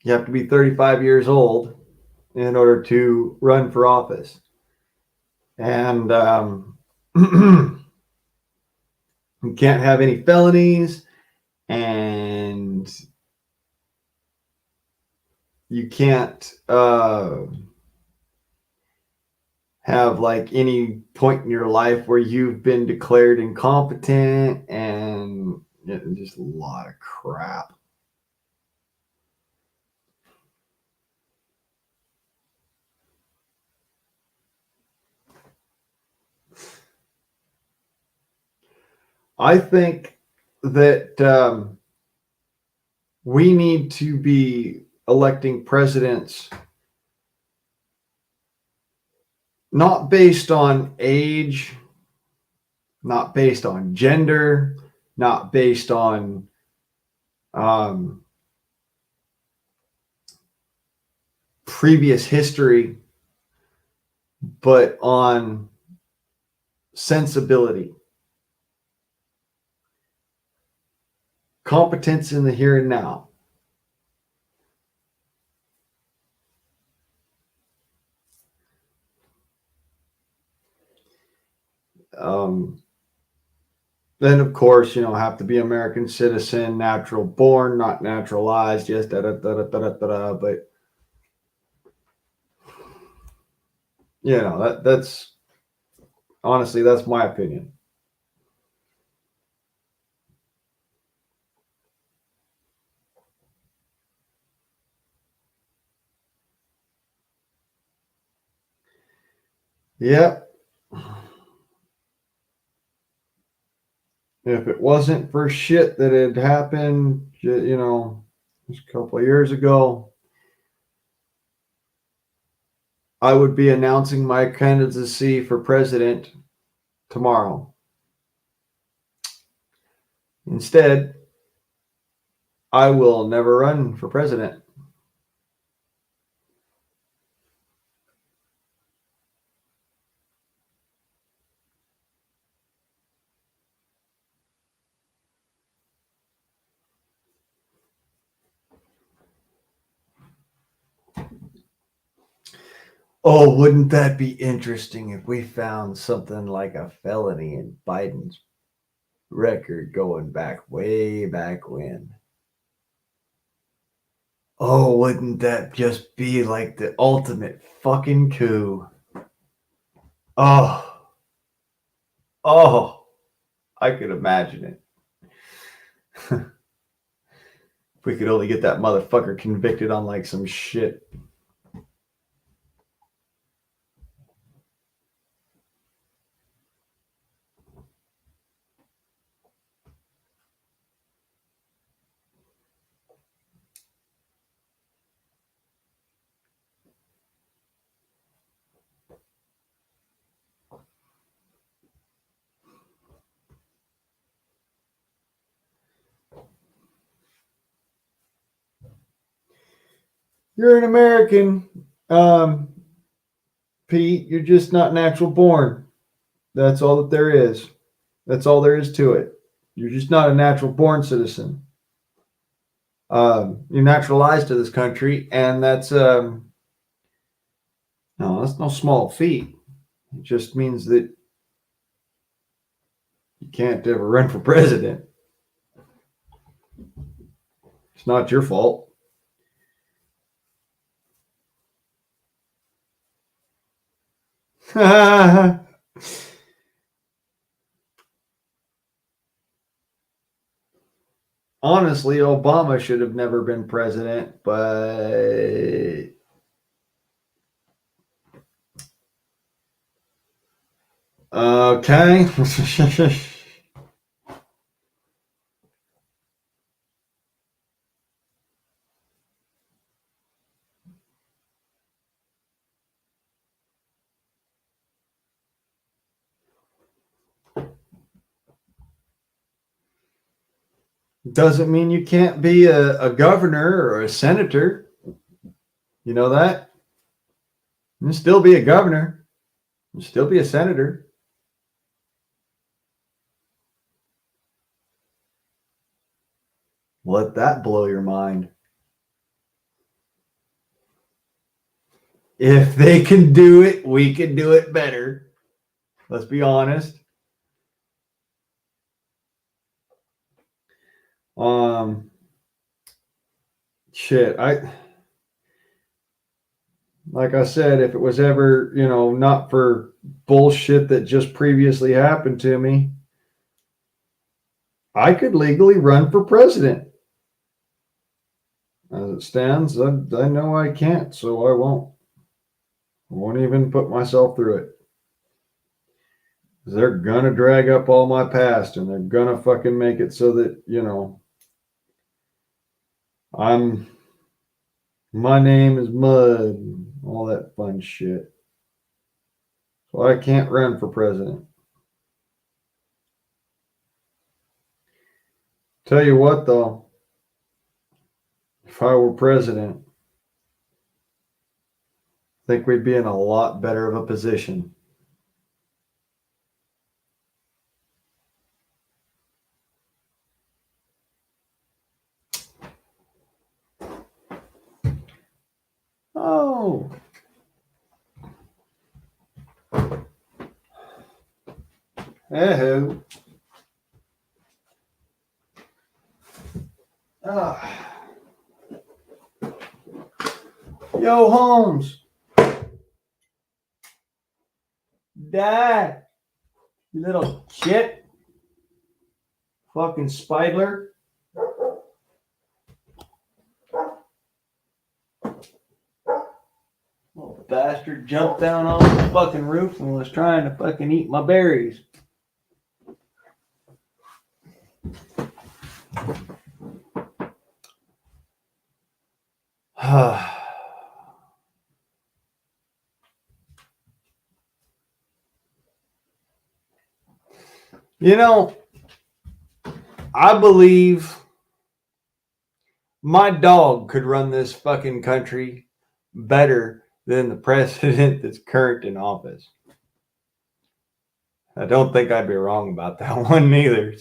You have to be 35 years old in order to run for office. And you can't have any felonies, and you can't have like any point in your life where you've been declared incompetent, and just a lot of crap. I think that we need to be electing presidents not based on age, not based on gender, not based on previous history, but on sensibility, competence in the here and now. Then, of course, have to be American citizen, natural born, not naturalized. Yes, da da da da da da da. But that's honestly, that's my opinion. Yep. If it wasn't for shit that had happened, just a couple of years ago, I would be announcing my candidacy for president tomorrow. Instead, I will never run for president. Oh, wouldn't that be interesting if we found something like a felony in Biden's record going back way back when? Oh, wouldn't that just be like the ultimate fucking coup? Oh, oh, I could imagine it. If we could only get that motherfucker convicted on like some shit. You're an American, Pete. You're just not natural born. That's all that there is. That's all there is to it. You're just not a natural born citizen. You're naturalized to this country, and that's no, that's no small feat. It just means that you can't ever run for president. It's not your fault. Honestly, Obama should have never been president, but okay. Doesn't mean you can't be a governor or a senator. You know that? You can still be a governor. You can still be a senator. Let that blow your mind. If they can do it, we can do it better. Let's be honest. Shit, like I said, if it was ever, not for bullshit that just previously happened to me, I could legally run for president. As it stands, I know I can't, so I won't. I won't even put myself through it. They're gonna drag up all my past and they're gonna fucking make it so that, my name is Mud and all that fun shit. So I can't run for president. Tell you what though, if I were president, I think we'd be in a lot better of a position. Oh. Hey-ho. Yo, Holmes. Dad. You little shit. Fucking Spidler. Little bastard jumped down off the fucking roof and was trying to fucking eat my berries. I believe my dog could run this fucking country better than the president that's current in office. I don't think I'd be wrong about that one neither.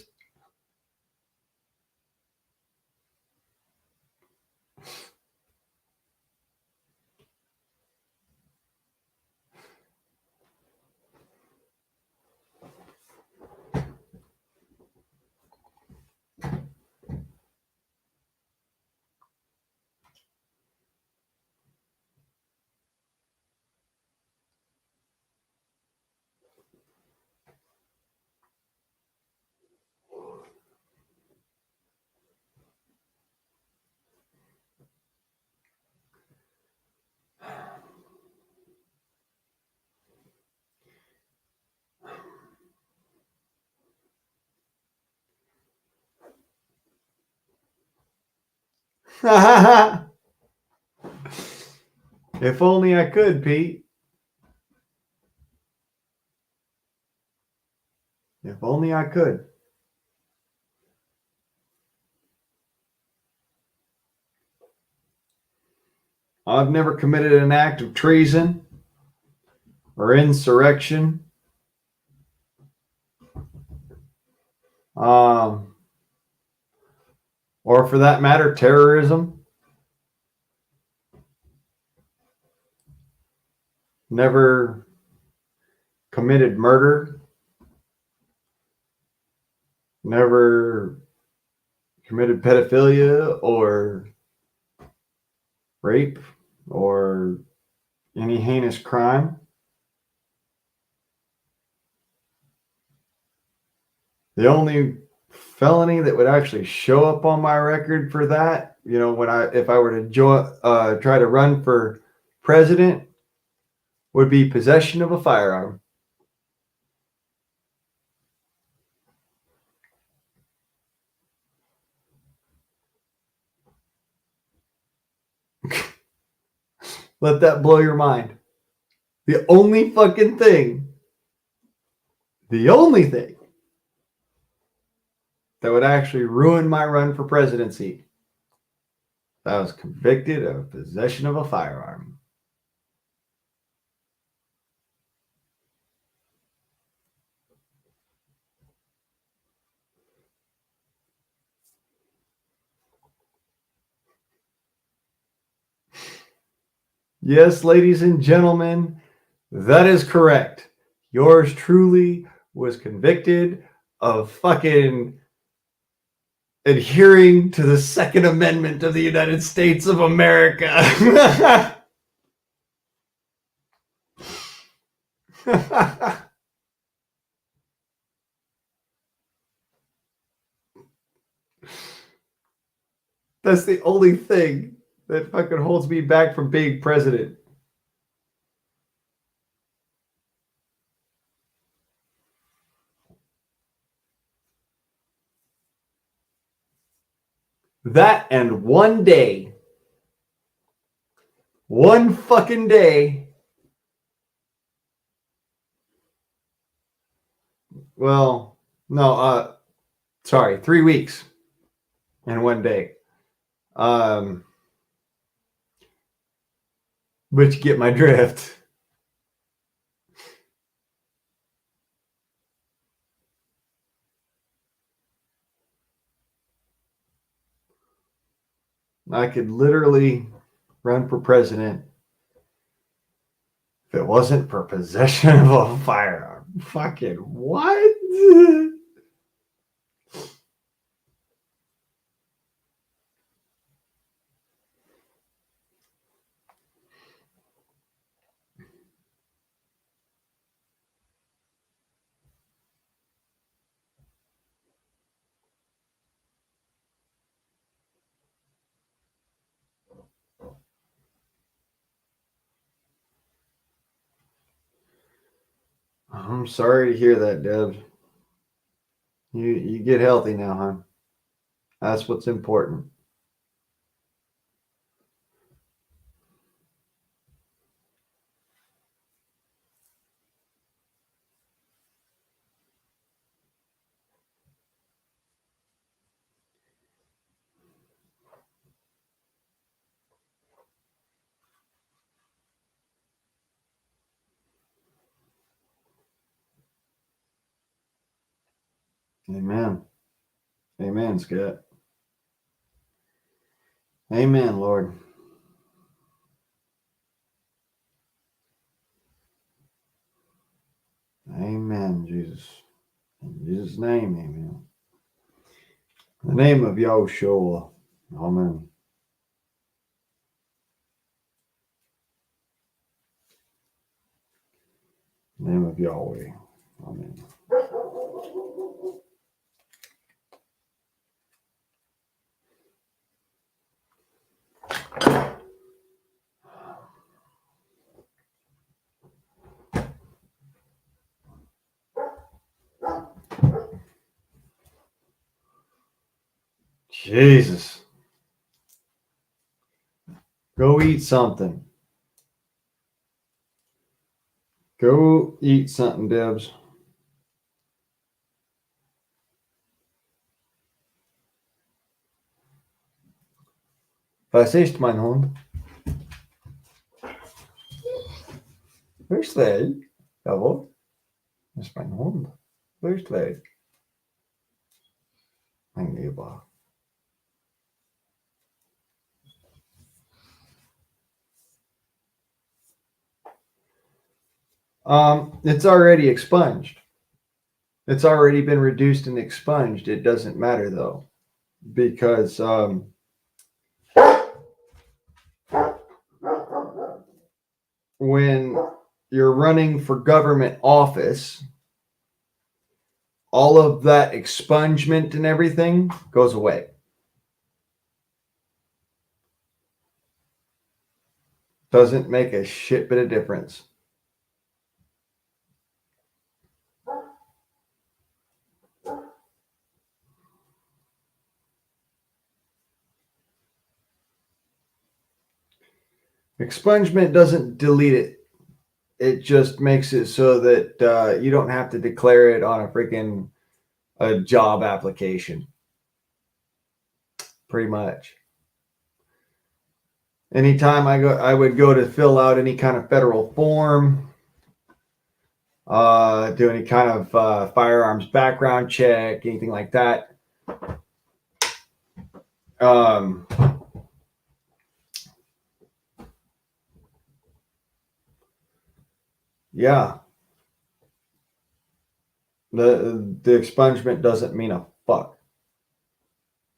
If only I could, Pete. If only I could. I've never committed an act of treason or insurrection. Or for that matter, terrorism. Never committed murder. Never committed pedophilia or rape or any heinous crime. The only felony that would actually show up on my record for that, if I were to try to run for president, would be possession of a firearm. Let that blow your mind. The only thing that would actually ruin my run for presidency, I was convicted of possession of a firearm. Yes, ladies and gentlemen, that is correct. Yours truly was convicted of fucking adhering to the Second Amendment of the United States of America. That's the only thing that fucking holds me back from being president. That and one day, one fucking day. Well, no, sorry, 3 weeks and one day. But you get my drift. I could literally run for president if it wasn't for possession of a firearm. Fucking what? I'm sorry to hear that, Debs. You get healthy now, huh? That's what's important. Amen. Amen, Scott. Amen, Lord. Amen, Jesus. In Jesus' name, amen. In the name of Yahushua. Amen. In the name of Yahweh. Amen. Jesus. Go eat something. Go eat something, Debs. Was ist mein Hund? Wo ist der? Jawohl. Das ist mein Hund. Wo ist der? Mein Lieber. It's already expunged. It's already been reduced and expunged. It doesn't matter though, because when you're running for government office, all of that expungement and everything goes away. Doesn't make a shit bit of difference. Expungement doesn't delete it. It just makes it so that you don't have to declare it on a freaking job application. Pretty much. Anytime I would go to fill out any kind of federal form, do any kind of firearms background check, anything like that. Yeah. The expungement doesn't mean a fuck.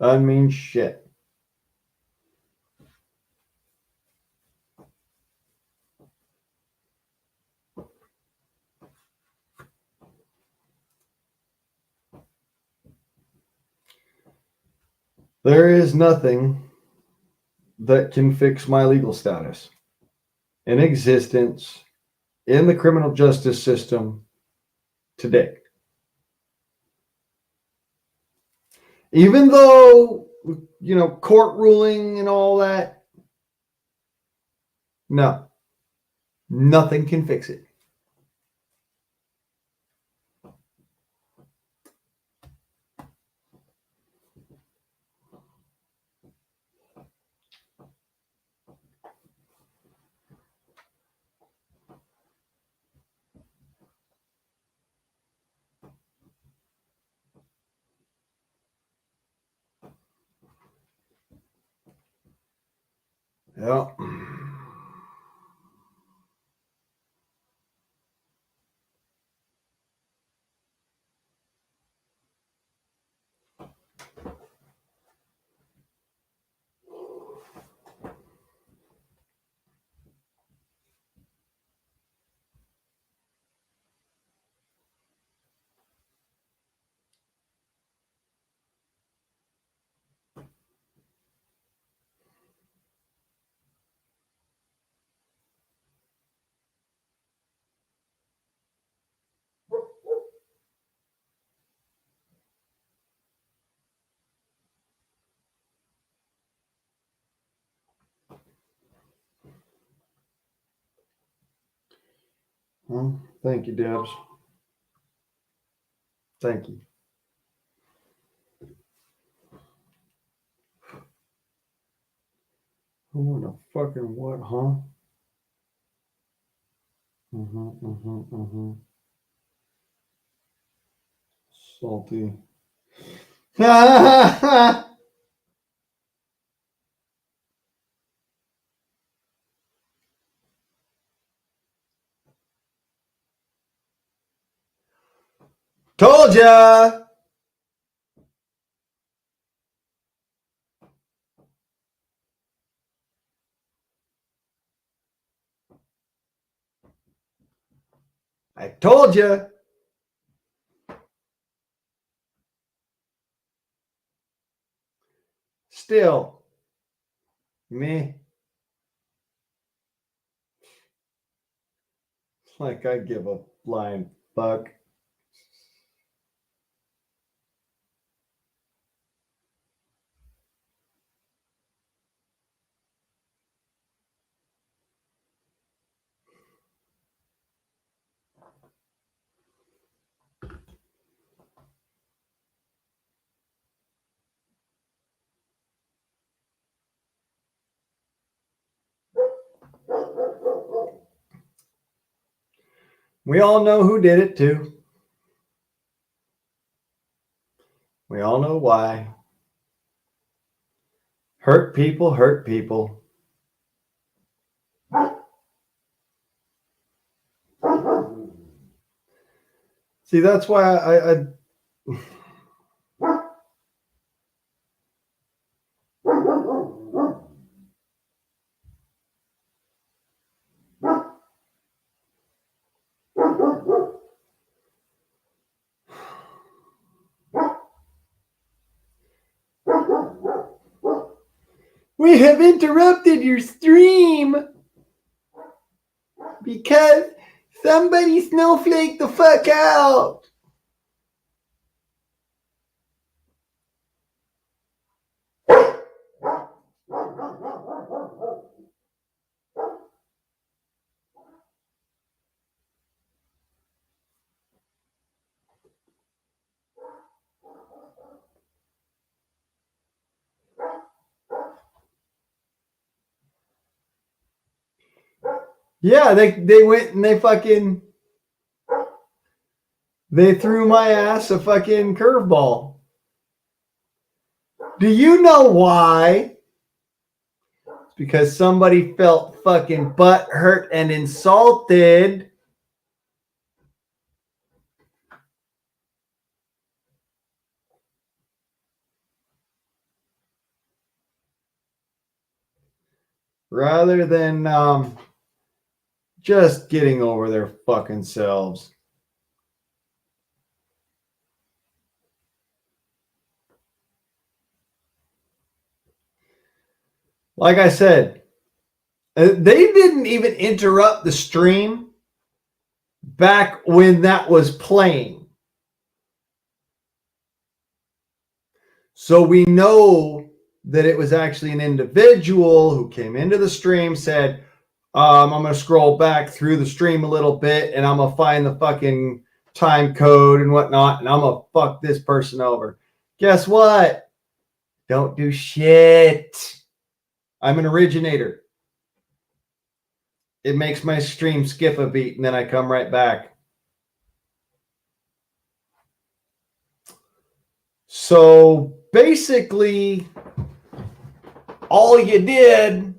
Doesn't mean shit. There is nothing that can fix my legal status in existence in the criminal justice system today. Even though, court ruling and all that, no, nothing can fix it. Yeah. Well, thank you, Debs. Thank you. Who in the fucking what, huh? Salty. Told ya! I told ya! Still, me. It's like I give a flying fuck. We all know who did it too. We all know why. Hurt people hurt people. See, that's why I we have interrupted your stream because somebody snowflaked the fuck out. Yeah, they went and they threw my ass a fucking curveball. Do you know why? It's because somebody felt fucking butt hurt and insulted rather than just getting over their fucking selves. Like I said, they didn't even interrupt the stream back when that was playing. So we know that it was actually an individual who came into the stream, said, I'm going to scroll back through the stream a little bit and I'm going to find the fucking time code and whatnot, and I'm going to fuck this person over. Guess what? Don't do shit. I'm an originator. It makes my stream skip a beat and then I come right back. So basically, all you did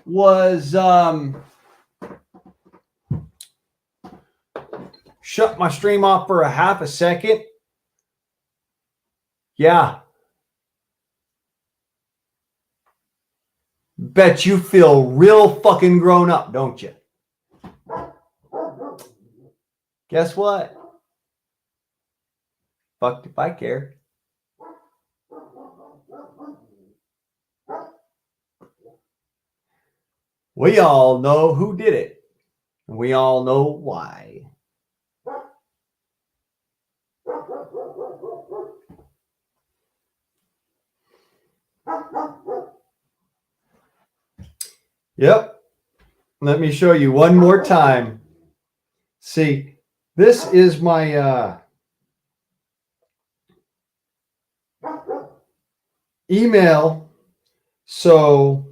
was shut my stream off for a half a second. Yeah. Bet you feel real fucking grown up, don't you? Guess what? Fucked if I care. We all know who did it. And we all know why. Yep. Let me show you one more time. See, this is my email. So,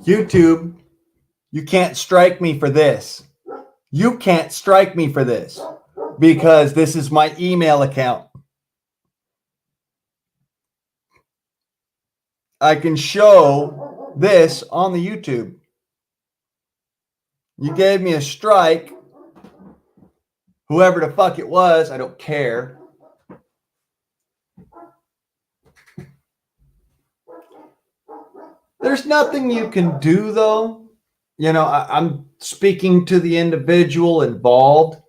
YouTube, you can't strike me for this. You can't strike me for this because this is my email account. I can show this on the YouTube. You gave me a strike. Whoever the fuck it was, I don't care. There's nothing you can do, though. You know, I'm speaking to the individual involved.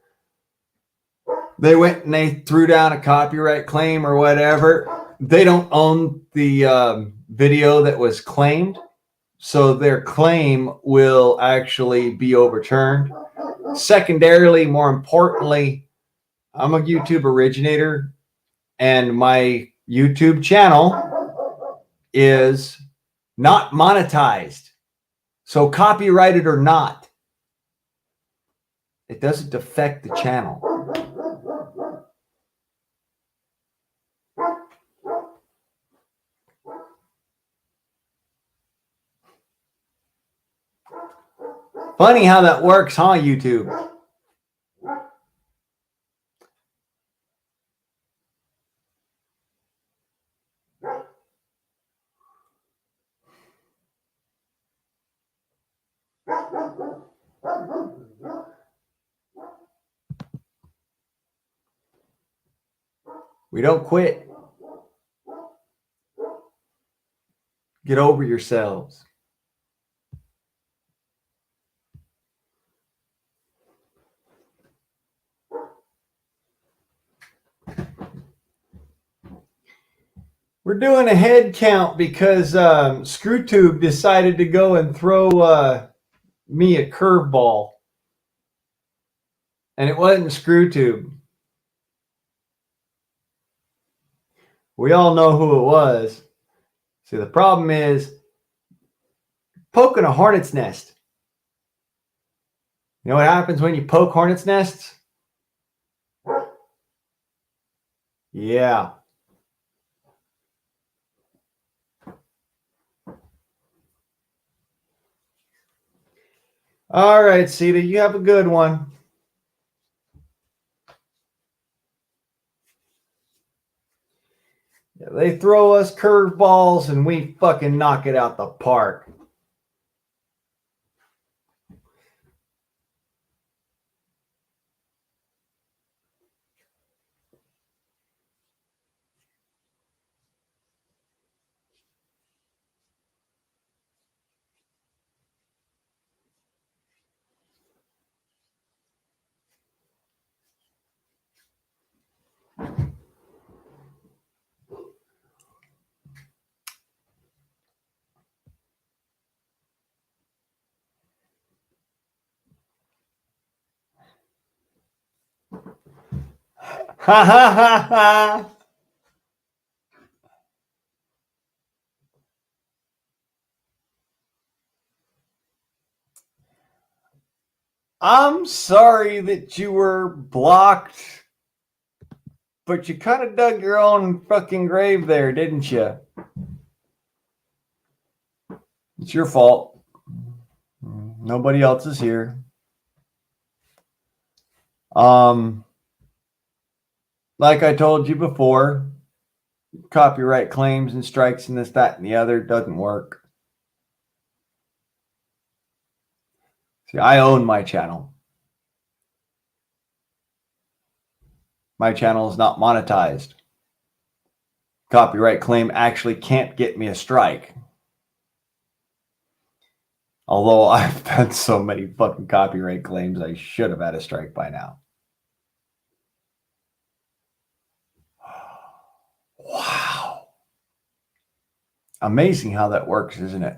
They went and they threw down a copyright claim or whatever. They don't own the video that was claimed, so their claim will actually be overturned. Secondarily, more importantly, I'm a YouTube originator, and my YouTube channel is not monetized. So copyrighted or not, it doesn't affect the channel. Funny how that works, huh, YouTube? We don't quit. Get over yourselves. We're doing a head count because ScrewTube decided to go and throw me a curveball. And it wasn't ScrewTube. We all know who it was. See, the problem is poking a hornet's nest. You know what happens when you poke hornet's nests? Yeah. All right, Sita, you have a good one. Yeah, they throw us curveballs and we fucking knock it out the park. Ha ha ha ha. I'm sorry that you were blocked, but you kind of dug your own fucking grave there, didn't you? It's your fault. Nobody else is here. Like I told you before, copyright claims and strikes and this, that, and the other doesn't work. See, I own my channel. My channel is not monetized. Copyright claim actually can't get me a strike. Although I've had so many fucking copyright claims, I should have had a strike by now. Wow. Amazing how that works, isn't it?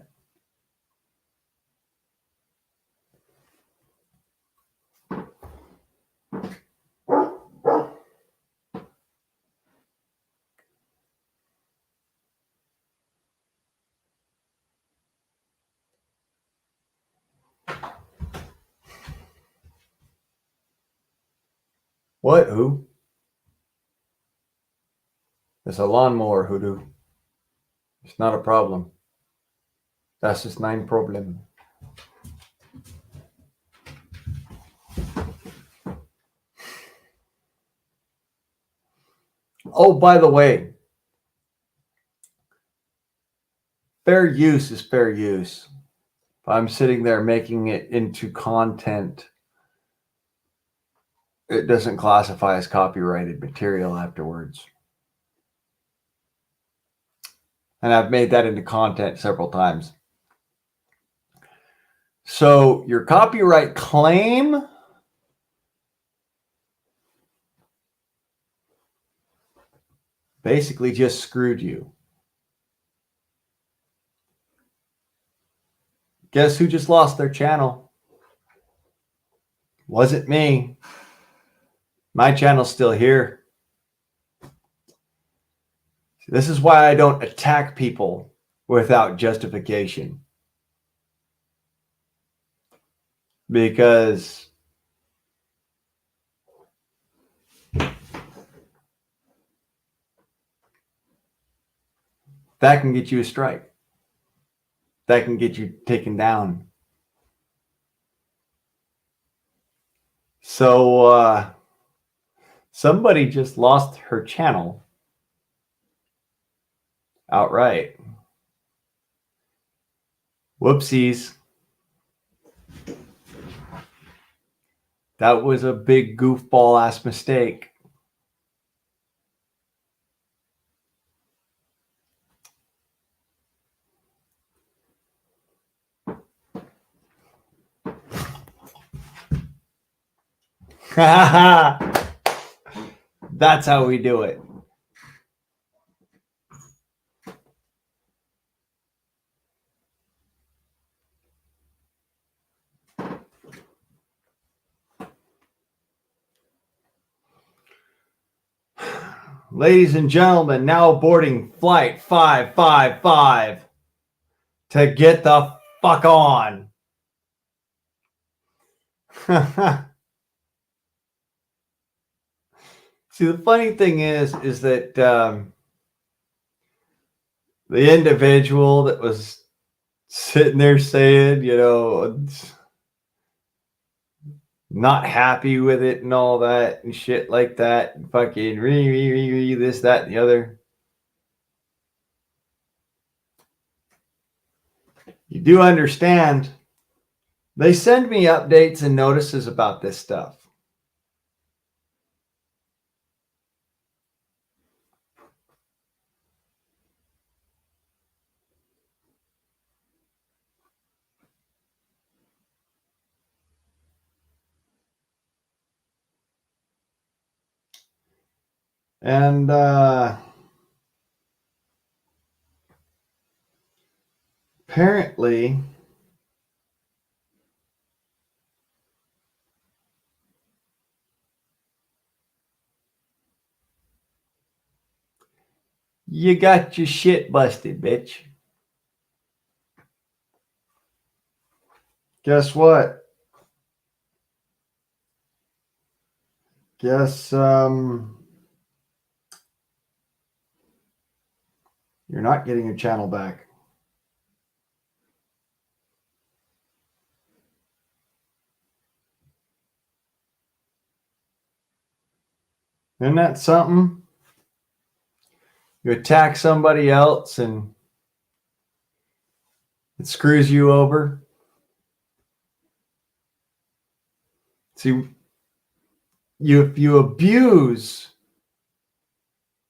What? Who? It's a lawnmower, hoodoo. It's not a problem. Das ist mein Problem. Oh, by the way, fair use is fair use. If I'm sitting there making it into content, it doesn't classify as copyrighted material afterwards. And I've made that into content several times. So your copyright claim basically just screwed you. Guess who just lost their channel? Wasn't me. My channel's still here. This is why I don't attack people without justification. Because that can get you a strike. That can get you taken down. So somebody just lost her channel outright. Whoopsies. That was a big goofball ass mistake. That's how we do it. Ladies and gentlemen, now boarding flight 555 to get the fuck on. See, the funny thing is that the individual that was sitting there saying, not happy with it and all that and shit like that, and fucking this, that, and the other. You do understand, they send me updates and notices about this stuff. And apparently You got your shit busted, bitch. Guess what? Guess you're not getting your channel back. Isn't that something? You attack somebody else and it screws you over. See, if you abuse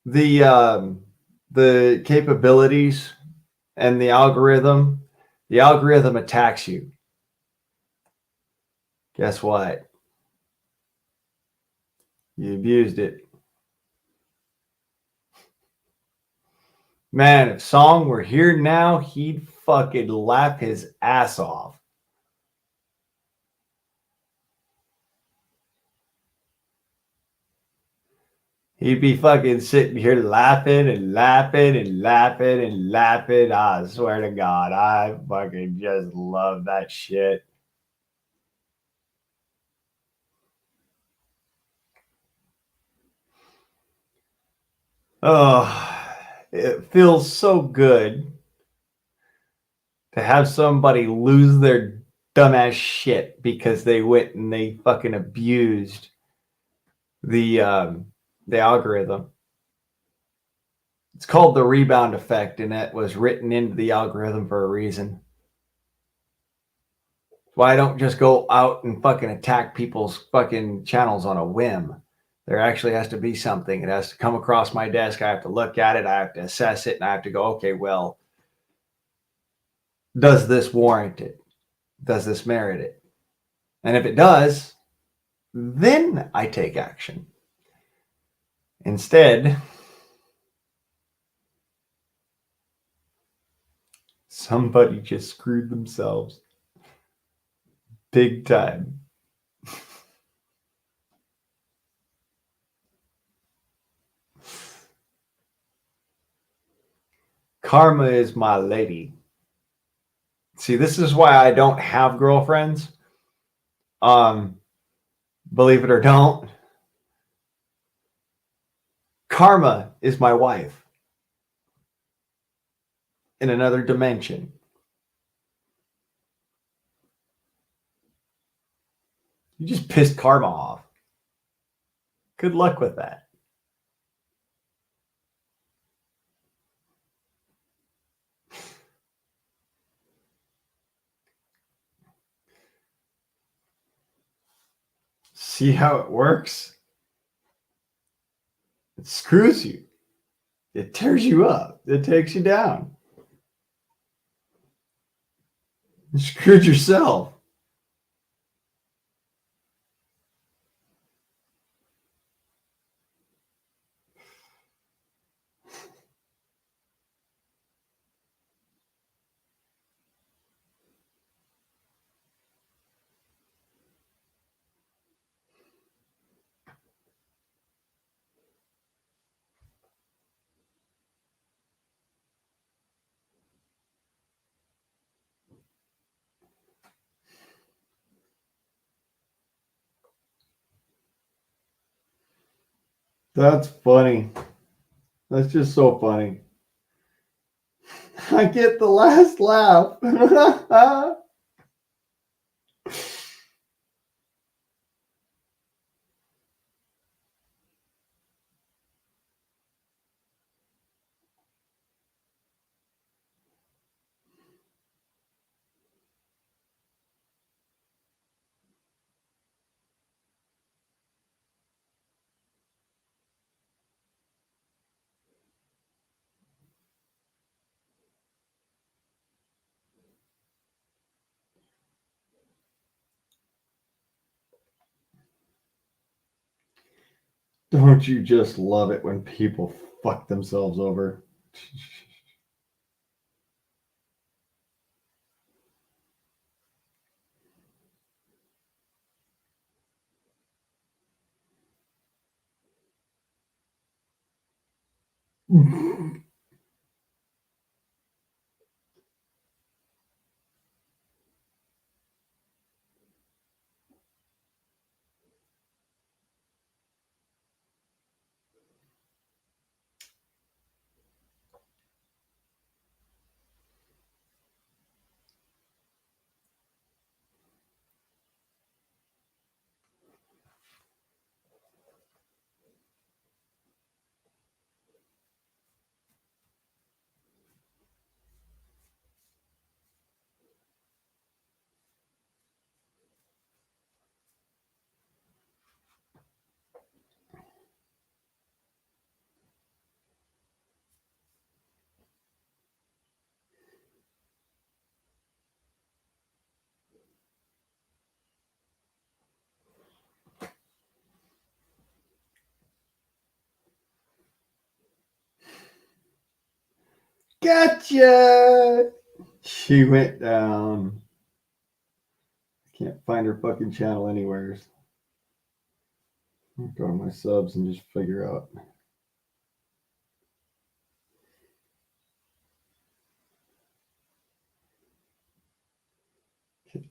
the capabilities and the algorithm attacks you. Guess what? You abused it. Man, if Song were here now, he'd fucking laugh his ass off. He'd be fucking sitting here laughing and laughing and laughing and laughing. I swear to God, I fucking just love that shit. Oh, it feels so good to have somebody lose their dumbass shit because they went and they fucking abused the algorithm. It's called the rebound effect, and it was written into the algorithm for a reason. Why don't just go out and fucking attack people's fucking channels on a whim? There actually has to be something. It has to come across my desk. I have to look at it. I have to assess it, and I have to go, okay, well, does this warrant it? Does this merit it? And if it does, then I take action. Instead, somebody just screwed themselves big time. Karma is my lady. See, this is why I don't have girlfriends. Believe it or don't, Karma is my wife in another dimension. You just pissed Karma off. Good luck with that. See how it works? It screws you. It tears you up. It takes you down. You screwed yourself. That's funny. That's just so funny. I get the last laugh. Don't you just love it when people fuck themselves over? Gotcha. She went down. Can't find her fucking channel anywhere. I'll go to my subs and just figure out.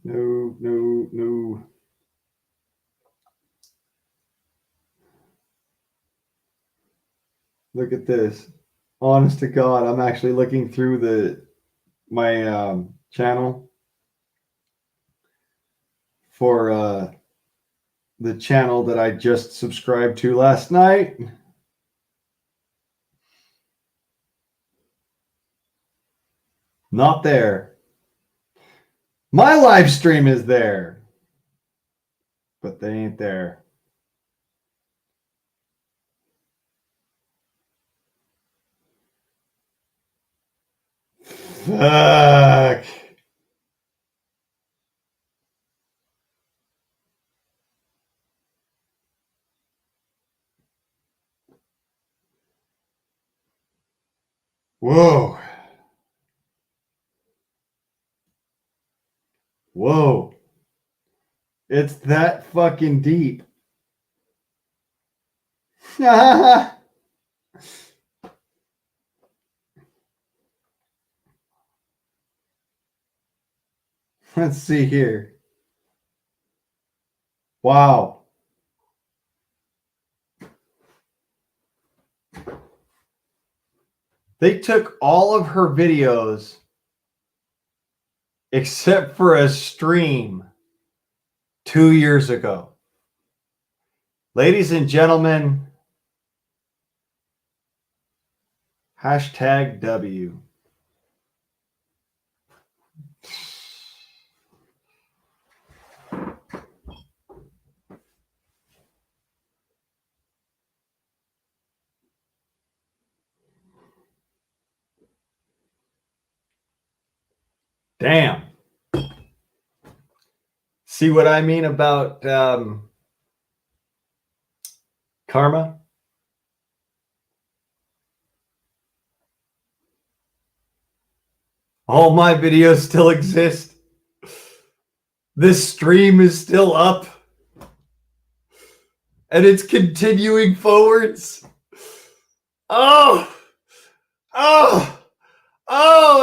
No, no, no. Look at this. Honest to God, I'm actually looking through my channel for the channel that I just subscribed to last night. Not there. My live stream is there, but they ain't there. Fuck. Whoa. Whoa. It's that fucking deep. Let's see here. Wow. They took all of her videos except for a stream 2 years ago. Ladies and gentlemen, #W. Damn. See what I mean about karma? All my videos still exist. This stream is still up. And it's continuing forwards. Oh,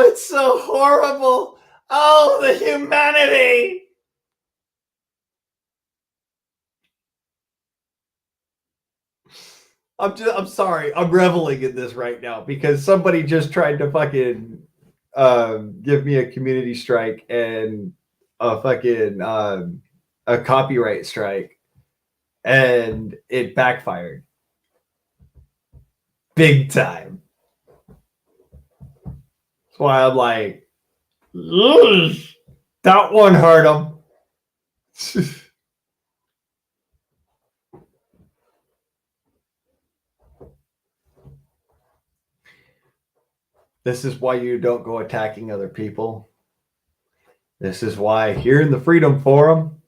it's so horrible. Oh, the humanity. I'm sorry. I'm reveling in this right now because somebody just tried to fucking give me a community strike and a fucking a copyright strike, and it backfired big time. That's why I'm like, that one hurt him. This is why you don't go attacking other people. This is why here in the Freedom Forum,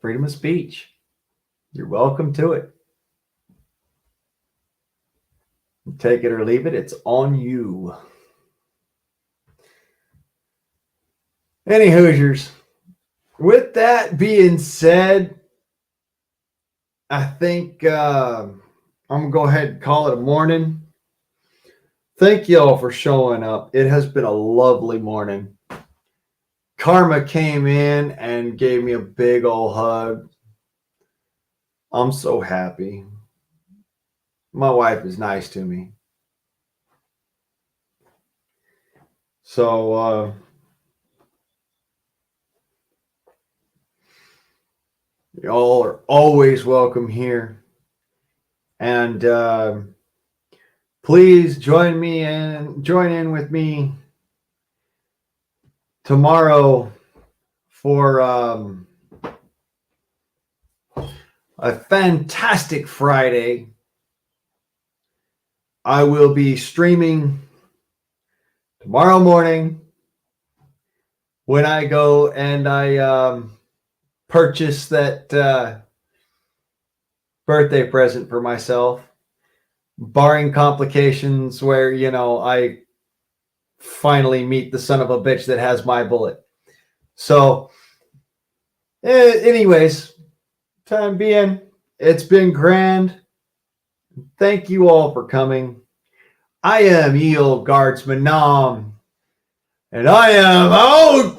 freedom of speech. You're welcome to it. Take it or leave it. It's on you. Any Hoosiers. With that being said, I think I'm going to go ahead and call it a morning. Thank y'all for showing up. It has been a lovely morning. Karma came in and gave me a big old hug. I'm so happy. My wife is nice to me. So, y'all are always welcome here. And please join in with me tomorrow for a fantastic Friday. I will be streaming tomorrow morning when I go and I purchase that birthday present for myself. barring complications where, you know, I finally meet the son of a bitch that has my bullet. So, anyways, time being, it's been grand. Thank you all for coming. I am Eel Guardsman Nom, and I am out.